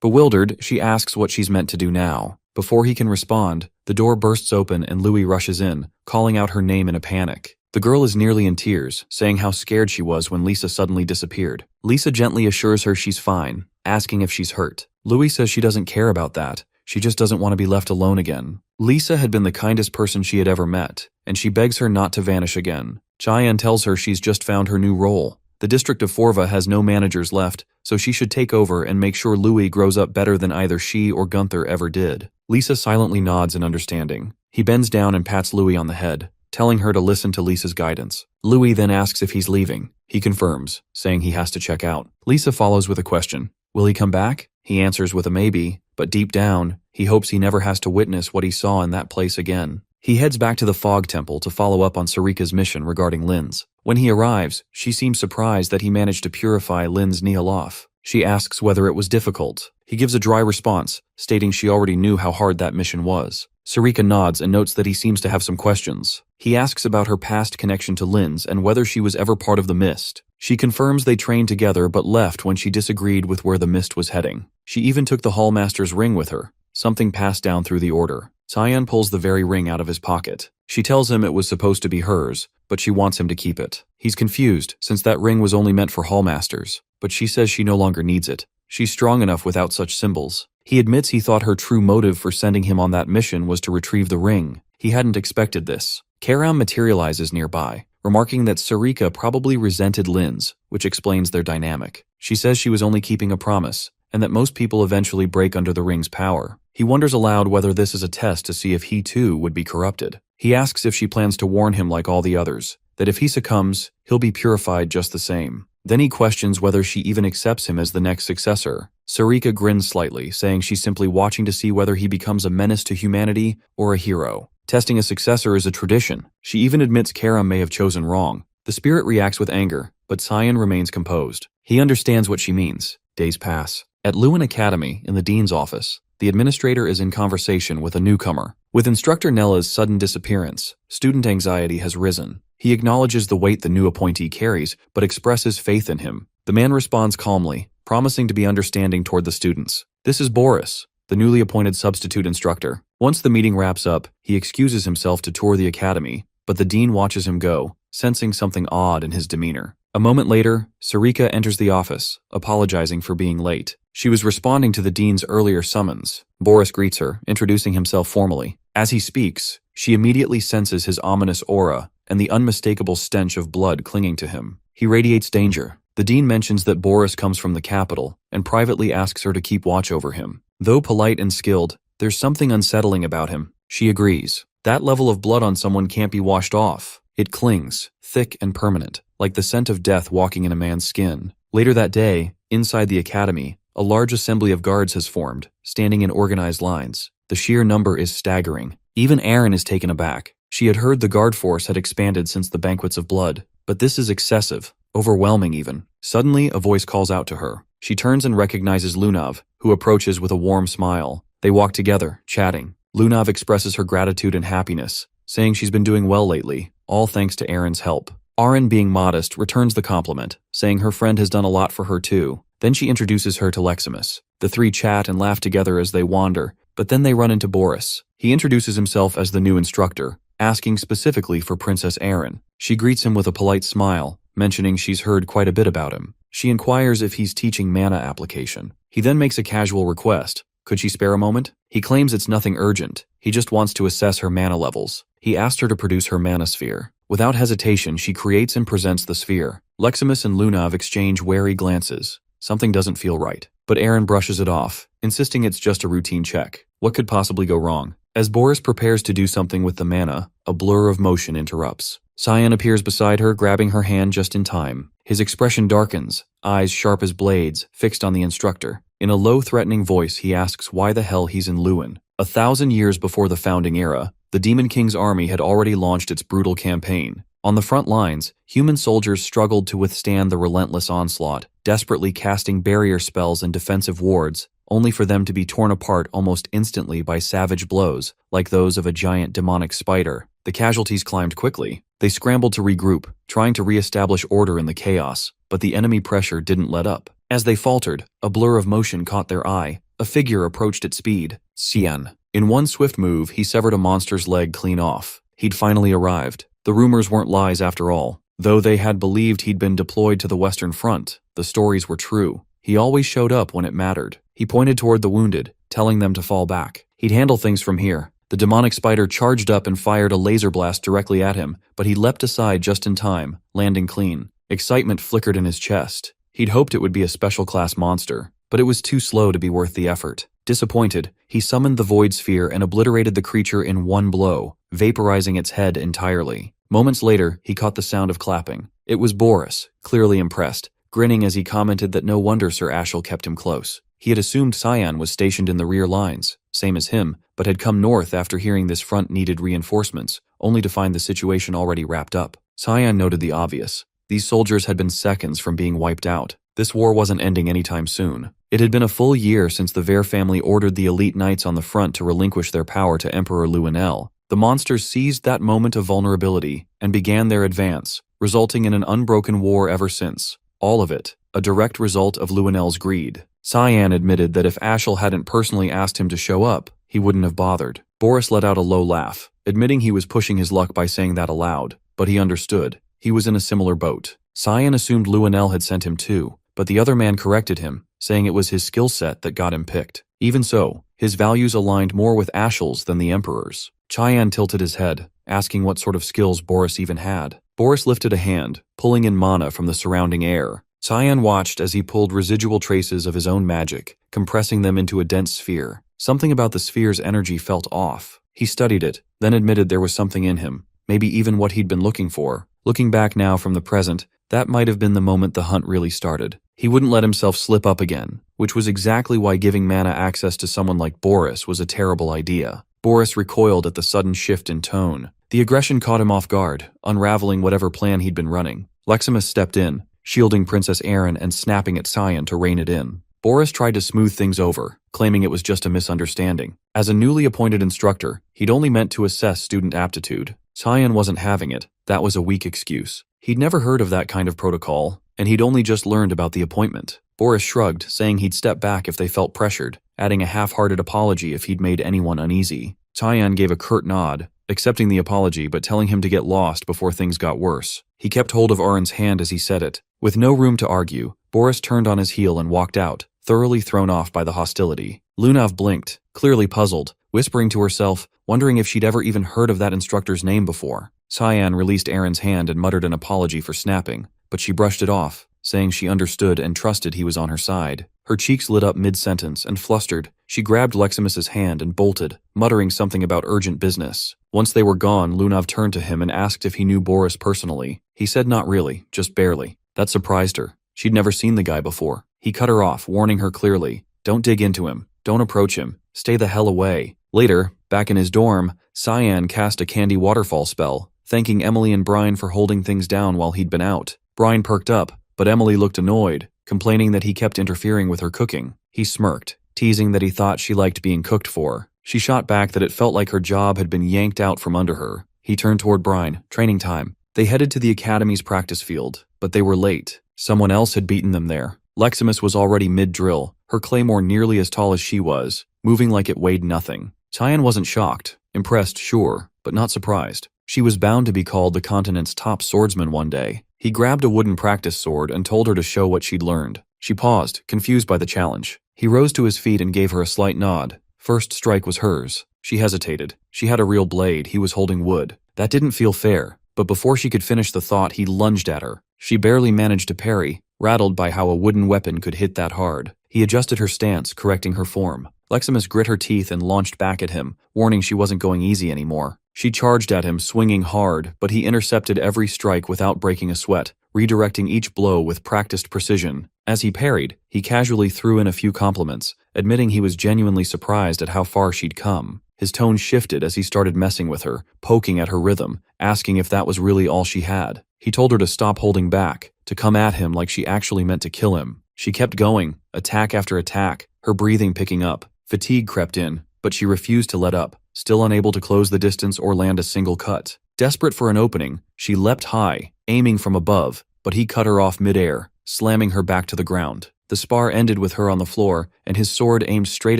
Bewildered, she asks what she's meant to do now. Before he can respond, the door bursts open and Louis rushes in, calling out her name in a panic. The girl is nearly in tears, saying how scared she was when Lisa suddenly disappeared. Lisa gently assures her she's fine, asking if she's hurt. Louis says she doesn't care about that. She just doesn't want to be left alone again. Lisa had been the kindest person she had ever met, and she begs her not to vanish again. Cheyenne tells her she's just found her new role. The district of Forva has no managers left, so she should take over and make sure Louis grows up better than either she or Gunther ever did. Lisa silently nods in understanding. He bends down and pats Louis on the head, telling her to listen to Lisa's guidance. Louis then asks if he's leaving. He confirms, saying he has to check out. Lisa follows with a question. Will he come back? He answers with a maybe, but deep down, he hopes he never has to witness what he saw in that place again. He heads back to the Fog Temple to follow up on Sarika's mission regarding Linz. When he arrives, she seems surprised that he managed to purify Linz Nihiloff. She asks whether it was difficult. He gives a dry response, stating she already knew how hard that mission was. Sarika nods and notes that he seems to have some questions. He asks about her past connection to Linz and whether she was ever part of the Mist. She confirms they trained together but left when she disagreed with where the Mist was heading. She even took the Hallmaster's ring with her, something passed down through the Order. Cyan pulls the very ring out of his pocket. She tells him it was supposed to be hers, but she wants him to keep it. He's confused, since that ring was only meant for Hallmasters, but she says she no longer needs it. She's strong enough without such symbols. He admits he thought her true motive for sending him on that mission was to retrieve the ring. He hadn't expected this. Karam materializes nearby, remarking that Sarika probably resented Linz, which explains their dynamic. She says she was only keeping a promise, and that most people eventually break under the ring's power. He wonders aloud whether this is a test to see if he too would be corrupted. He asks if she plans to warn him like all the others, that if he succumbs, he'll be purified just the same. Then he questions whether she even accepts him as the next successor. Sarika grins slightly, saying she's simply watching to see whether he becomes a menace to humanity or a hero. Testing a successor is a tradition. She even admits Karam may have chosen wrong. The spirit reacts with anger, but Cyan remains composed. He understands what she means. Days pass. At Lewin Academy, in the dean's office, the administrator is in conversation with a newcomer. With instructor Nella's sudden disappearance, student anxiety has risen. He acknowledges the weight the new appointee carries, but expresses faith in him. The man responds calmly, promising to be understanding toward the students. This is Boris, the newly appointed substitute instructor. Once the meeting wraps up, he excuses himself to tour the academy, but the dean watches him go, sensing something odd in his demeanor. A moment later, Sarika enters the office, apologizing for being late. She was responding to the dean's earlier summons. Boris greets her, introducing himself formally. As he speaks, she immediately senses his ominous aura and the unmistakable stench of blood clinging to him. He radiates danger. The dean mentions that Boris comes from the capital and privately asks her to keep watch over him. Though polite and skilled, there's something unsettling about him. She agrees. That level of blood on someone can't be washed off. It clings, thick and permanent, like the scent of death walking in a man's skin. Later that day, inside the academy, a large assembly of guards has formed, standing in organized lines. The sheer number is staggering. Even Erin is taken aback. She had heard the guard force had expanded since the banquets of blood, but this is excessive, overwhelming even. Suddenly, a voice calls out to her. She turns and recognizes Lunav, who approaches with a warm smile. They walk together, chatting. Lunav expresses her gratitude and happiness, saying she's been doing well lately, all thanks to Erin's help. Arin, being modest, returns the compliment, saying her friend has done a lot for her too. Then she introduces her to Leximus. The three chat and laugh together as they wander, but then they run into Boris. He introduces himself as the new instructor, asking specifically for Princess Erin. She greets him with a polite smile, mentioning she's heard quite a bit about him. She inquires if he's teaching mana application. He then makes a casual request. Could she spare a moment? He claims it's nothing urgent. He just wants to assess her mana levels. He asked her to produce her mana sphere. Without hesitation, she creates and presents the sphere. Leximus and Lunav exchange wary glances. Something doesn't feel right. But Erin brushes it off, insisting it's just a routine check. What could possibly go wrong? As Boris prepares to do something with the mana, a blur of motion interrupts. Cyan appears beside her, grabbing her hand just in time. His expression darkens, eyes sharp as blades, fixed on the instructor. In a low, threatening voice, he asks why the hell he's in Lewin. 1,000 years before the founding era, the Demon King's army had already launched its brutal campaign. On the front lines, human soldiers struggled to withstand the relentless onslaught, desperately casting barrier spells and defensive wards, only for them to be torn apart almost instantly by savage blows, like those of a giant demonic spider. The casualties climbed quickly. They scrambled to regroup, trying to re-establish order in the chaos, but the enemy pressure didn't let up. As they faltered, a blur of motion caught their eye. A figure approached at speed. Cyan. In one swift move, he severed a monster's leg clean off. He'd finally arrived. The rumors weren't lies after all. Though they had believed he'd been deployed to the Western Front, the stories were true. He always showed up when it mattered. He pointed toward the wounded, telling them to fall back. He'd handle things from here. The demonic spider charged up and fired a laser blast directly at him, but he leapt aside just in time, landing clean. Excitement flickered in his chest. He'd hoped it would be a special class monster, but it was too slow to be worth the effort. Disappointed, he summoned the Void Sphere and obliterated the creature in one blow, vaporizing its head entirely. Moments later, he caught the sound of clapping. It was Boris, clearly impressed, grinning as he commented that no wonder Sir Ashel kept him close. He had assumed Cyan was stationed in the rear lines, same as him, but had come north after hearing this front needed reinforcements, only to find the situation already wrapped up. Cyan noted the obvious. These soldiers had been seconds from being wiped out. This war wasn't ending anytime soon. It had been a full year since the Vare family ordered the elite knights on the front to relinquish their power to Emperor Luinel. The monsters seized that moment of vulnerability and began their advance, resulting in an unbroken war ever since. All of it, a direct result of Luinel's greed. Cyan admitted that if Ashel hadn't personally asked him to show up, he wouldn't have bothered. Boris let out a low laugh, admitting he was pushing his luck by saying that aloud, but he understood. He was in a similar boat. Cyan assumed Luinel had sent him too, but the other man corrected him, saying it was his skill set that got him picked. Even so, his values aligned more with Ashel's than the Emperor's. Cyan tilted his head, asking what sort of skills Boris even had. Boris lifted a hand, pulling in mana from the surrounding air. Cyan watched as he pulled residual traces of his own magic, compressing them into a dense sphere. Something about the sphere's energy felt off. He studied it, then admitted there was something in him, maybe even what he'd been looking for. Looking back now from the present, that might have been the moment the hunt really started. He wouldn't let himself slip up again, which was exactly why giving mana access to someone like Boris was a terrible idea. Boris recoiled at the sudden shift in tone. The aggression caught him off guard, unraveling whatever plan he'd been running. Leximus stepped in, shielding Princess Erin and snapping at Cyan to rein it in. Boris tried to smooth things over, claiming it was just a misunderstanding. As a newly appointed instructor, he'd only meant to assess student aptitude. Cyan wasn't having it. That was a weak excuse. He'd never heard of that kind of protocol, and he'd only just learned about the appointment. Boris shrugged, saying he'd step back if they felt pressured, adding a half-hearted apology if he'd made anyone uneasy. Cyan gave a curt nod, accepting the apology but telling him to get lost before things got worse. He kept hold of Arin's hand as he said it. With no room to argue, Boris turned on his heel and walked out, thoroughly thrown off by the hostility. Lunav blinked, clearly puzzled, whispering to herself, wondering if she'd ever even heard of that instructor's name before. Cyan released Aaron's hand and muttered an apology for snapping, but she brushed it off, saying she understood and trusted he was on her side. Her cheeks lit up mid-sentence, and flustered, she grabbed Leximus's hand and bolted, muttering something about urgent business. Once they were gone, Lunav turned to him and asked if he knew Boris personally. He said not really, just barely. That surprised her. She'd never seen the guy before. He cut her off, warning her clearly, "Don't dig into him. Don't approach him. Stay the hell away." Later, back in his dorm, Cyan cast a candy waterfall spell, thanking Emily and Brian for holding things down while he'd been out. Brian perked up, but Emily looked annoyed, complaining that he kept interfering with her cooking. He smirked, teasing that he thought she liked being cooked for. She shot back that it felt like her job had been yanked out from under her. He turned toward Brian. Training time. They headed to the academy's practice field, but they were late. Someone else had beaten them there. Leximus was already mid-drill, her claymore nearly as tall as she was, moving like it weighed nothing. Cyan wasn't shocked. Impressed, sure, but not surprised. She was bound to be called the continent's top swordsman one day. He grabbed a wooden practice sword and told her to show what she'd learned. She paused, confused by the challenge. He rose to his feet and gave her a slight nod. First strike was hers. She hesitated. She had a real blade, he was holding wood. That didn't feel fair, but before she could finish the thought, he lunged at her. She barely managed to parry, rattled by how a wooden weapon could hit that hard. He adjusted her stance, correcting her form. Leximus grit her teeth and launched back at him, warning she wasn't going easy anymore. She charged at him, swinging hard, but he intercepted every strike without breaking a sweat, redirecting each blow with practiced precision. As he parried, he casually threw in a few compliments, admitting he was genuinely surprised at how far she'd come. His tone shifted as he started messing with her, poking at her rhythm, asking if that was really all she had. He told her to stop holding back, to come at him like she actually meant to kill him. She kept going, attack after attack, her breathing picking up. Fatigue crept in, but she refused to let up, still unable to close the distance or land a single cut. Desperate for an opening, she leapt high, aiming from above, but he cut her off mid-air, slamming her back to the ground. The spar ended with her on the floor, and his sword aimed straight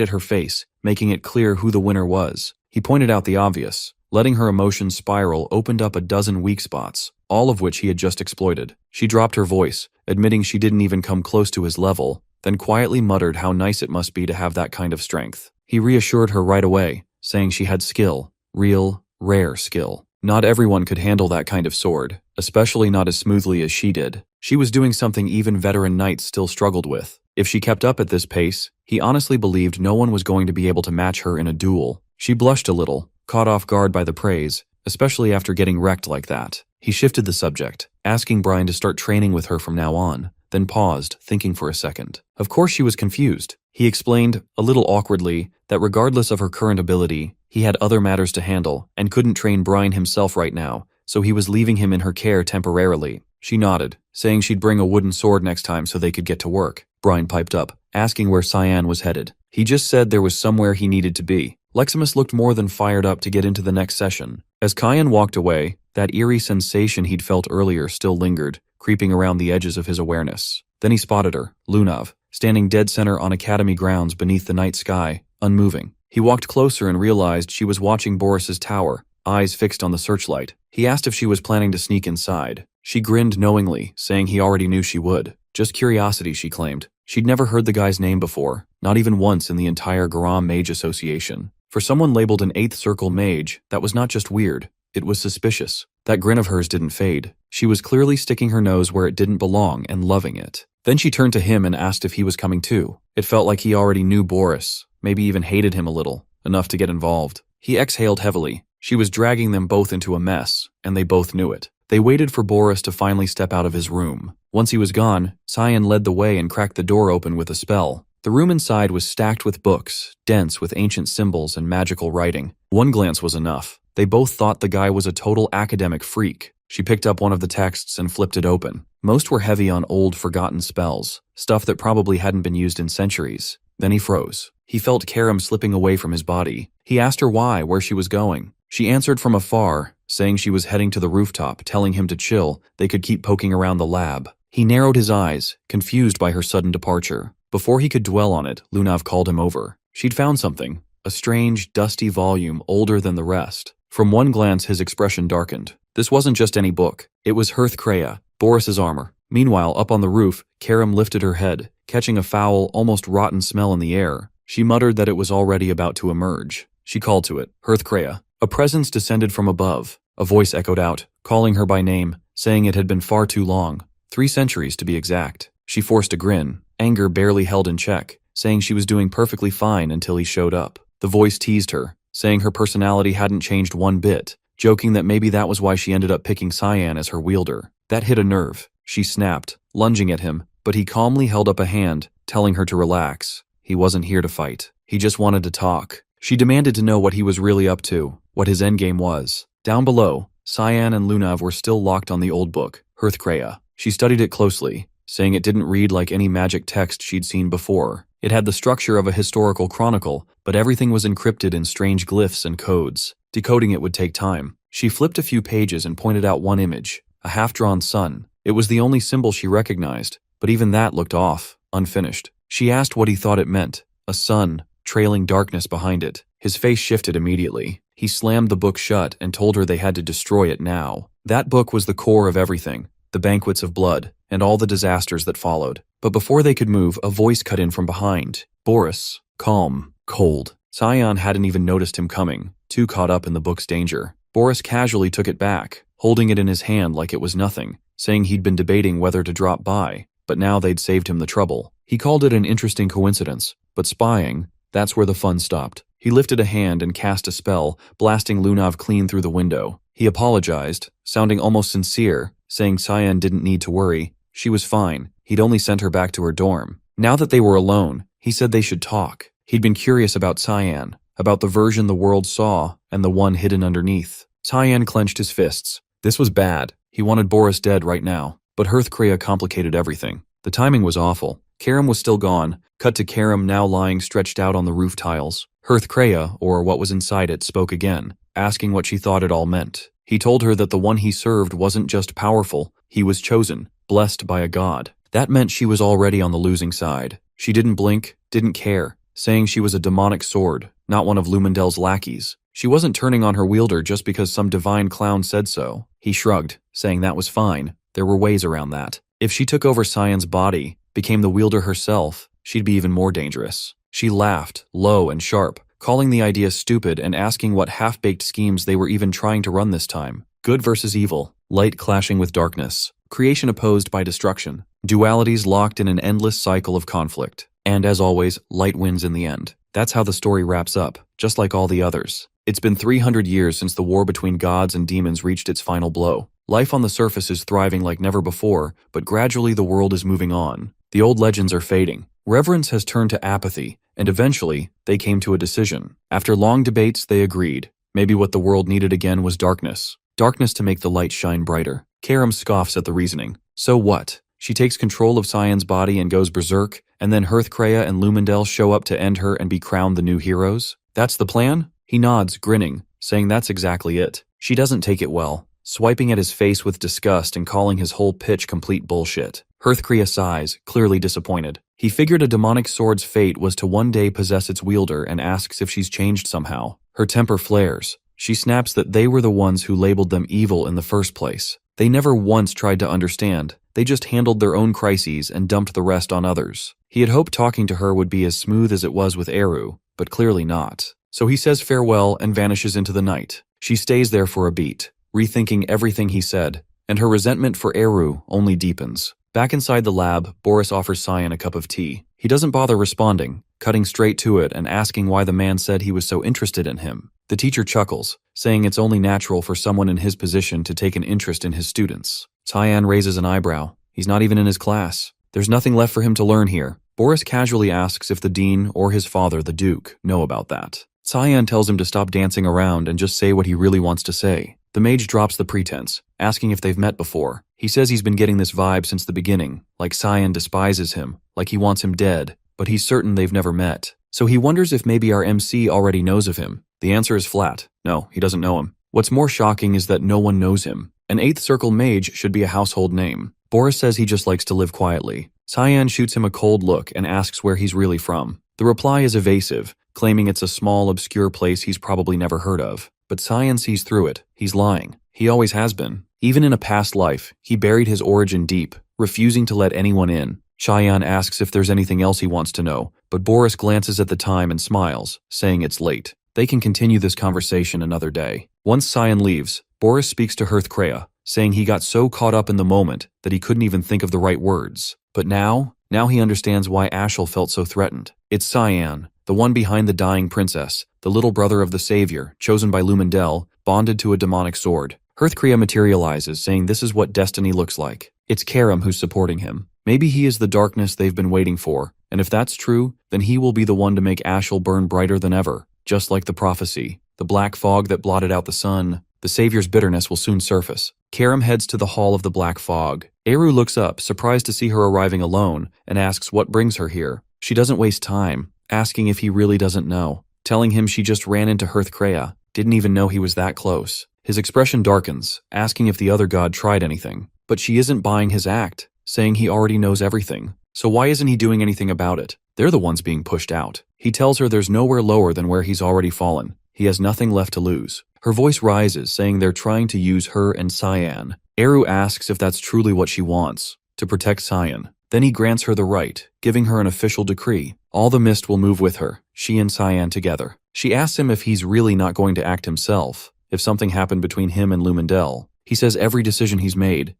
at her face, making it clear who the winner was. He pointed out the obvious. Letting her emotions spiral opened up a dozen weak spots, all of which he had just exploited. She dropped her voice, admitting she didn't even come close to his level, then quietly muttered how nice it must be to have that kind of strength. He reassured her right away, saying she had skill, real, rare skill. Not everyone could handle that kind of sword, especially not as smoothly as she did. She was doing something even veteran knights still struggled with. If she kept up at this pace, he honestly believed no one was going to be able to match her in a duel. She blushed a little, caught off guard by the praise, especially after getting wrecked like that. He shifted the subject, asking Brian to start training with her from now on, then paused, thinking for a second. Of course she was confused. He explained, a little awkwardly, that regardless of her current ability, he had other matters to handle and couldn't train Brian himself right now, so he was leaving him in her care temporarily. She nodded, saying she'd bring a wooden sword next time so they could get to work. Brian piped up, asking where Cyan was headed. He just said there was somewhere he needed to be. Leximus looked more than fired up to get into the next session. As Cyan walked away, that eerie sensation he'd felt earlier still lingered, creeping around the edges of his awareness. Then he spotted her, Lunav, standing dead center on academy grounds beneath the night sky, unmoving. He walked closer and realized she was watching Boris's tower, eyes fixed on the searchlight. He asked if she was planning to sneak inside. She grinned knowingly, saying he already knew she would. Just curiosity, she claimed. She'd never heard the guy's name before, not even once in the entire Garam Mage Association. For someone labeled an 8th Circle mage, that was not just weird, it was suspicious. That grin of hers didn't fade. She was clearly sticking her nose where it didn't belong and loving it. Then she turned to him and asked if he was coming too. It felt like he already knew Boris, maybe even hated him a little, enough to get involved. He exhaled heavily. She was dragging them both into a mess, and they both knew it. They waited for Boris to finally step out of his room. Once he was gone, Cyan led the way and cracked the door open with a spell. The room inside was stacked with books, dense with ancient symbols and magical writing. One glance was enough. They both thought the guy was a total academic freak. She picked up one of the texts and flipped it open. Most were heavy on old, forgotten spells, stuff that probably hadn't been used in centuries. Then he froze. He felt Karam slipping away from his body. He asked her where she was going. She answered from afar, saying she was heading to the rooftop, telling him to chill, they could keep poking around the lab. He narrowed his eyes, confused by her sudden departure. Before he could dwell on it, Lunav called him over. She'd found something, a strange, dusty volume older than the rest. From one glance, his expression darkened. This wasn't just any book. It was Hearth Kreia, Boris's armor. Meanwhile, up on the roof, Karam lifted her head, catching a foul, almost rotten smell in the air. She muttered that it was already about to emerge. She called to it, Hearth Kreia. A presence descended from above, A voice echoed out, calling her by name, saying it had been far too long. 3 centuries to be exact. She forced a grin, anger barely held in check, saying she was doing perfectly fine until he showed up. The voice teased her, saying her personality hadn't changed one bit, joking that maybe that was why she ended up picking Cyan as her wielder. That hit a nerve. She snapped, lunging at him, but he calmly held up a hand, telling her to relax. He wasn't here to fight. He just wanted to talk. She demanded to know what he was really up to, what his endgame was. Down below, Cyan and Lunav were still locked on the old book, Hearthcrea. She studied it closely, saying it didn't read like any magic text she'd seen before. It had the structure of a historical chronicle, but everything was encrypted in strange glyphs and codes. Decoding it would take time. She flipped a few pages and pointed out one image, a half-drawn sun. It was the only symbol she recognized, but even that looked off, unfinished. She asked what he thought it meant. A sun, trailing darkness behind it. His face shifted immediately. He slammed the book shut and told her they had to destroy it now. That book was the core of everything, the banquets of blood, and all the disasters that followed. But before they could move, a voice cut in from behind. Boris. Calm. Cold. Cyan hadn't even noticed him coming, too caught up in the book's danger. Boris casually took it back, holding it in his hand like it was nothing, saying he'd been debating whether to drop by, but now they'd saved him the trouble. He called it an interesting coincidence, but spying, that's where the fun stopped. He lifted a hand and cast a spell, blasting Lunav clean through the window. He apologized, sounding almost sincere, saying Cyan didn't need to worry. She was fine. He'd only sent her back to her dorm. Now that they were alone, he said they should talk. He'd been curious about Cyan, about the version the world saw and the one hidden underneath. Cyan clenched his fists. This was bad. He wanted Boris dead right now. But Hearthcrea complicated everything. The timing was awful. Karam was still gone. Cut to Karam now lying stretched out on the roof tiles. Hearthcrea, or what was inside it, spoke again, asking what she thought it all meant. He told her that the one he served wasn't just powerful, he was chosen, blessed by a god. That meant she was already on the losing side. She didn't blink, didn't care, saying she was a demonic sword, not one of Lumendel's lackeys. She wasn't turning on her wielder just because some divine clown said so. He shrugged, saying that was fine. There were ways around that. If she took over Cyan's body, became the wielder herself, she'd be even more dangerous. She laughed, low and sharp, calling the idea stupid and asking what half-baked schemes they were even trying to run this time. Good versus evil, light clashing with darkness, creation opposed by destruction, dualities locked in an endless cycle of conflict. And as always, light wins in the end. That's how the story wraps up, just like all the others. It's been 300 years since the war between gods and demons reached its final blow. Life on the surface is thriving like never before, but gradually the world is moving on. The old legends are fading. Reverence has turned to apathy, and eventually, they came to a decision. After long debates, they agreed. Maybe what the world needed again was darkness. Darkness to make the light shine brighter. Karam scoffs at the reasoning. So what? She takes control of Cyan's body and goes berserk, and then Hearthcrea and Lumendel show up to end her and be crowned the new heroes? That's the plan? He nods, grinning, saying that's exactly it. She doesn't take it well, swiping at his face with disgust and calling his whole pitch complete bullshit. Hearthcrea sighs, clearly disappointed. He figured a demonic sword's fate was to one day possess its wielder and asks if she's changed somehow. Her temper flares. She snaps that they were the ones who labeled them evil in the first place. They never once tried to understand. They just handled their own crises and dumped the rest on others. He had hoped talking to her would be as smooth as it was with Eru, but clearly not. So he says farewell and vanishes into the night. She stays there for a beat, rethinking everything he said, and her resentment for Eru only deepens. Back inside the lab, Boris offers Cyan a cup of tea. He doesn't bother responding, cutting straight to it and asking why the man said he was so interested in him. The teacher chuckles, saying it's only natural for someone in his position to take an interest in his students. Cyan raises an eyebrow. He's not even in his class. There's nothing left for him to learn here. Boris casually asks if the dean or his father, the duke, know about that. Cyan tells him to stop dancing around and just say what he really wants to say. The mage drops the pretense, asking if they've met before. He says he's been getting this vibe since the beginning, like Cyan despises him, like he wants him dead, but he's certain they've never met. So he wonders if maybe our MC already knows of him. The answer is flat. No, he doesn't know him. What's more shocking is that no one knows him. An 8th Circle mage should be a household name. Boris says he just likes to live quietly. Cyan shoots him a cold look and asks where he's really from. The reply is evasive, claiming it's a small, obscure place he's probably never heard of. But Cyan sees through it. He's lying. He always has been. Even in a past life, he buried his origin deep, refusing to let anyone in. Cyan asks if there's anything else he wants to know, but Boris glances at the time and smiles, saying it's late. They can continue this conversation another day. Once Cyan leaves, Boris speaks to Hearthcrea, saying he got so caught up in the moment that he couldn't even think of the right words. But now he understands why Ashel felt so threatened. It's Cyan, the one behind the dying princess, the little brother of the savior, chosen by Lumendel, bonded to a demonic sword. Hearthcrea materializes, saying this is what destiny looks like. It's Karam who's supporting him. Maybe he is the darkness they've been waiting for, and if that's true, then he will be the one to make Ashel burn brighter than ever, just like the prophecy. The black fog that blotted out the sun. The savior's bitterness will soon surface. Karam heads to the Hall of the Black Fog. Eru looks up, surprised to see her arriving alone, and asks what brings her here. She doesn't waste time, asking if he really doesn't know, telling him she just ran into Hearthcrea, didn't even know he was that close. His expression darkens, asking if the other god tried anything. But she isn't buying his act, saying he already knows everything. So why isn't he doing anything about it? They're the ones being pushed out. He tells her there's nowhere lower than where he's already fallen. He has nothing left to lose. Her voice rises, saying they're trying to use her and Cyan. Eru asks if that's truly what she wants, to protect Cyan. Then he grants her the right, giving her an official decree. All the mist will move with her, she and Cyan together. She asks him if he's really not going to act himself, if something happened between him and Lumendel. He says every decision he's made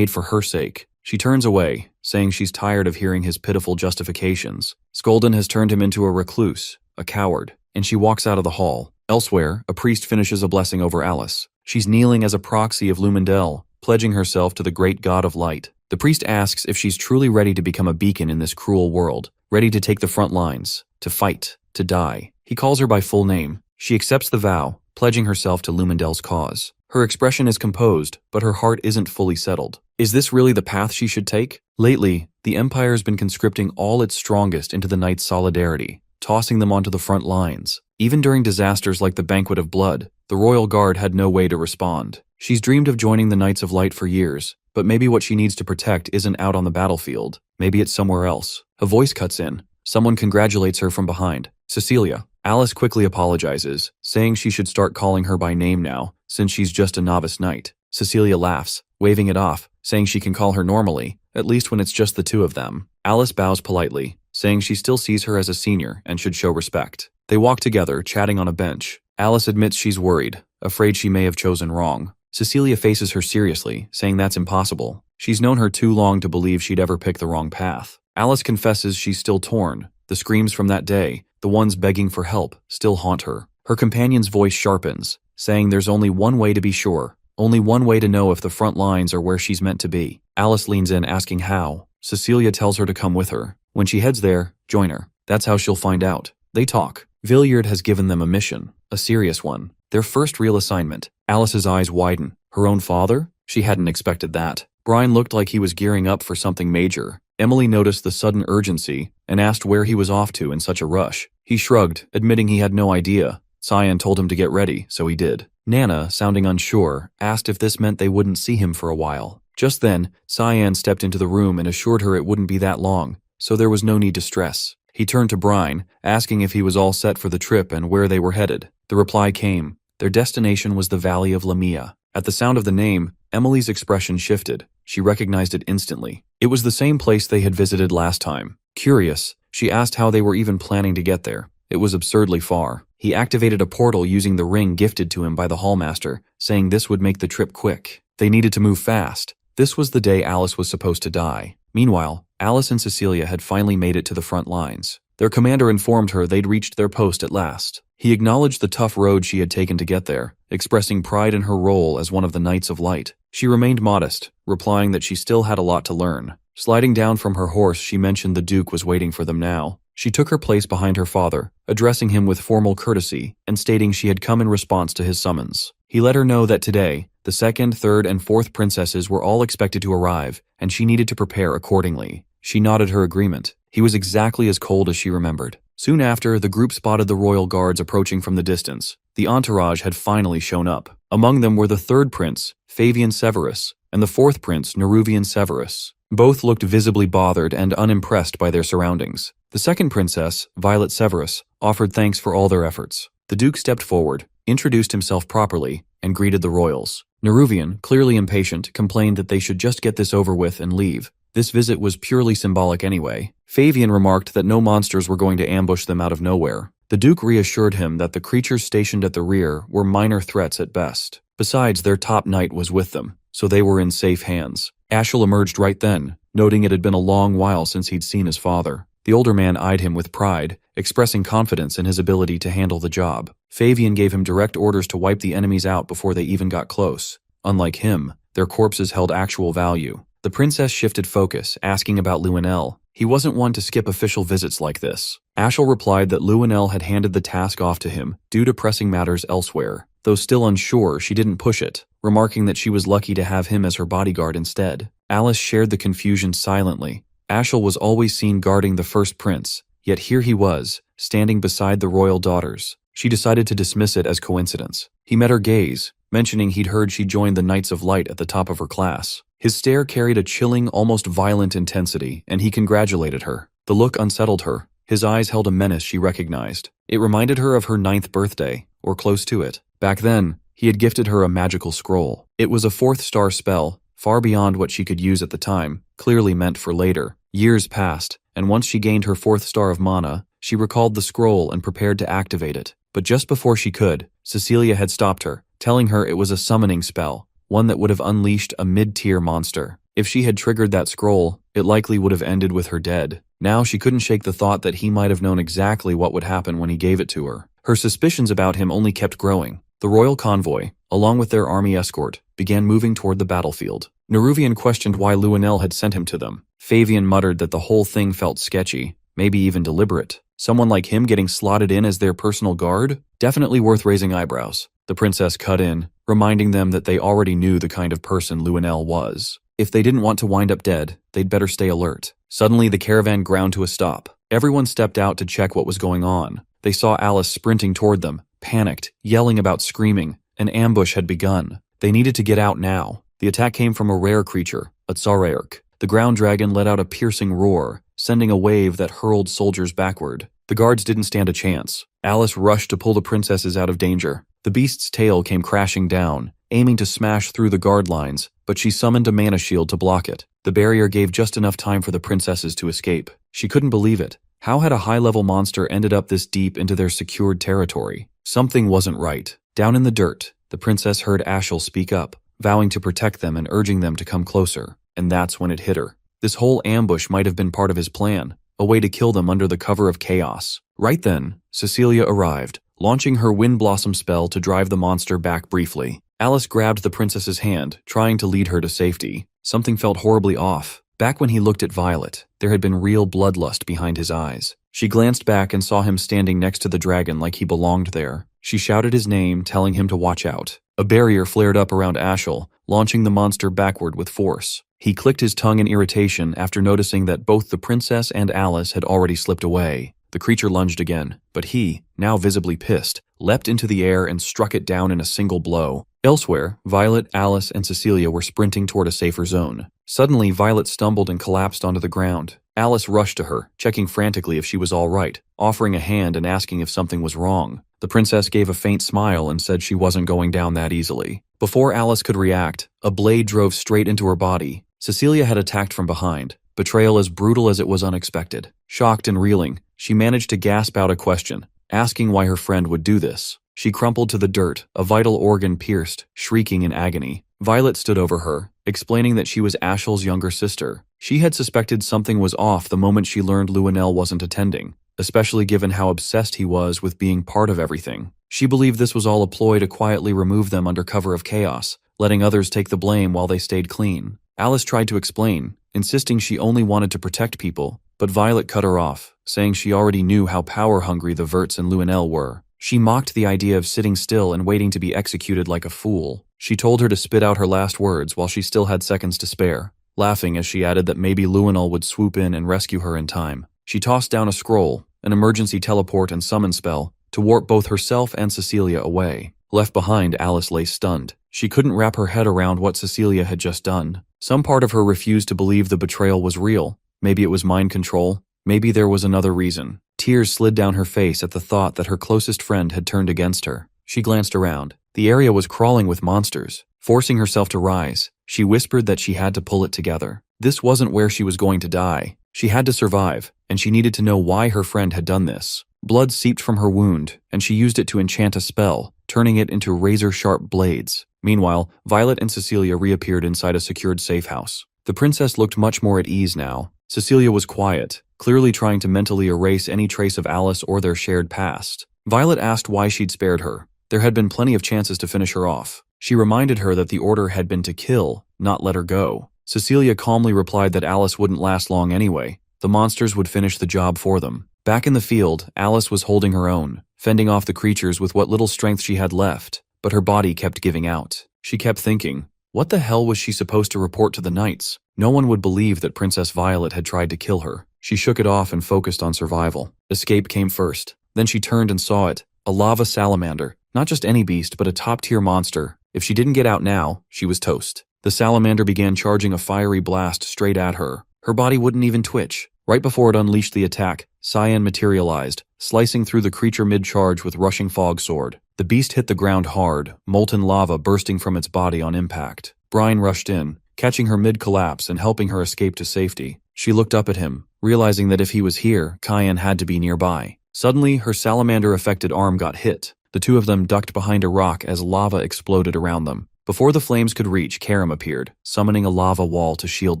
for her sake. She turns away, saying she's tired of hearing his pitiful justifications. Skolden has turned him into a recluse, a coward, and she walks out of the hall. Elsewhere, a priest finishes a blessing over Alice. She's kneeling as a proxy of Lumendel, pledging herself to the great god of light. The priest asks if she's truly ready to become a beacon in this cruel world, ready to take the front lines, to fight, to die. He calls her by full name. She accepts the vow, pledging herself to Lumendel's cause. Her expression is composed, but her heart isn't fully settled. Is this really the path she should take? Lately, the Empire's been conscripting all its strongest into the Knights' solidarity, tossing them onto the front lines. Even during disasters like the Banquet of Blood, the Royal Guard had no way to respond. She's dreamed of joining the Knights of Light for years, but maybe what she needs to protect isn't out on the battlefield. Maybe it's somewhere else. A voice cuts in. Someone congratulates her from behind. Cecilia. Alice quickly apologizes, saying she should start calling her by name now, since she's just a novice knight. Cecilia laughs, waving it off, saying she can call her normally, at least when it's just the two of them. Alice bows politely, saying she still sees her as a senior and should show respect. They walk together, chatting on a bench. Alice admits she's worried, afraid she may have chosen wrong. Cecilia faces her seriously, saying that's impossible. She's known her too long to believe she'd ever pick the wrong path. Alice confesses she's still torn. The screams from that day, the ones begging for help, still haunt her. Her companion's voice sharpens, saying there's only one way to be sure, only one way to know if the front lines are where she's meant to be. Alice leans in, asking how. Cecilia tells her to come with her. When she heads there, join her. That's how she'll find out. They talk. Villiard has given them a mission, a serious one. Their first real assignment. Alice's eyes widen. Her own father? She hadn't expected that. Brian looked like he was gearing up for something major. Emily noticed the sudden urgency and asked where he was off to in such a rush. He shrugged, admitting he had no idea. Cyan told him to get ready, so he did. Nana, sounding unsure, asked if this meant they wouldn't see him for a while. Just then, Cyan stepped into the room and assured her it wouldn't be that long, so there was no need to stress. He turned to Brian, asking if he was all set for the trip and where they were headed. The reply came. Their destination was the Valley of Lamia. At the sound of the name, Emily's expression shifted. She recognized it instantly. It was the same place they had visited last time. Curious, she asked how they were even planning to get there. It was absurdly far. He activated a portal using the ring gifted to him by the Hallmaster, saying this would make the trip quick. They needed to move fast. This was the day Alice was supposed to die. Meanwhile, Alice and Cecilia had finally made it to the front lines. Their commander informed her they'd reached their post at last. He acknowledged the tough road she had taken to get there, expressing pride in her role as one of the Knights of Light. She remained modest, replying that she still had a lot to learn. Sliding down from her horse, she mentioned the Duke was waiting for them now. She took her place behind her father, addressing him with formal courtesy and stating she had come in response to his summons. He let her know that today, the second, third, and fourth princesses were all expected to arrive, and she needed to prepare accordingly. She nodded her agreement. He was exactly as cold as she remembered. Soon after, the group spotted the royal guards approaching from the distance. The entourage had finally shown up. Among them were the third prince, Fabian Severus, and the fourth prince, Neruvian Severus. Both looked visibly bothered and unimpressed by their surroundings. The second princess, Violet Severus, offered thanks for all their efforts. The Duke stepped forward, introduced himself properly, and greeted the royals. Neruvian, clearly impatient, complained that they should just get this over with and leave. This visit was purely symbolic anyway. Fabian remarked that no monsters were going to ambush them out of nowhere. The Duke reassured him that the creatures stationed at the rear were minor threats at best. Besides, their top knight was with them, so they were in safe hands. Ashel emerged right then, noting it had been a long while since he'd seen his father. The older man eyed him with pride, expressing confidence in his ability to handle the job. Fabian gave him direct orders to wipe the enemies out before they even got close. Unlike him, their corpses held actual value. The princess shifted focus, asking about Luenel. He wasn't one to skip official visits like this. Ashel replied that Luenel had handed the task off to him due to pressing matters elsewhere. Though still unsure, she didn't push it, remarking that she was lucky to have him as her bodyguard instead. Alice shared the confusion silently. Ashel was always seen guarding the first prince, yet here he was, standing beside the royal daughters. She decided to dismiss it as coincidence. He met her gaze, mentioning he'd heard she joined the Knights of Light at the top of her class. His stare carried a chilling, almost violent intensity, and he congratulated her. The look unsettled her. His eyes held a menace she recognized. It reminded her of her 9th birthday, or close to it. Back then, he had gifted her a magical scroll. It was a 4th star spell, far beyond what she could use at the time, clearly meant for later. Years passed, and once she gained her 4th star of mana, she recalled the scroll and prepared to activate it. But just before she could, Cecilia had stopped her, telling her it was a summoning spell, one that would have unleashed a mid-tier monster. If she had triggered that scroll, it likely would have ended with her dead. Now she couldn't shake the thought that he might have known exactly what would happen when he gave it to her. Her suspicions about him only kept growing. The royal convoy, along with their army escort, began moving toward the battlefield. Neruvian questioned why Luenel had sent him to them. Fabian muttered that the whole thing felt sketchy, maybe even deliberate. Someone like him getting slotted in as their personal guard? Definitely worth raising eyebrows. The princess cut in, reminding them that they already knew the kind of person Luenel was. If they didn't want to wind up dead, they'd better stay alert. Suddenly, the caravan ground to a stop. Everyone stepped out to check what was going on. They saw Alice sprinting toward them, panicked, yelling about screaming. An ambush had begun. They needed to get out now. The attack came from a rare creature, a Tsaraerk. The ground dragon let out a piercing roar, sending a wave that hurled soldiers backward. The guards didn't stand a chance. Alice rushed to pull the princesses out of danger. The beast's tail came crashing down, aiming to smash through the guard lines, but she summoned a mana shield to block it. The barrier gave just enough time for the princesses to escape. She couldn't believe it. How had a high-level monster ended up this deep into their secured territory? Something wasn't right. Down in the dirt, the princess heard Ashel speak up, vowing to protect them and urging them to come closer. And that's when it hit her. This whole ambush might have been part of his plan, a way to kill them under the cover of chaos. Right then, Cecilia arrived, launching her Wind Blossom spell to drive the monster back briefly. Alice grabbed the princess's hand, trying to lead her to safety. Something felt horribly off. Back when he looked at Violet, there had been real bloodlust behind his eyes. She glanced back and saw him standing next to the dragon like he belonged there. She shouted his name, telling him to watch out. A barrier flared up around Ashel, launching the monster backward with force. He clicked his tongue in irritation after noticing that both the princess and Alice had already slipped away. The creature lunged again, but he, now visibly pissed, leapt into the air and struck it down in a single blow. Elsewhere, Violet, Alice, and Cecilia were sprinting toward a safer zone. Suddenly, Violet stumbled and collapsed onto the ground. Alice rushed to her, checking frantically if she was all right, offering a hand and asking if something was wrong. The princess gave a faint smile and said she wasn't going down that easily. Before Alice could react, a blade drove straight into her body. Cecilia had attacked from behind, betrayal as brutal as it was unexpected. Shocked and reeling, she managed to gasp out a question, asking why her friend would do this. She crumpled to the dirt, a vital organ pierced, shrieking in agony. Violet stood over her, explaining that she was Ashel's younger sister. She had suspected something was off the moment she learned Luenel wasn't attending, especially given how obsessed he was with being part of everything. She believed this was all a ploy to quietly remove them under cover of chaos, letting others take the blame while they stayed clean. Alice tried to explain, insisting she only wanted to protect people, but Violet cut her off, saying she already knew how power-hungry the Verts and Luenel were. She mocked the idea of sitting still and waiting to be executed like a fool. She told her to spit out her last words while she still had seconds to spare, laughing as she added that maybe Luenel would swoop in and rescue her in time. She tossed down a scroll, an emergency teleport and summon spell, to warp both herself and Cecilia away. Left behind, Alice lay stunned. She couldn't wrap her head around what Cecilia had just done. Some part of her refused to believe the betrayal was real. Maybe it was mind control. Maybe there was another reason. Tears slid down her face at the thought that her closest friend had turned against her. She glanced around. The area was crawling with monsters. Forcing herself to rise, she whispered that she had to pull it together. This wasn't where she was going to die. She had to survive, and she needed to know why her friend had done this. Blood seeped from her wound, and she used it to enchant a spell, turning it into razor-sharp blades. Meanwhile, Violet and Cecilia reappeared inside a secured safe house. The princess looked much more at ease now. Cecilia was quiet, clearly trying to mentally erase any trace of Alice or their shared past. Violet asked why she'd spared her. There had been plenty of chances to finish her off. She reminded her that the order had been to kill, not let her go. Cecilia calmly replied that Alice wouldn't last long anyway. The monsters would finish the job for them. Back in the field, Alice was holding her own, fending off the creatures with what little strength she had left, but her body kept giving out. She kept thinking, what the hell was she supposed to report to the knights? No one would believe that Princess Violet had tried to kill her. She shook it off and focused on survival. Escape came first. Then she turned and saw it, a lava salamander. Not just any beast, but a top-tier monster. If she didn't get out now, she was toast. The salamander began charging a fiery blast straight at her. Her body wouldn't even twitch. Right before it unleashed the attack, Cyan materialized, slicing through the creature mid-charge with rushing fog sword. The beast hit the ground hard, molten lava bursting from its body on impact. Brine rushed in, catching her mid-collapse and helping her escape to safety. She looked up at him, realizing that if he was here, Cyan had to be nearby. Suddenly, her salamander-affected arm got hit. The two of them ducked behind a rock as lava exploded around them. Before the flames could reach, Karam appeared, summoning a lava wall to shield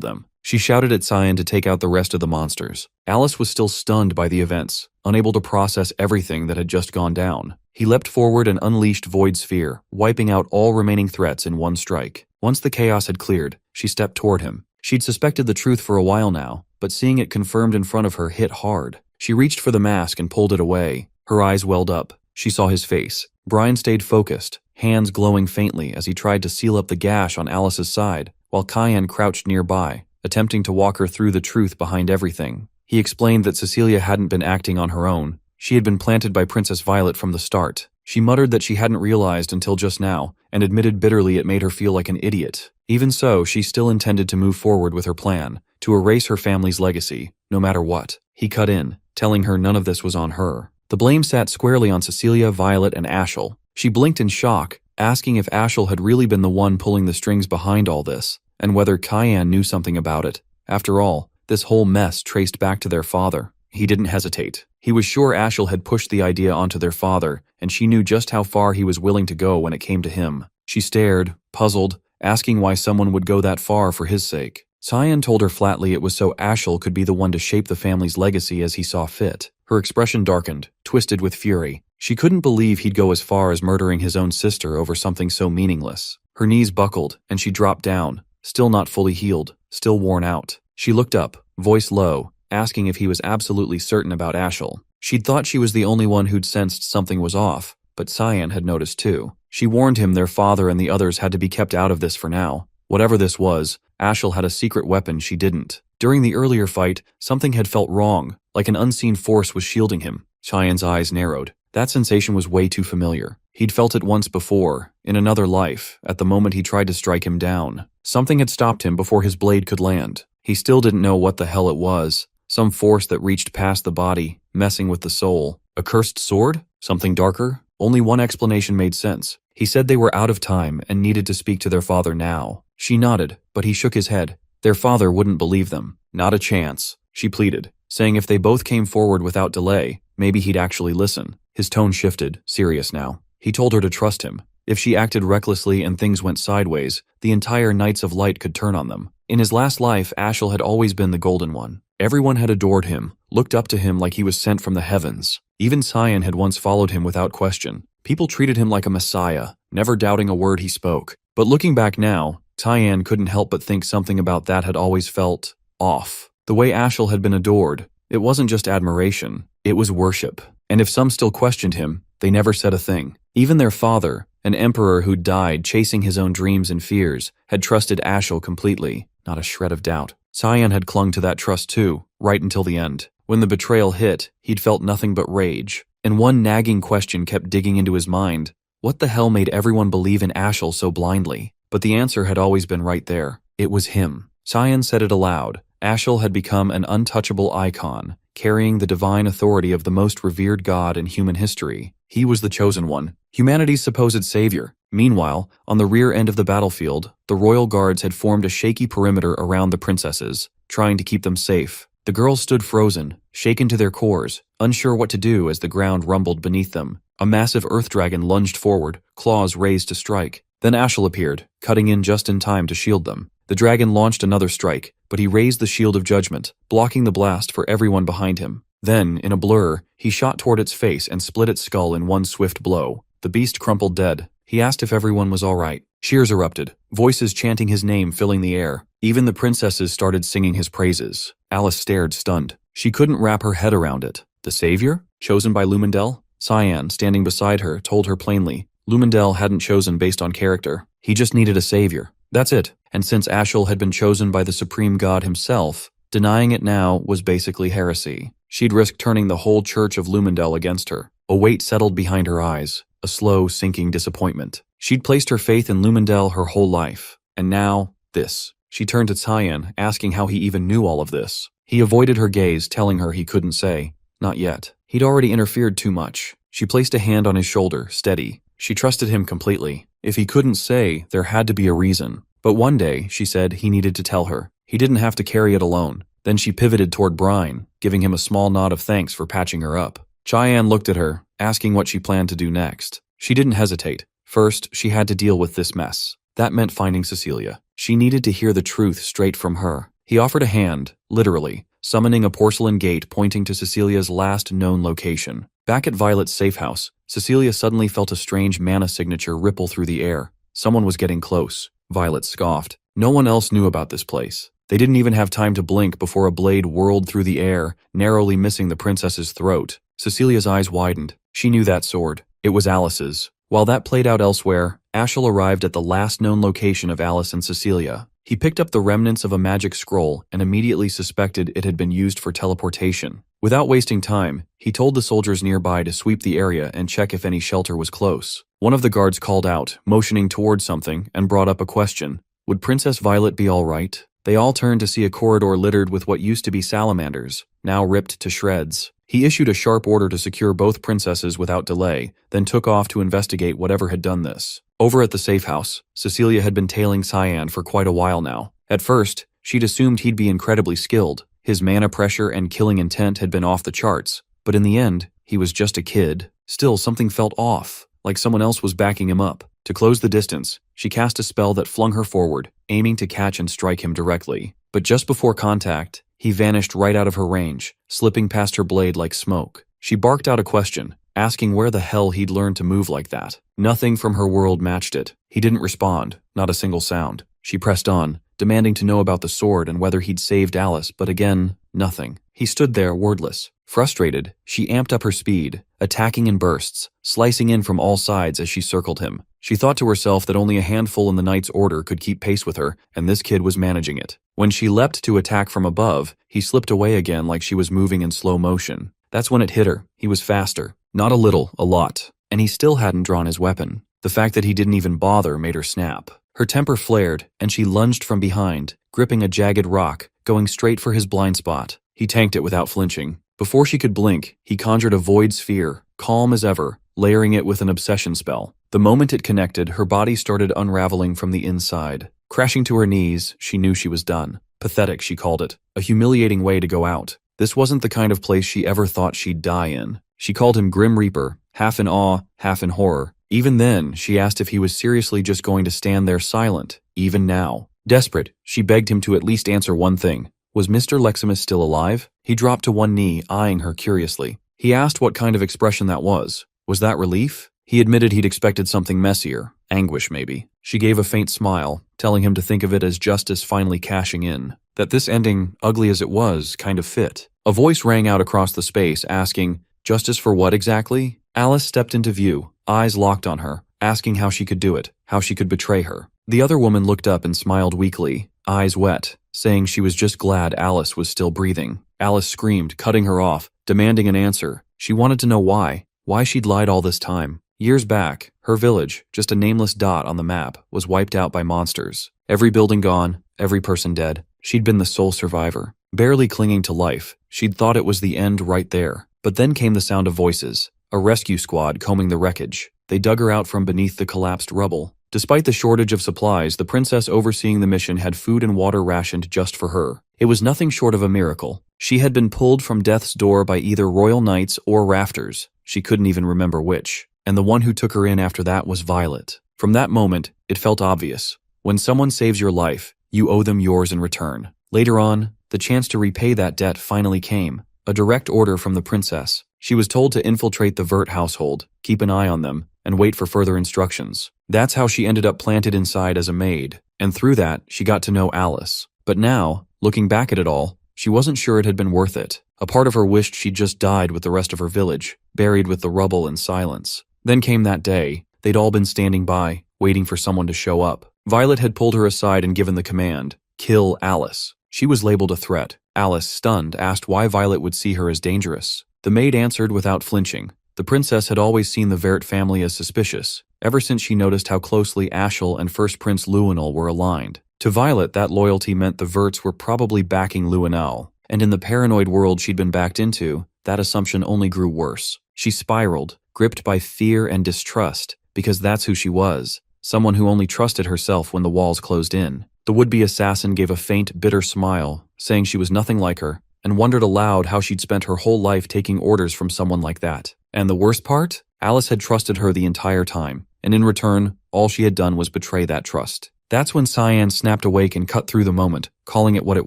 them. She shouted at Cyan to take out the rest of the monsters. Alice was still stunned by the events, unable to process everything that had just gone down. He leapt forward and unleashed Void Sphere, wiping out all remaining threats in one strike. Once the chaos had cleared, she stepped toward him. She'd suspected the truth for a while now, but seeing it confirmed in front of her hit hard. She reached for the mask and pulled it away. Her eyes welled up. She saw his face. Brian stayed focused, hands glowing faintly as he tried to seal up the gash on Alice's side, while Cyan crouched nearby, attempting to walk her through the truth behind everything. He explained that Cecilia hadn't been acting on her own. She had been planted by Princess Violet from the start. She muttered that she hadn't realized until just now, and admitted bitterly it made her feel like an idiot. Even so, she still intended to move forward with her plan, to erase her family's legacy, no matter what. He cut in, telling her none of this was on her. The blame sat squarely on Cecilia, Violet, and Ashel. She blinked in shock, asking if Ashel had really been the one pulling the strings behind all this, and whether Cyan knew something about it. After all, this whole mess traced back to their father. He didn't hesitate. He was sure Ashel had pushed the idea onto their father, and she knew just how far he was willing to go when it came to him. She stared, puzzled, asking why someone would go that far for his sake. Cyan told her flatly it was so Ashel could be the one to shape the family's legacy as he saw fit. Her expression darkened, twisted with fury. She couldn't believe he'd go as far as murdering his own sister over something so meaningless. Her knees buckled, and she dropped down, still not fully healed, still worn out. She looked up, voice low, asking if he was absolutely certain about Ashel. She'd thought she was the only one who'd sensed something was off, but Cyan had noticed too. She warned him their father and the others had to be kept out of this for now. Whatever this was, Ashel had a secret weapon she didn't. During the earlier fight, something had felt wrong, like an unseen force was shielding him. Cyan's eyes narrowed. That sensation was way too familiar. He'd felt it once before, in another life, at the moment he tried to strike him down. Something had stopped him before his blade could land. He still didn't know what the hell it was. Some force that reached past the body, messing with the soul. A cursed sword? Something darker? Only one explanation made sense. He said they were out of time and needed to speak to their father now. She nodded, but he shook his head. Their father wouldn't believe them. Not a chance, she pleaded, saying if they both came forward without delay, maybe he'd actually listen. His tone shifted, serious now. He told her to trust him. If she acted recklessly and things went sideways, the entire Knights of Light could turn on them. In his last life, Ashel had always been the Golden One. Everyone had adored him, looked up to him like he was sent from the heavens. Even Cyan had once followed him without question. People treated him like a messiah, never doubting a word he spoke. But looking back now, Cyan couldn't help but think something about that had always felt off. The way Ashel had been adored, it wasn't just admiration, it was worship. And if some still questioned him, they never said a thing. Even their father, an emperor who'd died chasing his own dreams and fears, had trusted Ashel completely, not a shred of doubt. Cyan had clung to that trust too, right until the end. When the betrayal hit, he'd felt nothing but rage. And one nagging question kept digging into his mind. What the hell made everyone believe in Ashel so blindly? But the answer had always been right there. It was him. Cyan said it aloud. Ashel had become an untouchable icon, carrying the divine authority of the most revered god in human history. He was the chosen one, humanity's supposed savior. Meanwhile, on the rear end of the battlefield, the royal guards had formed a shaky perimeter around the princesses, trying to keep them safe. The girls stood frozen, shaken to their cores, unsure what to do as the ground rumbled beneath them. A massive earth dragon lunged forward, claws raised to strike. Then Ashel appeared, cutting in just in time to shield them. The dragon launched another strike, but he raised the shield of judgment, blocking the blast for everyone behind him. Then, in a blur, he shot toward its face and split its skull in one swift blow. The beast crumpled dead. He asked if everyone was all right. Cheers erupted, voices chanting his name filling the air. Even the princesses started singing his praises. Alice stared, stunned. She couldn't wrap her head around it. The savior? Chosen by Lumendel? Cyan, standing beside her, told her plainly. Lumendel hadn't chosen based on character. He just needed a savior. That's it. And since Ashel had been chosen by the supreme god himself, denying it now was basically heresy. She'd risk turning the whole church of Lumendel against her. A weight settled behind her eyes, a slow, sinking disappointment. She'd placed her faith in Lumendel her whole life. And now, this. She turned to Cyan, asking how he even knew all of this. He avoided her gaze, telling her he couldn't say. Not yet. He'd already interfered too much. She placed a hand on his shoulder, steady. She trusted him completely. If he couldn't say, there had to be a reason. But one day, she said, he needed to tell her. He didn't have to carry it alone. Then she pivoted toward Brine, giving him a small nod of thanks for patching her up. Cyan looked at her, asking what she planned to do next. She didn't hesitate. First, she had to deal with this mess. That meant finding Cecilia. She needed to hear the truth straight from her. He offered a hand, literally, summoning a porcelain gate pointing to Cecilia's last known location. Back at Violet's safe house, Cecilia suddenly felt a strange mana signature ripple through the air. Someone was getting close. Violet scoffed. No one else knew about this place. They didn't even have time to blink before a blade whirled through the air, narrowly missing the princess's throat. Cecilia's eyes widened. She knew that sword. It was Alice's. While that played out elsewhere, Ashel arrived at the last known location of Alice and Cecilia. He picked up the remnants of a magic scroll and immediately suspected it had been used for teleportation. Without wasting time, he told the soldiers nearby to sweep the area and check if any shelter was close. One of the guards called out, motioning toward something, and brought up a question. Would Princess Violet be all right? They all turned to see a corridor littered with what used to be salamanders, now ripped to shreds. He issued a sharp order to secure both princesses without delay, then took off to investigate whatever had done this. Over at the safe house, Cecilia had been tailing Cyan for quite a while now. At first, she'd assumed he'd be incredibly skilled. His mana pressure and killing intent had been off the charts. But in the end, he was just a kid. Still, something felt off, like someone else was backing him up. To close the distance, she cast a spell that flung her forward, aiming to catch and strike him directly. But just before contact, he vanished right out of her range, slipping past her blade like smoke. She barked out a question, asking where the hell he'd learned to move like that. Nothing from her world matched it. He didn't respond, not a single sound. She pressed on, demanding to know about the sword and whether he'd saved Alice, but again, nothing. He stood there, wordless. Frustrated, she amped up her speed, attacking in bursts, slicing in from all sides as she circled him. She thought to herself that only a handful in the Knight's Order could keep pace with her, and this kid was managing it. When she leapt to attack from above, he slipped away again like she was moving in slow motion. That's when it hit her. He was faster. Not a little, a lot. And he still hadn't drawn his weapon. The fact that he didn't even bother made her snap. Her temper flared, and she lunged from behind, gripping a jagged rock, going straight for his blind spot. He tanked it without flinching. Before she could blink, he conjured a void sphere, calm as ever, layering it with an obsession spell. The moment it connected, her body started unraveling from the inside. Crashing to her knees, she knew she was done. Pathetic, she called it. A humiliating way to go out. This wasn't the kind of place she ever thought she'd die in. She called him Grim Reaper, half in awe, half in horror. Even then, she asked if he was seriously just going to stand there silent, even now. Desperate, she begged him to at least answer one thing. Was Mr. Leximus still alive? He dropped to one knee, eyeing her curiously. He asked what kind of expression that was. Was that relief? He admitted he'd expected something messier. Anguish, maybe. She gave a faint smile, telling him to think of it as justice finally cashing in. That this ending, ugly as it was, kind of fit. A voice rang out across the space, asking, "Justice for what exactly?" Alice stepped into view, eyes locked on her, asking how she could do it, how she could betray her. The other woman looked up and smiled weakly, eyes wet, saying she was just glad Alice was still breathing. Alice screamed, cutting her off, demanding an answer. She wanted to know why she'd lied all this time. Years back, her village, just a nameless dot on the map, was wiped out by monsters. Every building gone, every person dead. She'd been the sole survivor. Barely clinging to life, she'd thought it was the end right there. But then came the sound of voices. A rescue squad combing the wreckage. They dug her out from beneath the collapsed rubble. Despite the shortage of supplies, the princess overseeing the mission had food and water rationed just for her. It was nothing short of a miracle. She had been pulled from death's door by either royal knights or rafters. She couldn't even remember which. And the one who took her in after that was Violet. From that moment, it felt obvious. When someone saves your life, you owe them yours in return. Later on, the chance to repay that debt finally came. A direct order from the princess. She was told to infiltrate the Vert household, keep an eye on them, and wait for further instructions. That's how she ended up planted inside as a maid. And through that, she got to know Alice. But now, looking back at it all, she wasn't sure it had been worth it. A part of her wished she'd just died with the rest of her village, buried with the rubble and silence. Then came that day. They'd all been standing by, waiting for someone to show up. Violet had pulled her aside and given the command, "Kill Alice." She was labeled a threat. Alice, stunned, asked why Violet would see her as dangerous. The maid answered without flinching. The princess had always seen the Vert family as suspicious, ever since she noticed how closely Ashel and First Prince Luenel were aligned. To Violet, that loyalty meant the Verts were probably backing Luenel, and in the paranoid world she'd been backed into, that assumption only grew worse. She spiraled, gripped by fear and distrust, because that's who she was, someone who only trusted herself when the walls closed in. The would-be assassin gave a faint, bitter smile, saying she was nothing like her, and wondered aloud how she'd spent her whole life taking orders from someone like that. And the worst part? Alice had trusted her the entire time, and in return, all she had done was betray that trust. That's when Cyan snapped awake and cut through the moment, calling it what it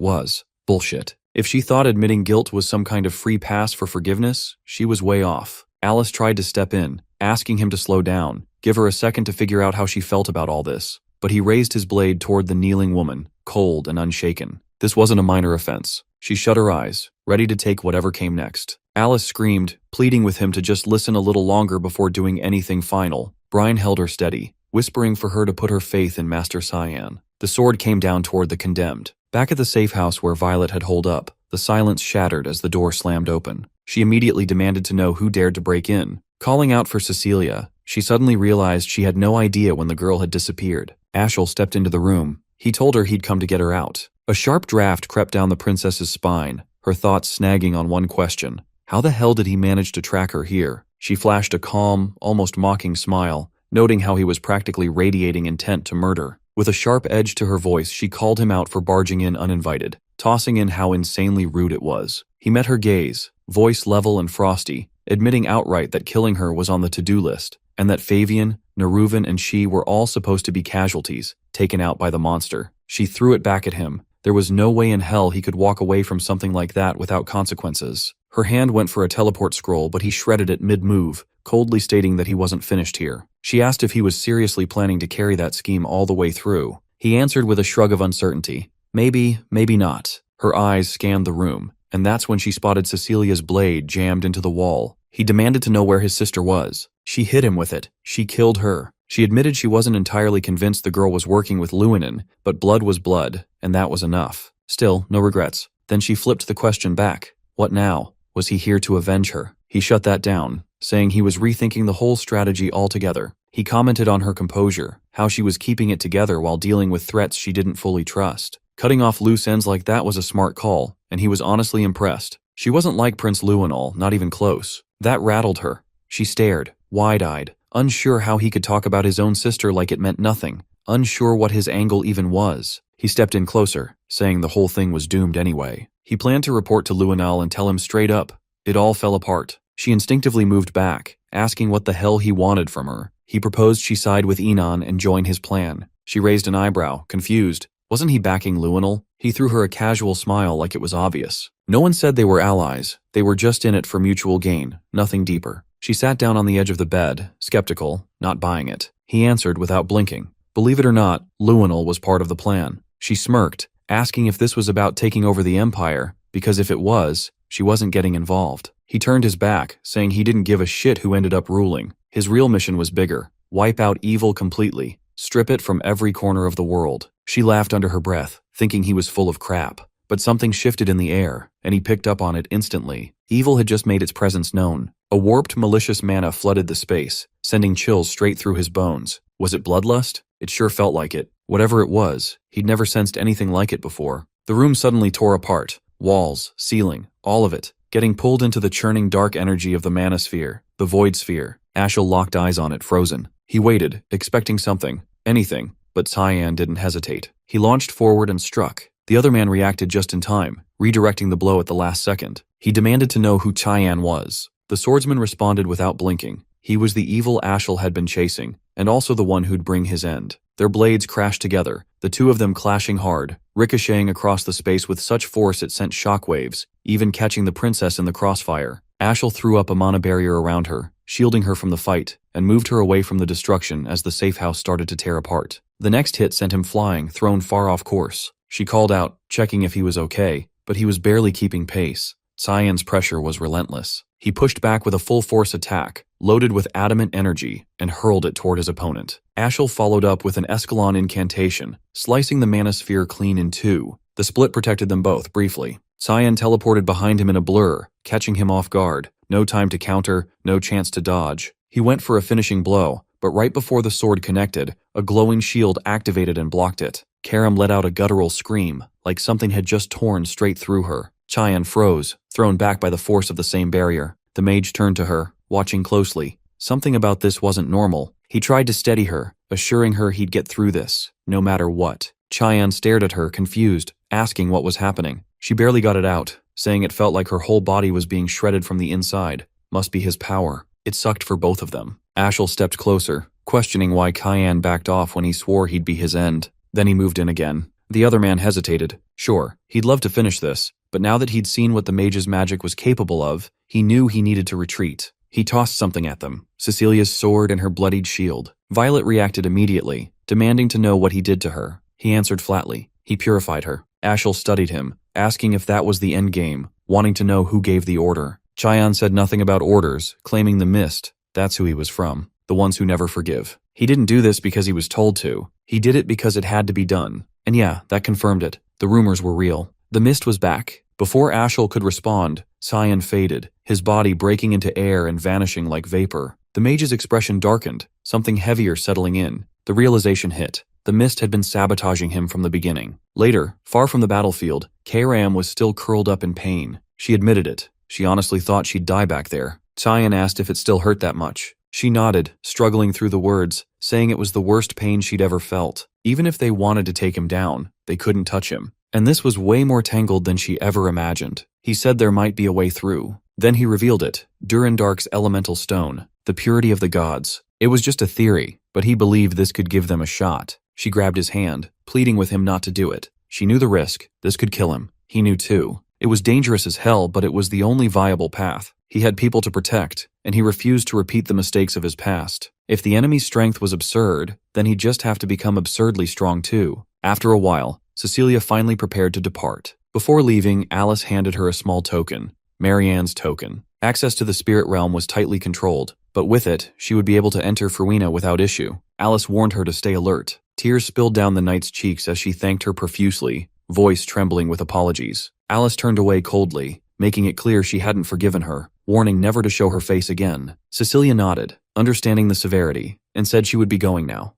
was: bullshit. If she thought admitting guilt was some kind of free pass for forgiveness, she was way off. Alice tried to step in, asking him to slow down, give her a second to figure out how she felt about all this. But he raised his blade toward the kneeling woman, cold and unshaken. This wasn't a minor offense. She shut her eyes, ready to take whatever came next. Alice screamed, pleading with him to just listen a little longer before doing anything final. Brian held her steady, whispering for her to put her faith in Master Cyan. The sword came down toward the condemned. Back at the safe house where Violet had holed up, the silence shattered as the door slammed open. She immediately demanded to know who dared to break in. Calling out for Cecilia, she suddenly realized she had no idea when the girl had disappeared. Ashel stepped into the room. He told her he'd come to get her out. A sharp draft crept down the princess's spine, her thoughts snagging on one question. How the hell did he manage to track her here? She flashed a calm, almost mocking smile, noting how he was practically radiating intent to murder. With a sharp edge to her voice, she called him out for barging in uninvited, tossing in how insanely rude it was. He met her gaze, voice level and frosty, admitting outright that killing her was on the to-do list, and that Fabian, Neruvan, and she were all supposed to be casualties, taken out by the monster. She threw it back at him. There was no way in hell he could walk away from something like that without consequences. Her hand went for a teleport scroll, but he shredded it mid-move, coldly stating that he wasn't finished here. She asked if he was seriously planning to carry that scheme all the way through. He answered with a shrug of uncertainty. Maybe, maybe not. Her eyes scanned the room, and that's when she spotted Cecilia's blade jammed into the wall. He demanded to know where his sister was. She hit him with it. She killed her. She admitted she wasn't entirely convinced the girl was working with Luinen, but blood was blood, and that was enough. Still, no regrets. Then she flipped the question back. What now? Was he here to avenge her? He shut that down, saying he was rethinking the whole strategy altogether. He commented on her composure, how she was keeping it together while dealing with threats she didn't fully trust. Cutting off loose ends like that was a smart call, and he was honestly impressed. She wasn't like Prince Luenol, not even close. That rattled her. She stared, wide-eyed, unsure how he could talk about his own sister like it meant nothing, unsure what his angle even was. He stepped in closer, saying the whole thing was doomed anyway. He planned to report to Luenol and tell him straight up. It all fell apart. She instinctively moved back, asking what the hell he wanted from her. He proposed she side with Enon and join his plan. She raised an eyebrow, confused. Wasn't he backing Luenol? He threw her a casual smile like it was obvious. No one said they were allies. They were just in it for mutual gain, nothing deeper. She sat down on the edge of the bed, skeptical, not buying it. He answered without blinking. Believe it or not, Luenol was part of the plan. She smirked, asking if this was about taking over the Empire, because if it was, she wasn't getting involved. He turned his back, saying he didn't give a shit who ended up ruling. His real mission was bigger. Wipe out evil completely. Strip it from every corner of the world. She laughed under her breath, thinking he was full of crap. But something shifted in the air, and he picked up on it instantly. Evil had just made its presence known. A warped, malicious mana flooded the space, sending chills straight through his bones. Was it bloodlust? It sure felt like it. Whatever it was, he'd never sensed anything like it before. The room suddenly tore apart. Walls, ceiling, all of it, getting pulled into the churning dark energy of the manosphere, the void sphere. Ashel locked eyes on it, frozen. He waited, expecting something, anything, but Cyan didn't hesitate. He launched forward and struck. The other man reacted just in time, redirecting the blow at the last second. He demanded to know who Cheyenne was. The swordsman responded without blinking. He was the evil Ashel had been chasing, and also the one who'd bring his end. Their blades crashed together, the two of them clashing hard, ricocheting across the space with such force it sent shockwaves, even catching the princess in the crossfire. Ashel threw up a mana barrier around her, shielding her from the fight, and moved her away from the destruction as the safe house started to tear apart. The next hit sent him flying, thrown far off course. She called out, checking if he was okay, but he was barely keeping pace. Cyan's pressure was relentless. He pushed back with a full-force attack, loaded with adamant energy, and hurled it toward his opponent. Ashel followed up with an Escalon incantation, slicing the manosphere clean in two. The split protected them both, briefly. Cyan teleported behind him in a blur, catching him off guard. No time to counter, no chance to dodge. He went for a finishing blow, but right before the sword connected, a glowing shield activated and blocked it. Karam let out a guttural scream, like something had just torn straight through her. Cheyenne froze, thrown back by the force of the same barrier. The mage turned to her, watching closely. Something about this wasn't normal. He tried to steady her, assuring her he'd get through this, no matter what. Cheyenne stared at her, confused, asking what was happening. She barely got it out, saying it felt like her whole body was being shredded from the inside. Must be his power. It sucked for both of them. Ashel stepped closer, questioning why Cheyenne backed off when he swore he'd be his end. Then he moved in again. The other man hesitated. Sure, he'd love to finish this, but now that he'd seen what the mage's magic was capable of, he knew he needed to retreat. He tossed something at them, Cecilia's sword and her bloodied shield. Violet reacted immediately, demanding to know what he did to her. He answered flatly. He purified her. Ashel studied him, asking if that was the endgame, wanting to know who gave the order. Cheyenne said nothing about orders, claiming the mist. That's who he was from, the ones who never forgive. He didn't do this because he was told to. He did it because it had to be done. And yeah, that confirmed it. The rumors were real. The mist was back. Before Ashel could respond, Cyan faded, his body breaking into air and vanishing like vapor. The mage's expression darkened, something heavier settling in. The realization hit. The mist had been sabotaging him from the beginning. Later, far from the battlefield, Karam was still curled up in pain. She admitted it. She honestly thought she'd die back there. Cyan asked if it still hurt that much. She nodded, struggling through the words, saying it was the worst pain she'd ever felt. Even if they wanted to take him down, they couldn't touch him. And this was way more tangled than she ever imagined. He said there might be a way through. Then he revealed it, Durandark's elemental stone, the purity of the gods. It was just a theory, but he believed this could give them a shot. She grabbed his hand, pleading with him not to do it. She knew the risk. This could kill him. He knew too. It was dangerous as hell, but it was the only viable path. He had people to protect, and he refused to repeat the mistakes of his past. If the enemy's strength was absurd, then he'd just have to become absurdly strong too. After a while, Cecilia finally prepared to depart. Before leaving, Alice handed her a small token, Marianne's token. Access to the spirit realm was tightly controlled, but with it, she would be able to enter Ferwina without issue. Alice warned her to stay alert. Tears spilled down the knight's cheeks as she thanked her profusely, voice trembling with apologies. Alice turned away coldly, making it clear she hadn't forgiven her, warning never to show her face again. Cecilia nodded, understanding the severity, and said she would be going now.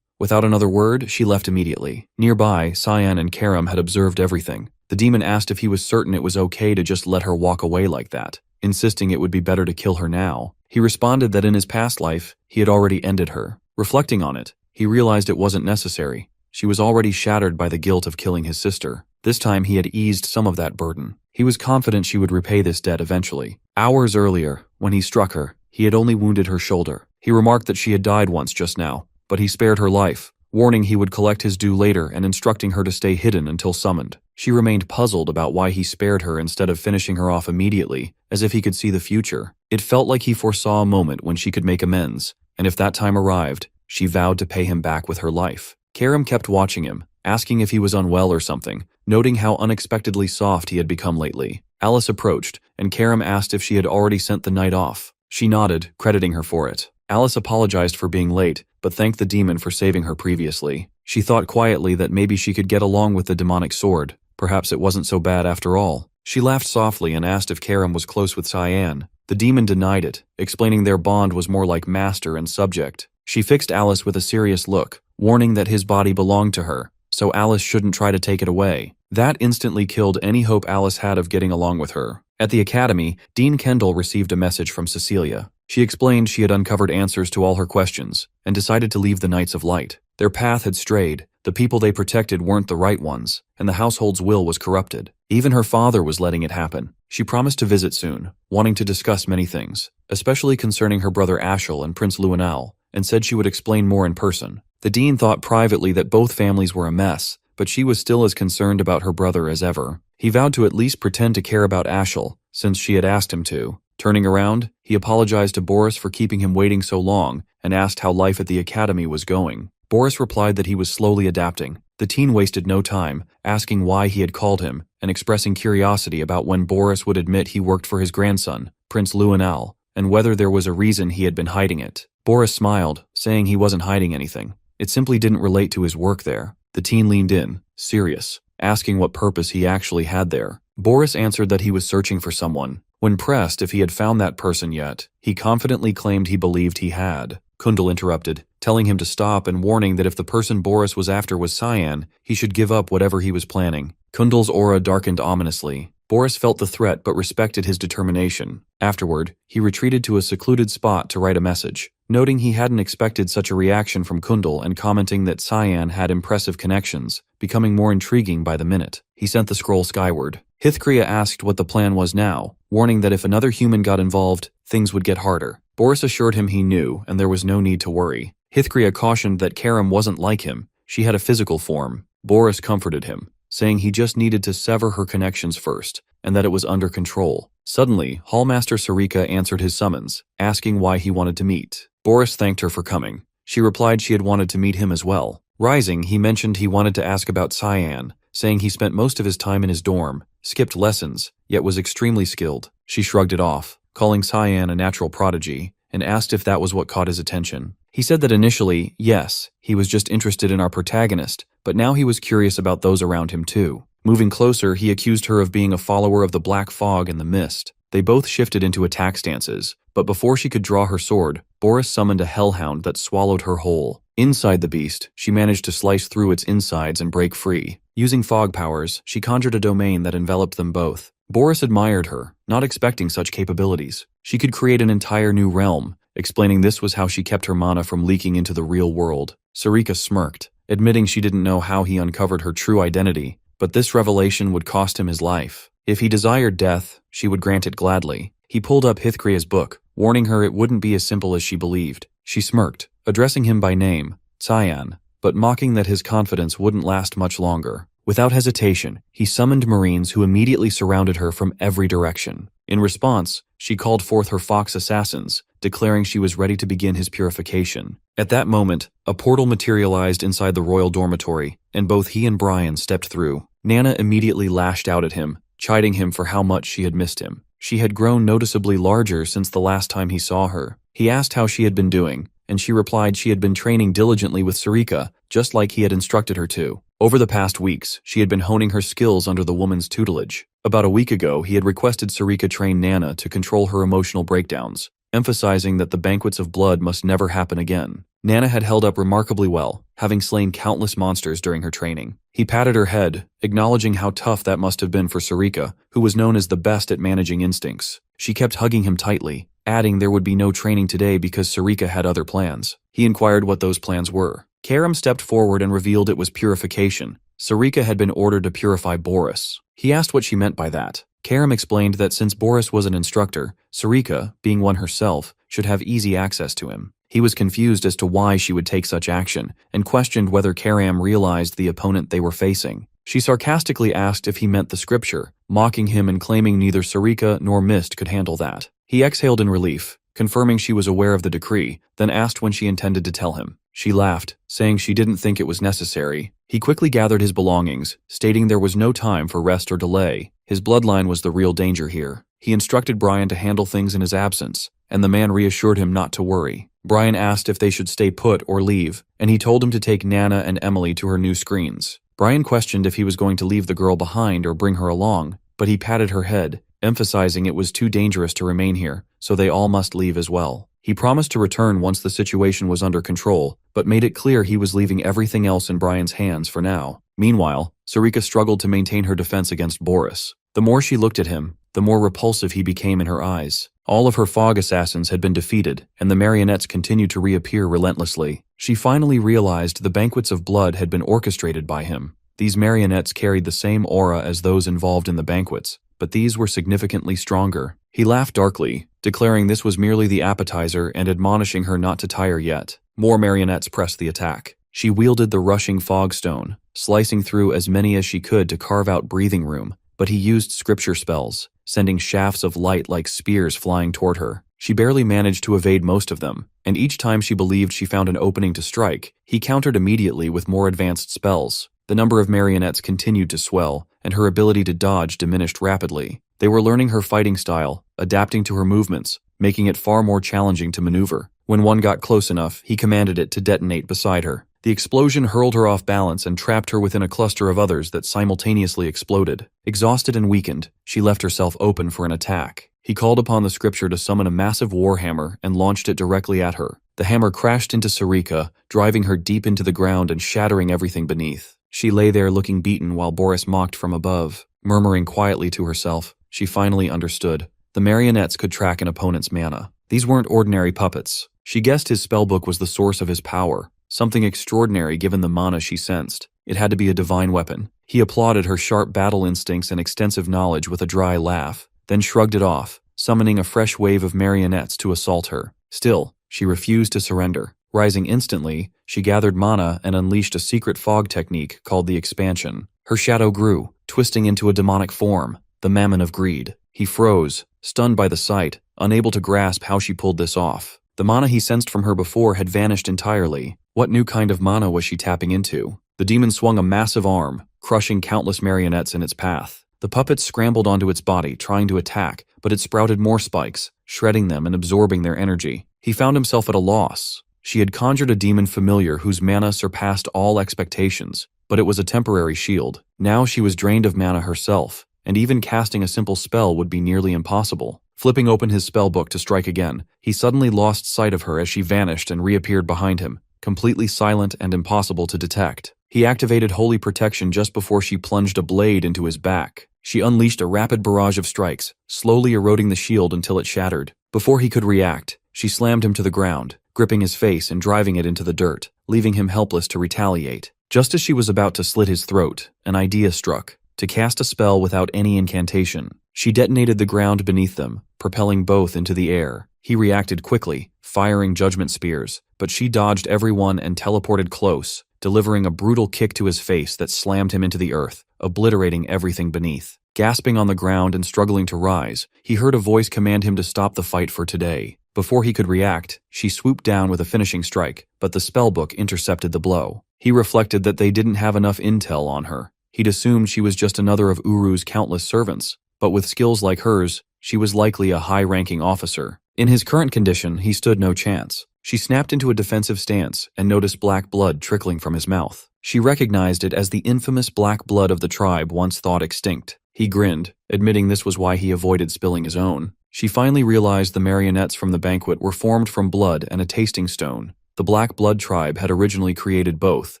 Without another word, she left immediately. Nearby, Cyan and Karam had observed everything. The demon asked if he was certain it was okay to just let her walk away like that, insisting it would be better to kill her now. He responded that in his past life, he had already ended her. Reflecting on it, he realized it wasn't necessary. She was already shattered by the guilt of killing his sister. This time he had eased some of that burden. He was confident she would repay this debt eventually. Hours earlier, when he struck her, he had only wounded her shoulder. He remarked that she had died once just now, but he spared her life, warning he would collect his due later and instructing her to stay hidden until summoned. She remained puzzled about why he spared her instead of finishing her off immediately, as if he could see the future. It felt like he foresaw a moment when she could make amends, and if that time arrived, she vowed to pay him back with her life. Karam kept watching him, asking if he was unwell or something, noting how unexpectedly soft he had become lately. Alice approached, and Karam asked if she had already sent the knight off. She nodded, crediting her for it. Alice apologized for being late, but thanked the demon for saving her previously. She thought quietly that maybe she could get along with the demonic sword. Perhaps it wasn't so bad after all. She laughed softly and asked if Karam was close with Cyan. The demon denied it, explaining their bond was more like master and subject. She fixed Alice with a serious look, warning that his body belonged to her, so Alice shouldn't try to take it away. That instantly killed any hope Alice had of getting along with her. At the academy, Dean Kendall received a message from Cecilia. She explained she had uncovered answers to all her questions, and decided to leave the Knights of Light. Their path had strayed, The people they protected weren't the right ones, and the household's will was corrupted. Even her father was letting it happen. She promised to visit soon, wanting to discuss many things, especially concerning her brother Ashel and Prince Luanal, and said she would explain more in person. The dean thought privately that both families were a mess, but she was still as concerned about her brother as ever. He vowed to at least pretend to care about Ashel, since she had asked him to. Turning around, he apologized to Boris for keeping him waiting so long and asked how life at the academy was going. Boris replied that he was slowly adapting. The teen wasted no time, asking why he had called him and expressing curiosity about when Boris would admit he worked for his grandson, Prince Luanal, and whether there was a reason he had been hiding it. Boris smiled, saying he wasn't hiding anything. It simply didn't relate to his work there. The teen leaned in, serious, asking what purpose he actually had there. Boris answered that he was searching for someone. When pressed if he had found that person yet, he confidently claimed he believed he had. Kundal interrupted, telling him to stop and warning that if the person Boris was after was Cyan, he should give up whatever he was planning. Kundal's aura darkened ominously. Boris felt the threat but respected his determination. Afterward, he retreated to a secluded spot to write a message, noting he hadn't expected such a reaction from Kundal and commenting that Cyan had impressive connections, becoming more intriguing by the minute. He sent the scroll skyward. Hithkria asked what the plan was now, warning that if another human got involved, things would get harder. Boris assured him he knew, and there was no need to worry. Hithkria cautioned that Karam wasn't like him. She had a physical form. Boris comforted him, saying he just needed to sever her connections first, and that it was under control. Suddenly, Hallmaster Sarika answered his summons, asking why he wanted to meet. Boris thanked her for coming. She replied she had wanted to meet him as well. Rising, he mentioned he wanted to ask about Cyan, saying he spent most of his time in his dorm, skipped lessons, yet was extremely skilled. She shrugged it off, calling Cyan a natural prodigy, and asked if that was what caught his attention. He said that initially, yes, he was just interested in our protagonist, but now he was curious about those around him too. Moving closer, he accused her of being a follower of the Black Fog and the Mist. They both shifted into attack stances, but before she could draw her sword, Boris summoned a hellhound that swallowed her whole. Inside the beast, she managed to slice through its insides and break free. Using fog powers, she conjured a domain that enveloped them both. Boris admired her, not expecting such capabilities. She could create an entire new realm, explaining this was how she kept her mana from leaking into the real world. Sarika smirked, admitting she didn't know how he uncovered her true identity, but this revelation would cost him his life. If he desired death, she would grant it gladly. He pulled up Hithkria's book, warning her it wouldn't be as simple as she believed. She smirked, addressing him by name, Cyan, but mocking that his confidence wouldn't last much longer. Without hesitation, he summoned Marines who immediately surrounded her from every direction. In response, she called forth her fox assassins, declaring she was ready to begin his purification. At that moment, a portal materialized inside the royal dormitory, and both he and Brian stepped through. Nana immediately lashed out at him, chiding him for how much she had missed him. She had grown noticeably larger since the last time he saw her. He asked how she had been doing, and she replied she had been training diligently with Sarika, just like he had instructed her to. Over the past weeks, she had been honing her skills under the woman's tutelage. About a week ago, he had requested Sarika train Nana to control her emotional breakdowns, emphasizing that the banquets of blood must never happen again. Nana had held up remarkably well, having slain countless monsters during her training. He patted her head, acknowledging how tough that must have been for Sarika, who was known as the best at managing instincts. She kept hugging him tightly, adding there would be no training today because Sarika had other plans. He inquired what those plans were. Karam stepped forward and revealed it was purification. Sarika had been ordered to purify Boris. He asked what she meant by that. Karam explained that since Boris was an instructor, Sarika, being one herself, should have easy access to him. He was confused as to why she would take such action, and questioned whether Karam realized the opponent they were facing. She sarcastically asked if he meant the scripture, mocking him and claiming neither Sarika nor Mist could handle that. He exhaled in relief, confirming she was aware of the decree, then asked when she intended to tell him. She laughed, saying she didn't think it was necessary. He quickly gathered his belongings, stating there was no time for rest or delay. His bloodline was the real danger here. He instructed Brian to handle things in his absence, and the man reassured him not to worry. Brian asked if they should stay put or leave, and he told him to take Nana and Emily to her new screens. Brian questioned if he was going to leave the girl behind or bring her along, but he patted her head, emphasizing it was too dangerous to remain here, so they all must leave as well. He promised to return once the situation was under control, but made it clear he was leaving everything else in Brian's hands for now. Meanwhile, Sarika struggled to maintain her defense against Boris. The more she looked at him, the more repulsive he became in her eyes. All of her fog assassins had been defeated, and the marionettes continued to reappear relentlessly. She finally realized the banquets of blood had been orchestrated by him. These marionettes carried the same aura as those involved in the banquets, but these were significantly stronger. He laughed darkly, declaring this was merely the appetizer and admonishing her not to tire yet. More marionettes pressed the attack. She wielded the rushing fog stone, slicing through as many as she could to carve out breathing room, but he used scripture spells, sending shafts of light like spears flying toward her. She barely managed to evade most of them, and each time she believed she found an opening to strike, he countered immediately with more advanced spells. The number of marionettes continued to swell, and her ability to dodge diminished rapidly. They were learning her fighting style, adapting to her movements, making it far more challenging to maneuver. When one got close enough, he commanded it to detonate beside her. The explosion hurled her off balance and trapped her within a cluster of others that simultaneously exploded. Exhausted and weakened, she left herself open for an attack. He called upon the scripture to summon a massive warhammer and launched it directly at her. The hammer crashed into Sarika, driving her deep into the ground and shattering everything beneath. She lay there looking beaten while Boris mocked from above. Murmuring quietly to herself, she finally understood. The marionettes could track an opponent's mana. These weren't ordinary puppets. She guessed his spellbook was the source of his power, something extraordinary given the mana she sensed. It had to be a divine weapon. He applauded her sharp battle instincts and extensive knowledge with a dry laugh, then shrugged it off, summoning a fresh wave of marionettes to assault her. Still, she refused to surrender. Rising instantly, she gathered mana and unleashed a secret fog technique called the expansion. Her shadow grew, twisting into a demonic form, the Mammon of Greed. He froze, stunned by the sight, unable to grasp how she pulled this off. The mana he sensed from her before had vanished entirely. What new kind of mana was she tapping into? The demon swung a massive arm, crushing countless marionettes in its path. The puppets scrambled onto its body, trying to attack, but it sprouted more spikes, shredding them and absorbing their energy. He found himself at a loss. She had conjured a demon familiar whose mana surpassed all expectations, but it was a temporary shield. Now she was drained of mana herself, and even casting a simple spell would be nearly impossible. Flipping open his spellbook to strike again, he suddenly lost sight of her as she vanished and reappeared behind him, completely silent and impossible to detect. He activated Holy Protection just before she plunged a blade into his back. She unleashed a rapid barrage of strikes, slowly eroding the shield until it shattered. Before he could react, she slammed him to the ground, gripping his face and driving it into the dirt, leaving him helpless to retaliate. Just as she was about to slit his throat, an idea struck: to cast a spell without any incantation. She detonated the ground beneath them, propelling both into the air. He reacted quickly, firing judgment spears, but she dodged every one and teleported close, delivering a brutal kick to his face that slammed him into the earth, obliterating everything beneath. Gasping on the ground and struggling to rise, he heard a voice command him to stop the fight for today. Before he could react, she swooped down with a finishing strike, but the spellbook intercepted the blow. He reflected that they didn't have enough intel on her. He'd assumed she was just another of Uru's countless servants, but with skills like hers, she was likely a high-ranking officer. In his current condition, he stood no chance. She snapped into a defensive stance and noticed black blood trickling from his mouth. She recognized it as the infamous black blood of the tribe once thought extinct. He grinned, admitting this was why he avoided spilling his own. She finally realized the marionettes from the banquet were formed from blood and a tasting stone. The Black Blood tribe had originally created both,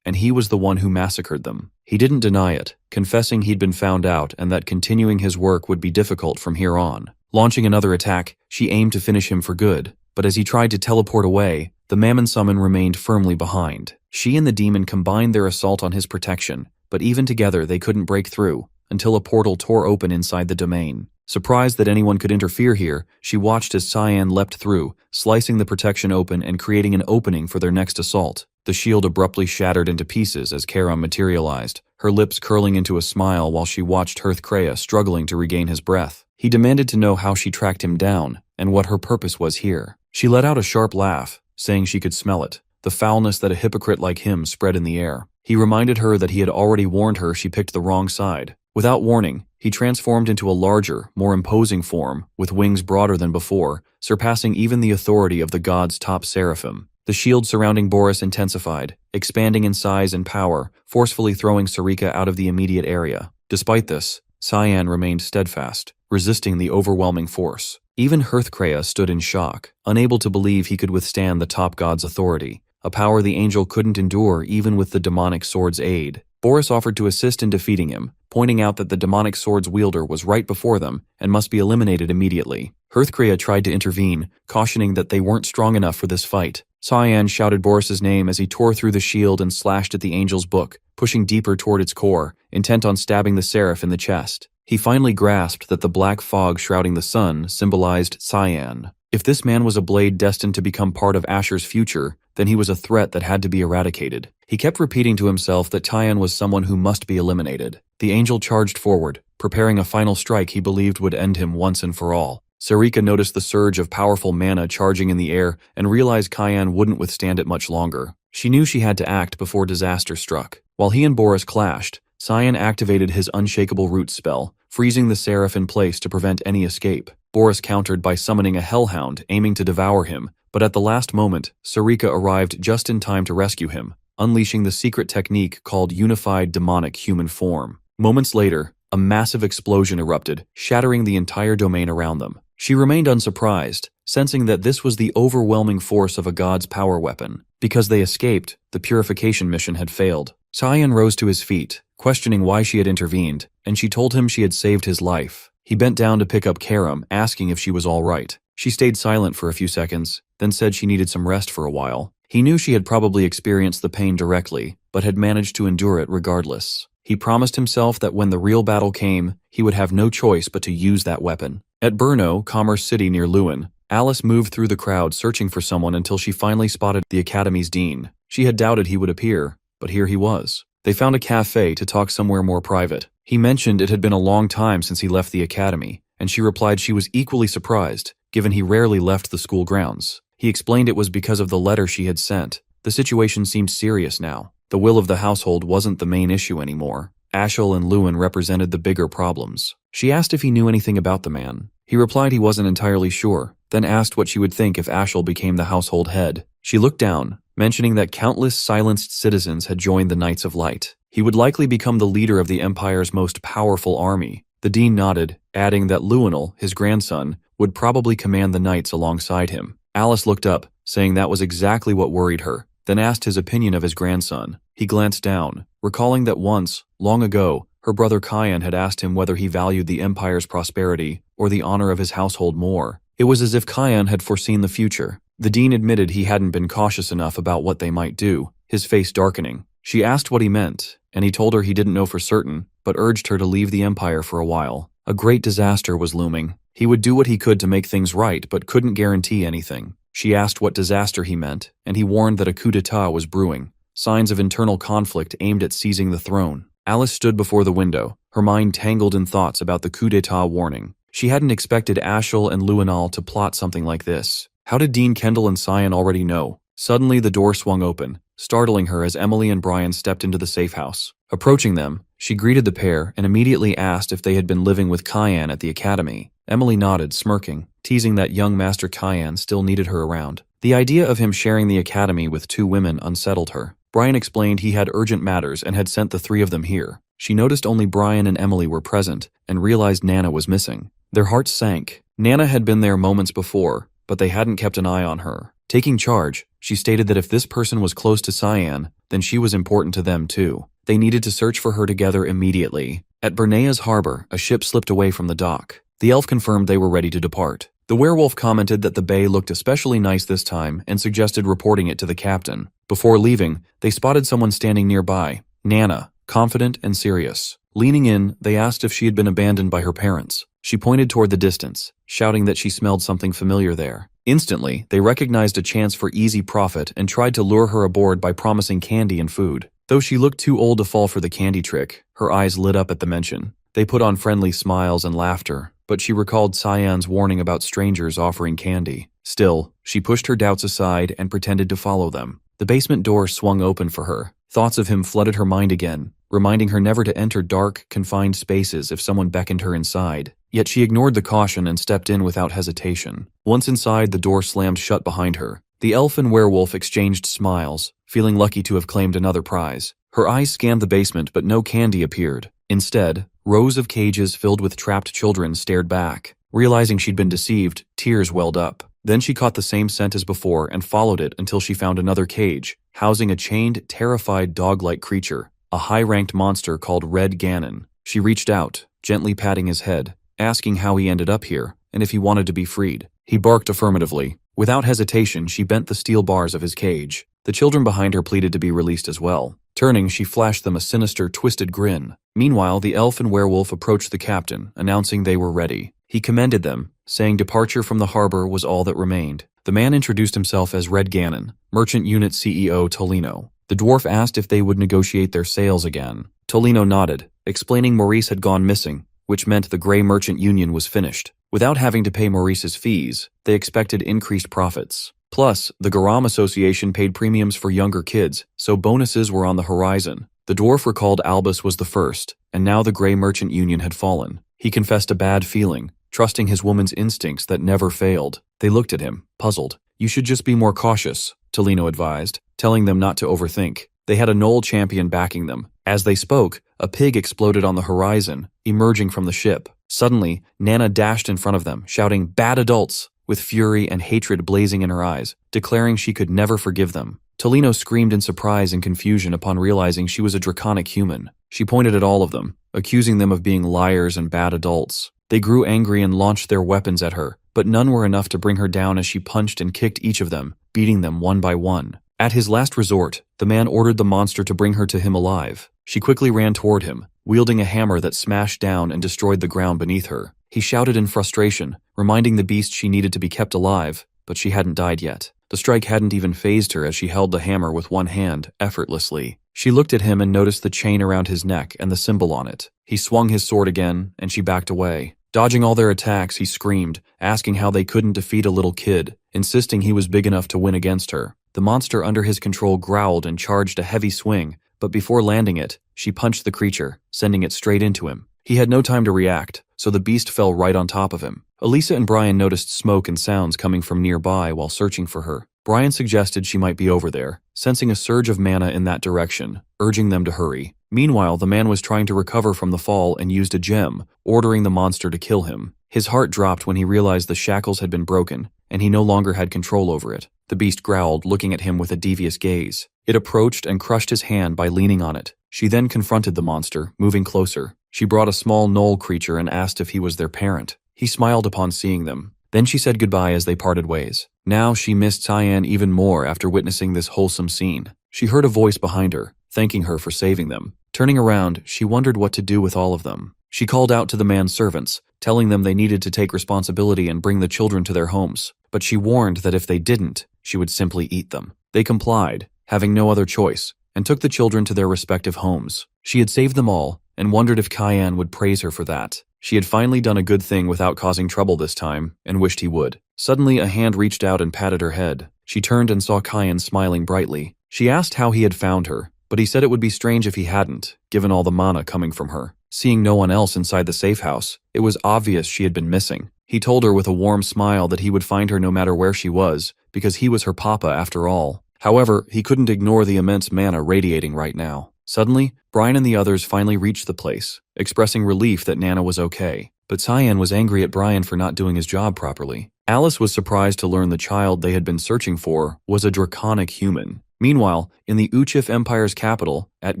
and he was the one who massacred them. He didn't deny it, confessing he'd been found out and that continuing his work would be difficult from here on. Launching another attack, she aimed to finish him for good, but as he tried to teleport away, the Mammon Summon remained firmly behind. She and the demon combined their assault on his protection, but even together they couldn't break through, until a portal tore open inside the domain. Surprised that anyone could interfere here, she watched as Cyan leapt through, slicing the protection open and creating an opening for their next assault. The shield abruptly shattered into pieces as Karam materialized, her lips curling into a smile while she watched Hearthcrea struggling to regain his breath. He demanded to know how she tracked him down, and what her purpose was here. She let out a sharp laugh, saying she could smell it, the foulness that a hypocrite like him spread in the air. He reminded her that he had already warned her she picked the wrong side. Without warning, he transformed into a larger, more imposing form, with wings broader than before, surpassing even the authority of the god's top seraphim. The shield surrounding Boris intensified, expanding in size and power, forcefully throwing Sarika out of the immediate area. Despite this, Cyan remained steadfast, resisting the overwhelming force. Even Hearthcrea stood in shock, unable to believe he could withstand the top god's authority, a power the angel couldn't endure even with the demonic sword's aid. Boris offered to assist in defeating him, pointing out that the demonic sword's wielder was right before them and must be eliminated immediately. Hearthcrea tried to intervene, cautioning that they weren't strong enough for this fight. Cyan shouted Boris's name as he tore through the shield and slashed at the angel's book, pushing deeper toward its core, intent on stabbing the seraph in the chest. He finally grasped that the black fog shrouding the sun symbolized Cyan. If this man was a blade destined to become part of Asher's future, then he was a threat that had to be eradicated. He kept repeating to himself that Cyan was someone who must be eliminated. The angel charged forward, preparing a final strike he believed would end him once and for all. Sarika noticed the surge of powerful mana charging in the air and realized Cyan wouldn't withstand it much longer. She knew she had to act before disaster struck. While he and Boris clashed, Cyan activated his unshakable root spell, freezing the seraph in place to prevent any escape. Boris countered by summoning a hellhound, aiming to devour him, but at the last moment, Sarika arrived just in time to rescue him, unleashing the secret technique called Unified Demonic Human Form. Moments later, a massive explosion erupted, shattering the entire domain around them. She remained unsurprised, sensing that this was the overwhelming force of a god's power weapon. Because they escaped, the purification mission had failed. Cyan rose to his feet, questioning why she had intervened, and she told him she had saved his life. He bent down to pick up Karam, asking if she was all right. She stayed silent for a few seconds, then said she needed some rest for a while. He knew she had probably experienced the pain directly, but had managed to endure it regardless. He promised himself that when the real battle came, he would have no choice but to use that weapon. At Brno, Commerce City near Lewin, Alice moved through the crowd searching for someone until she finally spotted the Academy's dean. She had doubted he would appear, but here he was. They found a cafe to talk somewhere more private. He mentioned it had been a long time since he left the Academy, and she replied she was equally surprised, given he rarely left the school grounds. He explained it was because of the letter she had sent. The situation seemed serious now. The will of the household wasn't the main issue anymore. Ashel and Lewin represented the bigger problems. She asked if he knew anything about the man. He replied he wasn't entirely sure, then asked what she would think if Ashel became the household head. She looked down, mentioning that countless silenced citizens had joined the Knights of Light. He would likely become the leader of the Empire's most powerful army. The dean nodded, adding that Lewinel, his grandson, would probably command the knights alongside him. Alice looked up, saying that was exactly what worried her, then asked his opinion of his grandson. He glanced down, recalling that once, long ago, her brother Cyan had asked him whether he valued the Empire's prosperity or the honor of his household more. It was as if Cyan had foreseen the future. The dean admitted he hadn't been cautious enough about what they might do, his face darkening. She asked what he meant, and he told her he didn't know for certain, but urged her to leave the Empire for a while. A great disaster was looming. He would do what he could to make things right, but couldn't guarantee anything. She asked what disaster he meant, and he warned that a coup d'etat was brewing, signs of internal conflict aimed at seizing the throne. Alice stood before the window, her mind tangled in thoughts about the coup d'etat warning. She hadn't expected Ashel and Lewinal to plot something like this. How did Dean Kendall and Cyan already know? Suddenly the door swung open, startling her as Emily and Brian stepped into the safe house. Approaching them, she greeted the pair and immediately asked if they had been living with Cyan at the academy. Emily nodded, smirking, teasing that young Master Cyan still needed her around. The idea of him sharing the academy with two women unsettled her. Brian explained he had urgent matters and had sent the three of them here. She noticed only Brian and Emily were present and realized Nana was missing. Their hearts sank. Nana had been there moments before, but they hadn't kept an eye on her. Taking charge, she stated that if this person was close to Cyan, then she was important to them too. They needed to search for her together immediately. At Bernea's harbor, a ship slipped away from the dock. The elf confirmed they were ready to depart. The werewolf commented that the bay looked especially nice this time and suggested reporting it to the captain. Before leaving, they spotted someone standing nearby, Nana, confident and serious. Leaning in, they asked if she had been abandoned by her parents. She pointed toward the distance, shouting that she smelled something familiar there. Instantly, they recognized a chance for easy profit and tried to lure her aboard by promising candy and food. Though she looked too old to fall for the candy trick, her eyes lit up at the mention. They put on friendly smiles and laughter, but she recalled Cyan's warning about strangers offering candy. Still, she pushed her doubts aside and pretended to follow them. The basement door swung open for her. Thoughts of him flooded her mind again, reminding her never to enter dark, confined spaces if someone beckoned her inside. Yet she ignored the caution and stepped in without hesitation. Once inside, the door slammed shut behind her. The elf and werewolf exchanged smiles, feeling lucky to have claimed another prize. Her eyes scanned the basement, but no candy appeared. Instead, rows of cages filled with trapped children stared back. Realizing she'd been deceived, tears welled up. Then she caught the same scent as before and followed it until she found another cage, housing a chained, terrified dog-like creature, a high-ranked monster called Red Ganon. She reached out, gently patting his head, asking how he ended up here and if he wanted to be freed. He barked affirmatively. Without hesitation, she bent the steel bars of his cage. The children behind her pleaded to be released as well. Turning, she flashed them a sinister, twisted grin. Meanwhile, the elf and werewolf approached the captain, announcing they were ready. He commended them, saying departure from the harbor was all that remained. The man introduced himself as Red Gannon, Merchant Unit CEO Tolino. The dwarf asked if they would negotiate their sales again. Tolino nodded, explaining Maurice had gone missing, which meant the Grey Merchant Union was finished. Without having to pay Maurice's fees, they expected increased profits. Plus, the Garam Association paid premiums for younger kids, so bonuses were on the horizon. The dwarf recalled Albus was the first, and now the Grey Merchant Union had fallen. He confessed a bad feeling, trusting his woman's instincts that never failed. They looked at him, puzzled. You should just be more cautious, Tolino advised, telling them not to overthink. They had a Knoll champion backing them. As they spoke, a pig exploded on the horizon, emerging from the ship. Suddenly, Nana dashed in front of them, shouting, "Bad adults!" with fury and hatred blazing in her eyes, declaring she could never forgive them. Tolino screamed in surprise and confusion upon realizing she was a draconic human. She pointed at all of them, accusing them of being liars and bad adults. They grew angry and launched their weapons at her, but none were enough to bring her down as she punched and kicked each of them, beating them one by one. At his last resort, the man ordered the monster to bring her to him alive. She quickly ran toward him, wielding a hammer that smashed down and destroyed the ground beneath her. He shouted in frustration, reminding the beast she needed to be kept alive, but she hadn't died yet. The strike hadn't even fazed her as she held the hammer with one hand, effortlessly. She looked at him and noticed the chain around his neck and the symbol on it. He swung his sword again, and she backed away. Dodging all their attacks, he screamed, asking how they couldn't defeat a little kid, insisting he was big enough to win against her. The monster under his control growled and charged a heavy swing, but before landing it, she punched the creature, sending it straight into him. He had no time to react, so the beast fell right on top of him. Elisa and Brian noticed smoke and sounds coming from nearby while searching for her. Brian suggested she might be over there, sensing a surge of mana in that direction, urging them to hurry. Meanwhile, the man was trying to recover from the fall and used a gem, ordering the monster to kill him. His heart dropped when he realized the shackles had been broken, and he no longer had control over it. The beast growled, looking at him with a devious gaze. It approached and crushed his hand by leaning on it. She then confronted the monster, moving closer. She brought a small Knoll creature and asked if he was their parent. He smiled upon seeing them. Then she said goodbye as they parted ways. Now she missed Cyan even more after witnessing this wholesome scene. She heard a voice behind her, thanking her for saving them. Turning around, she wondered what to do with all of them. She called out to the man's servants, telling them they needed to take responsibility and bring the children to their homes. But she warned that if they didn't, she would simply eat them. They complied, having no other choice, and took the children to their respective homes. She had saved them all, and wondered if Cyan would praise her for that. She had finally done a good thing without causing trouble this time, and wished he would. Suddenly, a hand reached out and patted her head. She turned and saw Cyan smiling brightly. She asked how he had found her, but he said it would be strange if he hadn't, given all the mana coming from her. Seeing no one else inside the safe house, it was obvious she had been missing. He told her with a warm smile that he would find her no matter where she was, because he was her papa after all. However, he couldn't ignore the immense mana radiating right now. Suddenly, Brian and the others finally reached the place, expressing relief that Nana was okay. But Cyan was angry at Brian for not doing his job properly. Alice was surprised to learn the child they had been searching for was a draconic human. Meanwhile, in the Uchif Empire's capital, at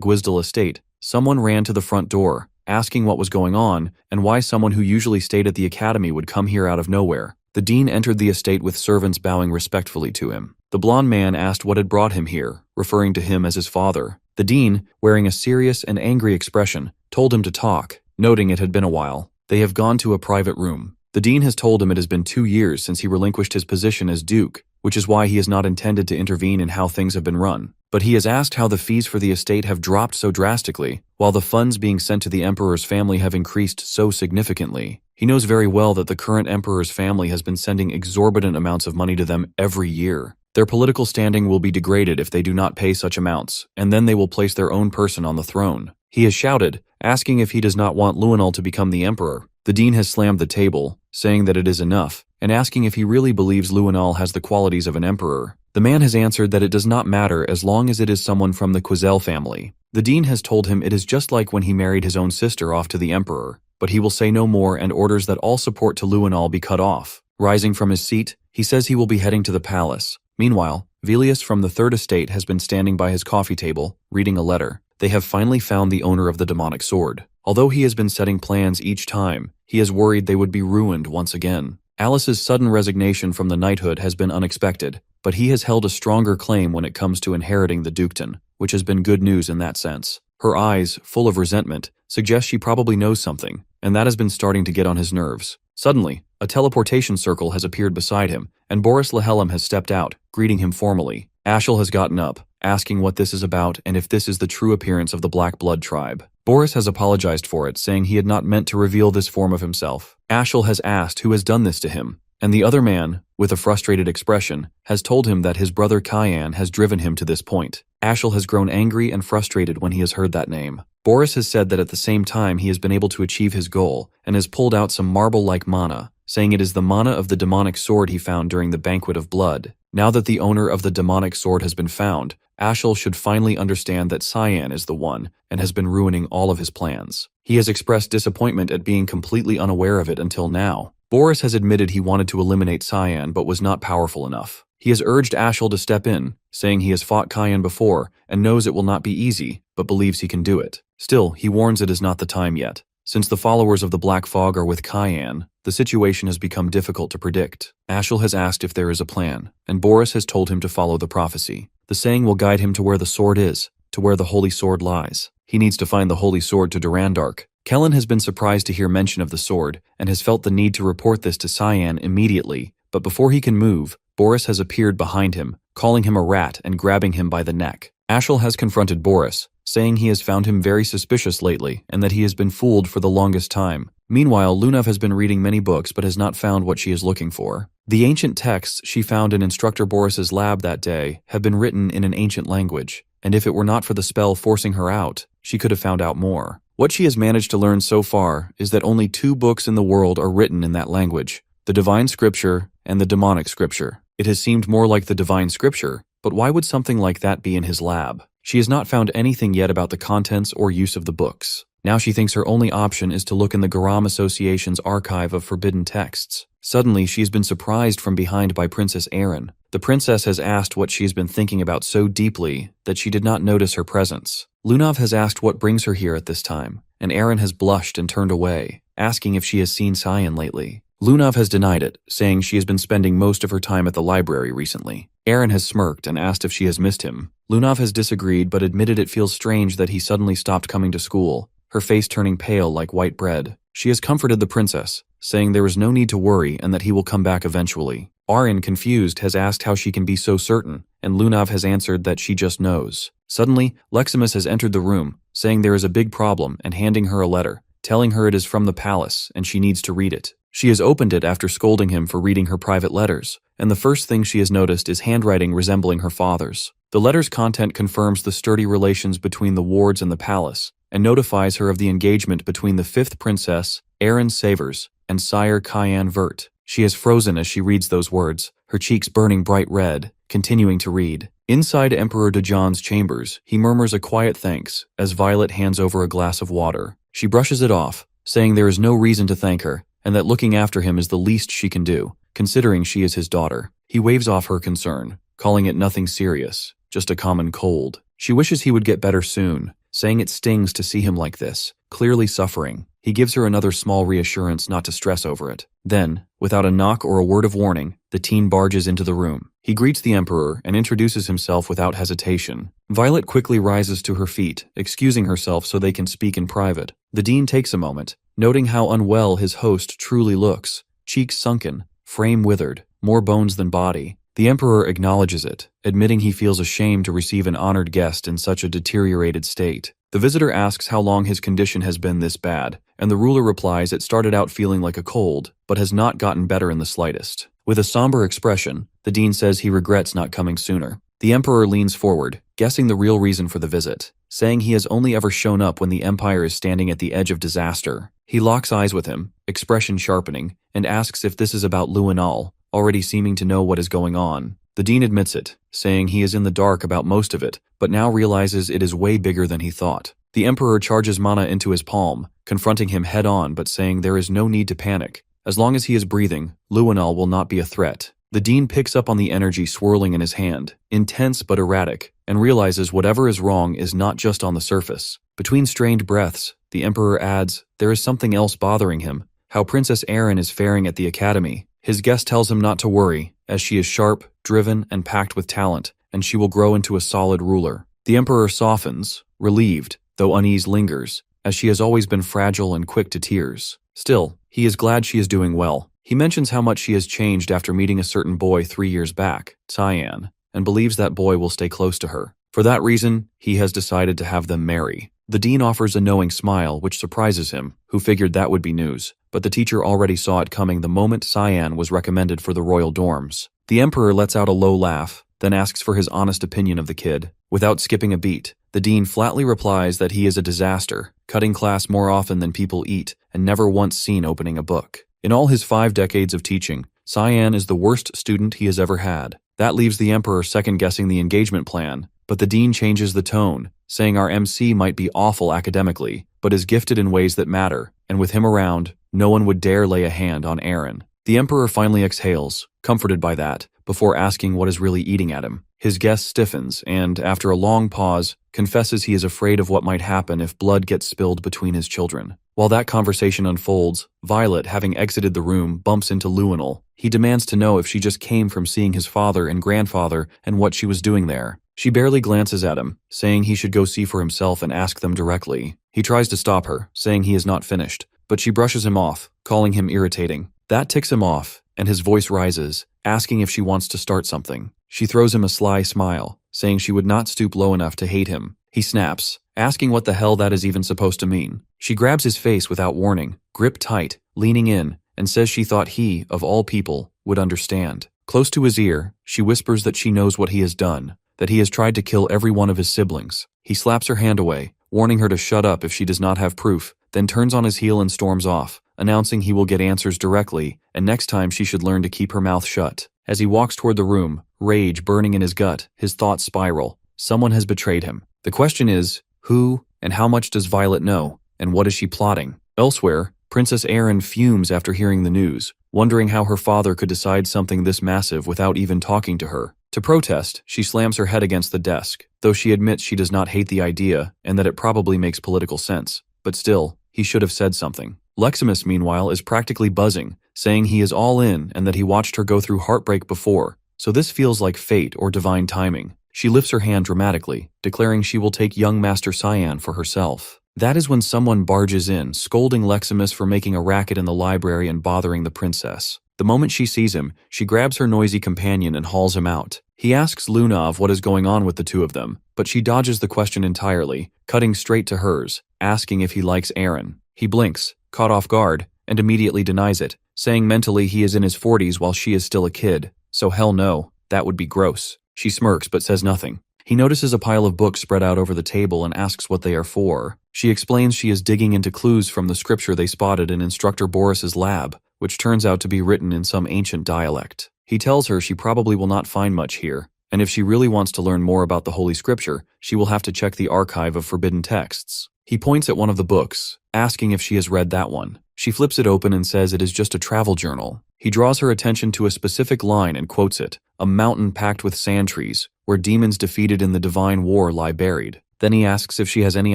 Gwizdal Estate, someone ran to the front door, asking what was going on and why someone who usually stayed at the academy would come here out of nowhere. The dean entered the estate with servants bowing respectfully to him. The blond man asked what had brought him here, referring to him as his father. The dean, wearing a serious and angry expression, told him to talk, noting it had been a while. They have gone to a private room. The dean has told him it has been 2 years since he relinquished his position as duke, which is why he has not intended to intervene in how things have been run. But he has asked how the fees for the estate have dropped so drastically, while the funds being sent to the emperor's family have increased so significantly. He knows very well that the current emperor's family has been sending exorbitant amounts of money to them every year. Their political standing will be degraded if they do not pay such amounts, and then they will place their own person on the throne. He has shouted, asking if he does not want Luenal to become the emperor. The dean has slammed the table, saying that it is enough, and asking if he really believes Luenal has the qualities of an emperor. The man has answered that it does not matter as long as it is someone from the Quizel family. The dean has told him it is just like when he married his own sister off to the emperor, but he will say no more and orders that all support to Luenal be cut off. Rising from his seat, he says he will be heading to the palace. Meanwhile, Velius from the Third Estate has been standing by his coffee table, reading a letter. They have finally found the owner of the demonic sword. Although he has been setting plans each time, he is worried they would be ruined once again. Alice's sudden resignation from the knighthood has been unexpected, but he has held a stronger claim when it comes to inheriting the dukedom, which has been good news in that sense. Her eyes, full of resentment, suggest she probably knows something, and that has been starting to get on his nerves. Suddenly, a teleportation circle has appeared beside him, and Boris Lehelm has stepped out, greeting him formally. Ashel has gotten up, asking what this is about and if this is the true appearance of the Black Blood tribe. Boris has apologized for it, saying he had not meant to reveal this form of himself. Ashel has asked who has done this to him, and the other man, with a frustrated expression, has told him that his brother Kyan has driven him to this point. Ashel has grown angry and frustrated when he has heard that name. Boris has said that at the same time he has been able to achieve his goal and has pulled out some marble-like mana, saying it is the mana of the demonic sword he found during the Banquet of Blood. Now that the owner of the demonic sword has been found, Ashel should finally understand that Cyan is the one and has been ruining all of his plans. He has expressed disappointment at being completely unaware of it until now. Boris has admitted he wanted to eliminate Cyan but was not powerful enough. He has urged Ashel to step in, saying he has fought Cyan before and knows it will not be easy, but believes he can do it. Still, he warns it is not the time yet. Since the followers of the Black Fog are with Cyan, the situation has become difficult to predict. Ashel has asked if there is a plan, and Boris has told him to follow the prophecy. The saying will guide him to where the sword is, to where the Holy Sword lies. He needs to find the Holy Sword to Durandark. Kellen has been surprised to hear mention of the sword, and has felt the need to report this to Cyan immediately, but before he can move, Boris has appeared behind him, calling him a rat and grabbing him by the neck. Ashel has confronted Boris, saying he has found him very suspicious lately and that he has been fooled for the longest time. Meanwhile, Lunav has been reading many books but has not found what she is looking for. The ancient texts she found in Instructor Boris's lab that day have been written in an ancient language, and if it were not for the spell forcing her out, she could have found out more. What she has managed to learn so far is that only 2 books in the world are written in that language, the Divine Scripture and the Demonic Scripture. It has seemed more like the Divine Scripture, but why would something like that be in his lab? She has not found anything yet about the contents or use of the books. Now she thinks her only option is to look in the Garam Association's archive of forbidden texts. Suddenly, she has been surprised from behind by Princess Erin. The princess has asked what she has been thinking about so deeply that she did not notice her presence. Lunav has asked what brings her here at this time, and Erin has blushed and turned away, asking if she has seen Cyan lately. Lunav has denied it, saying she has been spending most of her time at the library recently. Erin has smirked and asked if she has missed him. Lunav has disagreed but admitted it feels strange that he suddenly stopped coming to school, her face turning pale like white bread. She has comforted the princess, saying there is no need to worry and that he will come back eventually. Arin, confused, has asked how she can be so certain, and Lunav has answered that she just knows. Suddenly, Leximus has entered the room, saying there is a big problem and handing her a letter, telling her it is from the palace and she needs to read it. She has opened it after scolding him for reading her private letters, and the first thing she has noticed is handwriting resembling her father's. The letter's content confirms the sturdy relations between the wards and the palace, and notifies her of the engagement between the 5th princess, Erin Savers, and Sire Cyan Vert. She is frozen as she reads those words, her cheeks burning bright red, continuing to read. Inside Emperor Dejan's chambers, he murmurs a quiet thanks as Violet hands over a glass of water. She brushes it off, saying there is no reason to thank her, and that looking after him is the least she can do, considering she is his daughter. He waves off her concern, calling it nothing serious, just a common cold. She wishes he would get better soon, saying it stings to see him like this, clearly suffering. He gives her another small reassurance not to stress over it. Then, without a knock or a word of warning, the teen barges into the room. He greets the Emperor and introduces himself without hesitation. Violet quickly rises to her feet, excusing herself so they can speak in private. The Dean takes a moment, noting how unwell his host truly looks, cheeks sunken, frame withered, more bones than body. The Emperor acknowledges it, admitting he feels ashamed to receive an honored guest in such a deteriorated state. The visitor asks how long his condition has been this bad, and the ruler replies it started out feeling like a cold, but has not gotten better in the slightest. With a somber expression, the Dean says he regrets not coming sooner. The Emperor leans forward, guessing the real reason for the visit, saying he has only ever shown up when the Empire is standing at the edge of disaster. He locks eyes with him, expression sharpening, and asks if this is about Luinal, already seeming to know what is going on. The Dean admits it, saying he is in the dark about most of it, but now realizes it is way bigger than he thought. The Emperor charges mana into his palm, confronting him head-on but saying there is no need to panic. As long as he is breathing, Luinal will not be a threat. The Dean picks up on the energy swirling in his hand, intense but erratic, and realizes whatever is wrong is not just on the surface. Between strained breaths, The Emperor adds, there is something else bothering him, how Princess Erin is faring at the academy. His guest tells him not to worry, as she is sharp, driven, and packed with talent, and she will grow into a solid ruler. The Emperor softens, relieved, though unease lingers, as she has always been fragile and quick to tears. Still, he is glad she is doing well. He mentions how much she has changed after meeting a certain boy 3 years back, Cyan, and believes that boy will stay close to her. For that reason, he has decided to have them marry. The dean offers a knowing smile, which surprises him, who figured that would be news, but the teacher already saw it coming the moment Cyan was recommended for the royal dorms. The Emperor lets out a low laugh, then asks for his honest opinion of the kid. Without skipping a beat, the dean flatly replies that he is a disaster, cutting class more often than people eat, and never once seen opening a book. In all his 5 decades of teaching, Cyan is the worst student he has ever had. That leaves the Emperor second-guessing the engagement plan, but the dean changes the tone, saying our MC might be awful academically, but is gifted in ways that matter, and with him around, no one would dare lay a hand on Erin. The Emperor finally exhales, comforted by that, before asking what is really eating at him. His guest stiffens and, after a long pause, confesses he is afraid of what might happen if blood gets spilled between his children. While that conversation unfolds, Violet, having exited the room, bumps into Luinal. He demands to know if she just came from seeing his father and grandfather and what she was doing there. She barely glances at him, saying he should go see for himself and ask them directly. He tries to stop her, saying he is not finished, but she brushes him off, calling him irritating. That ticks him off, and his voice rises, asking if she wants to start something. She throws him a sly smile, saying she would not stoop low enough to hate him. He snaps, asking what the hell that is even supposed to mean. She grabs his face without warning, grip tight, leaning in, and says she thought he, of all people, would understand. Close to his ear, she whispers that she knows what he has done, that he has tried to kill every one of his siblings. He slaps her hand away, warning her to shut up if she does not have proof, then turns on his heel and storms off, announcing he will get answers directly, and next time she should learn to keep her mouth shut. As he walks toward the room, rage burning in his gut, his thoughts spiral. Someone has betrayed him. The question is, who, and how much does Violet know, and what is she plotting? Elsewhere, Princess Erin fumes after hearing the news, wondering how her father could decide something this massive without even talking to her. To protest, she slams her head against the desk, though she admits she does not hate the idea and that it probably makes political sense. But still, he should have said something. Leximus, meanwhile, is practically buzzing, saying he is all in and that he watched her go through heartbreak before, so this feels like fate or divine timing. She lifts her hand dramatically, declaring she will take young Master Cyan for herself. That is when someone barges in, scolding Leximus for making a racket in the library and bothering the princess. The moment she sees him, she grabs her noisy companion and hauls him out. He asks Lunav what is going on with the two of them, but she dodges the question entirely, cutting straight to hers, asking if he likes Erin. He blinks, caught off guard, and immediately denies it, saying mentally he is in his 40s while she is still a kid. So hell no, that would be gross. She smirks but says nothing. He notices a pile of books spread out over the table and asks what they are for. She explains she is digging into clues from the scripture they spotted in Instructor Boris's lab, which turns out to be written in some ancient dialect. He tells her she probably will not find much here, and if she really wants to learn more about the Holy Scripture, she will have to check the archive of forbidden texts. He points at one of the books, asking if she has read that one. She flips it open and says it is just a travel journal. He draws her attention to a specific line and quotes it, "A mountain packed with sand trees, where demons defeated in the divine war lie buried." Then he asks if she has any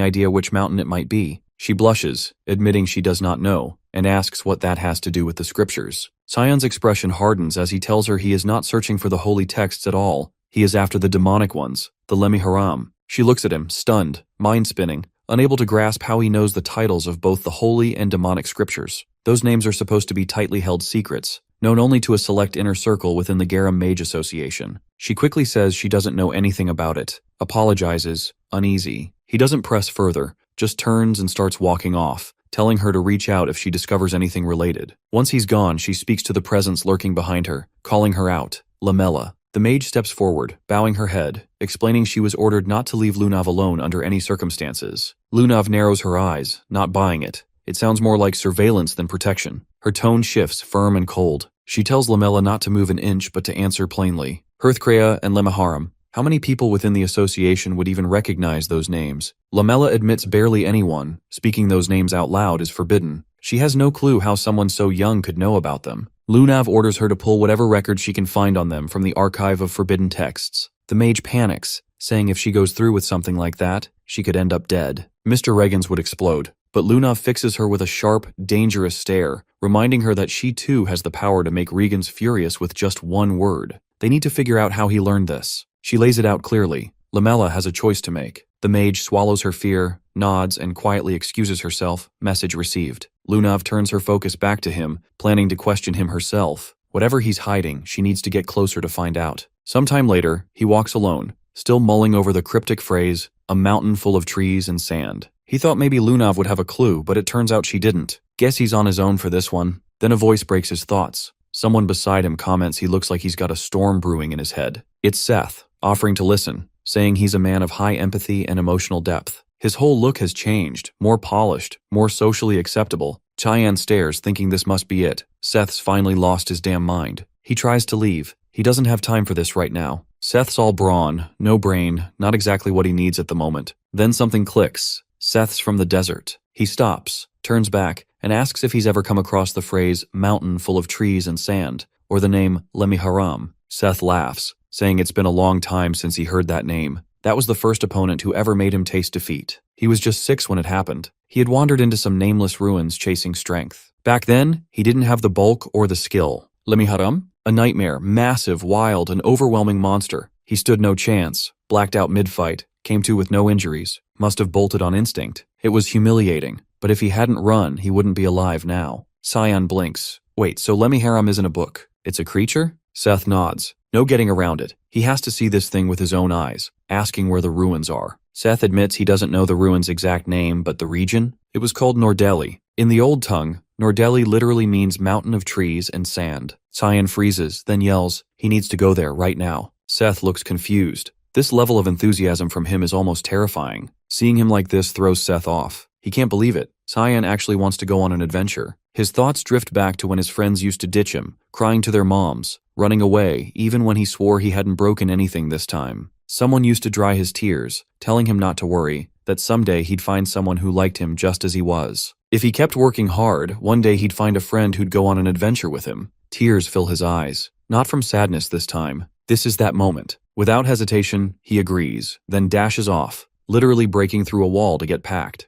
idea which mountain it might be. She blushes, admitting she does not know, and asks what that has to do with the scriptures. Cyan's expression hardens as he tells her he is not searching for the holy texts at all. He is after the demonic ones, the Lemhi Haram. She looks at him, stunned, mind-spinning, unable to grasp how he knows the titles of both the holy and demonic scriptures. Those names are supposed to be tightly held secrets, known only to a select inner circle within the Garam Mage Association. She quickly says she doesn't know anything about it, apologizes, uneasy. He doesn't press further, just turns and starts walking off, telling her to reach out if she discovers anything related. Once he's gone, she speaks to the presence lurking behind her, calling her out, Lamella. The mage steps forward, bowing her head, explaining she was ordered not to leave Lunav alone under any circumstances. Lunav narrows her eyes, not buying it. It sounds more like surveillance than protection. Her tone shifts, firm and cold. She tells Lamella not to move an inch but to answer plainly. Hearthcrea and Lemaharam. How many people within the association would even recognize those names? Lamella admits barely anyone. Speaking those names out loud is forbidden. She has no clue how someone so young could know about them. Lunav orders her to pull whatever records she can find on them from the archive of forbidden texts. The mage panics, saying if she goes through with something like that, she could end up dead. Mr. Reagans would explode. but Lunav fixes her with a sharp, dangerous stare, reminding her that she too has the power to make Regans furious with just one word. They need to figure out how he learned this. She lays it out clearly. Lamella has a choice to make. The mage swallows her fear, nods, and quietly excuses herself. Message received. Lunav turns her focus back to him, planning to question him herself. Whatever he's hiding, she needs to get closer to find out. Sometime later, he walks alone, still mulling over the cryptic phrase, a mountain full of trees and sand. He thought maybe Lunav would have a clue, but it turns out she didn't. Guess he's on his own for this one. Then a voice breaks his thoughts. Someone beside him comments he looks like he's got a storm brewing in his head. It's Seth, offering to listen, saying he's a man of high empathy and emotional depth. His whole look has changed, more polished, more socially acceptable. Cheyenne stares, thinking this must be it. Seth's finally lost his damn mind. He tries to leave. He doesn't have time for this right now. Seth's all brawn, no brain, not exactly what he needs at the moment. Then something clicks. Seth's from the desert. He stops, turns back, and asks if he's ever come across the phrase, mountain full of trees and sand, or the name Lemiharam. Seth laughs, saying it's been a long time since he heard that name. That was the first opponent who ever made him taste defeat. He was just 6 when it happened. He had wandered into some nameless ruins chasing strength. Back then, he didn't have the bulk or the skill. Lemiharam? A nightmare, massive, wild, and overwhelming monster. He stood no chance, blacked out mid-fight, came to with no injuries, must have bolted on instinct. It was humiliating, but if he hadn't run, he wouldn't be alive now. Sion blinks. Wait, so Lemiharam isn't a book? It's a creature? Seth nods. No getting around it. He has to see this thing with his own eyes, asking where the ruins are. Seth admits he doesn't know the ruins' exact name, but the region? It was called Nordeli. In the old tongue, Nordeli literally means mountain of trees and sand. Sion freezes, then yells, he needs to go there right now. Seth looks confused. This level of enthusiasm from him is almost terrifying. Seeing him like this throws Seth off. He can't believe it. Sion actually wants to go on an adventure. His thoughts drift back to when his friends used to ditch him, crying to their moms, running away, even when he swore he hadn't broken anything this time. Someone used to dry his tears, telling him not to worry, that someday he'd find someone who liked him just as he was. If he kept working hard, one day he'd find a friend who'd go on an adventure with him. Tears fill his eyes. Not from sadness this time. This is that moment. Without hesitation, he agrees, then dashes off, literally breaking through a wall to get packed.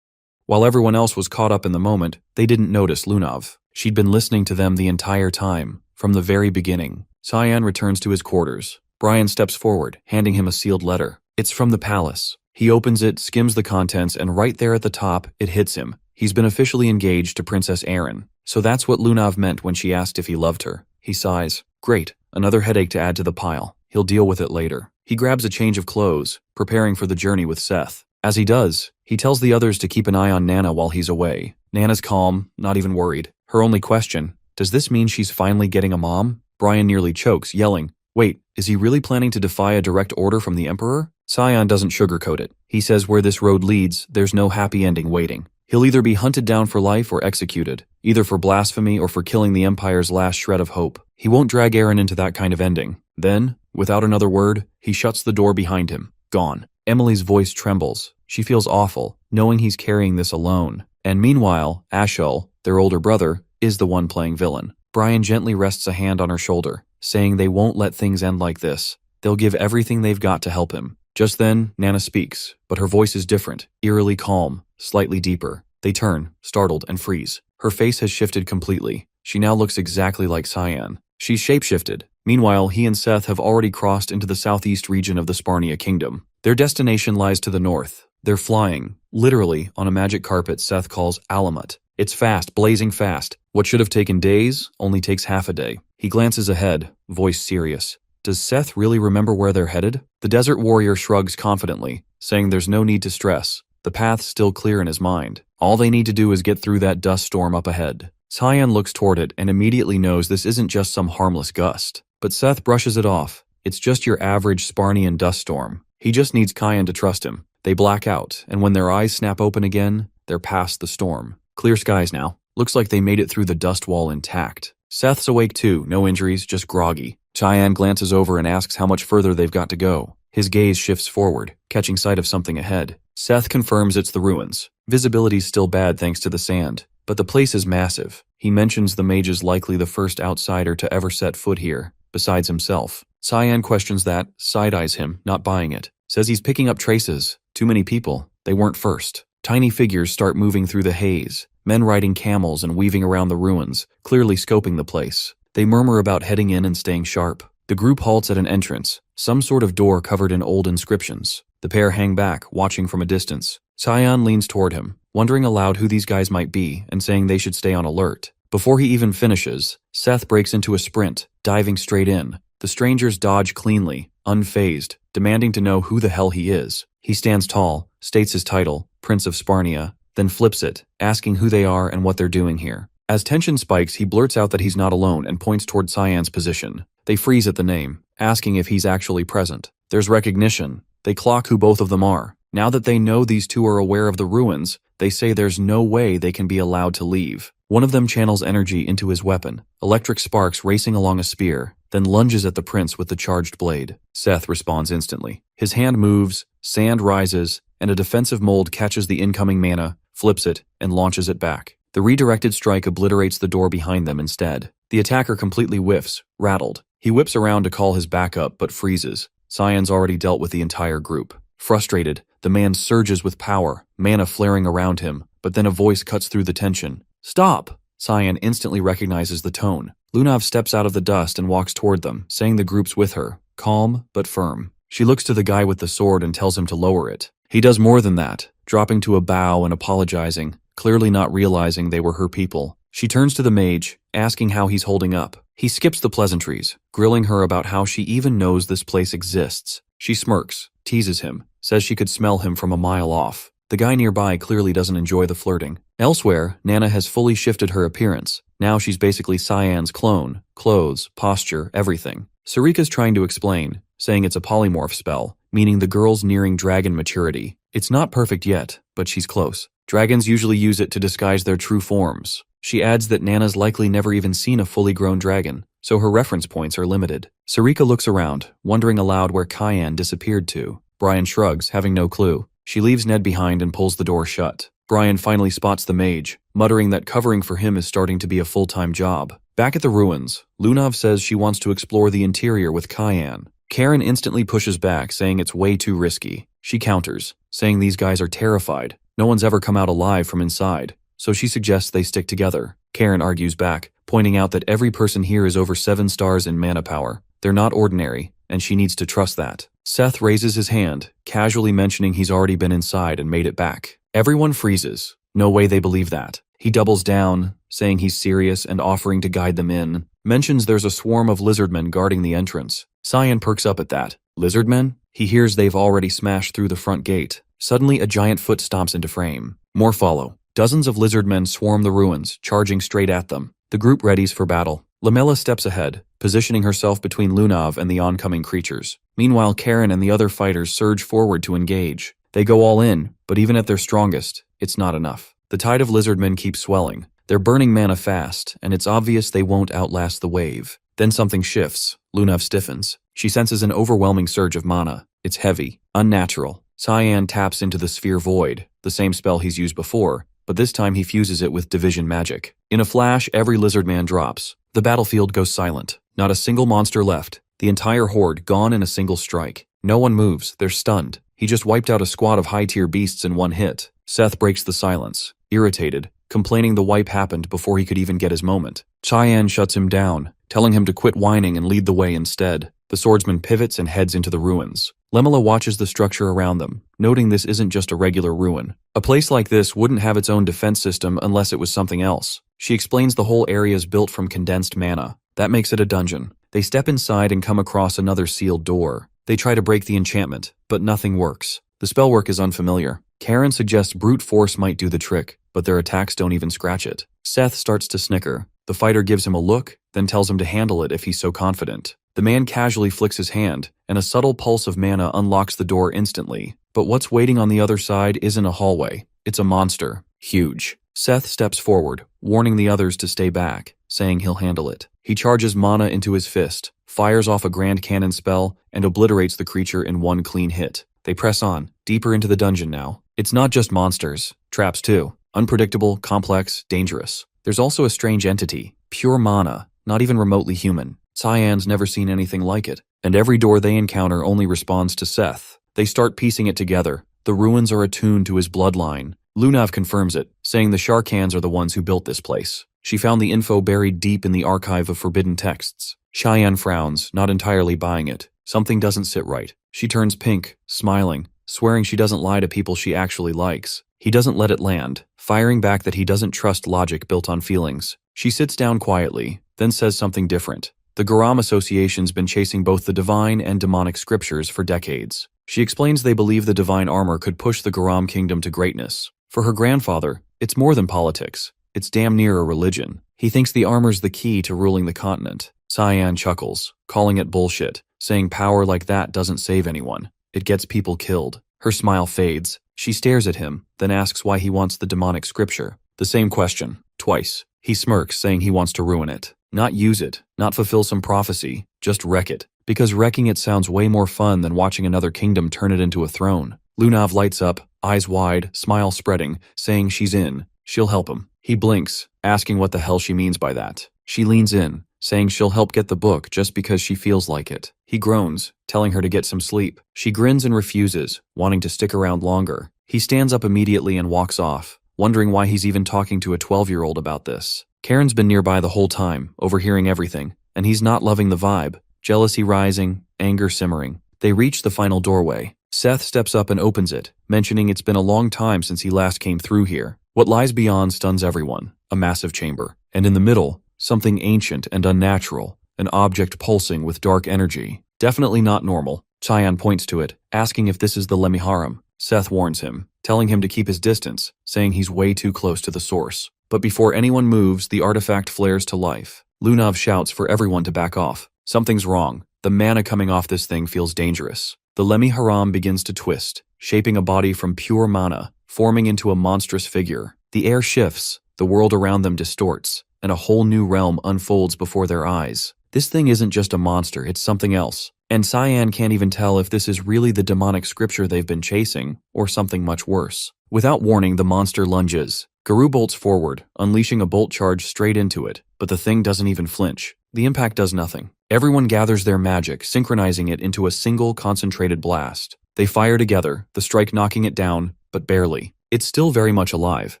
While everyone else was caught up in the moment, they didn't notice Lunav. She'd been listening to them the entire time, from the very beginning. Sion returns to his quarters. Brian steps forward, handing him a sealed letter. It's from the palace. He opens it, skims the contents, and right there at the top, it hits him. He's been officially engaged to Princess Erin. So that's what Lunav meant when she asked if he loved her. He sighs. Great, another headache to add to the pile. He'll deal with it later. He grabs a change of clothes, preparing for the journey with Seth. As he does, he tells the others to keep an eye on Nana while he's away. Nana's calm, not even worried. Her only question, does this mean she's finally getting a mom? Brian nearly chokes, yelling, wait, is he really planning to defy a direct order from the Emperor? Sion doesn't sugarcoat it. He says where this road leads, there's no happy ending waiting. He'll either be hunted down for life or executed, either for blasphemy or for killing the Empire's last shred of hope. He won't drag Erin into that kind of ending. Then, without another word, he shuts the door behind him. Gone. Emily's voice trembles. She feels awful, knowing he's carrying this alone. And meanwhile, Ashul, their older brother, is the one playing villain. Brian gently rests a hand on her shoulder, saying they won't let things end like this. They'll give everything they've got to help him. Just then, Nana speaks, but her voice is different, eerily calm, slightly deeper. They turn, startled, and freeze. Her face has shifted completely. She now looks exactly like Sion. She's shapeshifted. Meanwhile, he and Seth have already crossed into the southeast region of the Sparnia kingdom. Their destination lies to the north. They're flying, literally, on a magic carpet Seth calls Alamut. It's fast, blazing fast. What should have taken days only takes half a day. He glances ahead, voice serious. Does Seth really remember where they're headed? The desert warrior shrugs confidently, saying there's no need to stress. The path's still clear in his mind. All they need to do is get through that dust storm up ahead. Sion looks toward it and immediately knows this isn't just some harmless gust. But Seth brushes it off. It's just your average Sparnian dust storm. He just needs Kyan to trust him. They black out, and when their eyes snap open again, they're past the storm. Clear skies now. Looks like they made it through the dust wall intact. Seth's awake too, no injuries, just groggy. Cheyenne glances over and asks how much further they've got to go. His gaze shifts forward, catching sight of something ahead. Seth confirms it's the ruins. Visibility's still bad thanks to the sand, but the place is massive. He mentions the mage is likely the first outsider to ever set foot here, besides himself. Cyan questions that, side-eyes him, not buying it. Says he's picking up traces. Too many people. They weren't first. Tiny figures start moving through the haze, men riding camels and weaving around the ruins, clearly scoping the place. They murmur about heading in and staying sharp. The group halts at an entrance, some sort of door covered in old inscriptions. The pair hang back, watching from a distance. Cyan leans toward him, wondering aloud who these guys might be and saying they should stay on alert. Before he even finishes, Seth breaks into a sprint, diving straight in. The strangers dodge cleanly, unfazed, demanding to know who the hell he is. He stands tall, states his title, Prince of Sparnia, then flips it, asking who they are and what they're doing here. As tension spikes, he blurts out that he's not alone and points toward Cyan's position. They freeze at the name, asking if he's actually present. There's recognition. They clock who both of them are. Now that they know these two are aware of the ruins, they say there's no way they can be allowed to leave. One of them channels energy into his weapon, electric sparks racing along a spear, then lunges at the prince with the charged blade. Seth responds instantly. His hand moves, sand rises, and a defensive mold catches the incoming mana, flips it, and launches it back. The redirected strike obliterates the door behind them instead. The attacker completely whiffs, rattled. He whips around to call his backup but freezes. Cyan's already dealt with the entire group. Frustrated, the man surges with power, mana flaring around him, but then a voice cuts through the tension. "Stop!" Cyan instantly recognizes the tone. Lunav steps out of the dust and walks toward them, saying the group's with her, calm but firm. She looks to the guy with the sword and tells him to lower it. He does more than that, dropping to a bow and apologizing, clearly not realizing they were her people. She turns to the mage, asking how he's holding up. He skips the pleasantries, grilling her about how she even knows this place exists. She smirks, teases him, says she could smell him from a mile off. The guy nearby clearly doesn't enjoy the flirting. Elsewhere, Nana has fully shifted her appearance. Now she's basically Cyan's clone. Clothes, posture, everything. Sarika's trying to explain, saying it's a polymorph spell, meaning the girl's nearing dragon maturity. It's not perfect yet, but she's close. Dragons usually use it to disguise their true forms. She adds that Nana's likely never even seen a fully grown dragon, so her reference points are limited. Sarika looks around, wondering aloud where Cyan disappeared to. Brian shrugs, having no clue. She leaves Ned behind and pulls the door shut. Brian finally spots the mage, muttering that covering for him is starting to be a full-time job. Back at the ruins, Lunav says she wants to explore the interior with Cyan. Karen instantly pushes back, saying it's way too risky. She counters, saying these guys are terrified. No one's ever come out alive from inside, so she suggests they stick together. Karen argues back, pointing out that every person here is over 7 stars in mana power. They're not ordinary, and she needs to trust that. Seth raises his hand, casually mentioning he's already been inside and made it back. Everyone freezes. No way they believe that. He doubles down, saying he's serious and offering to guide them in. Mentions there's a swarm of lizardmen guarding the entrance. Cyan perks up at that. Lizardmen? He hears they've already smashed through the front gate. Suddenly, a giant foot stomps into frame. More follow. Dozens of lizardmen swarm the ruins, charging straight at them. The group readies for battle. Lamella steps ahead, positioning herself between Lunav and the oncoming creatures. Meanwhile, Karen and the other fighters surge forward to engage. They go all in, but even at their strongest, it's not enough. The tide of lizardmen keeps swelling. They're burning mana fast, and it's obvious they won't outlast the wave. Then something shifts. Lunav stiffens. She senses an overwhelming surge of mana. It's heavy, unnatural. Cyan taps into the Sphere Void, the same spell he's used before, but this time he fuses it with division magic. In a flash, every lizardman drops. The battlefield goes silent. Not a single monster left. The entire horde gone in a single strike. No one moves. They're stunned. He just wiped out a squad of high-tier beasts in one hit. Seth breaks the silence, irritated, complaining the wipe happened before he could even get his moment. Cyan shuts him down, telling him to quit whining and lead the way instead. The swordsman pivots and heads into the ruins. Lemela watches the structure around them, noting this isn't just a regular ruin. A place like this wouldn't have its own defense system unless it was something else. She explains the whole area is built from condensed mana. That makes it a dungeon. They step inside and come across another sealed door. They try to break the enchantment, but nothing works. The spellwork is unfamiliar. Karen suggests brute force might do the trick, but their attacks don't even scratch it. Seth starts to snicker. The fighter gives him a look, then tells him to handle it if he's so confident. The man casually flicks his hand, and a subtle pulse of mana unlocks the door instantly. But what's waiting on the other side isn't a hallway. It's a monster. Huge. Seth steps forward, warning the others to stay back, saying he'll handle it. He charges mana into his fist, fires off a grand cannon spell, and obliterates the creature in one clean hit. They press on, deeper into the dungeon now. It's not just monsters. Traps too. Unpredictable, complex, dangerous. There's also a strange entity. Pure mana, not even remotely human. Cyan's never seen anything like it, and every door they encounter only responds to Seth. They start piecing it together. The ruins are attuned to his bloodline. Lunav confirms it, saying the Sharkans are the ones who built this place. She found the info buried deep in the archive of forbidden texts. Cheyenne frowns, not entirely buying it. Something doesn't sit right. She turns pink, smiling, swearing she doesn't lie to people she actually likes. He doesn't let it land, firing back that he doesn't trust logic built on feelings. She sits down quietly, then says something different. The Garam Association's been chasing both the divine and demonic scriptures for decades. She explains they believe the divine armor could push the Garam kingdom to greatness. For her grandfather, it's more than politics. It's damn near a religion. He thinks the armor's the key to ruling the continent. Cyan chuckles, calling it bullshit, saying power like that doesn't save anyone. It gets people killed. Her smile fades. She stares at him, then asks why he wants the demonic scripture. The same question, twice. He smirks, saying he wants to ruin it. Not use it, not fulfill some prophecy, just wreck it. Because wrecking it sounds way more fun than watching another kingdom turn it into a throne. Lunav lights up, eyes wide, smile spreading, saying she's in. She'll help him. He blinks, asking what the hell she means by that. She leans in, saying she'll help get the book just because she feels like it. He groans, telling her to get some sleep. She grins and refuses, wanting to stick around longer. He stands up immediately and walks off, wondering why he's even talking to a 12-year-old about this. Karen's been nearby the whole time, overhearing everything, and he's not loving the vibe. Jealousy rising, anger simmering. They reach the final doorway. Seth steps up and opens it, mentioning it's been a long time since he last came through here. What lies beyond stuns everyone. A massive chamber. And in the middle, something ancient and unnatural. An object pulsing with dark energy. Definitely not normal. Cheyenne points to it, asking if this is the Lemiharam. Seth warns him, telling him to keep his distance, saying he's way too close to the source. But before anyone moves, the artifact flares to life. Lunav shouts for everyone to back off. Something's wrong. The mana coming off this thing feels dangerous. The Lemiharam begins to twist, shaping a body from pure mana, forming into a monstrous figure. The air shifts, the world around them distorts, and a whole new realm unfolds before their eyes. This thing isn't just a monster, it's something else. And Cyan can't even tell if this is really the demonic scripture they've been chasing, or something much worse. Without warning, the monster lunges. Garu bolts forward, unleashing a bolt charge straight into it, but the thing doesn't even flinch. The impact does nothing. Everyone gathers their magic, synchronizing it into a single concentrated blast. They fire together, the strike knocking it down, but barely. It's still very much alive.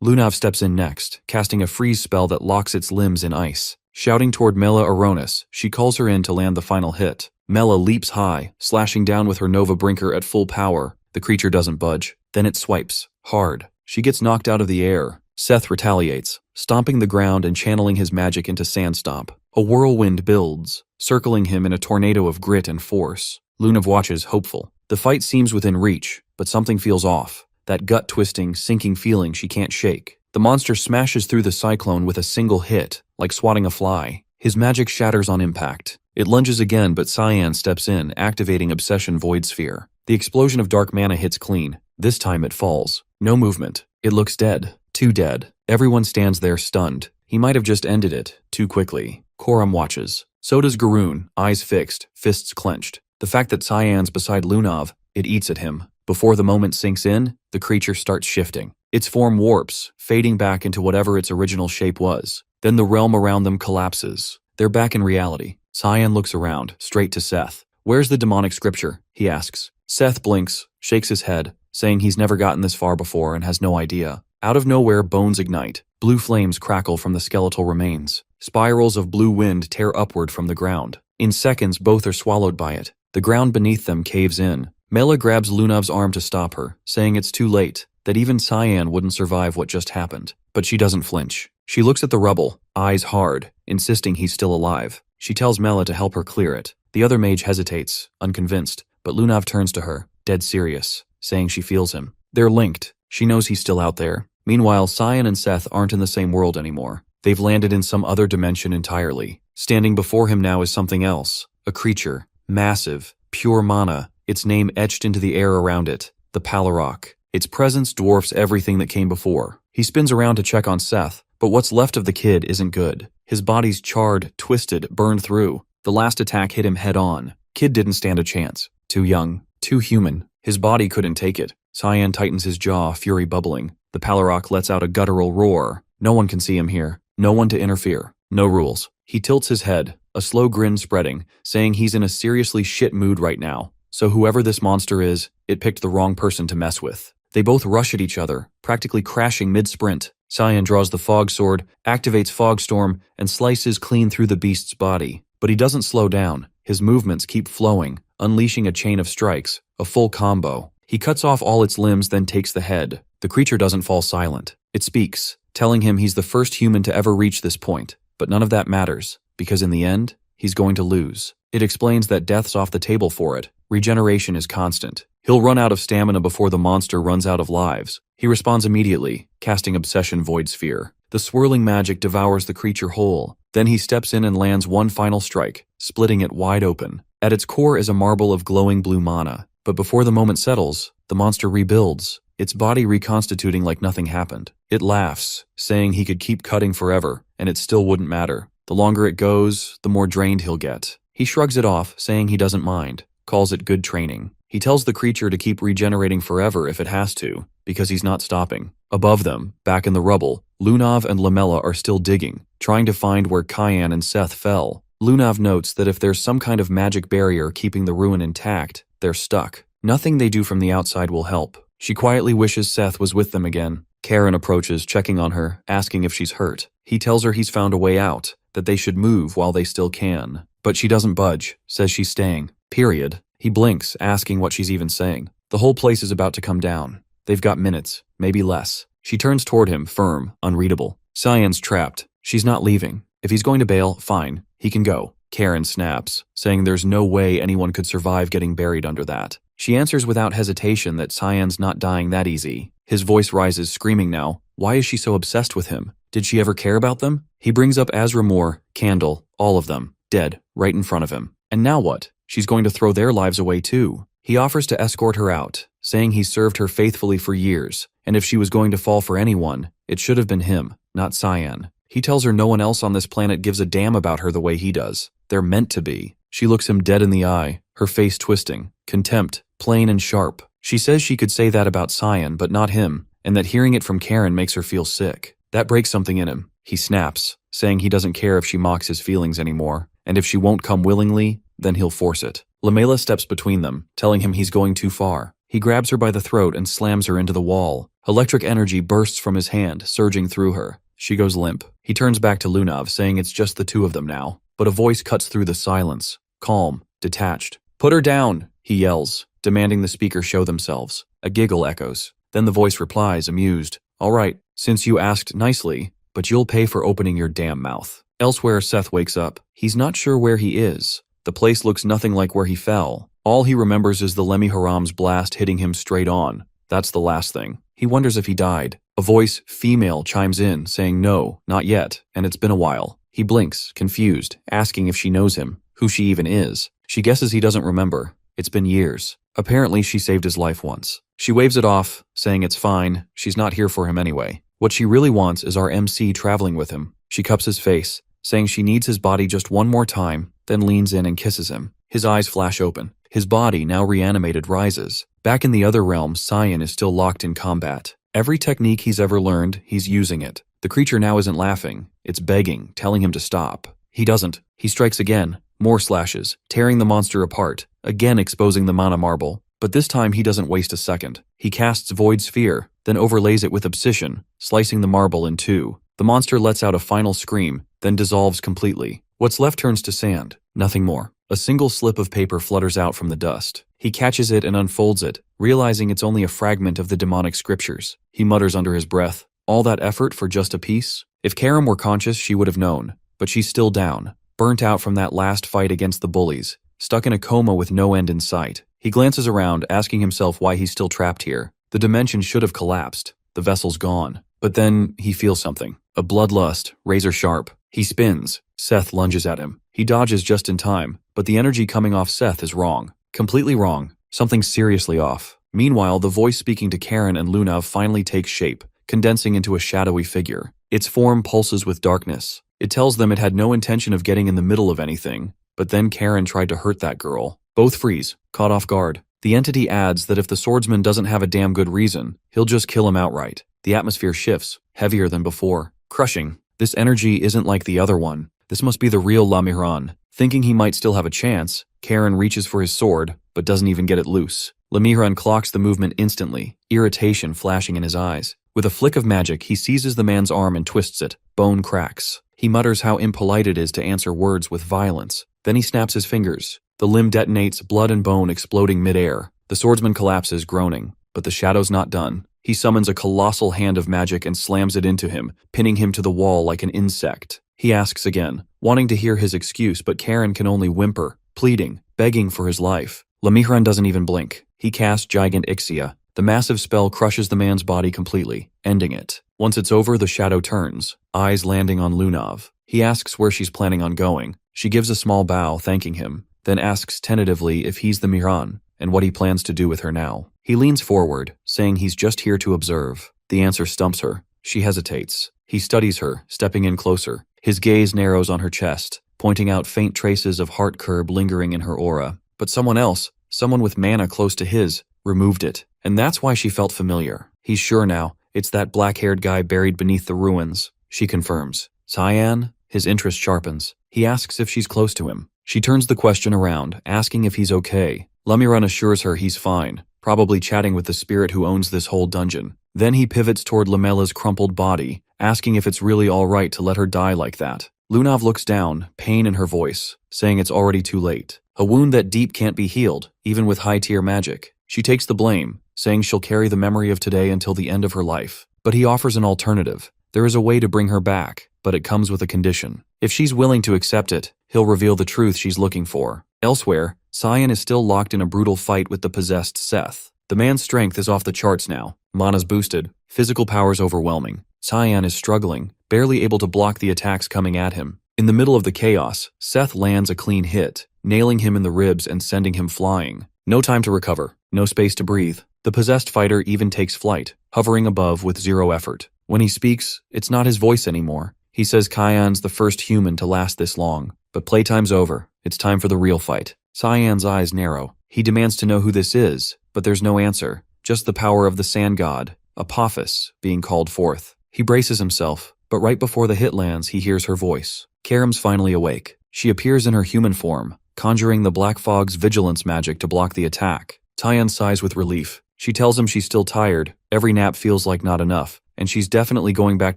Lunav steps in next, casting a freeze spell that locks its limbs in ice. Shouting toward Mela Aronis, she calls her in to land the final hit. Mela leaps high, slashing down with her Nova Brinker at full power. The creature doesn't budge. Then it swipes. Hard. She gets knocked out of the air. Seth retaliates, stomping the ground and channeling his magic into Sandstomp. A whirlwind builds, circling him in a tornado of grit and force. Lunav watches, hopeful. The fight seems within reach, but something feels off. That gut-twisting, sinking feeling she can't shake. The monster smashes through the cyclone with a single hit, like swatting a fly. His magic shatters on impact. It lunges again, but Cyan steps in, activating Obsession Void Sphere. The explosion of dark mana hits clean. This time it falls. No movement. It looks dead. Too dead. Everyone stands there stunned. He might have just ended it, too quickly. Koram watches. So does Garoon, eyes fixed, fists clenched. The fact that Cyan's beside Lunav, it eats at him. Before the moment sinks in, the creature starts shifting. Its form warps, fading back into whatever its original shape was. Then the realm around them collapses. They're back in reality. Cyan looks around, straight to Seth. "Where's the demonic scripture?" he asks. Seth blinks, shakes his head, saying he's never gotten this far before and has no idea. Out of nowhere, bones ignite. Blue flames crackle from the skeletal remains. Spirals of blue wind tear upward from the ground. In seconds, both are swallowed by it. The ground beneath them caves in. Mela grabs Lunav's arm to stop her, saying it's too late, that even Cyan wouldn't survive what just happened. But she doesn't flinch. She looks at the rubble, eyes hard, insisting he's still alive. She tells Mela to help her clear it. The other mage hesitates, unconvinced, but Lunav turns to her, dead serious, saying she feels him. They're linked. She knows he's still out there. Meanwhile, Cyan and Seth aren't in the same world anymore. They've landed in some other dimension entirely. Standing before him now is something else. A creature. Massive. Pure mana. Its name etched into the air around it. The Palarok. Its presence dwarfs everything that came before. He spins around to check on Seth, but what's left of the kid isn't good. His body's charred, twisted, burned through. The last attack hit him head on. Kid didn't stand a chance. Too young. Too human. His body couldn't take it. Cyan tightens his jaw, fury bubbling. The Palarok lets out a guttural roar. No one can see him here. No one to interfere. No rules. He tilts his head, a slow grin spreading, saying he's in a seriously shit mood right now. So whoever this monster is, it picked the wrong person to mess with. They both rush at each other, practically crashing mid-sprint. Cyan draws the fog sword, activates Fog Storm, and slices clean through the beast's body. But he doesn't slow down. His movements keep flowing, unleashing a chain of strikes, a full combo. He cuts off all its limbs, then takes the head. The creature doesn't fall silent. It speaks, telling him he's the first human to ever reach this point. But none of that matters, because in the end, he's going to lose. It explains that death's off the table for it. Regeneration is constant. He'll run out of stamina before the monster runs out of lives. He responds immediately, casting Obsession Void Sphere. The swirling magic devours the creature whole. Then he steps in and lands one final strike, splitting it wide open. At its core is a marble of glowing blue mana. But before the moment settles, the monster rebuilds, its body reconstituting like nothing happened. It laughs, saying he could keep cutting forever, and it still wouldn't matter. The longer it goes, the more drained he'll get. He shrugs it off, saying he doesn't mind, calls it good training. He tells the creature to keep regenerating forever if it has to, because he's not stopping. Above them, back in the rubble, Lunav and Lamella are still digging, trying to find where Cyan and Seth fell. Lunav notes that if there's some kind of magic barrier keeping the ruin intact, they're stuck. Nothing they do from the outside will help. She quietly wishes Seth was with them again. Karen approaches, checking on her, asking if she's hurt. He tells her he's found a way out, that they should move while they still can. But she doesn't budge, says she's staying. Period. He blinks, asking what she's even saying. The whole place is about to come down. They've got minutes, maybe less. She turns toward him, firm, unreadable. Cyan's trapped. She's not leaving. If he's going to bail, fine. He can go. Karen snaps, saying there's no way anyone could survive getting buried under that. She answers without hesitation that Cyan's not dying that easy. His voice rises, screaming now. Why is she so obsessed with him? Did she ever care about them? He brings up Azra Moore, Candle, all of them, dead, right in front of him. And now what? She's going to throw their lives away too. He offers to escort her out, saying he served her faithfully for years, and if she was going to fall for anyone, it should have been him, not Cyan. He tells her no one else on this planet gives a damn about her the way he does. They're meant to be. She looks him dead in the eye, her face twisting. Contempt, plain and sharp. She says she could say that about Cyan, but not him, and that hearing it from Karen makes her feel sick. That breaks something in him. He snaps, saying he doesn't care if she mocks his feelings anymore, and if she won't come willingly, then he'll force it. Lamela steps between them, telling him he's going too far. He grabs her by the throat and slams her into the wall. Electric energy bursts from his hand, surging through her. She goes limp. He turns back to Lunav, saying it's just the two of them now. But a voice cuts through the silence, calm, detached. "Put her down," he yells, demanding the speaker show themselves. A giggle echoes. Then the voice replies, amused. "All right, since you asked nicely, but you'll pay for opening your damn mouth." Elsewhere, Seth wakes up. He's not sure where he is. The place looks nothing like where he fell. All he remembers is the Lemmy Haram's blast hitting him straight on. That's the last thing. He wonders if he died. A voice, female, chimes in, saying no, not yet, and it's been a while. He blinks, confused, asking if she knows him, who she even is. She guesses he doesn't remember. It's been years. Apparently, she saved his life once. She waves it off, saying it's fine, she's not here for him anyway. What she really wants is our MC traveling with him. She cups his face, saying she needs his body just one more time, then leans in and kisses him. His eyes flash open. His body, now reanimated, rises. Back in the other realm, Cyan is still locked in combat. Every technique he's ever learned, he's using it. The creature now isn't laughing. It's begging, telling him to stop. He doesn't. He strikes again. More slashes, tearing the monster apart, again exposing the mana marble. But this time he doesn't waste a second. He casts Void Sphere, then overlays it with Obsession, slicing the marble in two. The monster lets out a final scream, then dissolves completely. What's left turns to sand. Nothing more. A single slip of paper flutters out from the dust. He catches it and unfolds it, realizing it's only a fragment of the demonic scriptures. He mutters under his breath, all that effort for just a piece? If Karam were conscious, she would have known. But she's still down, burnt out from that last fight against the bullies, stuck in a coma with no end in sight. He glances around, asking himself why he's still trapped here. The dimension should have collapsed. The vessel's gone. But then he feels something. A bloodlust, razor sharp. He spins. Seth lunges at him. He dodges just in time, but the energy coming off Seth is wrong. Completely wrong. Something seriously off. Meanwhile, the voice speaking to Karen and Lunav finally takes shape, condensing into a shadowy figure. Its form pulses with darkness. It tells them it had no intention of getting in the middle of anything, but then Karen tried to hurt that girl. Both freeze, caught off guard. The entity adds that if the swordsman doesn't have a damn good reason, he'll just kill him outright. The atmosphere shifts, heavier than before. Crushing. This energy isn't like the other one. This must be the real Lamiran. Thinking he might still have a chance, Karen reaches for his sword, but doesn't even get it loose. Lemihran clocks the movement instantly, irritation flashing in his eyes. With a flick of magic, he seizes the man's arm and twists it. Bone cracks. He mutters how impolite it is to answer words with violence. Then he snaps his fingers. The limb detonates, blood and bone exploding midair. The swordsman collapses, groaning. But the shadow's not done. He summons a colossal hand of magic and slams it into him, pinning him to the wall like an insect. He asks again, wanting to hear his excuse, but Karen can only whimper, pleading, begging for his life. Lemihran doesn't even blink. He casts Gigant Ixia. The massive spell crushes the man's body completely, ending it. Once it's over, the shadow turns, eyes landing on Lunav. He asks where she's planning on going. She gives a small bow, thanking him, then asks tentatively if he's the Mihran and what he plans to do with her now. He leans forward, saying he's just here to observe. The answer stumps her. She hesitates. He studies her, stepping in closer. His gaze narrows on her chest, pointing out faint traces of heart curb lingering in her aura. But someone else, someone with mana close to his, removed it. And that's why she felt familiar. He's sure now, it's that black-haired guy buried beneath the ruins. She confirms. Cyan? His interest sharpens. He asks if she's close to him. She turns the question around, asking if he's okay. Lemihran assures her he's fine, probably chatting with the spirit who owns this whole dungeon. Then he pivots toward Lamella's crumpled body, asking if it's really all right to let her die like that. Lunav looks down, pain in her voice, saying it's already too late. A wound that deep can't be healed, even with high-tier magic. She takes the blame, saying she'll carry the memory of today until the end of her life. But he offers an alternative. There is a way to bring her back, but it comes with a condition. If she's willing to accept it, he'll reveal the truth she's looking for. Elsewhere, Cyan is still locked in a brutal fight with the possessed Seth. The man's strength is off the charts now. Mana's boosted, physical power's overwhelming. Cyan is struggling, barely able to block the attacks coming at him. In the middle of the chaos, Seth lands a clean hit, nailing him in the ribs and sending him flying. No time to recover, no space to breathe. The possessed fighter even takes flight, hovering above with zero effort. When he speaks, it's not his voice anymore. He says Cyan's the first human to last this long. But playtime's over. It's time for the real fight. Cyan's eyes narrow. He demands to know who this is, but there's no answer. Just the power of the sand god, Apophis, being called forth. He braces himself, but right before the hit lands, he hears her voice. Karam's finally awake. She appears in her human form, conjuring the Black Fog's vigilance magic to block the attack. Cyan sighs with relief. She tells him she's still tired, every nap feels like not enough, and she's definitely going back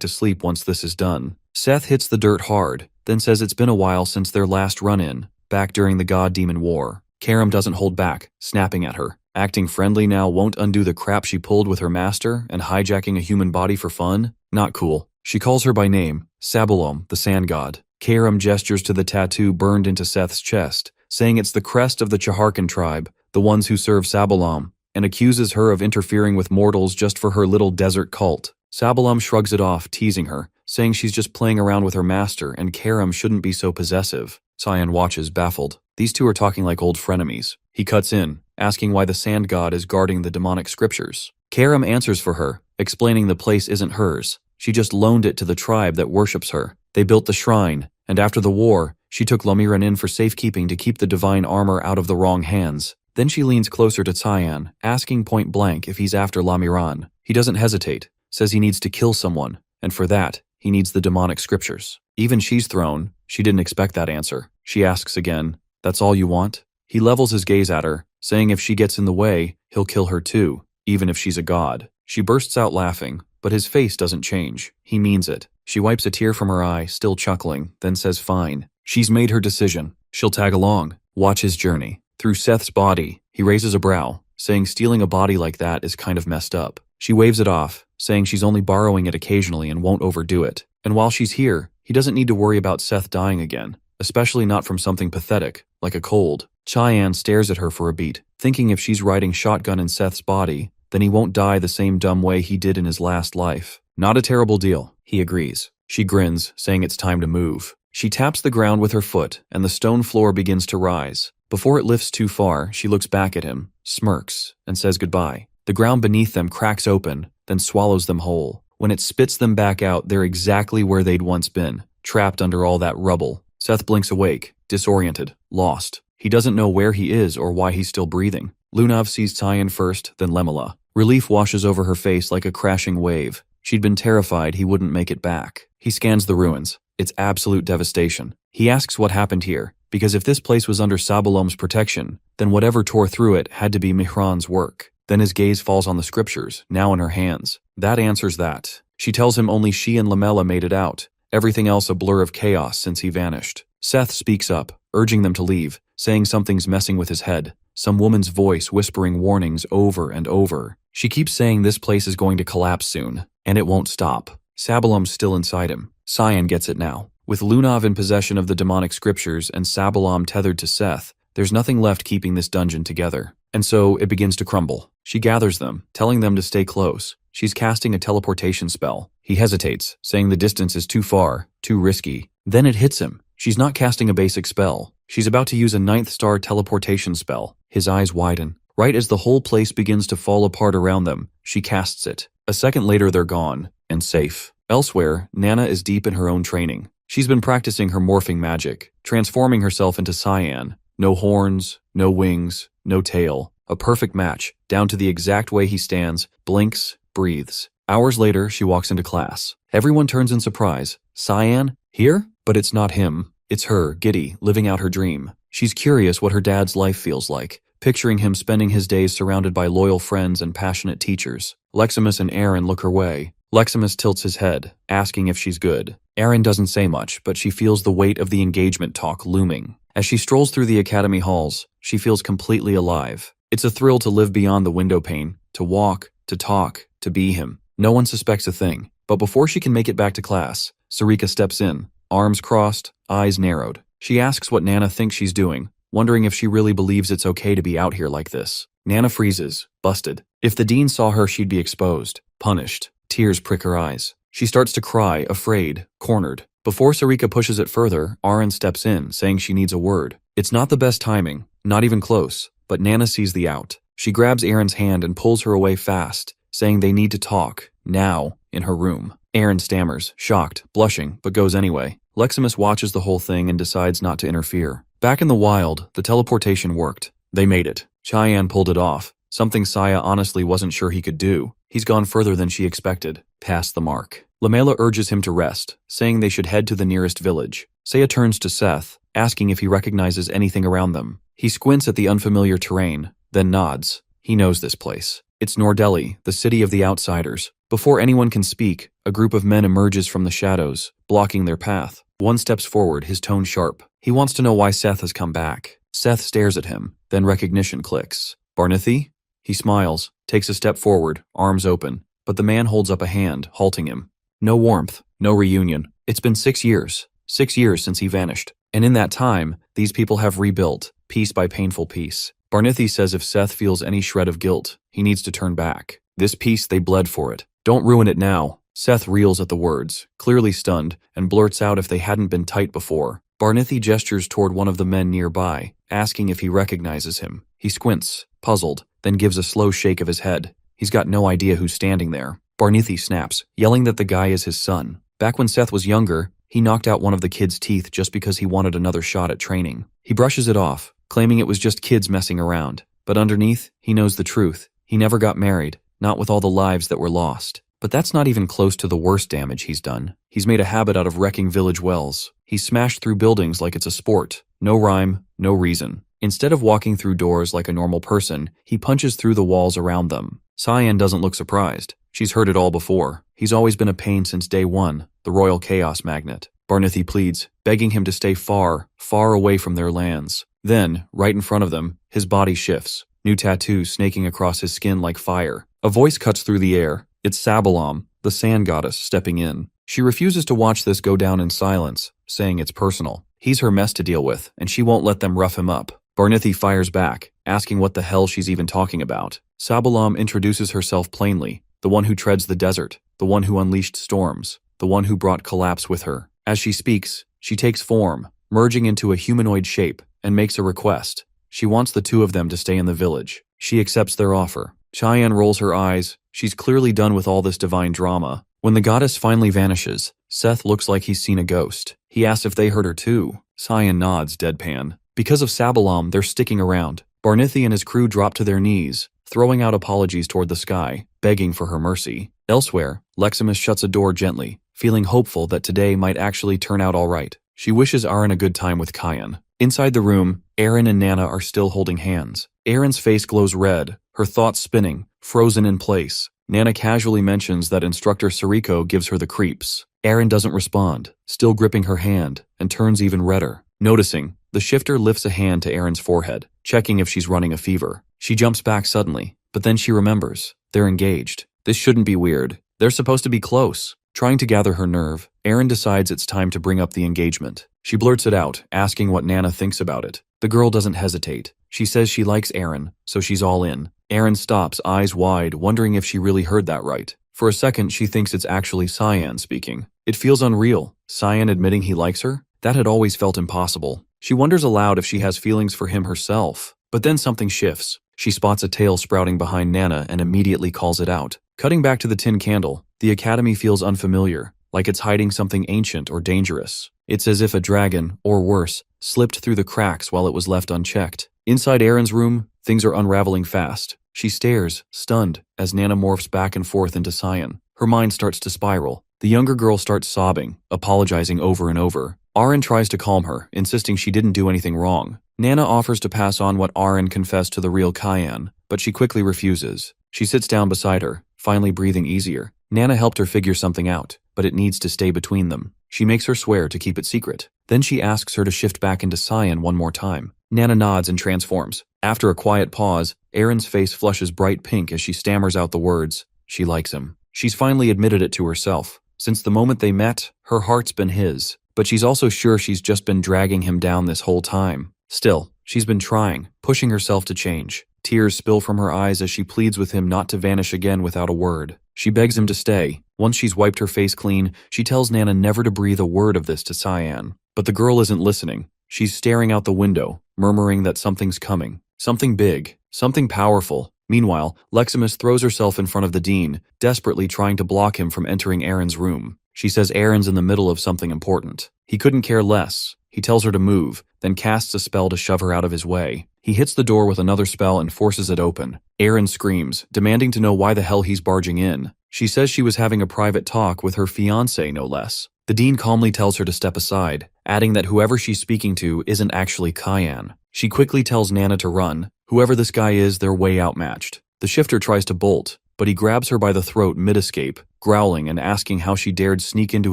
to sleep once this is done. Seth hits the dirt hard, then says it's been a while since their last run-in, back during the God-Demon War. Karam doesn't hold back, snapping at her. Acting friendly now won't undo the crap she pulled with her master and hijacking a human body for fun? Not cool. She calls her by name, Sabalom, the sand god. Karam gestures to the tattoo burned into Seth's chest, saying it's the crest of the Chaharkan tribe, the ones who serve Sabalom, and accuses her of interfering with mortals just for her little desert cult. Sabalom shrugs it off, teasing her, saying she's just playing around with her master and Karam shouldn't be so possessive. Cyan watches, baffled. These two are talking like old frenemies. He cuts in, asking why the sand god is guarding the demonic scriptures. Karam answers for her, explaining the place isn't hers. She just loaned it to the tribe that worships her. They built the shrine, and after the war, she took Lemihran in for safekeeping to keep the divine armor out of the wrong hands. Then she leans closer to Cyan, asking point blank if he's after Lemihran. He doesn't hesitate, says he needs to kill someone, and for that, he needs the demonic scriptures. Even she's thrown. She didn't expect that answer. She asks again, "That's all you want?" He levels his gaze at her, saying if she gets in the way, he'll kill her too, even if she's a god. She bursts out laughing, but his face doesn't change. He means it. She wipes a tear from her eye, still chuckling, then says fine. She's made her decision. She'll tag along, watch his journey. Through Seth's body, he raises a brow, saying stealing a body like that is kind of messed up. She waves it off, saying she's only borrowing it occasionally and won't overdo it. And while she's here, he doesn't need to worry about Seth dying again, especially not from something pathetic, like a cold. Cyan stares at her for a beat, thinking if she's riding shotgun in Seth's body, then he won't die the same dumb way he did in his last life. Not a terrible deal, he agrees. She grins, saying it's time to move. She taps the ground with her foot, and the stone floor begins to rise. Before it lifts too far, she looks back at him, smirks, and says goodbye. The ground beneath them cracks open, then swallows them whole. When it spits them back out, they're exactly where they'd once been, trapped under all that rubble. Seth blinks awake, disoriented, lost. He doesn't know where he is or why he's still breathing. Lunav sees Cyan first, then Lemela. Relief washes over her face like a crashing wave. She'd been terrified he wouldn't make it back. He scans the ruins. It's absolute devastation. He asks what happened here, because if this place was under Sabalom's protection, then whatever tore through it had to be Mihran's work. Then his gaze falls on the scriptures, now in her hands. That answers that. She tells him only she and Lamela made it out, everything else a blur of chaos since he vanished. Seth speaks up, urging them to leave, saying something's messing with his head. Some woman's voice whispering warnings over and over. She keeps saying this place is going to collapse soon, and it won't stop. Sabalom's still inside him. Cyan gets it now. With Lunav in possession of the demonic scriptures and Sabalom tethered to Seth, there's nothing left keeping this dungeon together. And so it begins to crumble. She gathers them, telling them to stay close. She's casting a teleportation spell. He hesitates, saying the distance is too far, too risky. Then it hits him. She's not casting a basic spell. She's about to use a 9th star teleportation spell. His eyes widen. Right as the whole place begins to fall apart around them, she casts it. A second later they're gone, and safe. Elsewhere, Nana is deep in her own training. She's been practicing her morphing magic, transforming herself into Cyan. No horns, no wings, no tail. A perfect match, down to the exact way he stands, blinks, breathes. Hours later, she walks into class. Everyone turns in surprise. Cyan? Here? But it's not him. It's her, Giddy, living out her dream. She's curious what her dad's life feels like, picturing him spending his days surrounded by loyal friends and passionate teachers. Leximus and Aaron look her way. Leximus tilts his head, asking if she's good. Aaron doesn't say much, but she feels the weight of the engagement talk looming. As she strolls through the academy halls, she feels completely alive. It's a thrill to live beyond the window pane, to walk, to talk, to be him. No one suspects a thing. But before she can make it back to class, Sarika steps in, arms crossed, eyes narrowed. She asks what Nana thinks she's doing, wondering if she really believes it's okay to be out here like this. Nana freezes, busted. If the dean saw her, she'd be exposed, punished. Tears prick her eyes. She starts to cry, afraid, cornered. Before Sarika pushes it further, Aaron steps in, saying she needs a word. It's not the best timing, not even close, but Nana sees the out. She grabs Aaron's hand and pulls her away fast, saying they need to talk, now, in her room. Aaron stammers, shocked, blushing, but goes anyway. Leximus watches the whole thing and decides not to interfere. Back in the wild, the teleportation worked. They made it. Cheyenne pulled it off, something Saya honestly wasn't sure he could do. He's gone further than she expected, past the mark. Lamela urges him to rest, saying they should head to the nearest village. Saya turns to Seth, asking if he recognizes anything around them. He squints at the unfamiliar terrain, then nods. He knows this place. It's Nordeli, the city of the outsiders. Before anyone can speak, a group of men emerges from the shadows, blocking their path. One steps forward, his tone sharp. He wants to know why Seth has come back. Seth stares at him, then recognition clicks. Barnithi? He smiles, takes a step forward, arms open, but the man holds up a hand, halting him. No warmth, no reunion. It's been 6 years. 6 years since he vanished. And in that time, these people have rebuilt, piece by painful piece. Barnithi says if Seth feels any shred of guilt, he needs to turn back. This piece, they bled for it. Don't ruin it now. Seth reels at the words, clearly stunned, and blurts out if they hadn't been tight before. Barnithi gestures toward one of the men nearby, asking if he recognizes him. He squints, puzzled, then gives a slow shake of his head. He's got no idea who's standing there. Barnithi snaps, yelling that the guy is his son. Back when Seth was younger, he knocked out one of the kid's teeth just because he wanted another shot at training. He brushes it off, claiming it was just kids messing around. But underneath, he knows the truth. He never got married, not with all the lives that were lost. But that's not even close to the worst damage he's done. He's made a habit out of wrecking village wells. He's smashed through buildings like it's a sport. No rhyme, no reason. Instead of walking through doors like a normal person, he punches through the walls around them. Cyan doesn't look surprised. She's heard it all before. He's always been a pain since day one, the royal chaos magnet. Barnithi pleads, begging him to stay far, far away from their lands. Then, right in front of them, his body shifts, new tattoos snaking across his skin like fire. A voice cuts through the air. It's Sabalom, the sand goddess, stepping in. She refuses to watch this go down in silence, saying it's personal. He's her mess to deal with, and she won't let them rough him up. Barnithi fires back, asking what the hell she's even talking about. Sabalom introduces herself plainly, the one who treads the desert, the one who unleashed storms, the one who brought collapse with her. As she speaks, she takes form, merging into a humanoid shape, and makes a request. She wants the two of them to stay in the village. She accepts their offer. Cheyenne rolls her eyes. She's clearly done with all this divine drama. When the goddess finally vanishes, Seth looks like he's seen a ghost. He asks if they heard her too. Cyan nods, deadpan. Because of Sabalom, they're sticking around. Barnithi and his crew drop to their knees, throwing out apologies toward the sky, begging for her mercy. Elsewhere, Leximus shuts a door gently, feeling hopeful that today might actually turn out all right. She wishes Aaron a good time with Cyan. Inside the room, Aaron and Nana are still holding hands. Aaron's face glows red, her thoughts spinning, frozen in place. Nana casually mentions that instructor Sariko gives her the creeps. Aaron doesn't respond, still gripping her hand, and turns even redder. Noticing, the shifter lifts a hand to Aaron's forehead, checking if she's running a fever. She jumps back suddenly, but then she remembers. They're engaged. This shouldn't be weird. They're supposed to be close. Trying to gather her nerve, Aaron decides it's time to bring up the engagement. She blurts it out, asking what Nana thinks about it. The girl doesn't hesitate. She says she likes Aaron, so she's all in. Aaron stops, eyes wide, wondering if she really heard that right. For a second, she thinks it's actually Cyan speaking. It feels unreal. Cyan admitting he likes her? That had always felt impossible. She wonders aloud if she has feelings for him herself. But then something shifts. She spots a tail sprouting behind Nana and immediately calls it out. Cutting back to the tin candle, the academy feels unfamiliar, like it's hiding something ancient or dangerous. It's as if a dragon, or worse, slipped through the cracks while it was left unchecked. Inside Aaron's room, things are unraveling fast. She stares, stunned, as Nana morphs back and forth into Cyan. Her mind starts to spiral. The younger girl starts sobbing, apologizing over and over. Aaron tries to calm her, insisting she didn't do anything wrong. Nana offers to pass on what Aaron confessed to the real Cyan, but she quickly refuses. She sits down beside her, finally breathing easier. Nana helped her figure something out, but it needs to stay between them. She makes her swear to keep it secret. Then she asks her to shift back into Cyan one more time. Nana nods and transforms. After a quiet pause, Aaron's face flushes bright pink as she stammers out the words, she likes him. She's finally admitted it to herself. Since the moment they met, her heart's been his. But she's also sure she's just been dragging him down this whole time. Still, she's been trying, pushing herself to change. Tears spill from her eyes as she pleads with him not to vanish again without a word. She begs him to stay. Once she's wiped her face clean, she tells Nana never to breathe a word of this to Cyan. But the girl isn't listening. She's staring out the window, murmuring that something's coming. Something big. Something powerful. Meanwhile, Leximus throws herself in front of the dean, desperately trying to block him from entering Aaron's room. She says Aaron's in the middle of something important. He couldn't care less. He tells her to move, then casts a spell to shove her out of his way. He hits the door with another spell and forces it open. Aaron screams, demanding to know why the hell he's barging in. She says she was having a private talk with her fiancé, no less. The dean calmly tells her to step aside, adding that whoever she's speaking to isn't actually Cyan. She quickly tells Nana to run. Whoever this guy is, they're way outmatched. The shifter tries to bolt, but he grabs her by the throat mid-escape, growling and asking how she dared sneak into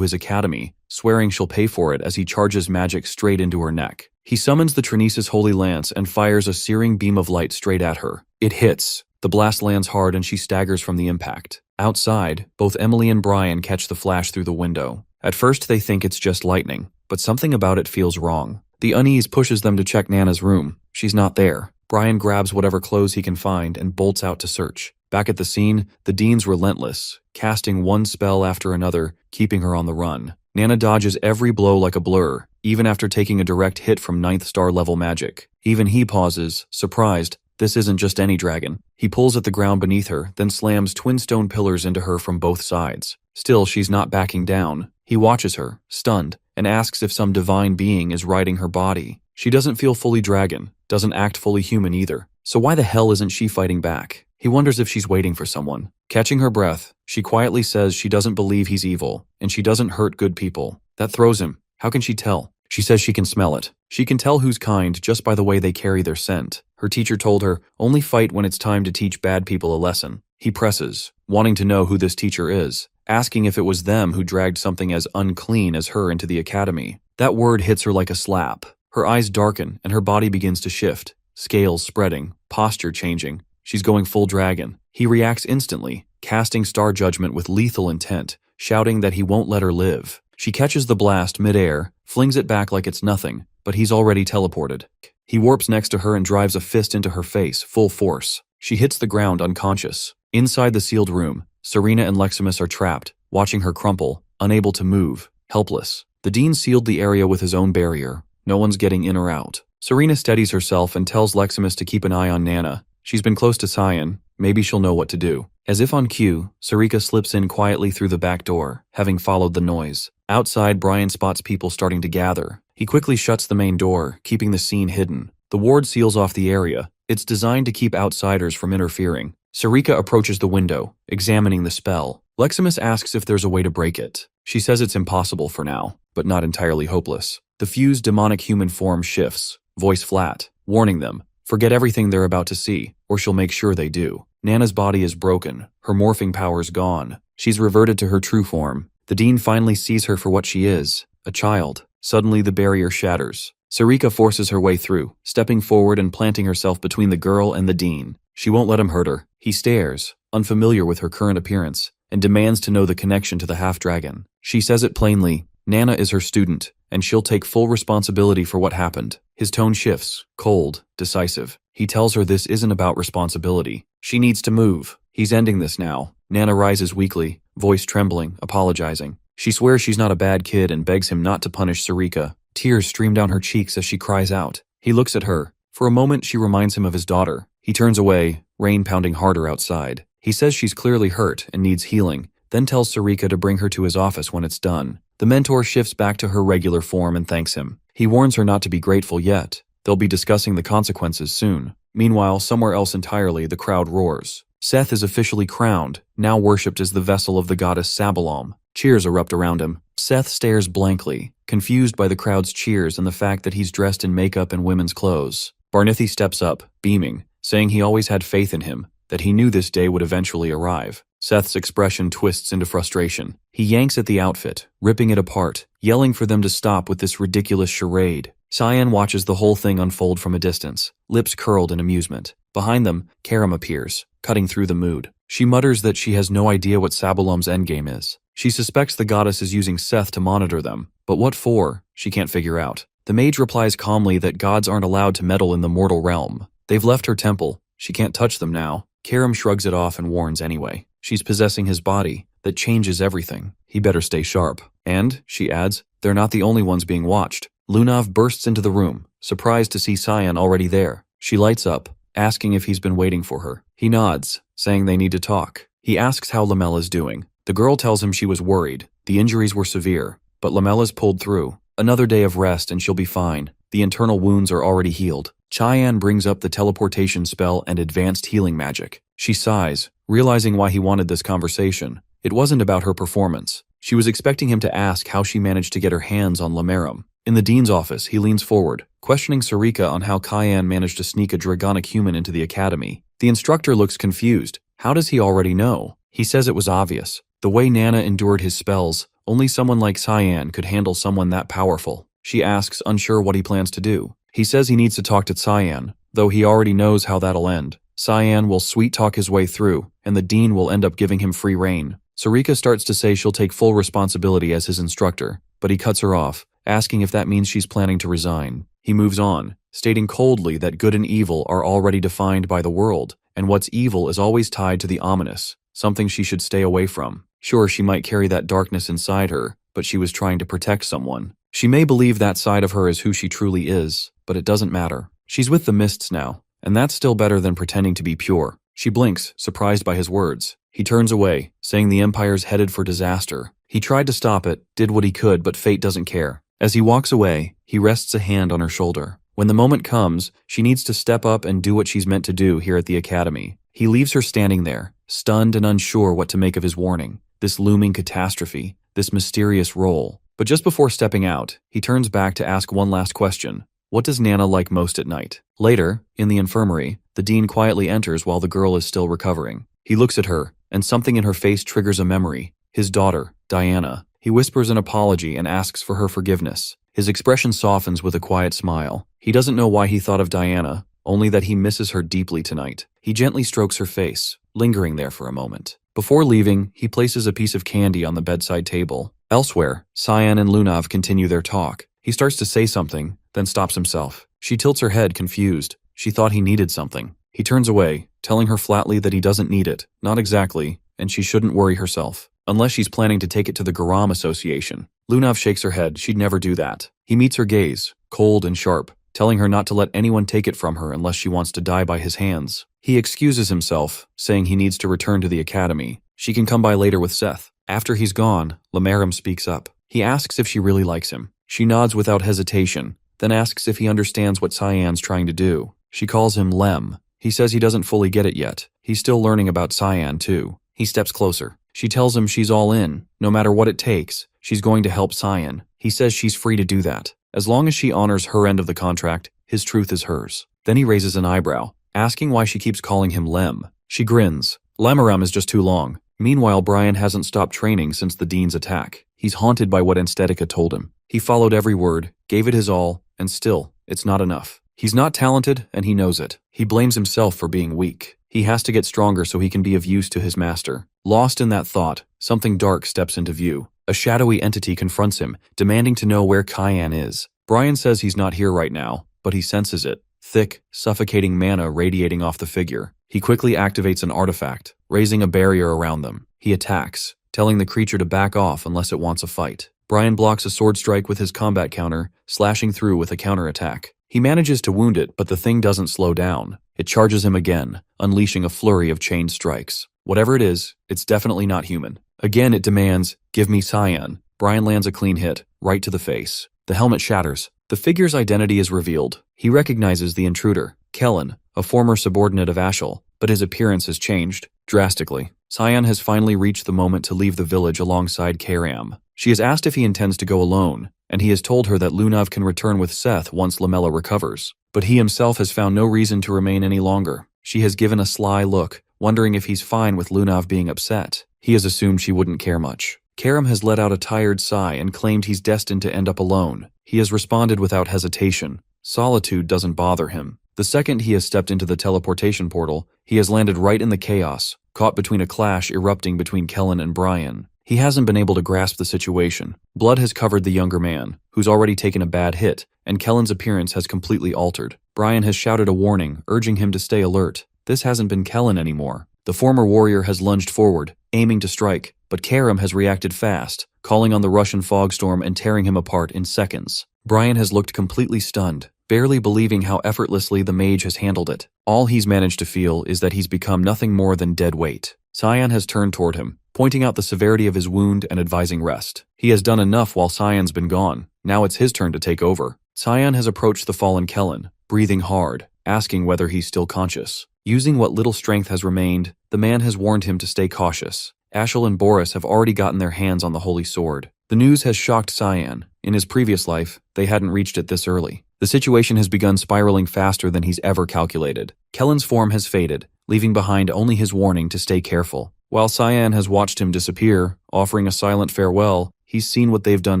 his academy, swearing she'll pay for it as he charges magic straight into her neck. He summons the Trinesis Holy Lance and fires a searing beam of light straight at her. It hits. The blast lands hard and she staggers from the impact. Outside, both Emily and Brian catch the flash through the window. At first they think it's just lightning, but something about it feels wrong. The unease pushes them to check Nana's room. She's not there. Brian grabs whatever clothes he can find and bolts out to search. Back at the scene, the dean's relentless, casting one spell after another, keeping her on the run. Nana dodges every blow like a blur, even after taking a direct hit from 9th star level magic. Even he pauses, surprised. This isn't just any dragon. He pulls at the ground beneath her, then slams twin stone pillars into her from both sides. Still, she's not backing down. He watches her, stunned, and asks if some divine being is riding her body. She doesn't feel fully dragon, doesn't act fully human either. So why the hell isn't she fighting back? He wonders if she's waiting for someone. Catching her breath, she quietly says she doesn't believe he's evil, and she doesn't hurt good people. That throws him. How can she tell? She says she can smell it. She can tell who's kind just by the way they carry their scent. Her teacher told her, only fight when it's time to teach bad people a lesson. He presses, wanting to know who this teacher is, asking if it was them who dragged something as unclean as her into the academy. That word hits her like a slap. Her eyes darken and her body begins to shift, scales spreading, posture changing. She's going full dragon. He reacts instantly, casting star judgment with lethal intent, shouting that he won't let her live. She catches the blast mid-air, flings it back like it's nothing, but he's already teleported. He warps next to her and drives a fist into her face, full force. She hits the ground unconscious. Inside the sealed room, Serena and Leximus are trapped, watching her crumple, unable to move, helpless. The dean sealed the area with his own barrier. No one's getting in or out. Serena steadies herself and tells Leximus to keep an eye on Nana. She's been close to Cyan. Maybe she'll know what to do. As if on cue, Sarika slips in quietly through the back door, having followed the noise. Outside, Brian spots people starting to gather. He quickly shuts the main door, keeping the scene hidden. The ward seals off the area. It's designed to keep outsiders from interfering. Sarika approaches the window, examining the spell. Leximus asks if there's a way to break it. She says it's impossible for now, but not entirely hopeless. The fused demonic human form shifts, voice flat, warning them, forget everything they're about to see, or she'll make sure they do. Nana's body is broken, her morphing powers gone. She's reverted to her true form. The dean finally sees her for what she is, a child. Suddenly the barrier shatters. Sarika forces her way through, stepping forward and planting herself between the girl and the dean. She won't let him hurt her. He stares, unfamiliar with her current appearance, and demands to know the connection to the half-dragon. She says it plainly, Nana is her student, and she'll take full responsibility for what happened. His tone shifts, cold, decisive. He tells her this isn't about responsibility. She needs to move. He's ending this now. Nana rises weakly, voice trembling, apologizing. She swears she's not a bad kid and begs him not to punish Sarika. Tears stream down her cheeks as she cries out. He looks at her. For a moment, she reminds him of his daughter. He turns away, rain pounding harder outside. He says she's clearly hurt and needs healing, then tells Sarika to bring her to his office when it's done. The mentor shifts back to her regular form and thanks him. He warns her not to be grateful yet. They'll be discussing the consequences soon. Meanwhile, somewhere else entirely, the crowd roars. Seth is officially crowned, now worshipped as the vessel of the goddess Sabalom. Cheers erupt around him. Seth stares blankly, confused by the crowd's cheers and the fact that he's dressed in makeup and women's clothes. Barnithi steps up, beaming, saying he always had faith in him, that he knew this day would eventually arrive. Seth's expression twists into frustration. He yanks at the outfit, ripping it apart, yelling for them to stop with this ridiculous charade. Cyan watches the whole thing unfold from a distance, lips curled in amusement. Behind them, Karam appears, cutting through the mood. She mutters that she has no idea what Sabalom's endgame is. She suspects the goddess is using Seth to monitor them, but what for, she can't figure out. The mage replies calmly that gods aren't allowed to meddle in the mortal realm. They've left her temple. She can't touch them now. Karam shrugs it off and warns anyway. She's possessing his body. That changes everything. He better stay sharp. And, she adds, they're not the only ones being watched. Lunav bursts into the room, surprised to see Cyan already there. She lights up, asking if he's been waiting for her. He nods, saying they need to talk. He asks how Lamella's doing. The girl tells him she was worried. The injuries were severe, but Lamella's pulled through. Another day of rest and she'll be fine. The internal wounds are already healed. Cheyenne brings up the teleportation spell and advanced healing magic. She sighs, realizing why he wanted this conversation. It wasn't about her performance. She was expecting him to ask how she managed to get her hands on Lamerum. In the dean's office, he leans forward, questioning Sarika on how Cayenne managed to sneak a dragonic human into the academy. The instructor looks confused. How does he already know? He says it was obvious. The way Nana endured his spells, only someone like Cyan could handle someone that powerful. She asks, unsure what he plans to do. He says he needs to talk to Cyan, though he already knows how that'll end. Cyan will sweet-talk his way through, and the dean will end up giving him free rein. Sarika starts to say she'll take full responsibility as his instructor, but he cuts her off, asking if that means she's planning to resign. He moves on, stating coldly that good and evil are already defined by the world, and what's evil is always tied to the ominous, something she should stay away from. Sure, she might carry that darkness inside her, but she was trying to protect someone. She may believe that side of her is who she truly is, but it doesn't matter. She's with the mists now, and that's still better than pretending to be pure. She blinks, surprised by his words. He turns away, saying the Empire's headed for disaster. He tried to stop it, did what he could, but fate doesn't care. As he walks away, he rests a hand on her shoulder. When the moment comes, she needs to step up and do what she's meant to do here at the academy. He leaves her standing there, stunned and unsure what to make of his warning, this looming catastrophe, this mysterious role. But just before stepping out, he turns back to ask one last question. What does Nana like most at night? Later, in the infirmary, the dean quietly enters while the girl is still recovering. He looks at her, and something in her face triggers a memory. His daughter, Diana. He whispers an apology and asks for her forgiveness. His expression softens with a quiet smile. He doesn't know why he thought of Diana, only that he misses her deeply tonight. He gently strokes her face, lingering there for a moment. Before leaving, he places a piece of candy on the bedside table. Elsewhere, Cyan and Lunav continue their talk. He starts to say something, then stops himself. She tilts her head, confused. She thought he needed something. He turns away, telling her flatly that he doesn't need it, not exactly, and she shouldn't worry herself. Unless she's planning to take it to the Garam Association. Lunav shakes her head. She'd never do that. He meets her gaze, cold and sharp, telling her not to let anyone take it from her unless she wants to die by his hands. He excuses himself, saying he needs to return to the academy. She can come by later with Seth. After he's gone, Lamerum speaks up. He asks if she really likes him. She nods without hesitation, then asks if he understands what Cyan's trying to do. She calls him Lem. He says he doesn't fully get it yet. He's still learning about Cyan too. He steps closer. She tells him she's all in, no matter what it takes. She's going to help Cyan. He says she's free to do that. As long as she honors her end of the contract, his truth is hers. Then he raises an eyebrow, asking why she keeps calling him Lem. She grins. Lemaram is just too long. Meanwhile, Brian hasn't stopped training since the Dean's attack. He's haunted by what Anesthetica told him. He followed every word, gave it his all, and still, it's not enough. He's not talented, and he knows it. He blames himself for being weak. He has to get stronger so he can be of use to his master. Lost in that thought, something dark steps into view. A shadowy entity confronts him, demanding to know where Cayenne is. Brian says he's not here right now, but he senses it. Thick, suffocating mana radiating off the figure. He quickly activates an artifact, raising a barrier around them. He attacks, telling the creature to back off unless it wants a fight. Brian blocks a sword strike with his combat counter, slashing through with a counterattack. He manages to wound it, but the thing doesn't slow down. It charges him again, unleashing a flurry of chained strikes. Whatever it is, it's definitely not human. Again it demands, "Give me Cyan." Brian lands a clean hit, right to the face. The helmet shatters. The figure's identity is revealed. He recognizes the intruder, Kellen, a former subordinate of Ashel, but his appearance has changed, drastically. Cyan has finally reached the moment to leave the village alongside Karam. She has asked if he intends to go alone, and he has told her that Lunav can return with Seth once Lamella recovers. But he himself has found no reason to remain any longer. She has given a sly look, wondering if he's fine with Lunav being upset. He has assumed she wouldn't care much. Karam has let out a tired sigh and claimed he's destined to end up alone. He has responded without hesitation. Solitude doesn't bother him. The second he has stepped into the teleportation portal, he has landed right in the chaos, caught between a clash erupting between Kellen and Brian. He hasn't been able to grasp the situation. Blood has covered the younger man, who's already taken a bad hit, and Kellen's appearance has completely altered. Brian has shouted a warning, urging him to stay alert. This hasn't been Kellen anymore. The former warrior has lunged forward, aiming to strike, but Karam has reacted fast, calling on the Russian fog storm and tearing him apart in seconds. Brian has looked completely stunned, barely believing how effortlessly the mage has handled it. All he's managed to feel is that he's become nothing more than dead weight. Cyan has turned toward him, pointing out the severity of his wound and advising rest. He has done enough while Cyan's been gone. Now it's his turn to take over. Cyan has approached the fallen Kellen, breathing hard, asking whether he's still conscious. Using what little strength has remained, the man has warned him to stay cautious. Ashel and Boris have already gotten their hands on the holy sword. The news has shocked Cyan. In his previous life, they hadn't reached it this early. The situation has begun spiraling faster than he's ever calculated. Kellen's form has faded, leaving behind only his warning to stay careful. While Cyan has watched him disappear, offering a silent farewell, he's seen what they've done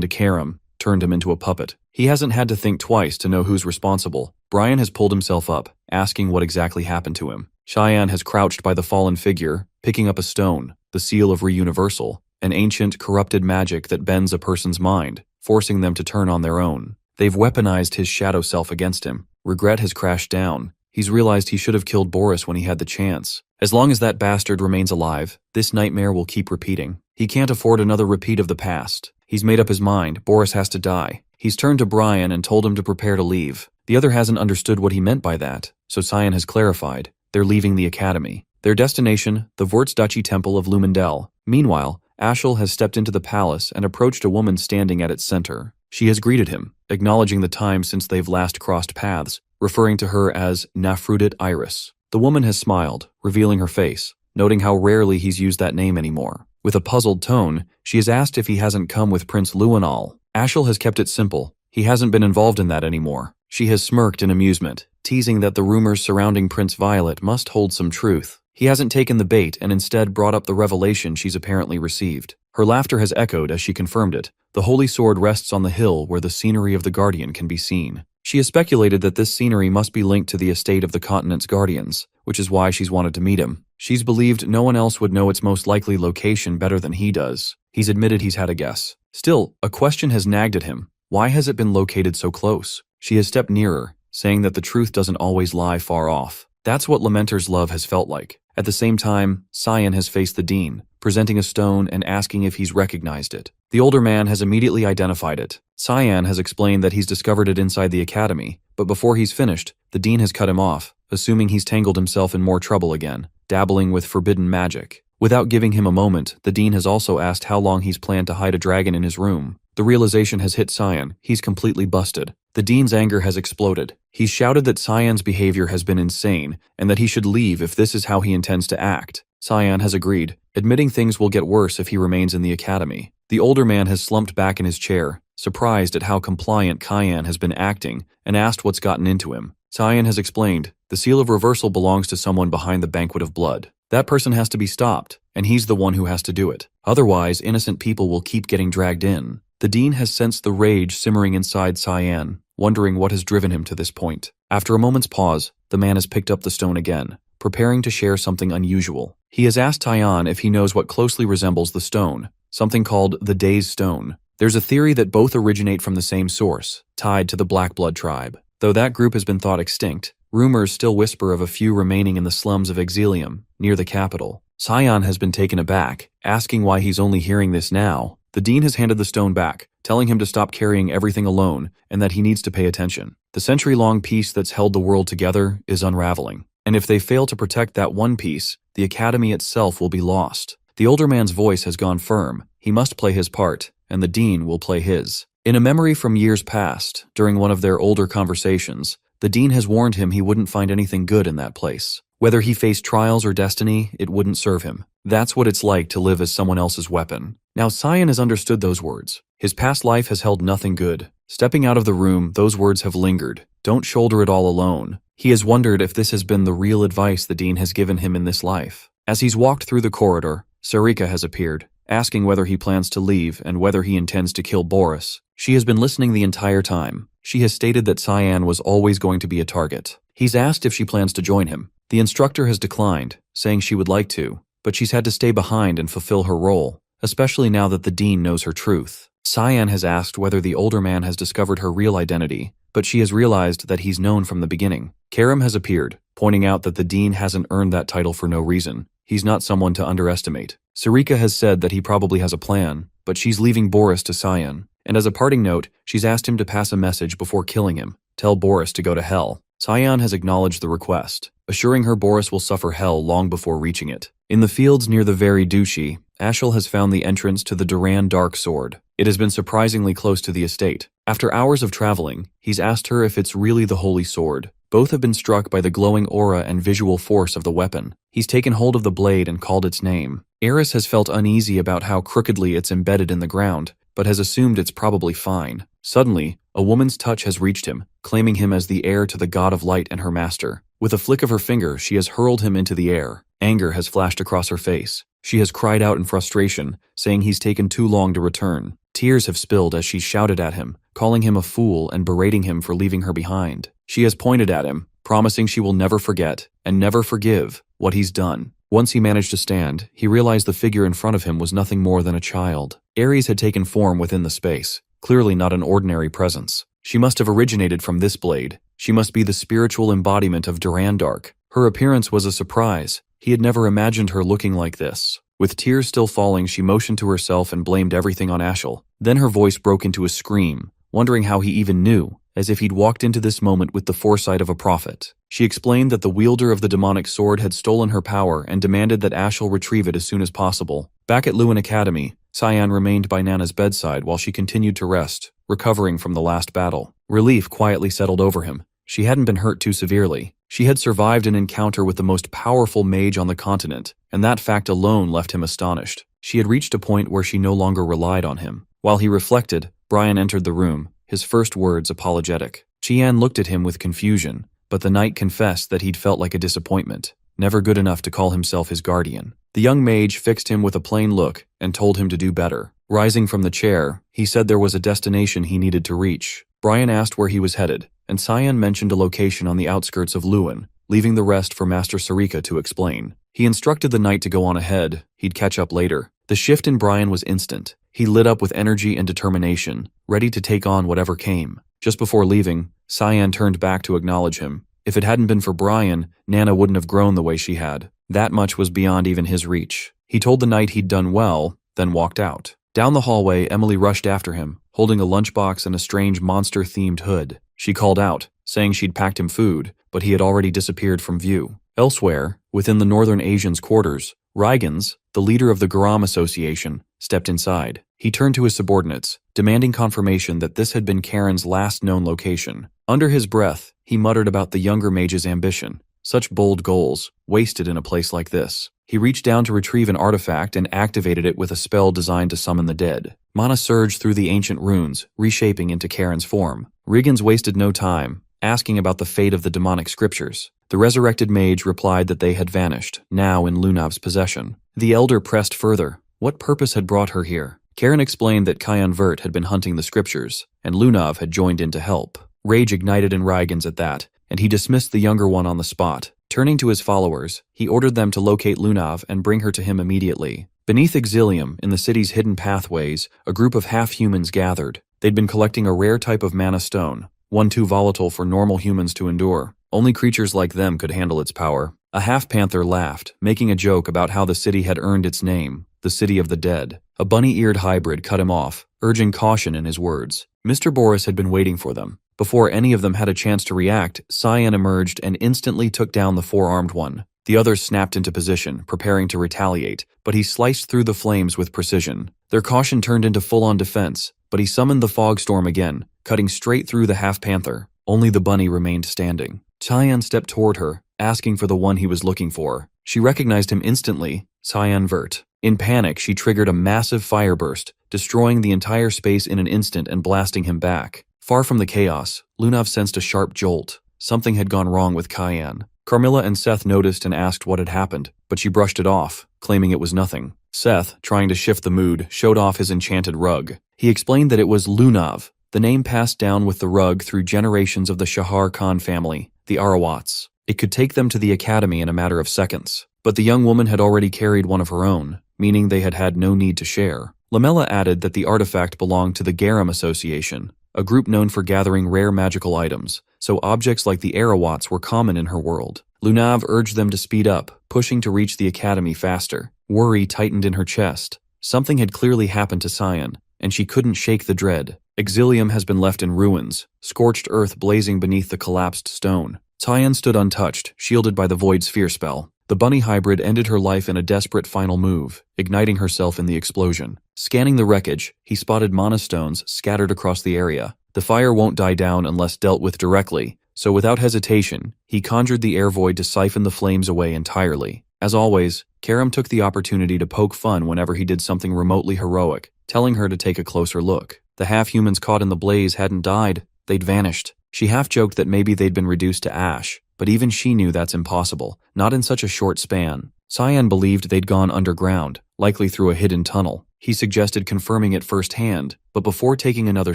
to Karam, turned him into a puppet. He hasn't had to think twice to know who's responsible. Brian has pulled himself up, asking what exactly happened to him. Cyan has crouched by the fallen figure, picking up a stone, the seal of Reuniversal, an ancient, corrupted magic that bends a person's mind, forcing them to turn on their own. They've weaponized his shadow self against him. Regret has crashed down. He's realized he should have killed Boris when he had the chance. As long as that bastard remains alive, this nightmare will keep repeating. He can't afford another repeat of the past. He's made up his mind. Boris has to die. He's turned to Brian and told him to prepare to leave. The other hasn't understood what he meant by that, so Cyan has clarified. They're leaving the academy. Their destination, the Vortsdachi Temple of Lumendel. Meanwhile, Ashel has stepped into the palace and approached a woman standing at its center. She has greeted him, acknowledging the time since they've last crossed paths, referring to her as Nafrudit Iris. The woman has smiled, revealing her face, noting how rarely he's used that name anymore. With a puzzled tone, she has asked if he hasn't come with Prince Luanal. Ashel has kept it simple. He hasn't been involved in that anymore. She has smirked in amusement, teasing that the rumors surrounding Prince Violet must hold some truth. He hasn't taken the bait and instead brought up the revelation she's apparently received. Her laughter has echoed as she confirmed it. The holy sword rests on the hill where the scenery of the Guardian can be seen. She has speculated that this scenery must be linked to the estate of the continent's guardians, which is why she's wanted to meet him. She's believed no one else would know its most likely location better than he does. He's admitted he's had a guess. Still, a question has nagged at him. Why has it been located so close? She has stepped nearer, saying that the truth doesn't always lie far off. That's what Lamenter's love has felt like. At the same time, Cyan has faced the dean, presenting a stone and asking if he's recognized it. The older man has immediately identified it. Cyan has explained that he's discovered it inside the academy, but before he's finished, the dean has cut him off, assuming he's tangled himself in more trouble again, dabbling with forbidden magic. Without giving him a moment, the dean has also asked how long he's planned to hide a dragon in his room. The realization has hit Cyan. He's completely busted. The dean's anger has exploded. He's shouted that Cyan's behavior has been insane and that he should leave if this is how he intends to act. Cyan has agreed, admitting things will get worse if he remains in the academy. The older man has slumped back in his chair, surprised at how compliant Cyan has been acting, and asked what's gotten into him. Cyan has explained, the seal of reversal belongs to someone behind the banquet of blood. That person has to be stopped, and he's the one who has to do it. Otherwise, innocent people will keep getting dragged in. The dean has sensed the rage simmering inside Cyan, wondering what has driven him to this point. After a moment's pause, the man has picked up the stone again, preparing to share something unusual. He has asked Cyan if he knows what closely resembles the stone, something called the Days Stone. There's a theory that both originate from the same source, tied to the Black Blood tribe. Though that group has been thought extinct, rumors still whisper of a few remaining in the slums of Exilium, near the capital. Cyan has been taken aback, asking why he's only hearing this now. The dean has handed the stone back, telling him to stop carrying everything alone and that he needs to pay attention. The century-long peace that's held the world together is unraveling, and if they fail to protect that one piece, the academy itself will be lost. The older man's voice has gone firm. He must play his part, and the dean will play his. In a memory from years past, during one of their older conversations, the dean has warned him he wouldn't find anything good in that place. Whether he faced trials or destiny, it wouldn't serve him. That's what it's like to live as someone else's weapon. Now Cyan has understood those words. His past life has held nothing good. Stepping out of the room, those words have lingered. Don't shoulder it all alone. He has wondered if this has been the real advice the dean has given him in this life. As he's walked through the corridor, Sarika has appeared, asking whether he plans to leave and whether he intends to kill Boris. She has been listening the entire time. She has stated that Cyan was always going to be a target. He's asked if she plans to join him. The instructor has declined, saying she would like to, but she's had to stay behind and fulfill her role, especially now that the dean knows her truth. Cyan has asked whether the older man has discovered her real identity, but she has realized that he's known from the beginning. Karim has appeared, pointing out that the dean hasn't earned that title for no reason. He's not someone to underestimate. Sarika has said that he probably has a plan, but she's leaving Boris to Cyan. And as a parting note, she's asked him to pass a message before killing him. Tell Boris to go to hell. Cyan has acknowledged the request, assuring her Boris will suffer hell long before reaching it. In the fields near the very Duchy, Ashel has found the entrance to the Duran Dark Sword. It has been surprisingly close to the estate. After hours of traveling, he's asked her if it's really the Holy Sword. Both have been struck by the glowing aura and visual force of the weapon. He's taken hold of the blade and called its name. Eris has felt uneasy about how crookedly it's embedded in the ground, but has assumed it's probably fine. Suddenly, a woman's touch has reached him, claiming him as the heir to the god of light and her master. With a flick of her finger, she has hurled him into the air. Anger has flashed across her face. She has cried out in frustration, saying he's taken too long to return. Tears have spilled as she shouted at him, calling him a fool and berating him for leaving her behind. She has pointed at him, promising she will never forget, and never forgive, what he's done. Once he managed to stand, he realized the figure in front of him was nothing more than a child. Ares had taken form within the space, clearly not an ordinary presence. She must have originated from this blade. She must be the spiritual embodiment of Durandark. Her appearance was a surprise. He had never imagined her looking like this. With tears still falling, she motioned to herself and blamed everything on Ashel. Then her voice broke into a scream, wondering how he even knew, as if he'd walked into this moment with the foresight of a prophet. She explained that the wielder of the demonic sword had stolen her power and demanded that Ashel retrieve it as soon as possible. Back at Lewin Academy, Cyan remained by Nana's bedside while she continued to rest, recovering from the last battle. Relief quietly settled over him. She hadn't been hurt too severely. She had survived an encounter with the most powerful mage on the continent, and that fact alone left him astonished. She had reached a point where she no longer relied on him. While he reflected, Brian entered the room, his first words apologetic. Chian looked at him with confusion, but the knight confessed that he'd felt like a disappointment, never good enough to call himself his guardian. The young mage fixed him with a plain look and told him to do better. Rising from the chair, he said there was a destination he needed to reach. Brian asked where he was headed, and Cyan mentioned a location on the outskirts of Lewin, leaving the rest for Master Sarika to explain. He instructed the knight to go on ahead. He'd catch up later. The shift in Brian was instant. He lit up with energy and determination, ready to take on whatever came. Just before leaving, Cyan turned back to acknowledge him. If it hadn't been for Brian, Nana wouldn't have grown the way she had. That much was beyond even his reach. He told the knight he'd done well, then walked out. Down the hallway, Emily rushed after him, holding a lunchbox and a strange monster-themed hood. She called out, saying she'd packed him food, but he had already disappeared from view. Elsewhere, within the Northern Asians' quarters, Rygans, the leader of the Garam Association, stepped inside. He turned to his subordinates, demanding confirmation that this had been Karen's last known location. Under his breath, he muttered about the younger mage's ambition. Such bold goals, wasted in a place like this. He reached down to retrieve an artifact and activated it with a spell designed to summon the dead. Mana surged through the ancient runes, reshaping into Karen's form. Riggins wasted no time, asking about the fate of the demonic scriptures. The resurrected mage replied that they had vanished, now in Lunav's possession. The elder pressed further. What purpose had brought her here? Karen explained that Kayan Vert had been hunting the scriptures, and Lunav had joined in to help. Rage ignited in Riggins at that, and he dismissed the younger one on the spot. Turning to his followers, he ordered them to locate Lunav and bring her to him immediately. Beneath Exilium, in the city's hidden pathways, a group of half-humans gathered. They'd been collecting a rare type of mana stone, one too volatile for normal humans to endure. Only creatures like them could handle its power. A half-panther laughed, making a joke about how the city had earned its name, the City of the Dead. A bunny-eared hybrid cut him off, urging caution in his words. Mr. Boris had been waiting for them. Before any of them had a chance to react, Cyan emerged and instantly took down the four-armed one. The others snapped into position, preparing to retaliate, but he sliced through the flames with precision. Their caution turned into full-on defense, but he summoned the fog storm again, cutting straight through the half-panther. Only the bunny remained standing. Cyan stepped toward her, asking for the one he was looking for. She recognized him instantly, Cyan Vert. In panic, she triggered a massive fire burst, destroying the entire space in an instant and blasting him back. Far from the chaos, Lunav sensed a sharp jolt. Something had gone wrong with Cyan. Carmilla and Seth noticed and asked what had happened, but she brushed it off, claiming it was nothing. Seth, trying to shift the mood, showed off his enchanted rug. He explained that it was Lunav, the name passed down with the rug through generations of the Shahar Khan family, the Arawats. It could take them to the academy in a matter of seconds. But the young woman had already carried one of her own, meaning they had had no need to share. Lamella added that the artifact belonged to the Garam Association, a group known for gathering rare magical items, so objects like the Arawats were common in her world. Lunav urged them to speed up, pushing to reach the academy faster. Worry tightened in her chest. Something had clearly happened to Cyan, and she couldn't shake the dread. Exilium has been left in ruins, scorched earth blazing beneath the collapsed stone. Cyan stood untouched, shielded by the Void Sphere spell. The bunny hybrid ended her life in a desperate final move, igniting herself in the explosion. Scanning the wreckage, he spotted mana stones scattered across the area. The fire won't die down unless dealt with directly, so without hesitation, he conjured the air void to siphon the flames away entirely. As always, Karam took the opportunity to poke fun whenever he did something remotely heroic, telling her to take a closer look. The half-humans caught in the blaze hadn't died, they'd vanished. She half-joked that maybe they'd been reduced to ash, but even she knew that's impossible, not in such a short span. Cyan believed they'd gone underground, likely through a hidden tunnel. He suggested confirming it firsthand, but before taking another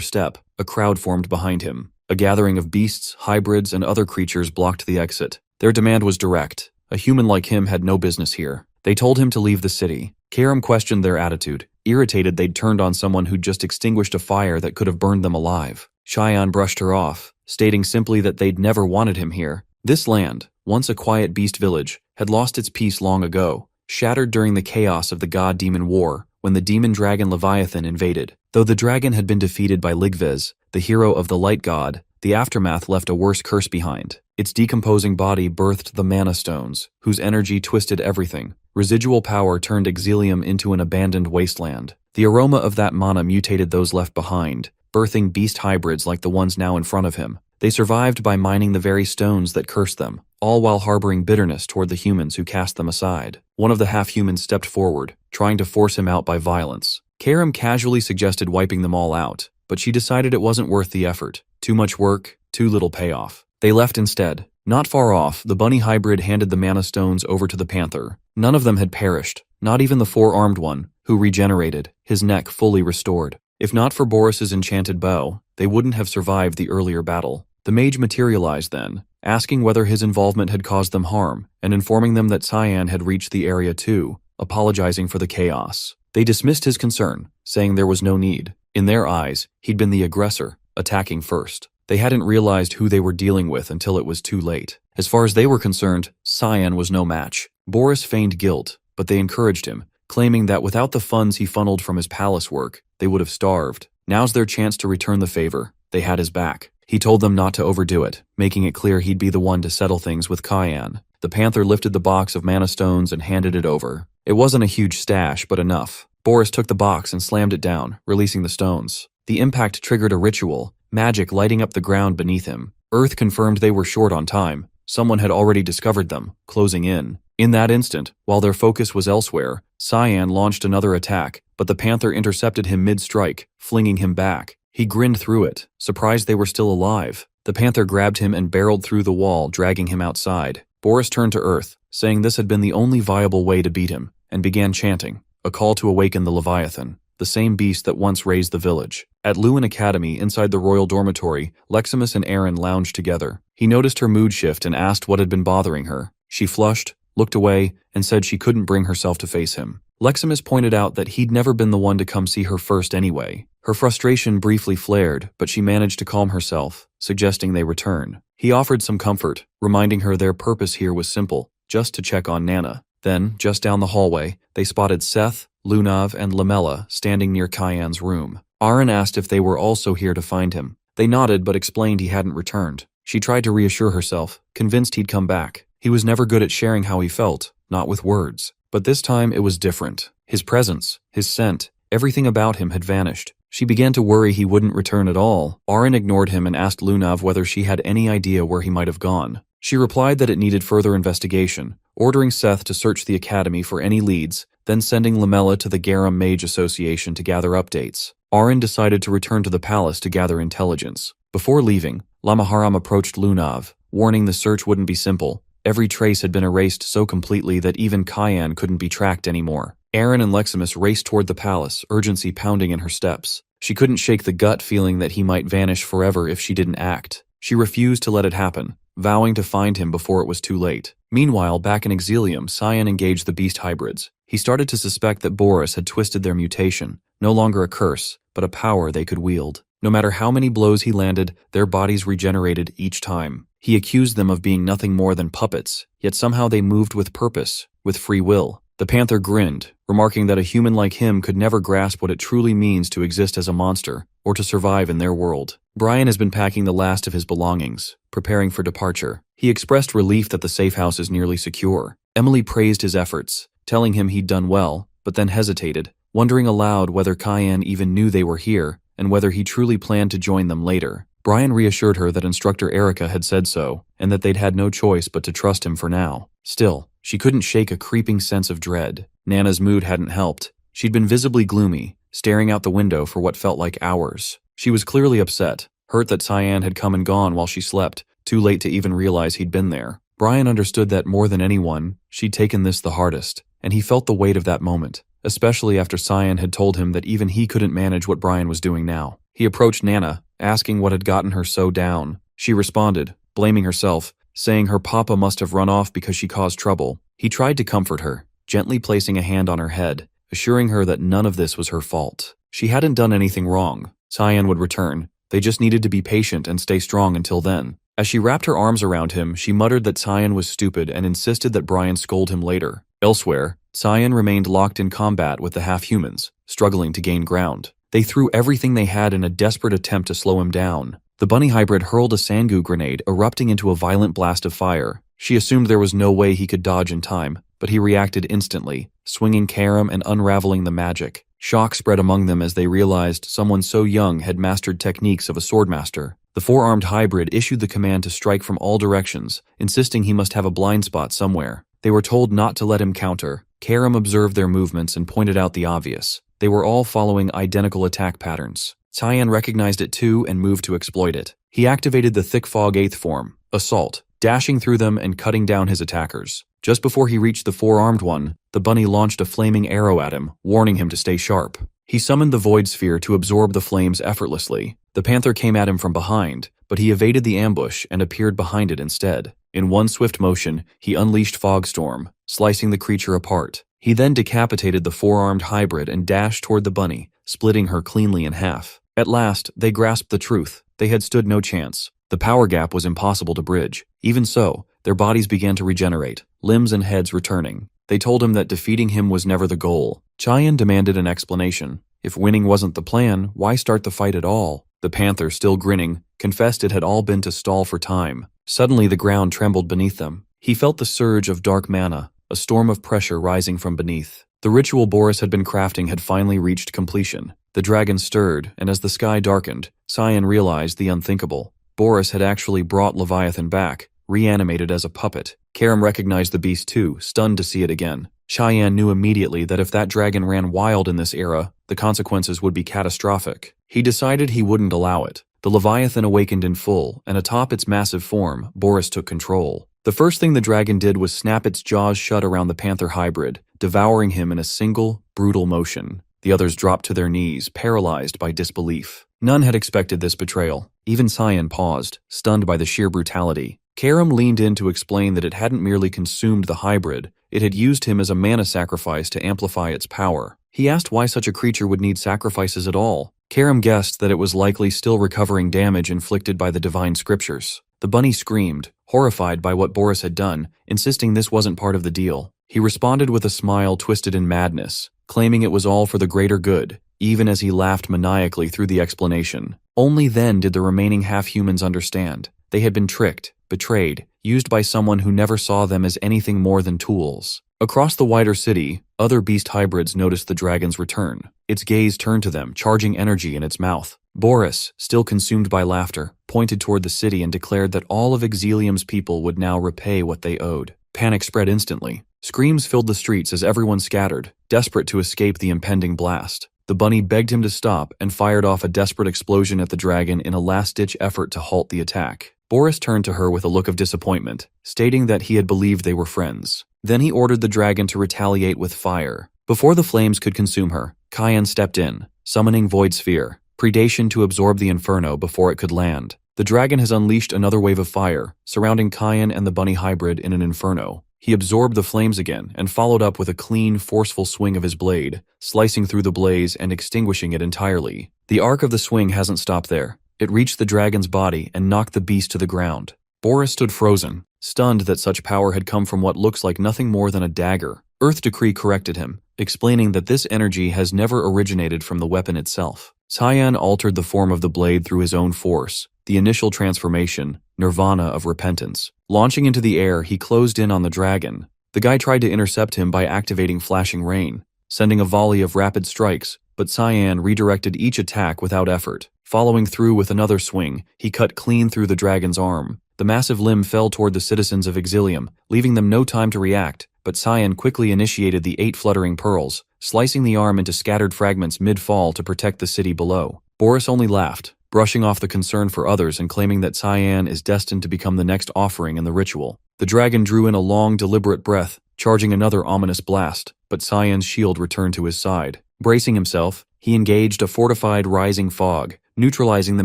step, a crowd formed behind him. A gathering of beasts, hybrids, and other creatures blocked the exit. Their demand was direct. A human like him had no business here. They told him to leave the city. Karam questioned their attitude, irritated they'd turned on someone who'd just extinguished a fire that could have burned them alive. Cyan brushed her off, stating simply that they'd never wanted him here. This land, once a quiet beast village, had lost its peace long ago, shattered during the chaos of the god-demon war, when the demon-dragon Leviathan invaded. Though the dragon had been defeated by Ligvez, the hero of the light god, the aftermath left a worse curse behind. Its decomposing body birthed the mana stones, whose energy twisted everything. Residual power turned Exilium into an abandoned wasteland. The aroma of that mana mutated those left behind, birthing beast hybrids like the ones now in front of him. They survived by mining the very stones that cursed them, all while harboring bitterness toward the humans who cast them aside. One of the half-humans stepped forward, trying to force him out by violence. Karam casually suggested wiping them all out, but she decided it wasn't worth the effort. Too much work, too little payoff. They left instead. Not far off, the bunny hybrid handed the mana stones over to the panther. None of them had perished, not even the four-armed one, who regenerated, his neck fully restored. If not for Boris's enchanted bow, they wouldn't have survived the earlier battle. The mage materialized then, asking whether his involvement had caused them harm, and informing them that Cyan had reached the area too, apologizing for the chaos. They dismissed his concern, saying there was no need. In their eyes, he'd been the aggressor, attacking first. They hadn't realized who they were dealing with until it was too late. As far as they were concerned, Cyan was no match. Boris feigned guilt, but they encouraged him, claiming that without the funds he funneled from his palace work, they would have starved. Now's their chance to return the favor. They had his back. He told them not to overdo it, making it clear he'd be the one to settle things with Cyan. The panther lifted the box of mana stones and handed it over. It wasn't a huge stash, but enough. Boris took the box and slammed it down, releasing the stones. The impact triggered a ritual, magic lighting up the ground beneath him. Earth confirmed they were short on time. Someone had already discovered them, closing in. In that instant, while their focus was elsewhere, Cyan launched another attack, but the panther intercepted him mid-strike, flinging him back. He grinned through it, surprised they were still alive. The panther grabbed him and barreled through the wall, dragging him outside. Boris turned to Earth, saying this had been the only viable way to beat him, and began chanting, a call to awaken the Leviathan, the same beast that once raised the village. At Lewin Academy, inside the royal dormitory, Leximus and Aaron lounged together. He noticed her mood shift and asked what had been bothering her. She flushed, looked away, and said she couldn't bring herself to face him. Leximus pointed out that he'd never been the one to come see her first anyway. Her frustration briefly flared, but she managed to calm herself, suggesting they return. He offered some comfort, reminding her their purpose here was simple, just to check on Nana. Then, just down the hallway, they spotted Seth, Lunav, and Lamella standing near Cyan's room. Aaron asked if they were also here to find him. They nodded but explained he hadn't returned. She tried to reassure herself, convinced he'd come back. He was never good at sharing how he felt, not with words. But this time it was different. His presence, his scent, everything about him had vanished. She began to worry he wouldn't return at all. Aaron ignored him and asked Lunav whether she had any idea where he might have gone. She replied that it needed further investigation, ordering Seth to search the academy for any leads, then sending Lamella to the Garum Mage Association to gather updates. Aaron decided to return to the palace to gather intelligence. Before leaving, Lamaharam approached Lunav, warning the search wouldn't be simple. Every trace had been erased so completely that even Cyan couldn't be tracked anymore. Aaron and Leximus raced toward the palace, urgency pounding in her steps. She couldn't shake the gut feeling that he might vanish forever if she didn't act. She refused to let it happen, vowing to find him before it was too late. Meanwhile, back in Exilium, Cyan engaged the beast hybrids. He started to suspect that Boris had twisted their mutation, no longer a curse, but a power they could wield. No matter how many blows he landed, their bodies regenerated each time. He accused them of being nothing more than puppets, yet somehow they moved with purpose, with free will. The panther grinned, remarking that a human like him could never grasp what it truly means to exist as a monster, or to survive in their world. Brian has been packing the last of his belongings, preparing for departure. He expressed relief that the safe house is nearly secure. Emily praised his efforts, telling him he'd done well, but then hesitated, wondering aloud whether Cyan even knew they were here, and whether he truly planned to join them later. Brian reassured her that Instructor Erica had said so, and that they'd had no choice but to trust him for now. Still, she couldn't shake a creeping sense of dread. Nana's mood hadn't helped. She'd been visibly gloomy, staring out the window for what felt like hours. She was clearly upset, hurt that Cyan had come and gone while she slept, too late to even realize he'd been there. Brian understood that more than anyone, she'd taken this the hardest, and he felt the weight of that moment, especially after Cyan had told him that even he couldn't manage what Brian was doing now. He approached Nana, asking what had gotten her so down. She responded, blaming herself, saying her papa must have run off because she caused trouble. He tried to comfort her, gently placing a hand on her head, assuring her that none of this was her fault. She hadn't done anything wrong. Cyan would return. They just needed to be patient and stay strong until then. As she wrapped her arms around him, she muttered that Cyan was stupid and insisted that Brian scold him later. Elsewhere, Cyan remained locked in combat with the half-humans, struggling to gain ground. They threw everything they had in a desperate attempt to slow him down. The bunny hybrid hurled a Sangu grenade, erupting into a violent blast of fire. She assumed there was no way he could dodge in time, but he reacted instantly, swinging Karam and unraveling the magic. Shock spread among them as they realized someone so young had mastered techniques of a swordmaster. The four-armed hybrid issued the command to strike from all directions, insisting he must have a blind spot somewhere. They were told not to let him counter. Karam observed their movements and pointed out the obvious. They were all following identical attack patterns. Cyan recognized it too and moved to exploit it. He activated the Thick Fog 8th form, Assault, dashing through them and cutting down his attackers. Just before he reached the four-armed one, the bunny launched a flaming arrow at him, warning him to stay sharp. He summoned the Void Sphere to absorb the flames effortlessly. The panther came at him from behind, but he evaded the ambush and appeared behind it instead. In one swift motion, he unleashed Fogstorm, slicing the creature apart. He then decapitated the four-armed hybrid and dashed toward the bunny, splitting her cleanly in half. At last, they grasped the truth. They had stood no chance. The power gap was impossible to bridge. Even so, their bodies began to regenerate, limbs and heads returning. They told him that defeating him was never the goal. Cyan demanded an explanation. If winning wasn't the plan, why start the fight at all? The panther, still grinning, confessed it had all been to stall for time. Suddenly the ground trembled beneath them. He felt the surge of dark mana, a storm of pressure rising from beneath. The ritual Boris had been crafting had finally reached completion. The dragon stirred, and as the sky darkened, Cyan realized the unthinkable. Boris had actually brought Leviathan back, reanimated as a puppet. Karam recognized the beast too, stunned to see it again. Cheyenne knew immediately that if that dragon ran wild in this era, the consequences would be catastrophic. He decided he wouldn't allow it. The Leviathan awakened in full, and atop its massive form, Boris took control. The first thing the dragon did was snap its jaws shut around the panther hybrid, devouring him in a single, brutal motion. The others dropped to their knees, paralyzed by disbelief. None had expected this betrayal. Even Cyan paused, stunned by the sheer brutality. Karam leaned in to explain that it hadn't merely consumed the hybrid, it had used him as a mana sacrifice to amplify its power. He asked why such a creature would need sacrifices at all. Karam guessed that it was likely still recovering damage inflicted by the divine scriptures. The bunny screamed, horrified by what Boris had done, insisting this wasn't part of the deal. He responded with a smile twisted in madness, claiming it was all for the greater good, even as he laughed maniacally through the explanation. Only then did the remaining half-humans understand. They had been tricked, betrayed, used by someone who never saw them as anything more than tools. Across the wider city, other beast hybrids noticed the dragon's return. Its gaze turned to them, charging energy in its mouth. Boris, still consumed by laughter, pointed toward the city and declared that all of Exilium's people would now repay what they owed. Panic spread instantly. Screams filled the streets as everyone scattered, desperate to escape the impending blast. The bunny begged him to stop and fired off a desperate explosion at the dragon in a last-ditch effort to halt the attack. Boris turned to her with a look of disappointment, stating that he had believed they were friends. Then he ordered the dragon to retaliate with fire. Before the flames could consume her, Cyan stepped in, summoning Void Sphere, predation to absorb the inferno before it could land. The dragon has unleashed another wave of fire, surrounding Cyan and the bunny hybrid in an inferno. He absorbed the flames again and followed up with a clean, forceful swing of his blade, slicing through the blaze and extinguishing it entirely. The arc of the swing hasn't stopped there. It reached the dragon's body and knocked the beast to the ground. Boris stood frozen, stunned that such power had come from what looks like nothing more than a dagger. Earth Decree corrected him, explaining that this energy has never originated from the weapon itself. Cyan altered the form of the blade through his own force, the initial transformation, nirvana of repentance. Launching into the air, he closed in on the dragon. The guy tried to intercept him by activating Flashing Rain, sending a volley of rapid strikes, but Cyan redirected each attack without effort. Following through with another swing, he cut clean through the dragon's arm. The massive limb fell toward the citizens of Exilium, leaving them no time to react, but Cyan quickly initiated the 8 fluttering pearls, slicing the arm into scattered fragments mid-fall to protect the city below. Boris only laughed, brushing off the concern for others and claiming that Cyan is destined to become the next offering in the ritual. The dragon drew in a long, deliberate breath, charging another ominous blast, but Cyan's shield returned to his side. Bracing himself, he engaged a fortified rising fog, neutralizing the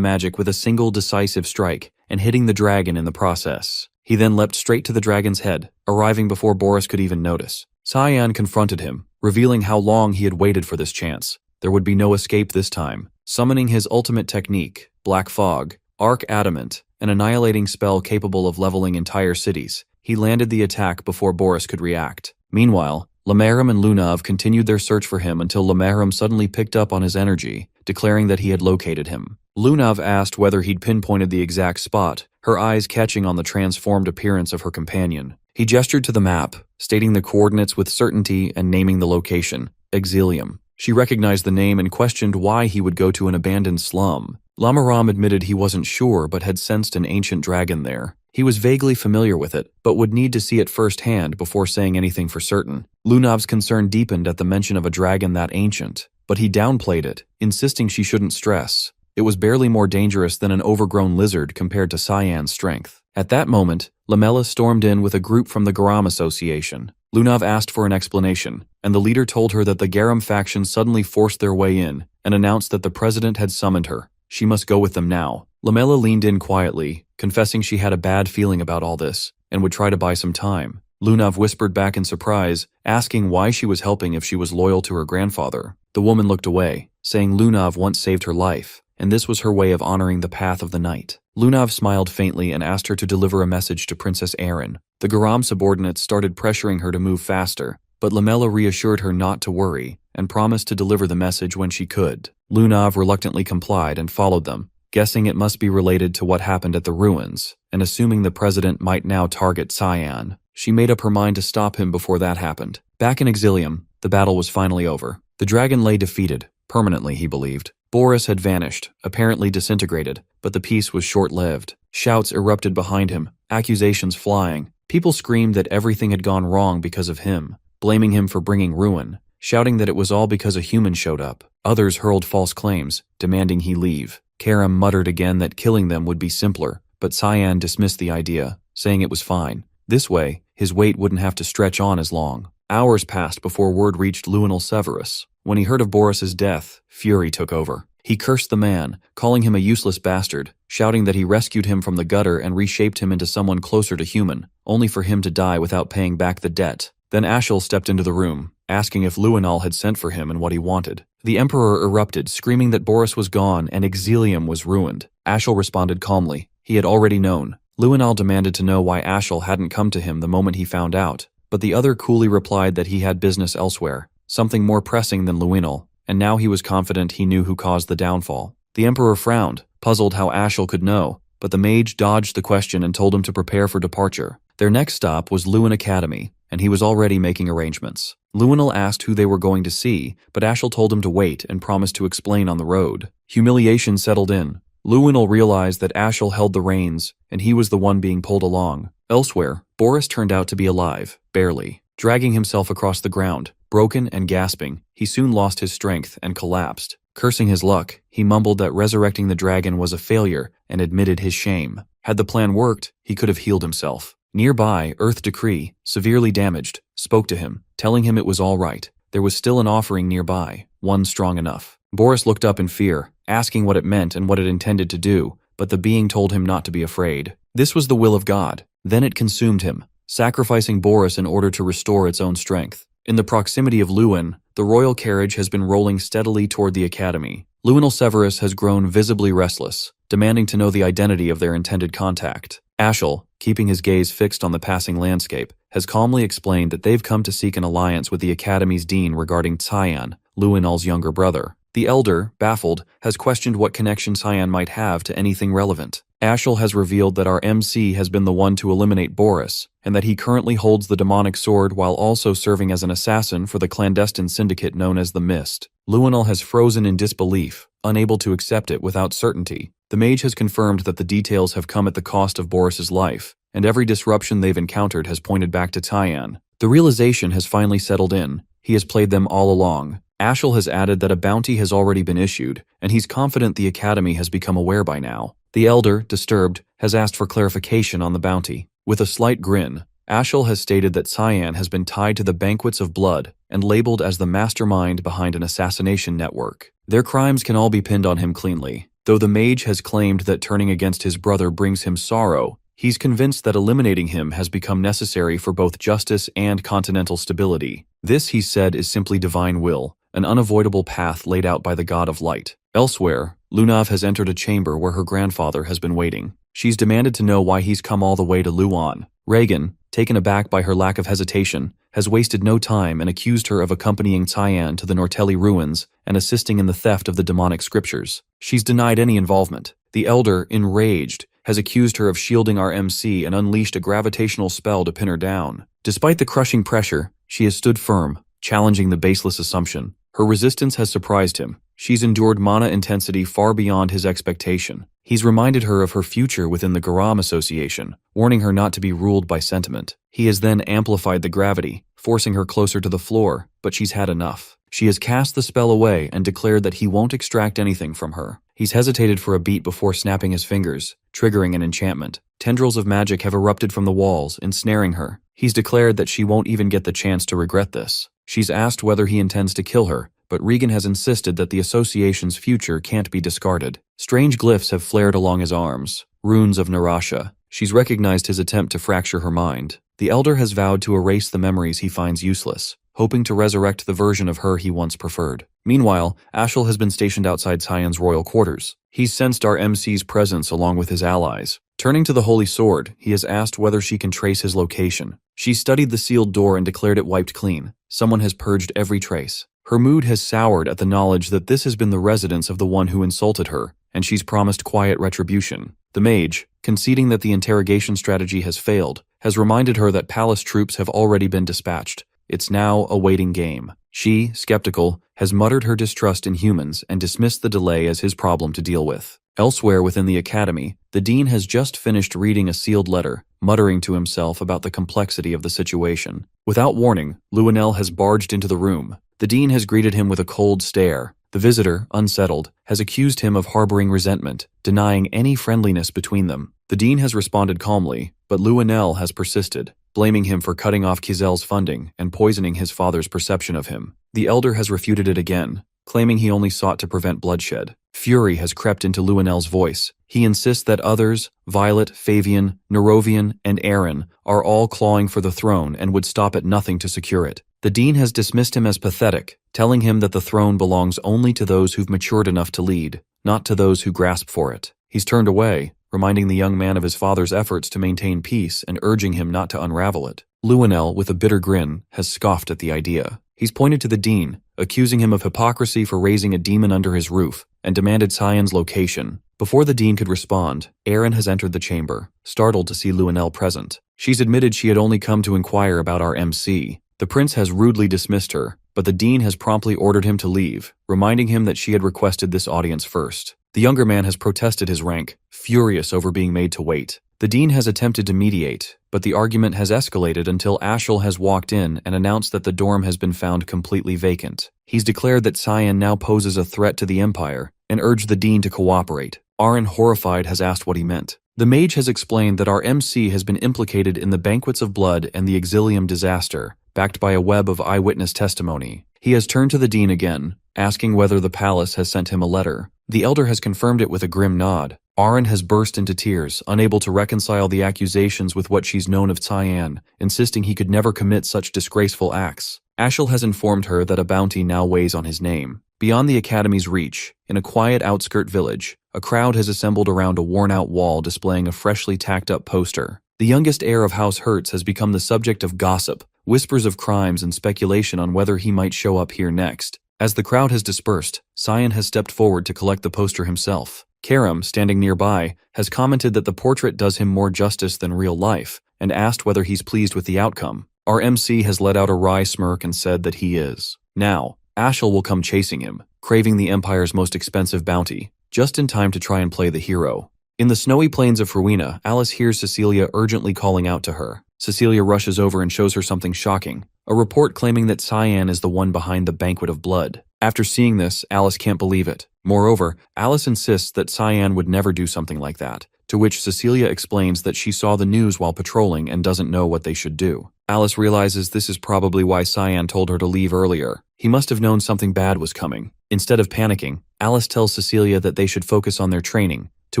magic with a single decisive strike and hitting the dragon in the process. He then leapt straight to the dragon's head, arriving before Boris could even notice. Cyan confronted him, revealing how long he had waited for this chance. There would be no escape this time. Summoning his ultimate technique, Black Fog, Arc Adamant, an annihilating spell capable of leveling entire cities, he landed the attack before Boris could react. Meanwhile, Lamaram and Lunav continued their search for him until Lamaram suddenly picked up on his energy, declaring that he had located him. Lunav asked whether he'd pinpointed the exact spot, her eyes catching on the transformed appearance of her companion. He gestured to the map, stating the coordinates with certainty and naming the location, Exilium. She recognized the name and questioned why he would go to an abandoned slum. Lamaram admitted he wasn't sure but had sensed an ancient dragon there. He was vaguely familiar with it, but would need to see it firsthand before saying anything for certain. Lunav's concern deepened at the mention of a dragon that ancient, but he downplayed it, insisting she shouldn't stress. It was barely more dangerous than an overgrown lizard compared to Cyan's strength. At that moment, Lamella stormed in with a group from the Garam Association. Lunav asked for an explanation, and the leader told her that the Garam faction suddenly forced their way in and announced that the president had summoned her. She must go with them now. Lamella leaned in quietly, confessing she had a bad feeling about all this and would try to buy some time. Lunav whispered back in surprise, asking why she was helping if she was loyal to her grandfather. The woman looked away, saying Lunav once saved her life, and this was her way of honoring the path of the night. Lunav smiled faintly and asked her to deliver a message to Princess Erin. The Garam subordinates started pressuring her to move faster, but Lamella reassured her not to worry and promised to deliver the message when she could. Lunav reluctantly complied and followed them, guessing it must be related to what happened at the ruins, and assuming the president might now target Cyan. She made up her mind to stop him before that happened. Back in Exilium, the battle was finally over. The dragon lay defeated, permanently he believed. Boris had vanished, apparently disintegrated, but the peace was short-lived. Shouts erupted behind him, accusations flying. People screamed that everything had gone wrong because of him, blaming him for bringing ruin, shouting that it was all because a human showed up. Others hurled false claims, demanding he leave. Karam muttered again that killing them would be simpler, but Cyan dismissed the idea, saying it was fine. This way, his wait wouldn't have to stretch on as long. Hours passed before word reached Luinal Severus. When he heard of Boris's death, fury took over. He cursed the man, calling him a useless bastard, shouting that he rescued him from the gutter and reshaped him into someone closer to human, only for him to die without paying back the debt. Then Ashel stepped into the room, asking if Luinal had sent for him and what he wanted. The Emperor erupted, screaming that Boris was gone and Exilium was ruined. Ashel responded calmly. He had already known. Luinal demanded to know why Ashel hadn't come to him the moment he found out, but the other coolly replied that he had business elsewhere, something more pressing than Luinal, and now he was confident he knew who caused the downfall. The Emperor frowned, puzzled how Ashel could know, but the mage dodged the question and told him to prepare for departure. Their next stop was Luin Academy, and he was already making arrangements. Luinal asked who they were going to see, but Ashel told him to wait and promised to explain on the road. Humiliation settled in. Luinal realized that Ashel held the reins, and he was the one being pulled along. Elsewhere, Boris turned out to be alive, barely. Dragging himself across the ground, broken and gasping, he soon lost his strength and collapsed. Cursing his luck, he mumbled that resurrecting the dragon was a failure and admitted his shame. Had the plan worked, he could have healed himself. Nearby, Earth Decree, severely damaged, spoke to him, telling him it was all right. There was still an offering nearby, one strong enough. Boris looked up in fear, asking what it meant and what it intended to do, but the being told him not to be afraid. This was the will of God. Then it consumed him, sacrificing Boris in order to restore its own strength. In the proximity of Luin, the royal carriage has been rolling steadily toward the academy. Luinal Severus has grown visibly restless, demanding to know the identity of their intended contact. Ashel, keeping his gaze fixed on the passing landscape, has calmly explained that they've come to seek an alliance with the academy's dean regarding Cyan, Luinal's younger brother. The elder, baffled, has questioned what connection Cyan might have to anything relevant. Ashel has revealed that our MC has been the one to eliminate Boris, and that he currently holds the demonic sword while also serving as an assassin for the clandestine syndicate known as the Mist. Luinal has frozen in disbelief, unable to accept it without certainty. The mage has confirmed that the details have come at the cost of Boris's life, and every disruption they've encountered has pointed back to Cyan. The realization has finally settled in. He has played them all along. Ashel has added that a bounty has already been issued, and he's confident the Academy has become aware by now. The elder, disturbed, has asked for clarification on the bounty. With a slight grin, Ashel has stated that Cyan has been tied to the banquets of blood and labeled as the mastermind behind an assassination network. Their crimes can all be pinned on him cleanly. Though the mage has claimed that turning against his brother brings him sorrow, he's convinced that eliminating him has become necessary for both justice and continental stability. This, he said, is simply divine will, an unavoidable path laid out by the god of light. Elsewhere, Lunav has entered a chamber where her grandfather has been waiting. She's demanded to know why he's come all the way to Luan. Reagan, taken aback by her lack of hesitation, has wasted no time and accused her of accompanying Cyan to the Nortelli ruins and assisting in the theft of the demonic scriptures. She's denied any involvement. The elder, enraged, has accused her of shielding our MC and unleashed a gravitational spell to pin her down. Despite the crushing pressure, she has stood firm, challenging the baseless assumption. Her resistance has surprised him. She's endured mana intensity far beyond his expectation. He's reminded her of her future within the Garam Association, warning her not to be ruled by sentiment. He has then amplified the gravity, forcing her closer to the floor, but she's had enough. She has cast the spell away and declared that he won't extract anything from her. He's hesitated for a beat before snapping his fingers, triggering an enchantment. Tendrils of magic have erupted from the walls, ensnaring her. He's declared that she won't even get the chance to regret this. She's asked whether he intends to kill her, but Regan has insisted that the association's future can't be discarded. Strange glyphs have flared along his arms, runes of Narasha. She's recognized his attempt to fracture her mind. The elder has vowed to erase the memories he finds useless, hoping to resurrect the version of her he once preferred. Meanwhile, Ashel has been stationed outside Cyan's royal quarters. He's sensed our MC's presence along with his allies. Turning to the Holy Sword, he has asked whether she can trace his location. She studied the sealed door and declared it wiped clean. Someone has purged every trace. Her mood has soured at the knowledge that this has been the residence of the one who insulted her, and she's promised quiet retribution. The mage, conceding that the interrogation strategy has failed, has reminded her that palace troops have already been dispatched. It's now a waiting game. She, skeptical, has muttered her distrust in humans and dismissed the delay as his problem to deal with. Elsewhere within the academy, the dean has just finished reading a sealed letter, muttering to himself about the complexity of the situation. Without warning, Luenell has barged into the room. The dean has greeted him with a cold stare. The visitor, unsettled, has accused him of harboring resentment, denying any friendliness between them. The dean has responded calmly, but Luenell has persisted, blaming him for cutting off Kizel's funding and poisoning his father's perception of him. The elder has refuted it again, claiming he only sought to prevent bloodshed. Fury has crept into Luenell's voice. He insists that others, Violet, Favian, Nerovian, and Aaron, are all clawing for the throne and would stop at nothing to secure it. The dean has dismissed him as pathetic, telling him that the throne belongs only to those who've matured enough to lead, not to those who grasp for it. He's turned away, reminding the young man of his father's efforts to maintain peace and urging him not to unravel it. Luenell, with a bitter grin, has scoffed at the idea. He's pointed to the dean, accusing him of hypocrisy for raising a demon under his roof, and demanded Cyan's location. Before the dean could respond, Aaron has entered the chamber, startled to see Luenell present. She's admitted she had only come to inquire about our MC. The prince has rudely dismissed her, but the dean has promptly ordered him to leave, reminding him that she had requested this audience first. The younger man has protested his rank, furious over being made to wait. The dean has attempted to mediate, but the argument has escalated until Ashel has walked in and announced that the dorm has been found completely vacant. He's declared that Cyan now poses a threat to the Empire and urged the dean to cooperate. Aaron, horrified, has asked what he meant. The mage has explained that our MC has been implicated in the Banquets of Blood and the Exilium disaster, backed by a web of eyewitness testimony. He has turned to the dean again, asking whether the palace has sent him a letter. The elder has confirmed it with a grim nod. Aaron has burst into tears, unable to reconcile the accusations with what she's known of Cyan, insisting he could never commit such disgraceful acts. Ashel has informed her that a bounty now weighs on his name. Beyond the academy's reach, in a quiet outskirt village, a crowd has assembled around a worn-out wall displaying a freshly tacked-up poster. The youngest heir of House Hertz has become the subject of gossip, whispers of crimes and speculation on whether he might show up here next. As the crowd has dispersed, Cyan has stepped forward to collect the poster himself. Karam, standing nearby, has commented that the portrait does him more justice than real life, and asked whether he's pleased with the outcome. Our MC has let out a wry smirk and said that he is. Now, Ashel will come chasing him, craving the Empire's most expensive bounty, just in time to try and play the hero. In the snowy plains of Rowena, Alice hears Cecilia urgently calling out to her. Cecilia rushes over and shows her something shocking, a report claiming that Cyan is the one behind the Banquet of Blood. After seeing this, Alice can't believe it. Moreover, Alice insists that Cyan would never do something like that, to which Cecilia explains that she saw the news while patrolling and doesn't know what they should do. Alice realizes this is probably why Cyan told her to leave earlier. He must have known something bad was coming. Instead of panicking, Alice tells Cecilia that they should focus on their training, to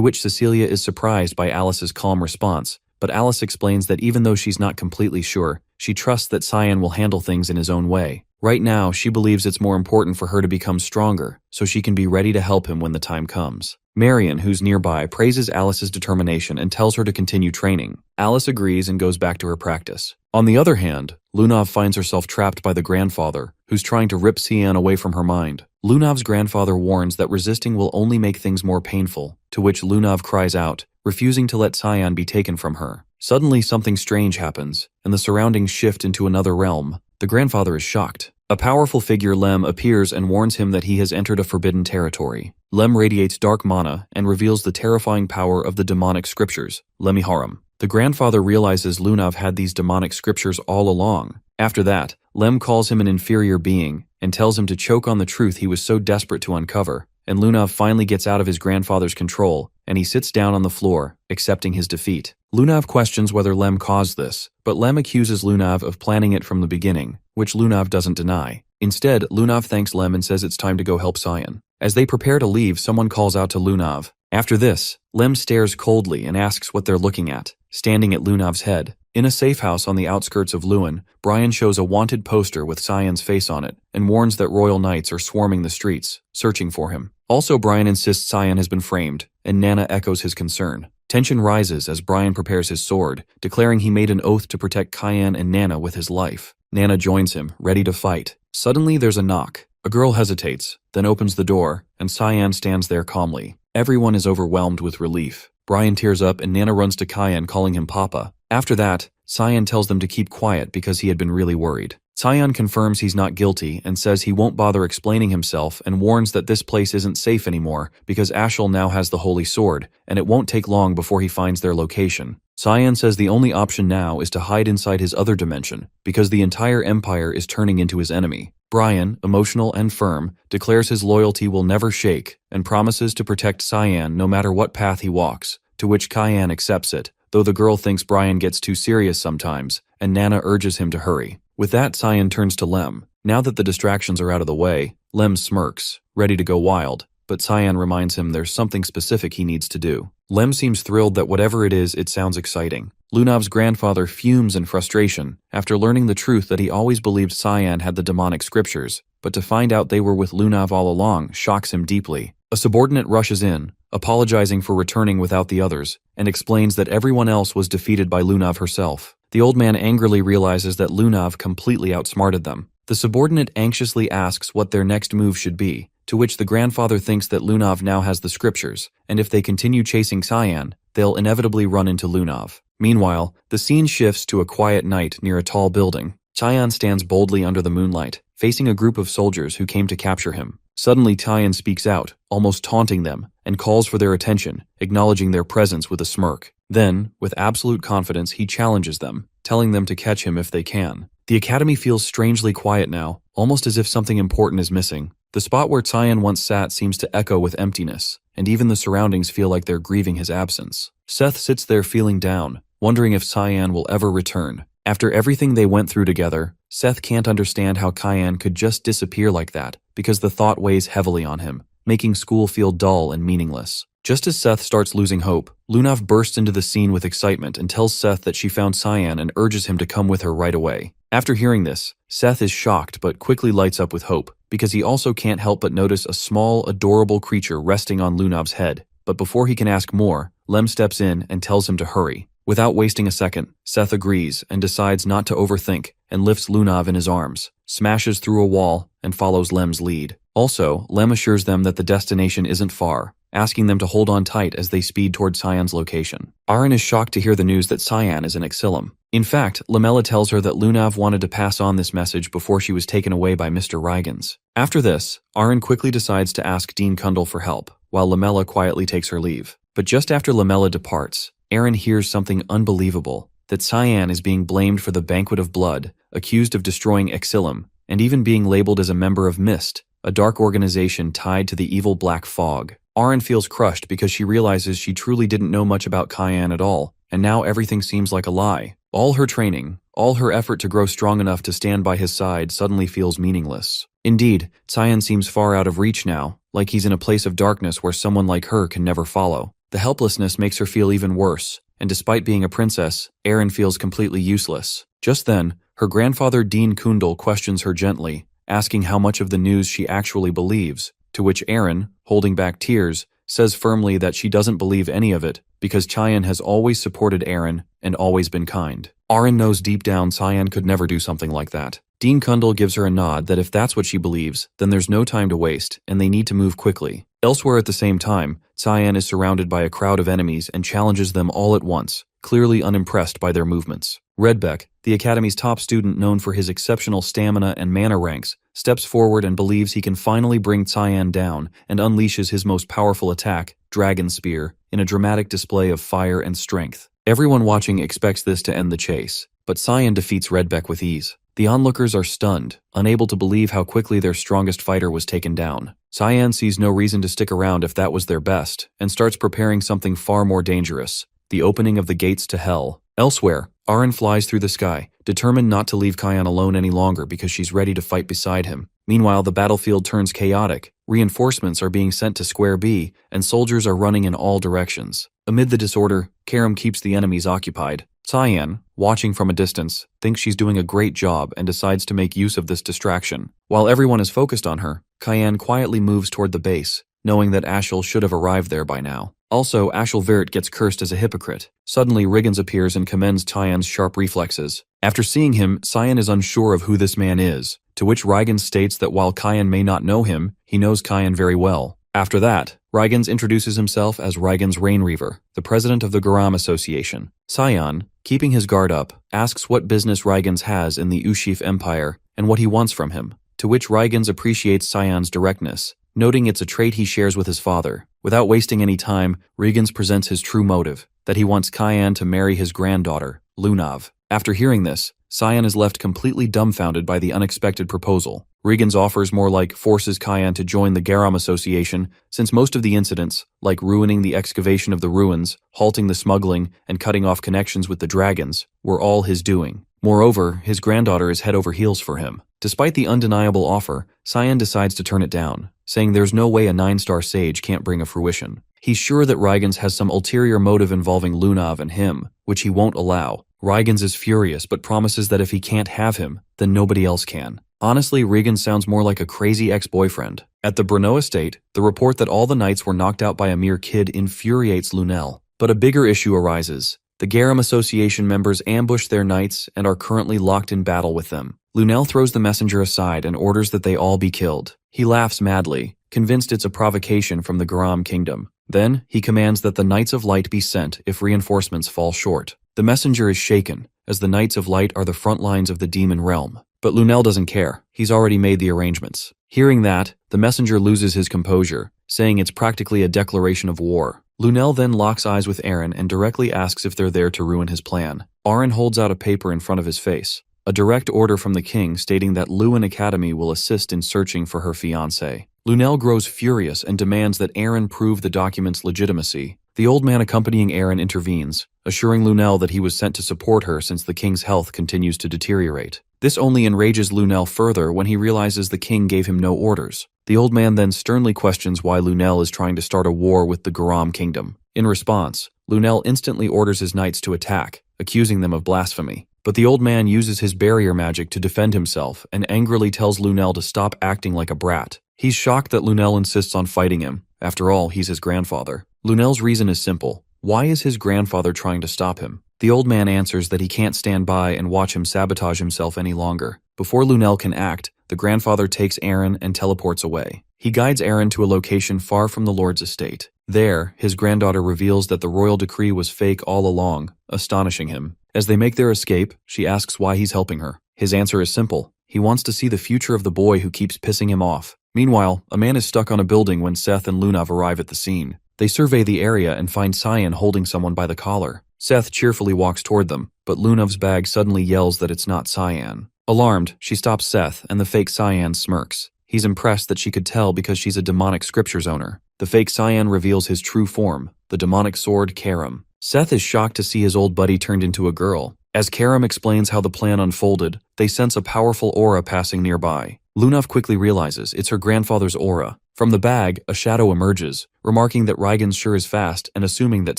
which Cecilia is surprised by Alice's calm response, but Alice explains that even though she's not completely sure, she trusts that Cyan will handle things in his own way. Right now, she believes it's more important for her to become stronger, so she can be ready to help him when the time comes. Marion, who's nearby, praises Alice's determination and tells her to continue training. Alice agrees and goes back to her practice. On the other hand, Lunav finds herself trapped by the grandfather, who's trying to rip Cyan away from her mind. Lunav's grandfather warns that resisting will only make things more painful, to which Lunav cries out, refusing to let Cyan be taken from her. Suddenly something strange happens, and the surroundings shift into another realm. The grandfather is shocked. A powerful figure, Lem, appears and warns him that he has entered a forbidden territory. Lem radiates dark mana and reveals the terrifying power of the demonic scriptures, Lemiharum. The grandfather realizes Lunav had these demonic scriptures all along. After that, Lem calls him an inferior being and tells him to choke on the truth he was so desperate to uncover, and Lunav finally gets out of his grandfather's control, and he sits down on the floor, accepting his defeat. Lunav questions whether Lem caused this, but Lem accuses Lunav of planning it from the beginning, which Lunav doesn't deny. Instead, Lunav thanks Lem and says it's time to go help Cyan. As they prepare to leave, someone calls out to Lunav. After this, Lem stares coldly and asks what they're looking at, standing at Lunav's head. In a safe house on the outskirts of Lewin, Brian shows a wanted poster with Cyan's face on it and warns that royal knights are swarming the streets, searching for him. Also, Brian insists Cyan has been framed, and Nana echoes his concern. Tension rises as Brian prepares his sword, declaring he made an oath to protect Cyan and Nana with his life. Nana joins him, ready to fight. Suddenly there's a knock. A girl hesitates, then opens the door, and Cyan stands there calmly. Everyone is overwhelmed with relief. Brian tears up and Nana runs to Cyan, calling him Papa. After that, Cyan tells them to keep quiet because he had been really worried. Cyan confirms he's not guilty and says he won't bother explaining himself and warns that this place isn't safe anymore because Ashel now has the Holy Sword, and it won't take long before he finds their location. Cyan says the only option now is to hide inside his other dimension because the entire empire is turning into his enemy. Brian, emotional and firm, declares his loyalty will never shake and promises to protect Cyan no matter what path he walks, to which Cyan accepts it, though the girl thinks Brian gets too serious sometimes, and Nana urges him to hurry. With that, Cyan turns to Lem. Now that the distractions are out of the way, Lem smirks, ready to go wild, but Cyan reminds him there's something specific he needs to do. Lem seems thrilled that whatever it is, it sounds exciting. Lunav's grandfather fumes in frustration after learning the truth that he always believed Cyan had the demonic scriptures, but to find out they were with Lunav all along shocks him deeply. A subordinate rushes in, apologizing for returning without the others, and explains that everyone else was defeated by Lunav herself. The old man angrily realizes that Lunav completely outsmarted them. The subordinate anxiously asks what their next move should be, to which the grandfather thinks that Lunav now has the scriptures, and if they continue chasing Cyan, they'll inevitably run into Lunav. Meanwhile, the scene shifts to a quiet night near a tall building. Cyan stands boldly under the moonlight, facing a group of soldiers who came to capture him. Suddenly, Cyan speaks out, almost taunting them, and calls for their attention, acknowledging their presence with a smirk. Then, with absolute confidence, he challenges them, telling them to catch him if they can. The academy feels strangely quiet now, almost as if something important is missing. The spot where Cyan once sat seems to echo with emptiness, and even the surroundings feel like they're grieving his absence. Seth sits there feeling down, wondering if Cyan will ever return. After everything they went through together, Seth can't understand how Cyan could just disappear like that, because the thought weighs heavily on him, making school feel dull and meaningless. Just as Seth starts losing hope, Lunav bursts into the scene with excitement and tells Seth that she found Cyan and urges him to come with her right away. After hearing this, Seth is shocked but quickly lights up with hope, because he also can't help but notice a small, adorable creature resting on Lunav's head. But before he can ask more, Lem steps in and tells him to hurry. Without wasting a second, Seth agrees and decides not to overthink and lifts Lunav in his arms, smashes through a wall, and follows Lem's lead. Also, Lem assures them that the destination isn't far, asking them to hold on tight as they speed toward Cyan's location. Aaron is shocked to hear the news that Cyan is in Exilum. In fact, Lamella tells her that Lunav wanted to pass on this message before she was taken away by Mr. Rygans. After this, Aaron quickly decides to ask Dean Kundal for help, while Lamella quietly takes her leave. But just after Lamella departs, Aaron hears something unbelievable, that Cyan is being blamed for the Banquet of Blood, accused of destroying Exilum, and even being labeled as a member of Mist, a dark organization tied to the evil Black Fog. Aaron feels crushed because she realizes she truly didn't know much about Cyan at all, and now everything seems like a lie. All her training, all her effort to grow strong enough to stand by his side suddenly feels meaningless. Indeed, Cyan seems far out of reach now, like he's in a place of darkness where someone like her can never follow. The helplessness makes her feel even worse, and despite being a princess, Aaron feels completely useless. Just then, her grandfather Dean Kundal questions her gently, asking how much of the news she actually believes, to which Aaron, holding back tears, says firmly that she doesn't believe any of it because Cyan has always supported Aaron and always been kind. Aaron knows deep down Cyan could never do something like that. Dean Kundal gives her a nod that if that's what she believes, then there's no time to waste and they need to move quickly. Elsewhere at the same time, Cyan is surrounded by a crowd of enemies and challenges them all at once, clearly unimpressed by their movements. Redbeck, the Academy's top student known for his exceptional stamina and mana ranks, steps forward and believes he can finally bring Cyan down and unleashes his most powerful attack, Dragon Spear, in a dramatic display of fire and strength. Everyone watching expects this to end the chase, but Cyan defeats Redbeck with ease. The onlookers are stunned, unable to believe how quickly their strongest fighter was taken down. Cyan sees no reason to stick around if that was their best, and starts preparing something far more dangerous, the opening of the gates to hell. Elsewhere, Aaron flies through the sky, determined not to leave Cyan alone any longer because she's ready to fight beside him. Meanwhile, the battlefield turns chaotic, reinforcements are being sent to Square B, and soldiers are running in all directions. Amid the disorder, Karam keeps the enemies occupied. Cyan, watching from a distance, thinks she's doing a great job and decides to make use of this distraction. While everyone is focused on her, Cyan quietly moves toward the base, knowing that Ashel should have arrived there by now. Also, Ashel Virt gets cursed as a hypocrite. Suddenly, Riggins appears and commends Cyan's sharp reflexes. After seeing him, Cyan is unsure of who this man is, to which Rygans states that while Cyan may not know him, he knows Cyan very well. After that, Rygans introduces himself as Rygans Rainreaver, the president of the Garam Association. Cyan, keeping his guard up, asks what business Rygans has in the Ushif Empire and what he wants from him, to which Rygans appreciates Cyan's directness, noting it's a trait he shares with his father. Without wasting any time, Rygans presents his true motive, that he wants Cyan to marry his granddaughter, Lunav. After hearing this, Cyan is left completely dumbfounded by the unexpected proposal. Rygans offers more like forces Cyan to join the Garam Association, since most of the incidents, like ruining the excavation of the ruins, halting the smuggling, and cutting off connections with the dragons, were all his doing. Moreover, his granddaughter is head over heels for him. Despite the undeniable offer, Cyan decides to turn it down, saying there's no way a 9-star sage can't bring a fruition. He's sure that Rygans has some ulterior motive involving Lunav and him, which he won't allow. Rygans is furious but promises that if he can't have him, then nobody else can. Honestly, Rygans sounds more like a crazy ex-boyfriend. At the Brno estate, the report that all the knights were knocked out by a mere kid infuriates Lunel. But a bigger issue arises. The Garam Association members ambush their knights and are currently locked in battle with them. Lunel throws the messenger aside and orders that they all be killed. He laughs madly, convinced it's a provocation from the Garam kingdom. Then, he commands that the Knights of Light be sent if reinforcements fall short. The messenger is shaken, as the Knights of Light are the front lines of the demon realm. But Lunel doesn't care. He's already made the arrangements. Hearing that, the messenger loses his composure, saying it's practically a declaration of war. Lunel then locks eyes with Aaron and directly asks if they're there to ruin his plan. Aaron holds out a paper in front of his face, a direct order from the king stating that Lewin Academy will assist in searching for her fiancé. Lunel grows furious and demands that Aaron prove the document's legitimacy. The old man accompanying Aaron intervenes, assuring Lunel that he was sent to support her since the king's health continues to deteriorate. This only enrages Lunel further when he realizes the king gave him no orders. The old man then sternly questions why Lunel is trying to start a war with the Garam kingdom. In response, Lunel instantly orders his knights to attack, accusing them of blasphemy. But the old man uses his barrier magic to defend himself and angrily tells Lunel to stop acting like a brat. He's shocked that Lunel insists on fighting him. After all, he's his grandfather. Lunel's reason is simple. Why is his grandfather trying to stop him? The old man answers that he can't stand by and watch him sabotage himself any longer. Before Lunel can act, the grandfather takes Aaron and teleports away. He guides Aaron to a location far from the Lord's estate. There, his granddaughter reveals that the royal decree was fake all along, astonishing him. As they make their escape, she asks why he's helping her. His answer is simple. He wants to see the future of the boy who keeps pissing him off. Meanwhile, a man is stuck on a building when Seth and Lunav arrive at the scene. They survey the area and find Cyan holding someone by the collar. Seth cheerfully walks toward them, but Lunav's bag suddenly yells that it's not Cyan. Alarmed, she stops Seth, and the fake Cyan smirks. He's impressed that she could tell because she's a demonic scriptures owner. The fake Cyan reveals his true form, the demonic sword Karam. Seth is shocked to see his old buddy turned into a girl. As Karam explains how the plan unfolded, they sense a powerful aura passing nearby. Lunav quickly realizes it's her grandfather's aura. From the bag, a shadow emerges, remarking that Rygans sure is fast and assuming that